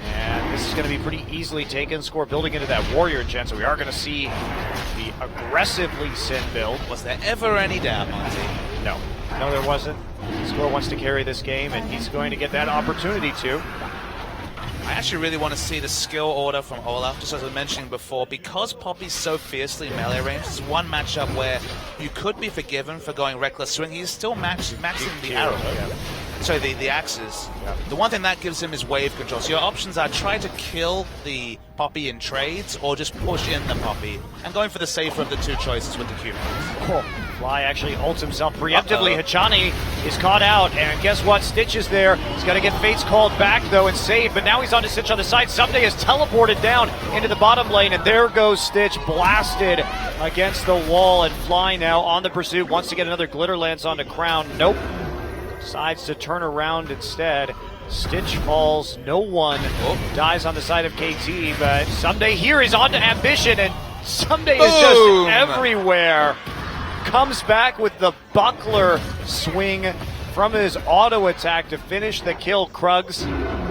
And this is going to be pretty easily taken. Score building into that Warrior Gen, so we are going to see the aggressive Lee Sin build. Was there ever any doubt, Monty? No. No, there wasn't. Score wants to carry this game, and he's going to get that opportunity to. I actually really want to see the skill order from Olaf, just as I was mentioning before, because Poppy's so fiercely melee range. This is one matchup where you could be forgiven for going Reckless Swing. He's still maxing the arrow. Yeah. Sorry, the axes. Yeah. The one thing that gives him is wave control. So your options are try to kill the Poppy in trades or just push in the Poppy. And going for the safer of the two choices with the Q. Oh, Fly actually ults himself preemptively. Hachani is caught out, and guess what? Stitch is there. He's got to get Fates called back, though, and saved. But now he's on to Stitch on the side. Someday is teleported down into the bottom lane, and there goes Stitch, blasted against the wall. And Fly now on the pursuit. Wants to get another Glitter Lance onto Crown. Nope. Decides to turn around instead. Stitch falls. No one dies on the side of KT, but Someday here is on to Ambition, and Someday is just everywhere. Comes back with the buckler swing from his auto attack to finish the kill. Krugs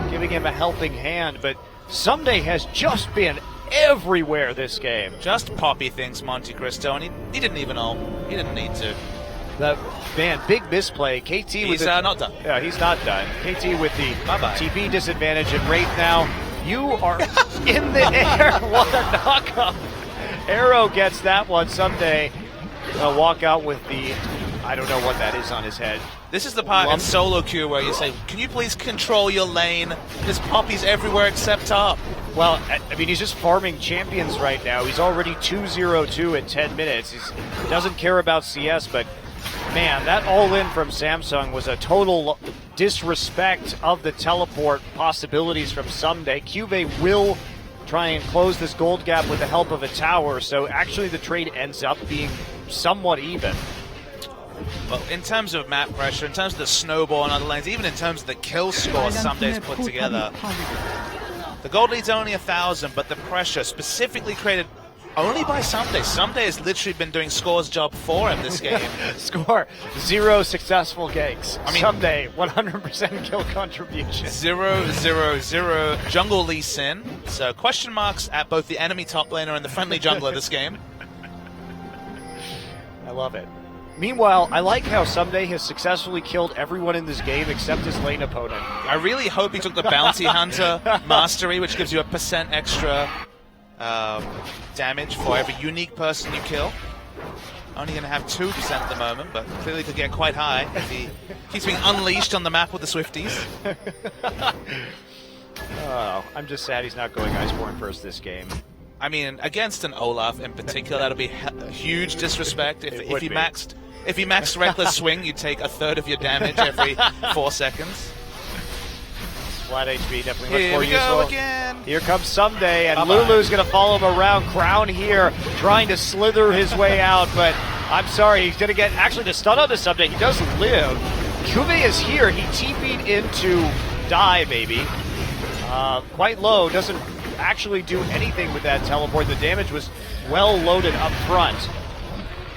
giving him a helping hand, but Someday has just been everywhere this game. Just Poppy things, Monte Cristo, and he didn't even know. He didn't need to. The man, big misplay. KT he's not done. Yeah, he's not done. KT with the Bye-bye. TP disadvantage, and Wraith now, you are in the air. What a knockup. Arrow gets that one. Someday walk out with the, I don't know what that is on his head. This is the part in solo queue where you say, can you please control your lane? There's Poppy's everywhere except top. Well, I mean, he's just farming champions right now. He's already 2-0-2 in 10 minutes. He doesn't care about CS, but man, that all-in from Samsung was a total disrespect of the teleport possibilities from Someday. Cuvée will try and close this gold gap with the help of a tower, so actually the trade ends up being somewhat even. Well, in terms of map pressure, in terms of the snowball on other lanes, even in terms of the kill score Someday's put together, the gold lead's only 1,000, but the pressure specifically created only by Someday. Someday has literally been doing Score's job for him this game. Score, 0 successful ganks. I mean, Someday, 100% kill contribution. 0-0-0 jungle Lee Sin. So question marks at both the enemy top laner and the friendly jungler this game. I love it. Meanwhile, I like how Someday has successfully killed everyone in this game except his lane opponent. I really hope he took the Bounty Hunter Mastery, which gives you a % extra damage for every unique person you kill. Only going to have 2% at the moment, but clearly could get quite high if he keeps being unleashed on the map with the Swifties. Oh, I'm just sad he's not going Iceborne first this game. I mean, against an Olaf in particular, that'll be a huge disrespect. If he maxed Reckless Swing, you'd take 1/3 of your damage every 4 seconds. Flat HP, definitely much Here more we useful. go again. Here comes Someday, and Lulu's going to follow him around. Crown here, trying to slither his way out, but I'm sorry, he's gonna get actually the stun on the Someday. He does live. Kuve is here. He TP'd into die, maybe. Quite low, doesn't actually do anything with that teleport. The damage was well loaded up front.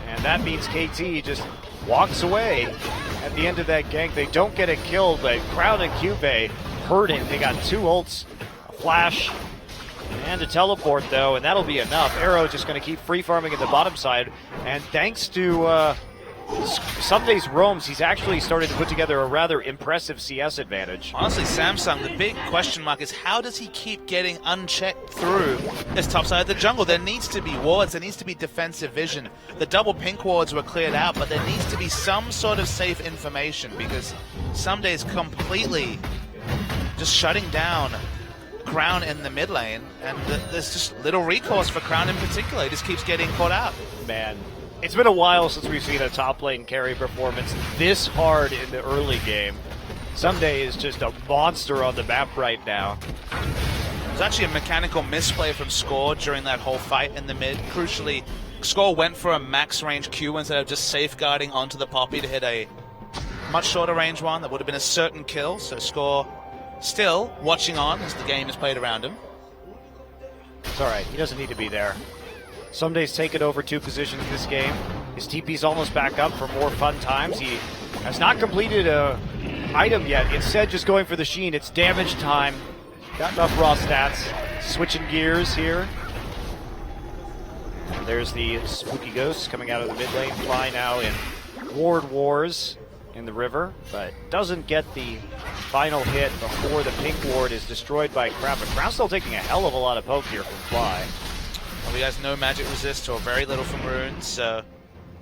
And that means KT just walks away at the end of that gank. They don't get a kill, but Crown and Kuve hurting. They got 2 ults, a flash, and a teleport though, and that'll be enough. Arrow just going to keep free farming in the bottom side, and thanks to Someday's roams, he's actually started to put together a rather impressive CS advantage. Honestly, Samsung, the big question mark is how does he keep getting unchecked through this top side of the jungle? There needs to be wards, there needs to be defensive vision. The double pink wards were cleared out, but there needs to be some sort of safe information because Someday is completely just shutting down Crown in the mid lane, and there's just little recourse for Crown in particular. He just keeps getting caught out. Man, it's been a while since we've seen a top lane carry performance this hard in the early game. Someday is just a monster on the map right now. There's actually a mechanical misplay from Score during that whole fight in the mid. Crucially, Score went for a max range Q instead of just safeguarding onto the Poppy to hit a much shorter range one that would have been a certain kill. So Score still watching on as the game is played around him. It's alright, he doesn't need to be there. Someday's taken over 2 positions this game. His TP's almost back up for more fun times. He has not completed a item yet. Instead, just going for the Sheen. It's damage time. Got enough raw stats. Switching gears here. And there's the Spooky Ghost coming out of the mid lane. Fly now in Ward Wars in the river, but doesn't get the final hit before the pink ward is destroyed by Crown. But Crown's still taking a hell of a lot of poke here from Fly. Well, he has no magic resist or very little from runes.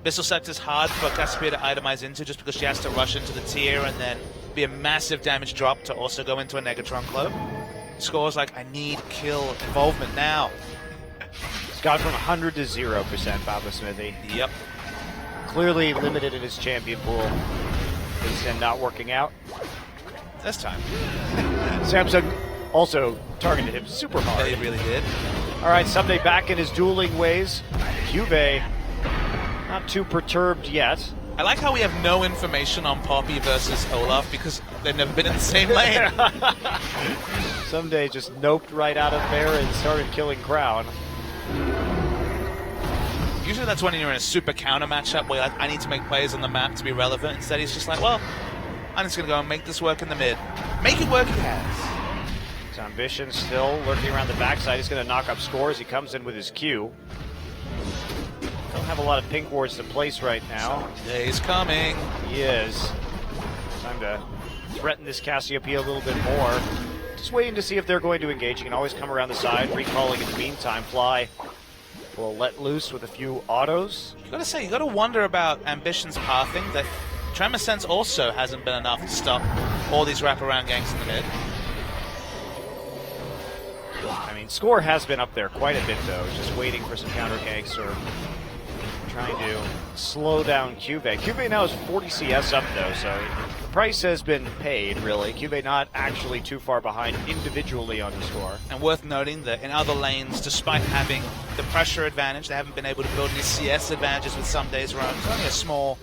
Bissell Sector's hard for Cassiopeia to itemize into just because she has to rush into the tier and then be a massive damage drop to also go into a Negatron Cloak. Scores like, I need kill involvement now. It's gone from 100 to 0%, Papa Smithy. Yep. Clearly limited in his champion pool. And not working out. This time. Samsung also targeted him super hard. Yeah, he really did. All right, Someday back in his dueling ways. Kuve not too perturbed yet. I like how we have no information on Poppy versus Olaf because they've never been in the same lane. Someday just noped right out of there and started killing Crown. Usually that's when you're in a super counter matchup where I need to make plays on the map to be relevant. Instead he's just like, well, I'm just going to go and make this work in the mid. Make it work, he has. His ambition still lurking around the backside. He's going to knock up Scores. He comes in with his Q. Don't have a lot of pink wards to place right now. He's coming. He is. Time to threaten this Cassiopeia a little bit more. Just waiting to see if they're going to engage. You can always come around the side, recalling in the meantime. Fly will let loose with a few autos. You gotta wonder about Ambition's pathing. That Tremor Sense also hasn't been enough to stop all these wraparound ganks in the mid. I mean, Score has been up there quite a bit though, just waiting for some counter ganks or trying to slow down Kuve. Kuve now is 40 CS up though, so the price has been paid really. Kuve not actually too far behind individually on the score. And worth noting that in other lanes, despite having the pressure advantage, they haven't been able to build any CS advantages with some days roam. It's only a small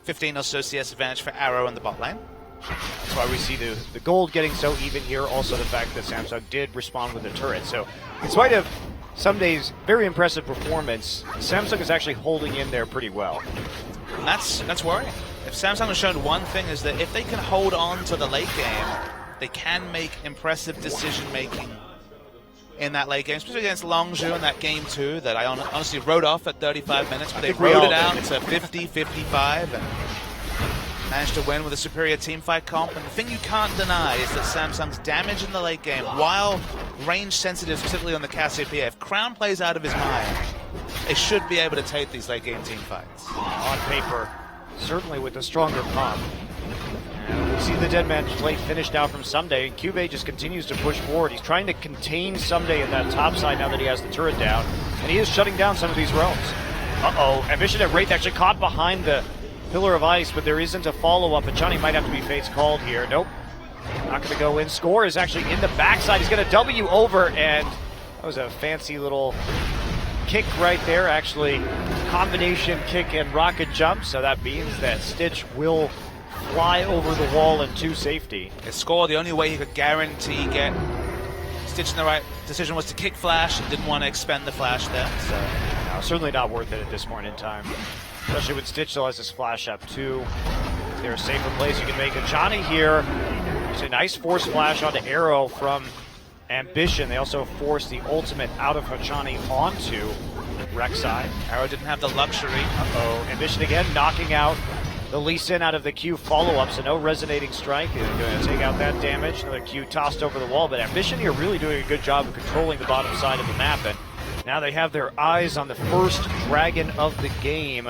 15 or so CS advantage for Arrow in the bot lane. That's why we see the gold getting so even here. Also the fact that Samsung did respond with a turret. So in spite of Someday's very impressive performance, Samsung is actually holding in there pretty well. And that's worrying. If Samsung has shown one thing is that if they can hold on to the late game, they can make impressive decision making in that late game, especially against Longzhu in that game 2 that I honestly wrote off at 35 minutes, but they rode it out to 50, 55 and managed to win with a superior teamfight comp. And the thing you can't deny is that Samsung's damage in the late game, while range sensitive, specifically on the Cassiopeia, if Crown plays out of his mind, they should be able to take these late game teamfights. On paper, certainly with a stronger comp. And we see the dead man play finished out from Someday, and Kuve just continues to push forward. He's trying to contain Someday in that top side now that he has the turret down, and he is shutting down some of these realms. Uh-oh, Ambition and Wraith actually caught behind the Pillar of Ice, but there isn't a follow-up, and Johnny might have to be Fates called here. Nope, not going to go in. Score is actually in the backside. He's going to W over, and that was a fancy little kick right there, actually combination kick and rocket jump, so that means that Stitch will fly over the wall into safety. His score, the only way he could guarantee get Stitch in the right decision was to kick flash. He didn't want to expend the flash there. So no, certainly not worth it at this point in time. Especially when Stitch still has his flash up too. Is there a safer place you can make it? Johnny here. There's a nice force flash onto Arrow from Ambition. They also forced the ultimate out of Hachani onto Rek'Sai. Arrow didn't have the luxury. Uh-oh. Ambition again knocking out the Lee Sin out of the Q follow-up, so no resonating strike. They're going to take out that damage. Another Q tossed over the wall, but Ambition here really doing a good job of controlling the bottom side of the map, and now they have their eyes on the first dragon of the game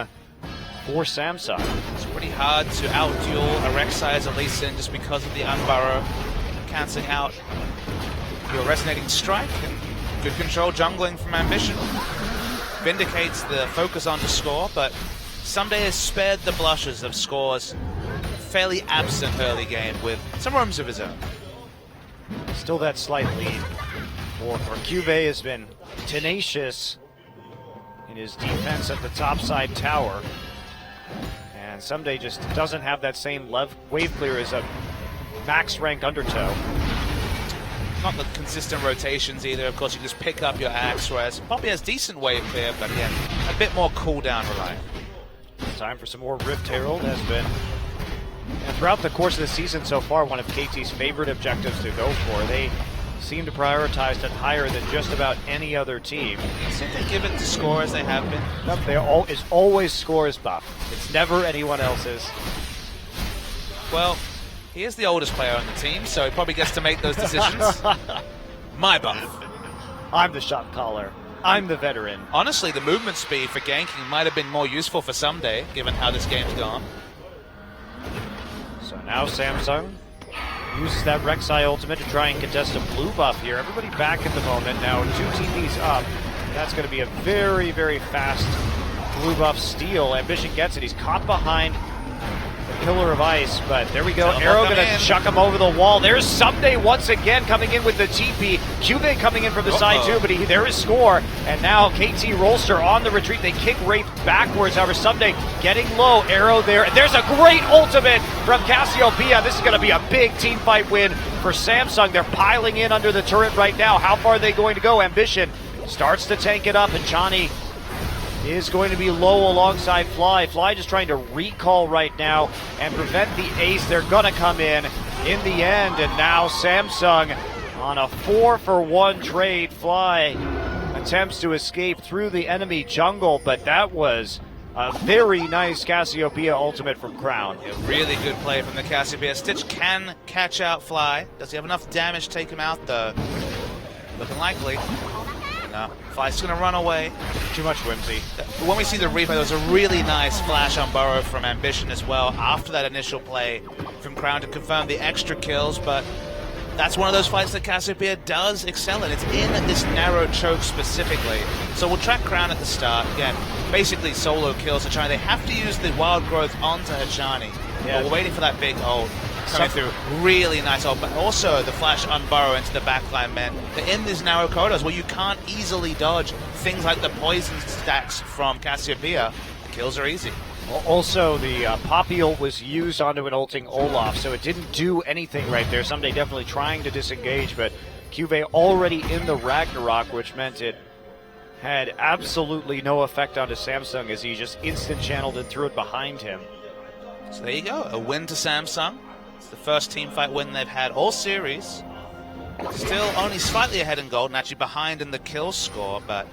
for Samsung. It's pretty hard to out-duel a Rek'Sai as a Lee Sin just because of the unburrow, cancelling out your resonating strike, and good control jungling from Ambition. Vindicates the focus onto score, but Someday has spared the blushes of Score's fairly absent early game with some rooms of his own. Still that slight lead. For Cuvée has been tenacious in his defense at the topside tower. And Someday just doesn't have that same wave clear as a max rank Undertow. Not the consistent rotations either. Of course, you just pick up your axe, whereas Poppy has decent wave clear, but again, a bit more cooldown reliant. Time for some more Rift Herald has been, and throughout the course of the season so far, one of KT's favorite objectives to go for. They seem to prioritize it higher than just about any other team. Seem to give it to Score as they have been. Nope, it's always Score's buff. It's never anyone else's. Well, he is the oldest player on the team, so he probably gets to make those decisions. My buff. I'm the shot caller. I'm the veteran. Honestly, the movement speed for ganking might have been more useful for Someday, given how this game's gone. So now Samsung uses that Rek'Sai ultimate to try and contest a blue buff here. Everybody back at the moment. Now 2 TPs up. That's going to be a very, very fast blue buff steal. Ambition gets it. He's caught behind the Pillar of Ice, but there we go. Arrow going to chuck him over the wall. There's Someday once again coming in with the TP. Cuvée coming in from the side too, but there is Score. And now KT Rolster on the retreat. They kick Wraith backwards. However, Someday getting low. Arrow there. And there's a great ultimate from Cassiopeia. This is going to be a big team fight win for Samsung. They're piling in under the turret right now. How far are they going to go? Ambition starts to tank it up, and Johnny is going to be low alongside Fly. Fly just trying to recall right now and prevent the ace. They're going to come in the end, and now Samsung on a 4-for-1 trade. Fly attempts to escape through the enemy jungle, but that was a very nice Cassiopeia ultimate from Crown. A really good play from the Cassiopeia. Stitch can catch out Fly. Does he have enough damage to take him out, though? Looking likely. No, Fly's going to run away. Too much whimsy. When we see the replay, there was a really nice flash on Burrow from Ambition as well after that initial play from Crown to confirm the extra kills, but that's one of those fights that Cassiopeia does excel in. It's in this narrow choke specifically. So we'll track Crown at the start. Again, basically solo kills Hachani. They have to use the wild growth onto Hachani. Yeah. But we're waiting for that big ult coming through. Really nice ult, but also the flash on Burrow into the backline, man. They're in these narrow corridors where you can't easily dodge things like the poison stacks from Cassiopeia. The kills are easy. Also, the Poppy ult was used onto an ulting Olaf, so it didn't do anything right there. Someday definitely trying to disengage, but Cuvée already in the Ragnarok, which meant it had absolutely no effect onto Samsung as he just instant channeled and threw it behind him. So there you go, a win to Samsung. It's the first teamfight win they've had all series. Still only slightly ahead in gold and actually behind in the kill score, but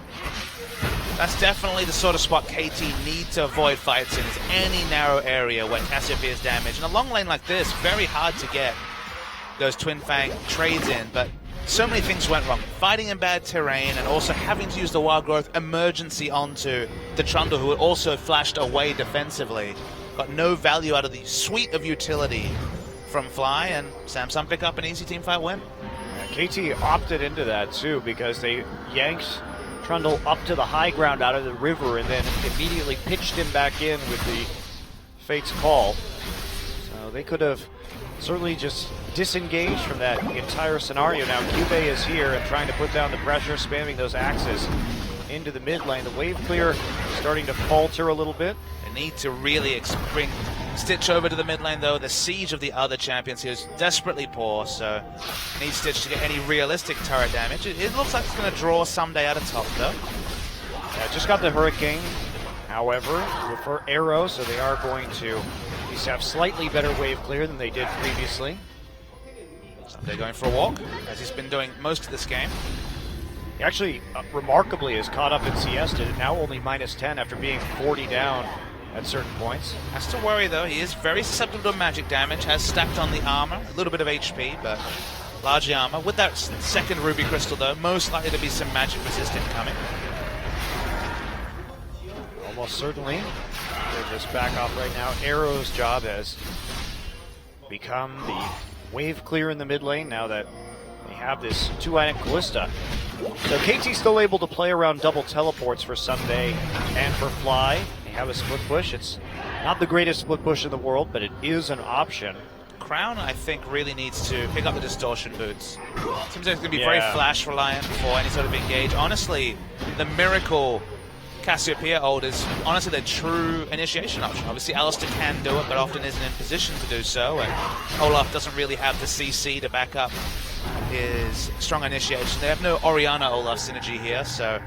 that's definitely the sort of spot KT need to avoid fights in, is any narrow area where Cassiopeia's damage. In a long lane like this, very hard to get those Twin Fang trades in, but so many things went wrong. Fighting in bad terrain and also having to use the wild growth emergency onto the Trundle, who also flashed away defensively. Got no value out of the suite of utility from Fly, and Samsung pick up an easy teamfight win. Yeah, KT opted into that too because they yanked Trundle up to the high ground out of the river and then immediately pitched him back in with the Fate's Call. So they could have certainly just disengaged from that entire scenario. Now Cuvée is here and trying to put down the pressure, spamming those axes into the mid lane. The wave clear starting to falter a little bit. They need to really bring Stitch over to the mid lane, though. The siege of the other champions here is desperately poor, so need Stitch to get any realistic turret damage. It looks like it's going to draw someday out of top, though. Yeah, just got the Hurricane, however, for Arrow, so they are going to at least have slightly better wave clear than they did previously. Someday going for a walk, as he's been doing most of this game. He actually, remarkably, is caught up in CS to now only -10 after being 40 down at certain points. Has to worry, though. He is very susceptible to magic damage, has stacked on the armor, a little bit of HP, but largely armor. With that second Ruby Crystal, though, most likely to be some magic resistant coming. Almost certainly. They're just back off right now. Arrow's job has become the wave clear in the mid lane now that they have this 2-item Callista. So KT's still able to play around double teleports for Sunday and for Fly. They have a split push. It's not the greatest split push in the world, but it is an option. Crown, I think, really needs to pick up the distortion boots. Seems like it's going to be very flash reliant for any sort of engage. Honestly, the Miracle Cassiopeia ult is honestly their true initiation option. Obviously, Alistair can do it, but often isn't in position to do so, and Olaf doesn't really have the CC to back up his strong initiation. They have no Orianna Olaf synergy here, so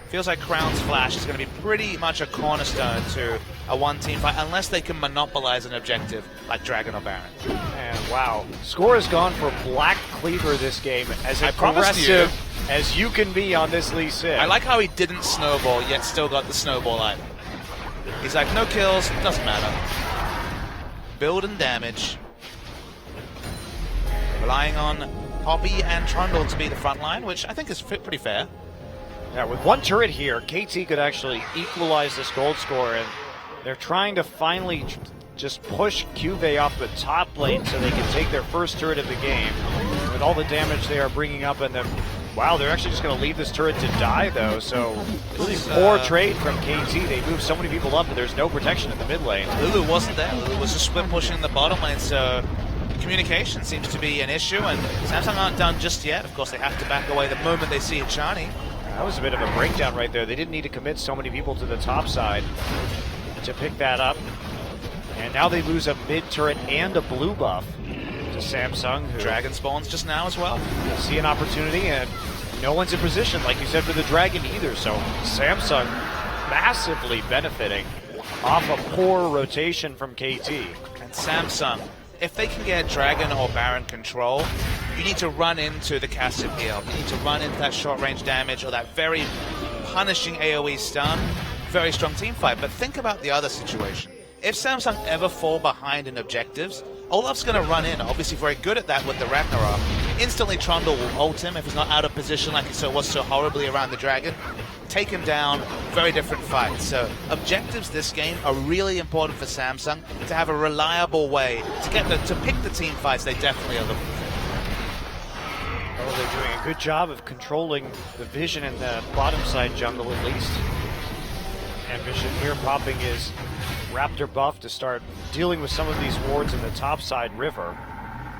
feels like Crown's flash is going to be pretty much a cornerstone to a one-team fight, unless they can monopolize an objective like Dragon or Baron. And wow, Score has gone for Black Cleaver this game, as I promised aggressive as you can be on this Lee Sin. I like how he didn't snowball, yet still got the snowball item. He's like, no kills, doesn't matter. Build and damage. Relying on Poppy and Trundle to be the front line, which I think is pretty fair. Yeah, with one turret here, KT could actually equalize this gold score, and they're trying to finally just push Cuvée off the top lane so they can take their first turret of the game. With all the damage they are bringing up, and then, wow, they're actually just going to leave this turret to die, though, so really poor trade from KT. They moved so many people up, but there's no protection in the mid lane. Lulu wasn't there. Lulu was just split pushing the bottom lane, so communication seems to be an issue, and Samsung aren't done just yet. Of course, they have to back away the moment they see Achani. That was a bit of a breakdown right there. They didn't need to commit so many people to the top side to pick that up. And now they lose a mid turret and a blue buff to Samsung. Who Dragon spawns just now as well. see an opportunity, and no one's in position, like you said, for the Dragon either. So Samsung massively benefiting off a poor rotation from KT. And Samsung, if they can get Dragon or Baron control, you need to run into the Cassiopeia. You need to run into that short-range damage or that very punishing AoE stun. Very strong team fight. But think about the other situation. If Samsung ever fall behind in objectives, Olaf's going to run in. Obviously very good at that with the Ragnarok. Instantly Trundle will ult him if he's not out of position like he was so horribly around the Dragon. Take him down, very different fight. So objectives this game are really important for Samsung to have a reliable way to pick the team fights they definitely are looking for. Oh, they're doing a good job of controlling the vision in the bottom side jungle at least. Ambition here popping his Raptor buff to start dealing with some of these wards in the top side river.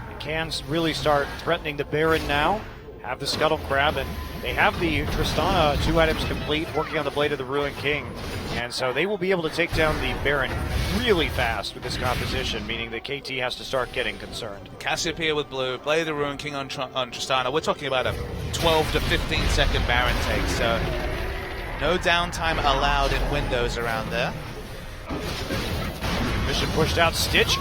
They can really start threatening the Baron now. Have the Scuttle Crab, and they have the Tristana 2 items complete, working on the Blade of the Ruined King. And so they will be able to take down the Baron really fast with this composition, meaning that KT has to start getting concerned. Cassiopeia with blue, Blade of the Ruined King on Tristana. We're talking about a 12 to 15 second Baron take, so no downtime allowed in windows around there. Mission pushed out Stitch,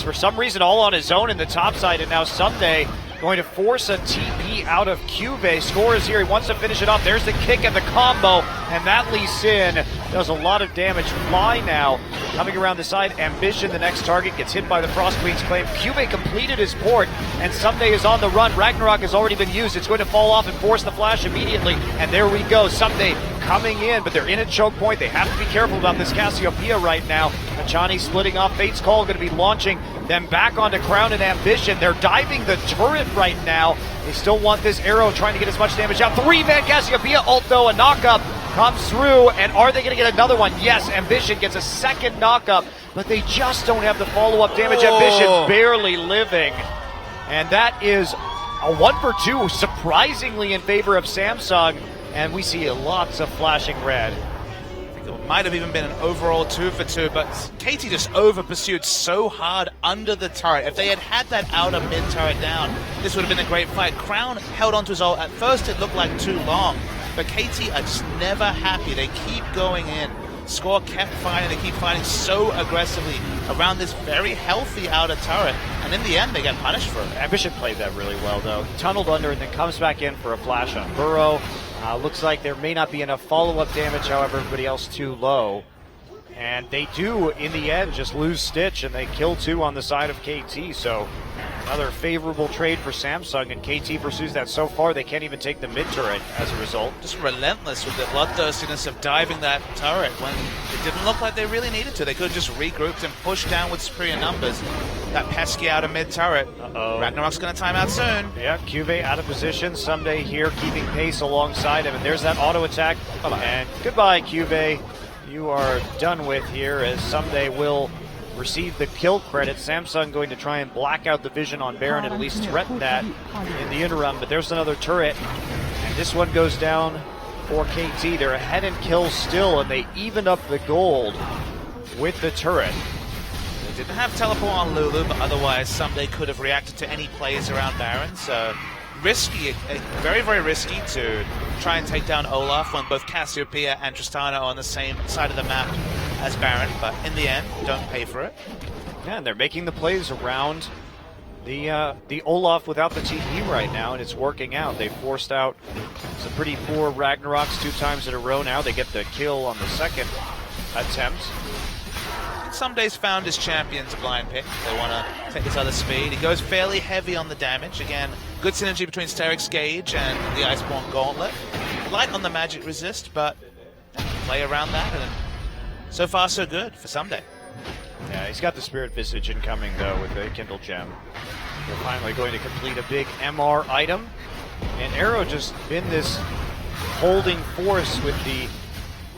for some reason all on his own in the top side, and now Sunday going to force a TP out of Cuvée. Score is here, he wants to finish it off. There's the kick and the combo, and that Lee Sin does a lot of damage. Fly now coming around the side. Ambition, the next target, gets hit by the Frost Queen's Claim. Cuvée completed his port, and Sunday is on the run. Ragnarok has already been used. It's going to fall off and force the flash immediately, and there we go. Sunday coming in, but they're in a choke point. They have to be careful about this Cassiopeia right now. Achani splitting off. Fate's Call going to be launching them back onto Crown and Ambition. They're diving the turret right now. They still want this arrow, trying to get as much damage out. 3-man Cassiopeia ult though, a knockup comes through, and are they going to get another one? Yes, Ambition gets a second knockup, but they just don't have the follow-up damage. Ambition barely living, and that is a 1 for 2, surprisingly in favor of Samsung. and we see lots of flashing red. It might have even been an overall 2 for 2, but KT just over-pursued so hard under the turret. If they had had that outer mid-turret down, this would have been a great fight. Crown held onto his ult. At first it looked like too long, but KT are just never happy. They keep going in. Score kept fighting. They keep fighting so aggressively around this very healthy outer turret, and in the end they get punished for it. Ambition played that really well, though. He tunneled under and then comes back in for a flash on Burrow. Looks like there may not be enough follow-up damage, however, everybody else too low. And they do, in the end, just lose Stitch, and they kill 2 on the side of KT. So another favorable trade for Samsung, and KT pursues that so far. They can't even take the mid-turret as a result. Just relentless with the bloodthirstiness of diving that turret when it didn't look like they really needed to. They could have just regrouped and pushed down with superior numbers. That pesky outer mid-turret. Ragnarok's going to time out soon. Yeah, Cuvée out of position. Someday here keeping pace alongside him, and there's that auto attack. And goodbye, Cuvée. You are done with here, as Someday will receive the kill credit. Samsung going to try and black out the vision on Baron and at least threaten that in the interim. But there's another turret, and this one goes down for KT. They're ahead in kills still, and they even up the gold with the turret. They didn't have teleport on Lulu, but otherwise Someday could have reacted to any plays around Baron. So risky, very, very risky to try and take down Olaf when both Cassiopeia and Tristana are on the same side of the map as Baron, but in the end, don't pay for it. Yeah, and they're making the plays around the Olaf without the TP right now, and it's working out. They forced out some pretty poor Ragnaroks 2 times in a row now. They get the kill on the second attempt. Some days found his champion's a blind pick. They want to take his other speed. He goes fairly heavy on the damage. Again, good synergy between Steric's Gauge and the Iceborne Gauntlet. Light on the magic resist, but play around that, and so far so good for Someday. Yeah, he's got the Spirit Visage incoming, though, with the Kindle Gem. They're finally going to complete a big MR item. And Arrow just been this holding force with the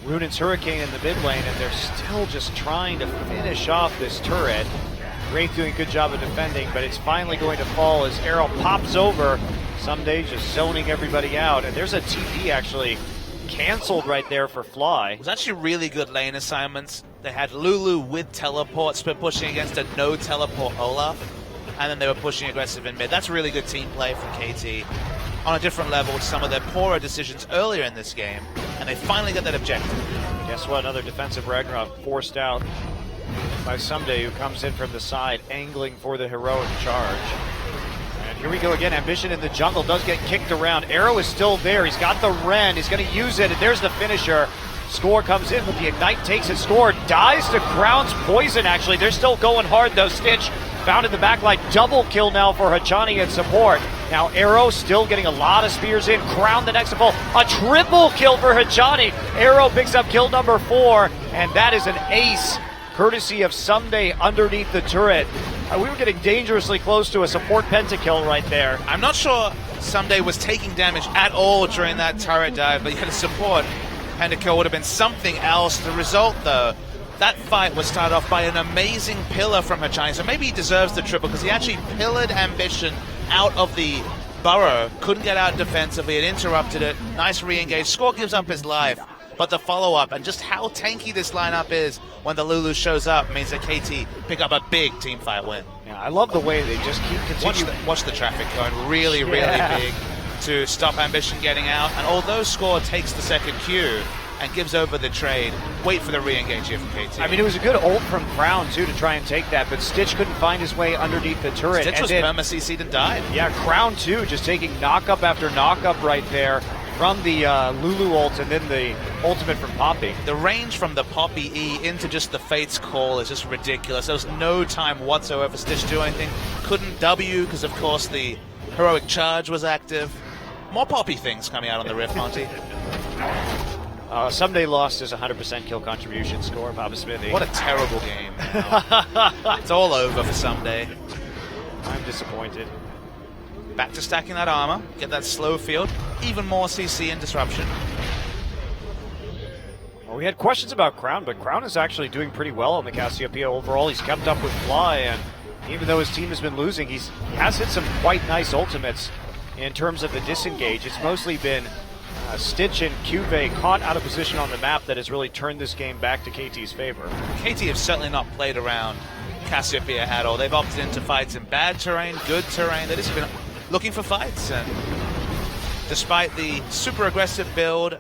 Runin's Hurricane in the mid lane, and they're still just trying to finish off this turret. Wraith doing a good job of defending, but it's finally going to fall as Arrow pops over. Someday just zoning everybody out, and there's a TP actually canceled right there for Fly. It was actually really good lane assignments. They had Lulu with teleport, split pushing against a no teleport Olaf, and then they were pushing aggressive in mid. That's really good team play from KT on a different level to some of their poorer decisions earlier in this game, and they finally got that objective. Guess what? Another defensive Ragnarok forced out by Someday, who comes in from the side, angling for the heroic charge. And here we go again. Ambition in the jungle does get kicked around. Arrow is still there. He's got the Ren. He's going to use it, and there's the finisher. Score comes in, but the Ignite takes it. Score dies to Crown's poison, actually. They're still going hard, though. Stitch found in the backline. Double kill now for Hachani in support. Now Arrow still getting a lot of spears in. Crown the next of all. A triple kill for Hachani. Arrow picks up kill number 4, and that is an ace, courtesy of Someday underneath the turret. We were getting dangerously close to a support pentakill right there. I'm not sure Someday was taking damage at all during that turret dive, but you had a support pentakill would have been something else. The result, though, that fight was started off by an amazing pillar from Hachani, so maybe he deserves the triple because he actually pillared Ambition out of the burrow, couldn't get out defensively, it interrupted it, nice re-engage. Score gives up his life, but the follow-up and just how tanky this lineup is when the Lulu shows up means that KT pick up a big team fight win. Yeah, I love the way they just keep continuing. Watch the traffic going really big to stop Ambition getting out, and although Score takes the second Q and gives over the trade, wait for the re-engage here from KT. I mean, it was a good ult from Crown, too, to try and take that, but Stitch couldn't find his way underneath the turret. Stitch was perma-CC'd and died. Yeah, Crown, too, just taking knock-up after knock-up right there from the Lulu ult and then the ultimate from Poppy. The range from the Poppy E into just the Fate's Call is just ridiculous. There was no time whatsoever for Stitch to do anything. Couldn't W because, of course, the heroic charge was active. More Poppy things coming out on the Rift, Monty. Someday lost his 100% kill contribution score, Papa Smithy. What a terrible game. It's all over for Someday. I'm disappointed. Back to stacking that armor, get that slow field, even more CC and disruption. Well, we had questions about Crown, but Crown is actually doing pretty well on the Cassiopeia overall. He's kept up with Fly, and even though his team has been losing, he has hit some quite nice ultimates in terms of the disengage. It's mostly been Stitch and Cuvée caught out of position on the map that has really turned this game back to KT's favor. KT have certainly not played around Cassiopeia at all. They've opted into fights in bad terrain, good terrain. They've just been looking for fights. And despite the super aggressive build,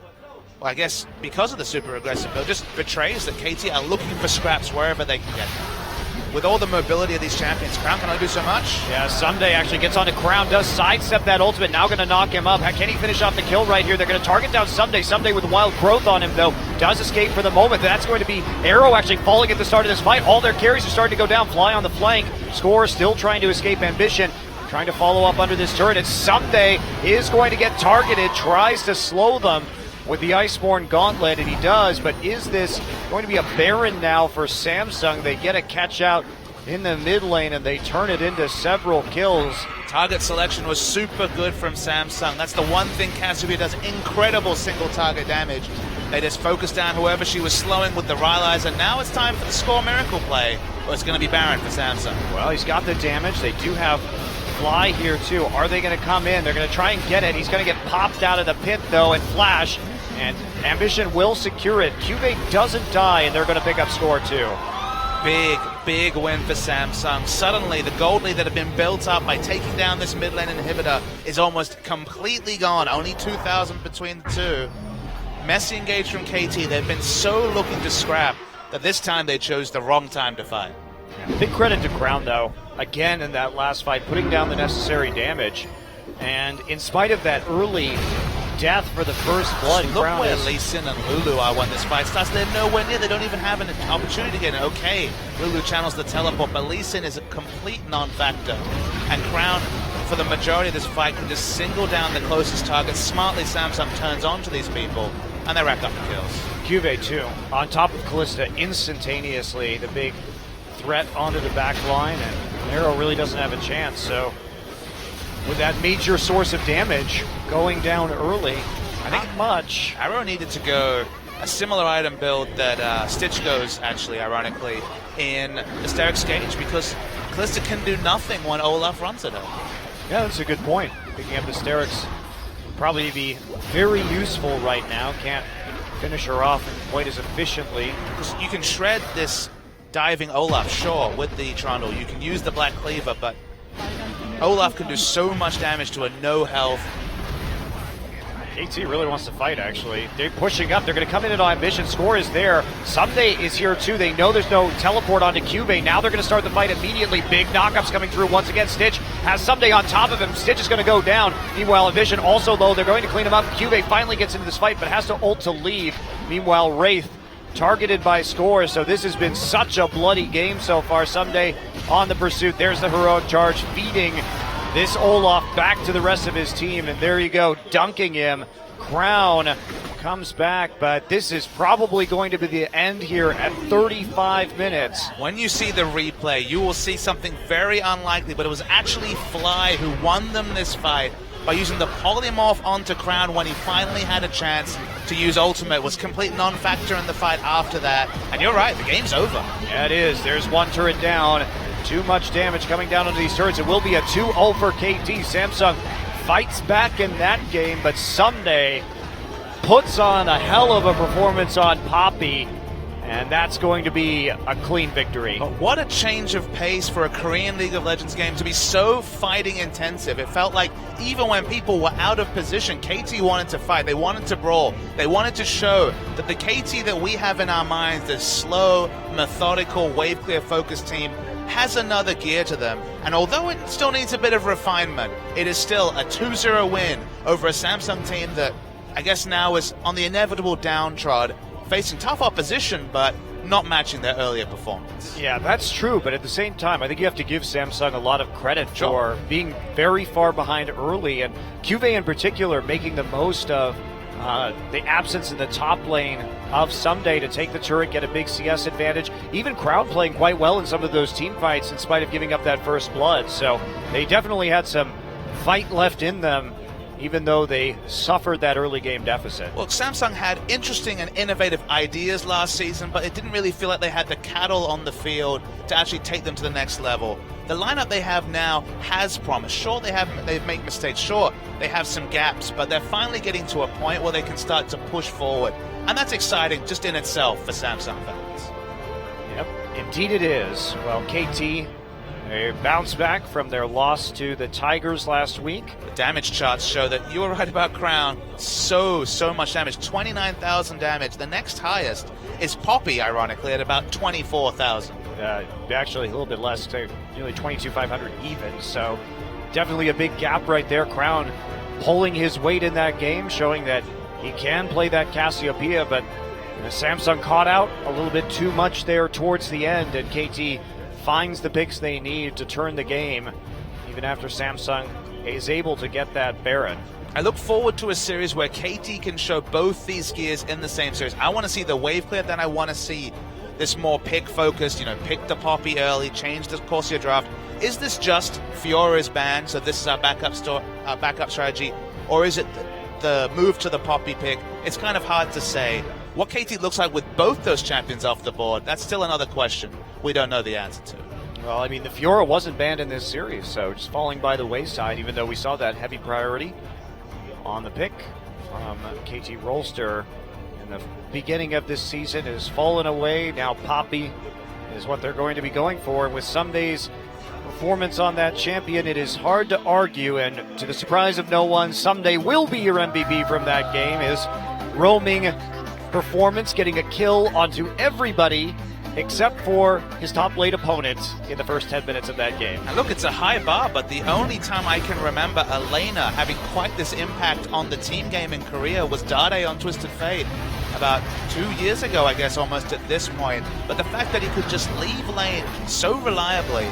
well, I guess because of the super aggressive build, just betrays that KT are looking for scraps wherever they can get them. With all the mobility of these champions, Crown can only do so much. Yeah, Someday actually gets onto Crown, does sidestep that ultimate, now going to knock him up. Can he finish off the kill right here? They're going to target down Someday. Someday with wild growth on him, though, does escape for the moment. That's going to be Arrow actually falling at the start of this fight. All their carries are starting to go down, Fly on the flank. Score still trying to escape Ambition, trying to follow up under this turret. And Someday is going to get targeted, tries to slow them with the Iceborne Gauntlet, and he does, but is this going to be a Baron now for Samsung? They get a catch out in the mid lane, and they turn it into several kills. Target selection was super good from Samsung. That's the one thing Cassiopeia does, incredible single target damage. They just focused down whoever she was slowing with the Rylizer. Now it's time for the Score Miracle play. Well, it's going to be Baron for Samsung. Well, he's got the damage. They do have Fly here too. Are they going to come in? They're going to try and get it. He's going to get popped out of the pit though, and Flash, and Ambition will secure it. Cuvée doesn't die, and they're going to pick up Score too. Big win for Samsung. Suddenly, the gold lead that had been built up by taking down this mid lane inhibitor is almost completely gone. Only 2,000 between the two. Messy engage from KT. They've been so looking to scrap that this time they chose the wrong time to fight. Big credit to Crown, though, again in that last fight, putting down the necessary damage. And in spite of that early death for the first blood, Look Crown where is... Lee Sin and Lulu are when this fight starts. They're nowhere near. They don't even have an opportunity to get it. Okay, Lulu channels the teleport, but Lee Sin is a complete non-factor. And Crown, for the majority of this fight, can just single down the closest target. Smartly, Samsung turns on to these people, and they rack up the kills. Cuvée, too, on top of Callista instantaneously. The big threat onto the back line, and Arrow really doesn't have a chance. So with that major source of damage going down early, I think much. Arrow needed to go a similar item build that Stitch goes, actually, ironically, in Hysteric's Gauge, because Callista can do nothing when Olaf runs at her. Yeah, that's a good point. Picking up Hysterics probably be very useful right now. Can't finish her off quite as efficiently. You can shred this diving Olaf, sure, with the Trundle. You can use the Black Cleaver, but Olaf can do so much damage to a no health. KT really wants to fight, actually. They're pushing up. They're going to come in at Ambition. Score is there. Someday is here, too. They know there's no teleport onto Cuvée. Now they're going to start the fight immediately. Big knockups coming through once again. Stitch has Someday on top of him. Stitch is going to go down. Meanwhile, Ambition also low. They're going to clean him up. Cuvée finally gets into this fight, but has to ult to leave. Meanwhile, Wraith targeted by Score. So this has been such a bloody game so far. Someday on the pursuit. There's the heroic charge, feeding this Olaf back to the rest of his team, and there you go, dunking him. Crown comes back, but this is probably going to be the end here at 35 minutes. When you see the replay, you will see something very unlikely, but it was actually Fly who won them this fight by using the polymorph onto Crown when he finally had a chance to use ultimate. Was complete non-factor in the fight after that, and you're right, the game's over. Yeah, it is. There's one turret down. Too much damage coming down onto these turrets. It will be a 2-0 for KT. Samsung fights back in that game, but Someday puts on a hell of a performance on Poppy, and that's going to be a clean victory. But what a change of pace for a Korean League of Legends game to be so fighting intensive. It felt like even when people were out of position, KT wanted to fight. They wanted to brawl. They wanted to show that the KT that we have in our minds, this slow, methodical, wave clear focused team, has another gear to them, and although it still needs a bit of refinement, it is still a 2-0 win over a Samsung team that I guess now is on the inevitable downtrod, facing tough opposition, but not matching their earlier performance. Yeah, that's true, but at the same time, I think you have to give Samsung a lot of credit for being very far behind early, and Cuvée in particular making the most of the absence in the top lane of Someday to take the turret, get a big CS advantage. Even Crown playing quite well in some of those team fights in spite of giving up that first blood. So they definitely had some fight left in them, even though they suffered that early game deficit. Well, Samsung had interesting and innovative ideas last season, but it didn't really feel like they had the cattle on the field to actually take them to the next level. the lineup they have now has promise. Sure, they've made mistakes. Sure, they have some gaps, but they're finally getting to a point where they can start to push forward. And that's exciting just in itself for Samsung fans. Yep, indeed it is. Well, KT, they bounced back from their loss to the Tigers last week. The damage charts show that you were right about Crown. So much damage. 29,000 damage. The next highest is Poppy, ironically, at about 24,000. Actually, a little bit less, nearly 22,500 even. So definitely a big gap right there. Crown pulling his weight in that game, showing that he can play that Cassiopeia, but Samsung caught out a little bit too much there towards the end, and KT finds the picks they need to turn the game, even after Samsung is able to get that Baron. I look forward to a series where KT can show both these gears in the same series. I want to see the wave clear, then I want to see this more pick-focused, pick the Poppy early, change the course of your draft. Is this just Fiora's ban, so this is our backup strategy, or is it the move to the Poppy pick? It's kind of hard to say. What KT looks like with both those champions off the board, that's still another question we don't know the answer to. Well, I mean, the Fiora wasn't banned in this series, so just falling by the wayside, even though we saw that heavy priority on the pick from KT Rolster in the beginning of this season has fallen away. Now Poppy is what they're going to be going for, and with Sunday's performance on that champion, it is hard to argue, and to the surprise of no one, Sunday will be your MVP from that game. His roaming performance, getting a kill onto everybody except for his top lane opponent in the first 10 minutes of that game. And look, it's a high bar, but the only time I can remember a laner having quite this impact on the team game in Korea was Dade on Twisted Fate about 2 years ago, I guess, almost at this point. But the fact that he could just leave lane so reliably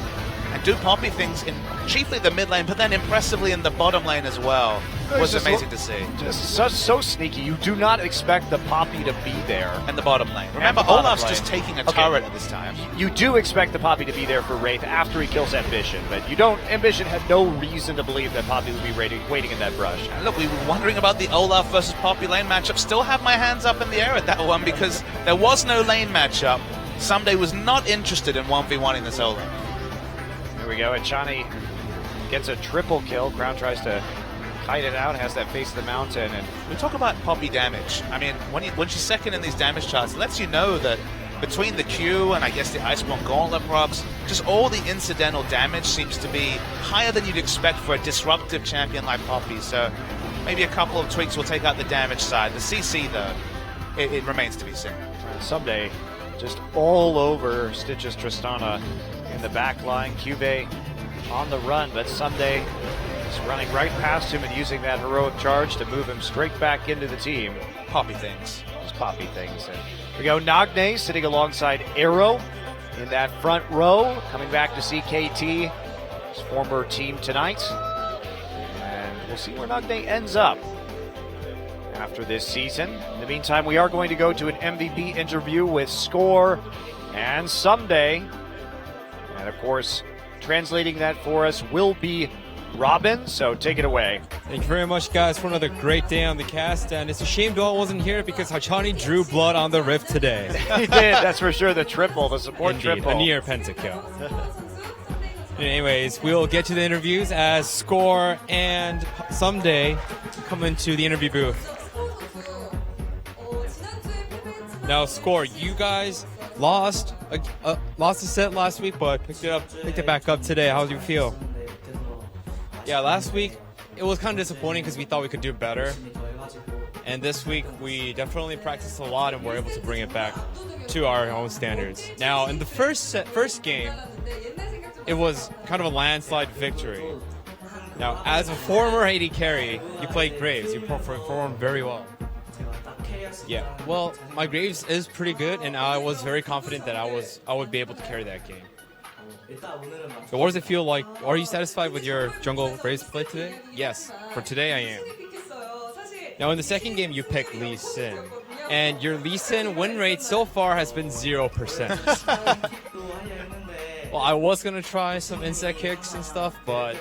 and do Poppy things in chiefly the mid lane, but then impressively in the bottom lane as well, was amazing to see. Just so sneaky. You do not expect the Poppy to be there. And the bottom lane. Remember, Olaf's just taking a turret at this time. You do expect the Poppy to be there for Wraith after he kills Ambition, but you don't. Ambition had no reason to believe that Poppy would be waiting in that brush. And look, we were wondering about the Olaf versus Poppy lane matchup. Still have my hands up in the air at that one because there was no lane matchup. Someday was not interested in 1v1ing this Olaf. Here we go, and Chani gets a triple kill. Crown tries to kite it out, has that face of the mountain. And we talk about Poppy damage. I mean, when she's second in these damage charts, it lets you know that between the Q and I guess the Iceborne Gauntlet procs, just all the incidental damage seems to be higher than you'd expect for a disruptive champion like Poppy. So maybe a couple of tweaks will take out the damage side. The CC, though, it remains to be seen. Someday, just all over Stitch's Tristana in the back line. Cube on the run, but Someday is running right past him and using that heroic charge to move him straight back into the team. Poppy things. Just Poppy things. And here we go, Nagne sitting alongside Arrow in that front row, coming back to see KT, his former team tonight. And we'll see where Nagne ends up after this season. In the meantime, we are going to go to an MVP interview with Score and Someday. And of course, translating that for us will be Robin, so take it away. Thank you very much, guys, for another great day on the cast. And it's a shame Doyle wasn't here because Hachani drew blood on the Rift today. He did, that's for sure. The triple, the support Indeed, triple. a near pentakill. Anyways, we'll get to the interviews as Score and Someday come into the interview booth. Now, Score, you guys lost a set last week, but picked it back up today. How do you feel? Yeah, last week it was kind of disappointing because we thought we could do better, and this week we definitely practiced a lot and were able to bring it back to our own standards. Now, in the first game, it was kind of a landslide victory. Now, as a former AD carry, you played Graves. You performed very well. Yeah, well, my Graves is pretty good, and I was very confident that I would be able to carry that game. So what does it feel like? Are you satisfied with your jungle Graves play today? Yes, for today I am. Now in the second game you picked Lee Sin, and your Lee Sin win rate so far has been 0%. Well, I was gonna try some insect kicks and stuff, but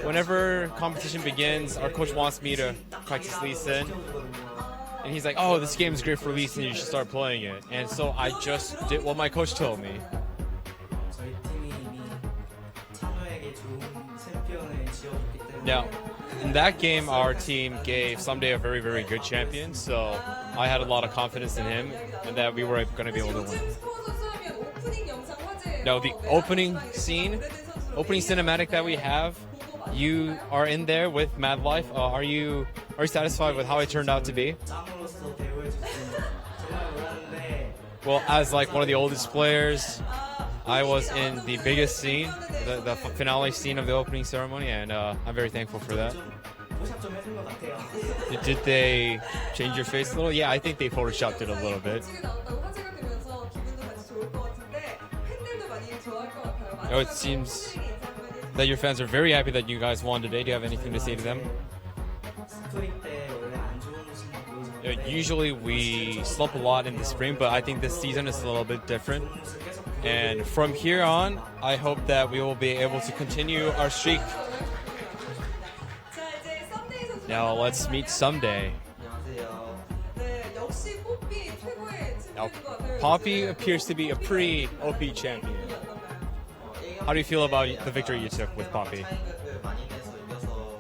whenever competition begins, our coach wants me to practice Lee Sin. And he's like, oh, this game is great for Lee Sin, you should start playing it. And so I just did what my coach told me. Now, in that game, our team gave Someday a very, very good champion, so I had a lot of confidence in him and that we were going to be able to win. Now, the opening cinematic that we have, you are in there with Mad Life. Are you satisfied with how it turned out to be? Well, as like one of the oldest players, I was in the biggest scene, the finale scene of the opening ceremony, and I'm very thankful for that. Did they change your face a little? Yeah, I think they photoshopped it a little bit. Oh, it seems that your fans are very happy that you guys won today. Do you have anything to say to them? Usually we slump a lot in the spring, but I think this season is a little bit different. And from here on, I hope that we will be able to continue our streak. Now let's meet Someday. Now, Poppy appears to be a pretty OP champion. How do you feel about the victory you took with Poppy?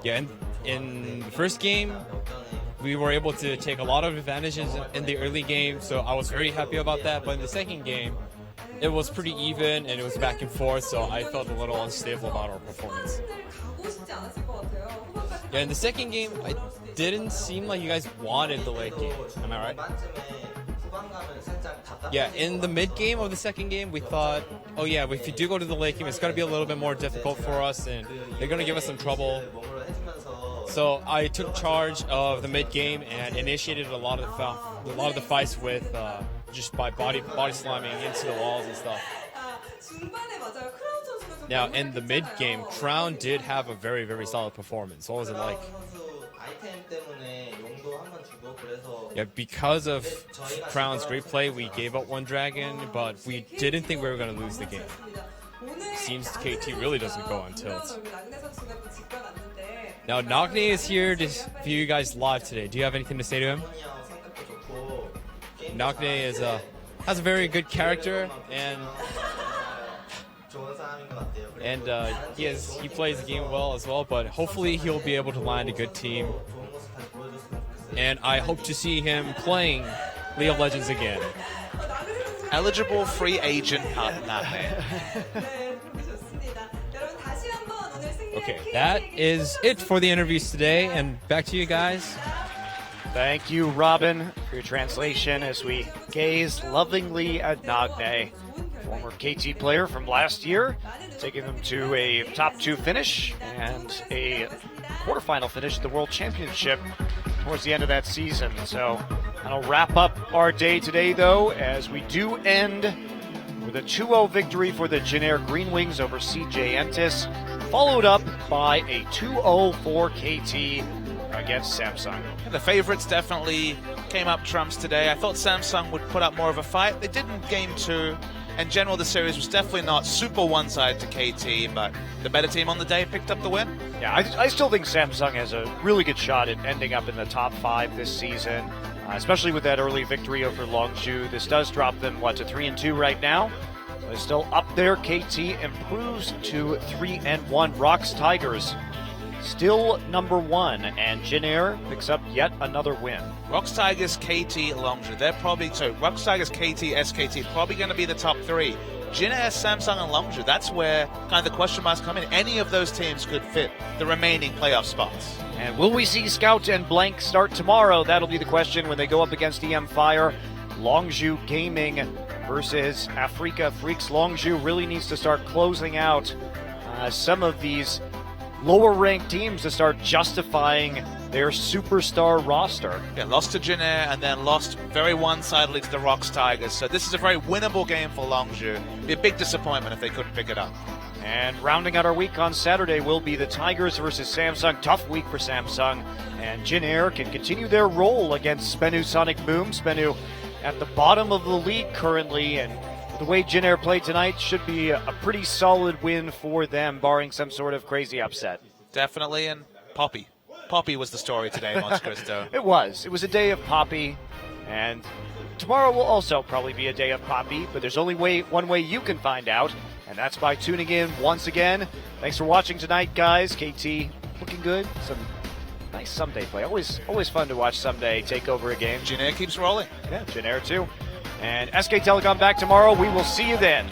Yeah, in the first game, we were able to take a lot of advantages in the early game, so I was very happy about that. But in the second game, it was pretty even and it was back and forth, so I felt a little unstable about our performance. Yeah, in the second game, it didn't seem like you guys wanted the late game. Am I right? Yeah, in the mid game of the second game, we thought, oh yeah, if you do go to the late game, it's going to be a little bit more difficult for us and they're going to give us some trouble. So I took charge of the mid game and initiated a lot of the fights with just by body slamming into the walls and stuff. Now in the mid game, Crown did have a very, very solid performance. What was it like? Yeah, because of Crown's great play, we gave up one dragon, but we didn't think we were going to lose the game. Seems KT really doesn't go on tilt. Now Nagne is here to view you guys live today. Do you have anything to say to him? Nagne has a very good character and he plays the game well as well, but hopefully he'll be able to land a good team. And I hope to see him playing League of Legends again. Eligible free agent Nagne. Okay, that is it for the interviews today, and back to you guys. Thank you, Robin, for your translation as we gaze lovingly at Nagne, former KT player from last year, taking them to a top 2 finish and a quarterfinal finish at the World Championship towards the end of that season. So that'll wrap up our day today, though, as we do end with a 2-0 victory for the Jin Air Green Wings over CJ Entis, followed up by a 2-0 for KT against Samsung. The favorites definitely came up trumps today. I thought Samsung would put up more of a fight. They did in game 2. In general, the series was definitely not super one-sided to KT, but the better team on the day picked up the win. Yeah, I still think Samsung has a really good shot at ending up in the top 5 this season, especially with that early victory over Longzhu. This does drop them, to 3-2 right now. They're still up there. KT improves to 3-1. Rocks Tigers still number 1, and Jin Air picks up yet another win. Rocks Tigers, KT, Longzhu. They're probably, Rocks Tigers, KT, SKT, probably going to be the top 3. Jin Air, Samsung, and Longzhu, that's where kind of the question marks come in. Any of those teams could fit the remaining playoff spots. And will we see Scout and Blank start tomorrow? That'll be the question when they go up against EM Fire. Longzhu Gaming versus Afrika Freaks. Longzhu really needs to start closing out some of these lower-ranked teams to start justifying their superstar roster. Yeah, lost to Jin Air and then lost very one-sidedly to the Rocks Tigers. So this is a very winnable game for Longzhu. It'd be a big disappointment if they couldn't pick it up. And rounding out our week on Saturday will be the Tigers versus Samsung. Tough week for Samsung. And Jin Air can continue their roll against Spenu Sonic Boom. Spenu at the bottom of the league currently, and the way Jin Air played tonight should be a pretty solid win for them, barring some sort of crazy upset. Definitely, and Poppy. Poppy was the story today, Monte Cristo. It was. It was a day of Poppy, and tomorrow will also probably be a day of Poppy, but there's only one way you can find out, And that's by tuning in once again. Thanks for watching tonight, guys. KT looking good. Some nice Someday play. Always fun to watch Someday take over a game. Jin Air keeps rolling. Yeah, Jin Air too. And SK Telecom back tomorrow. We will see you then.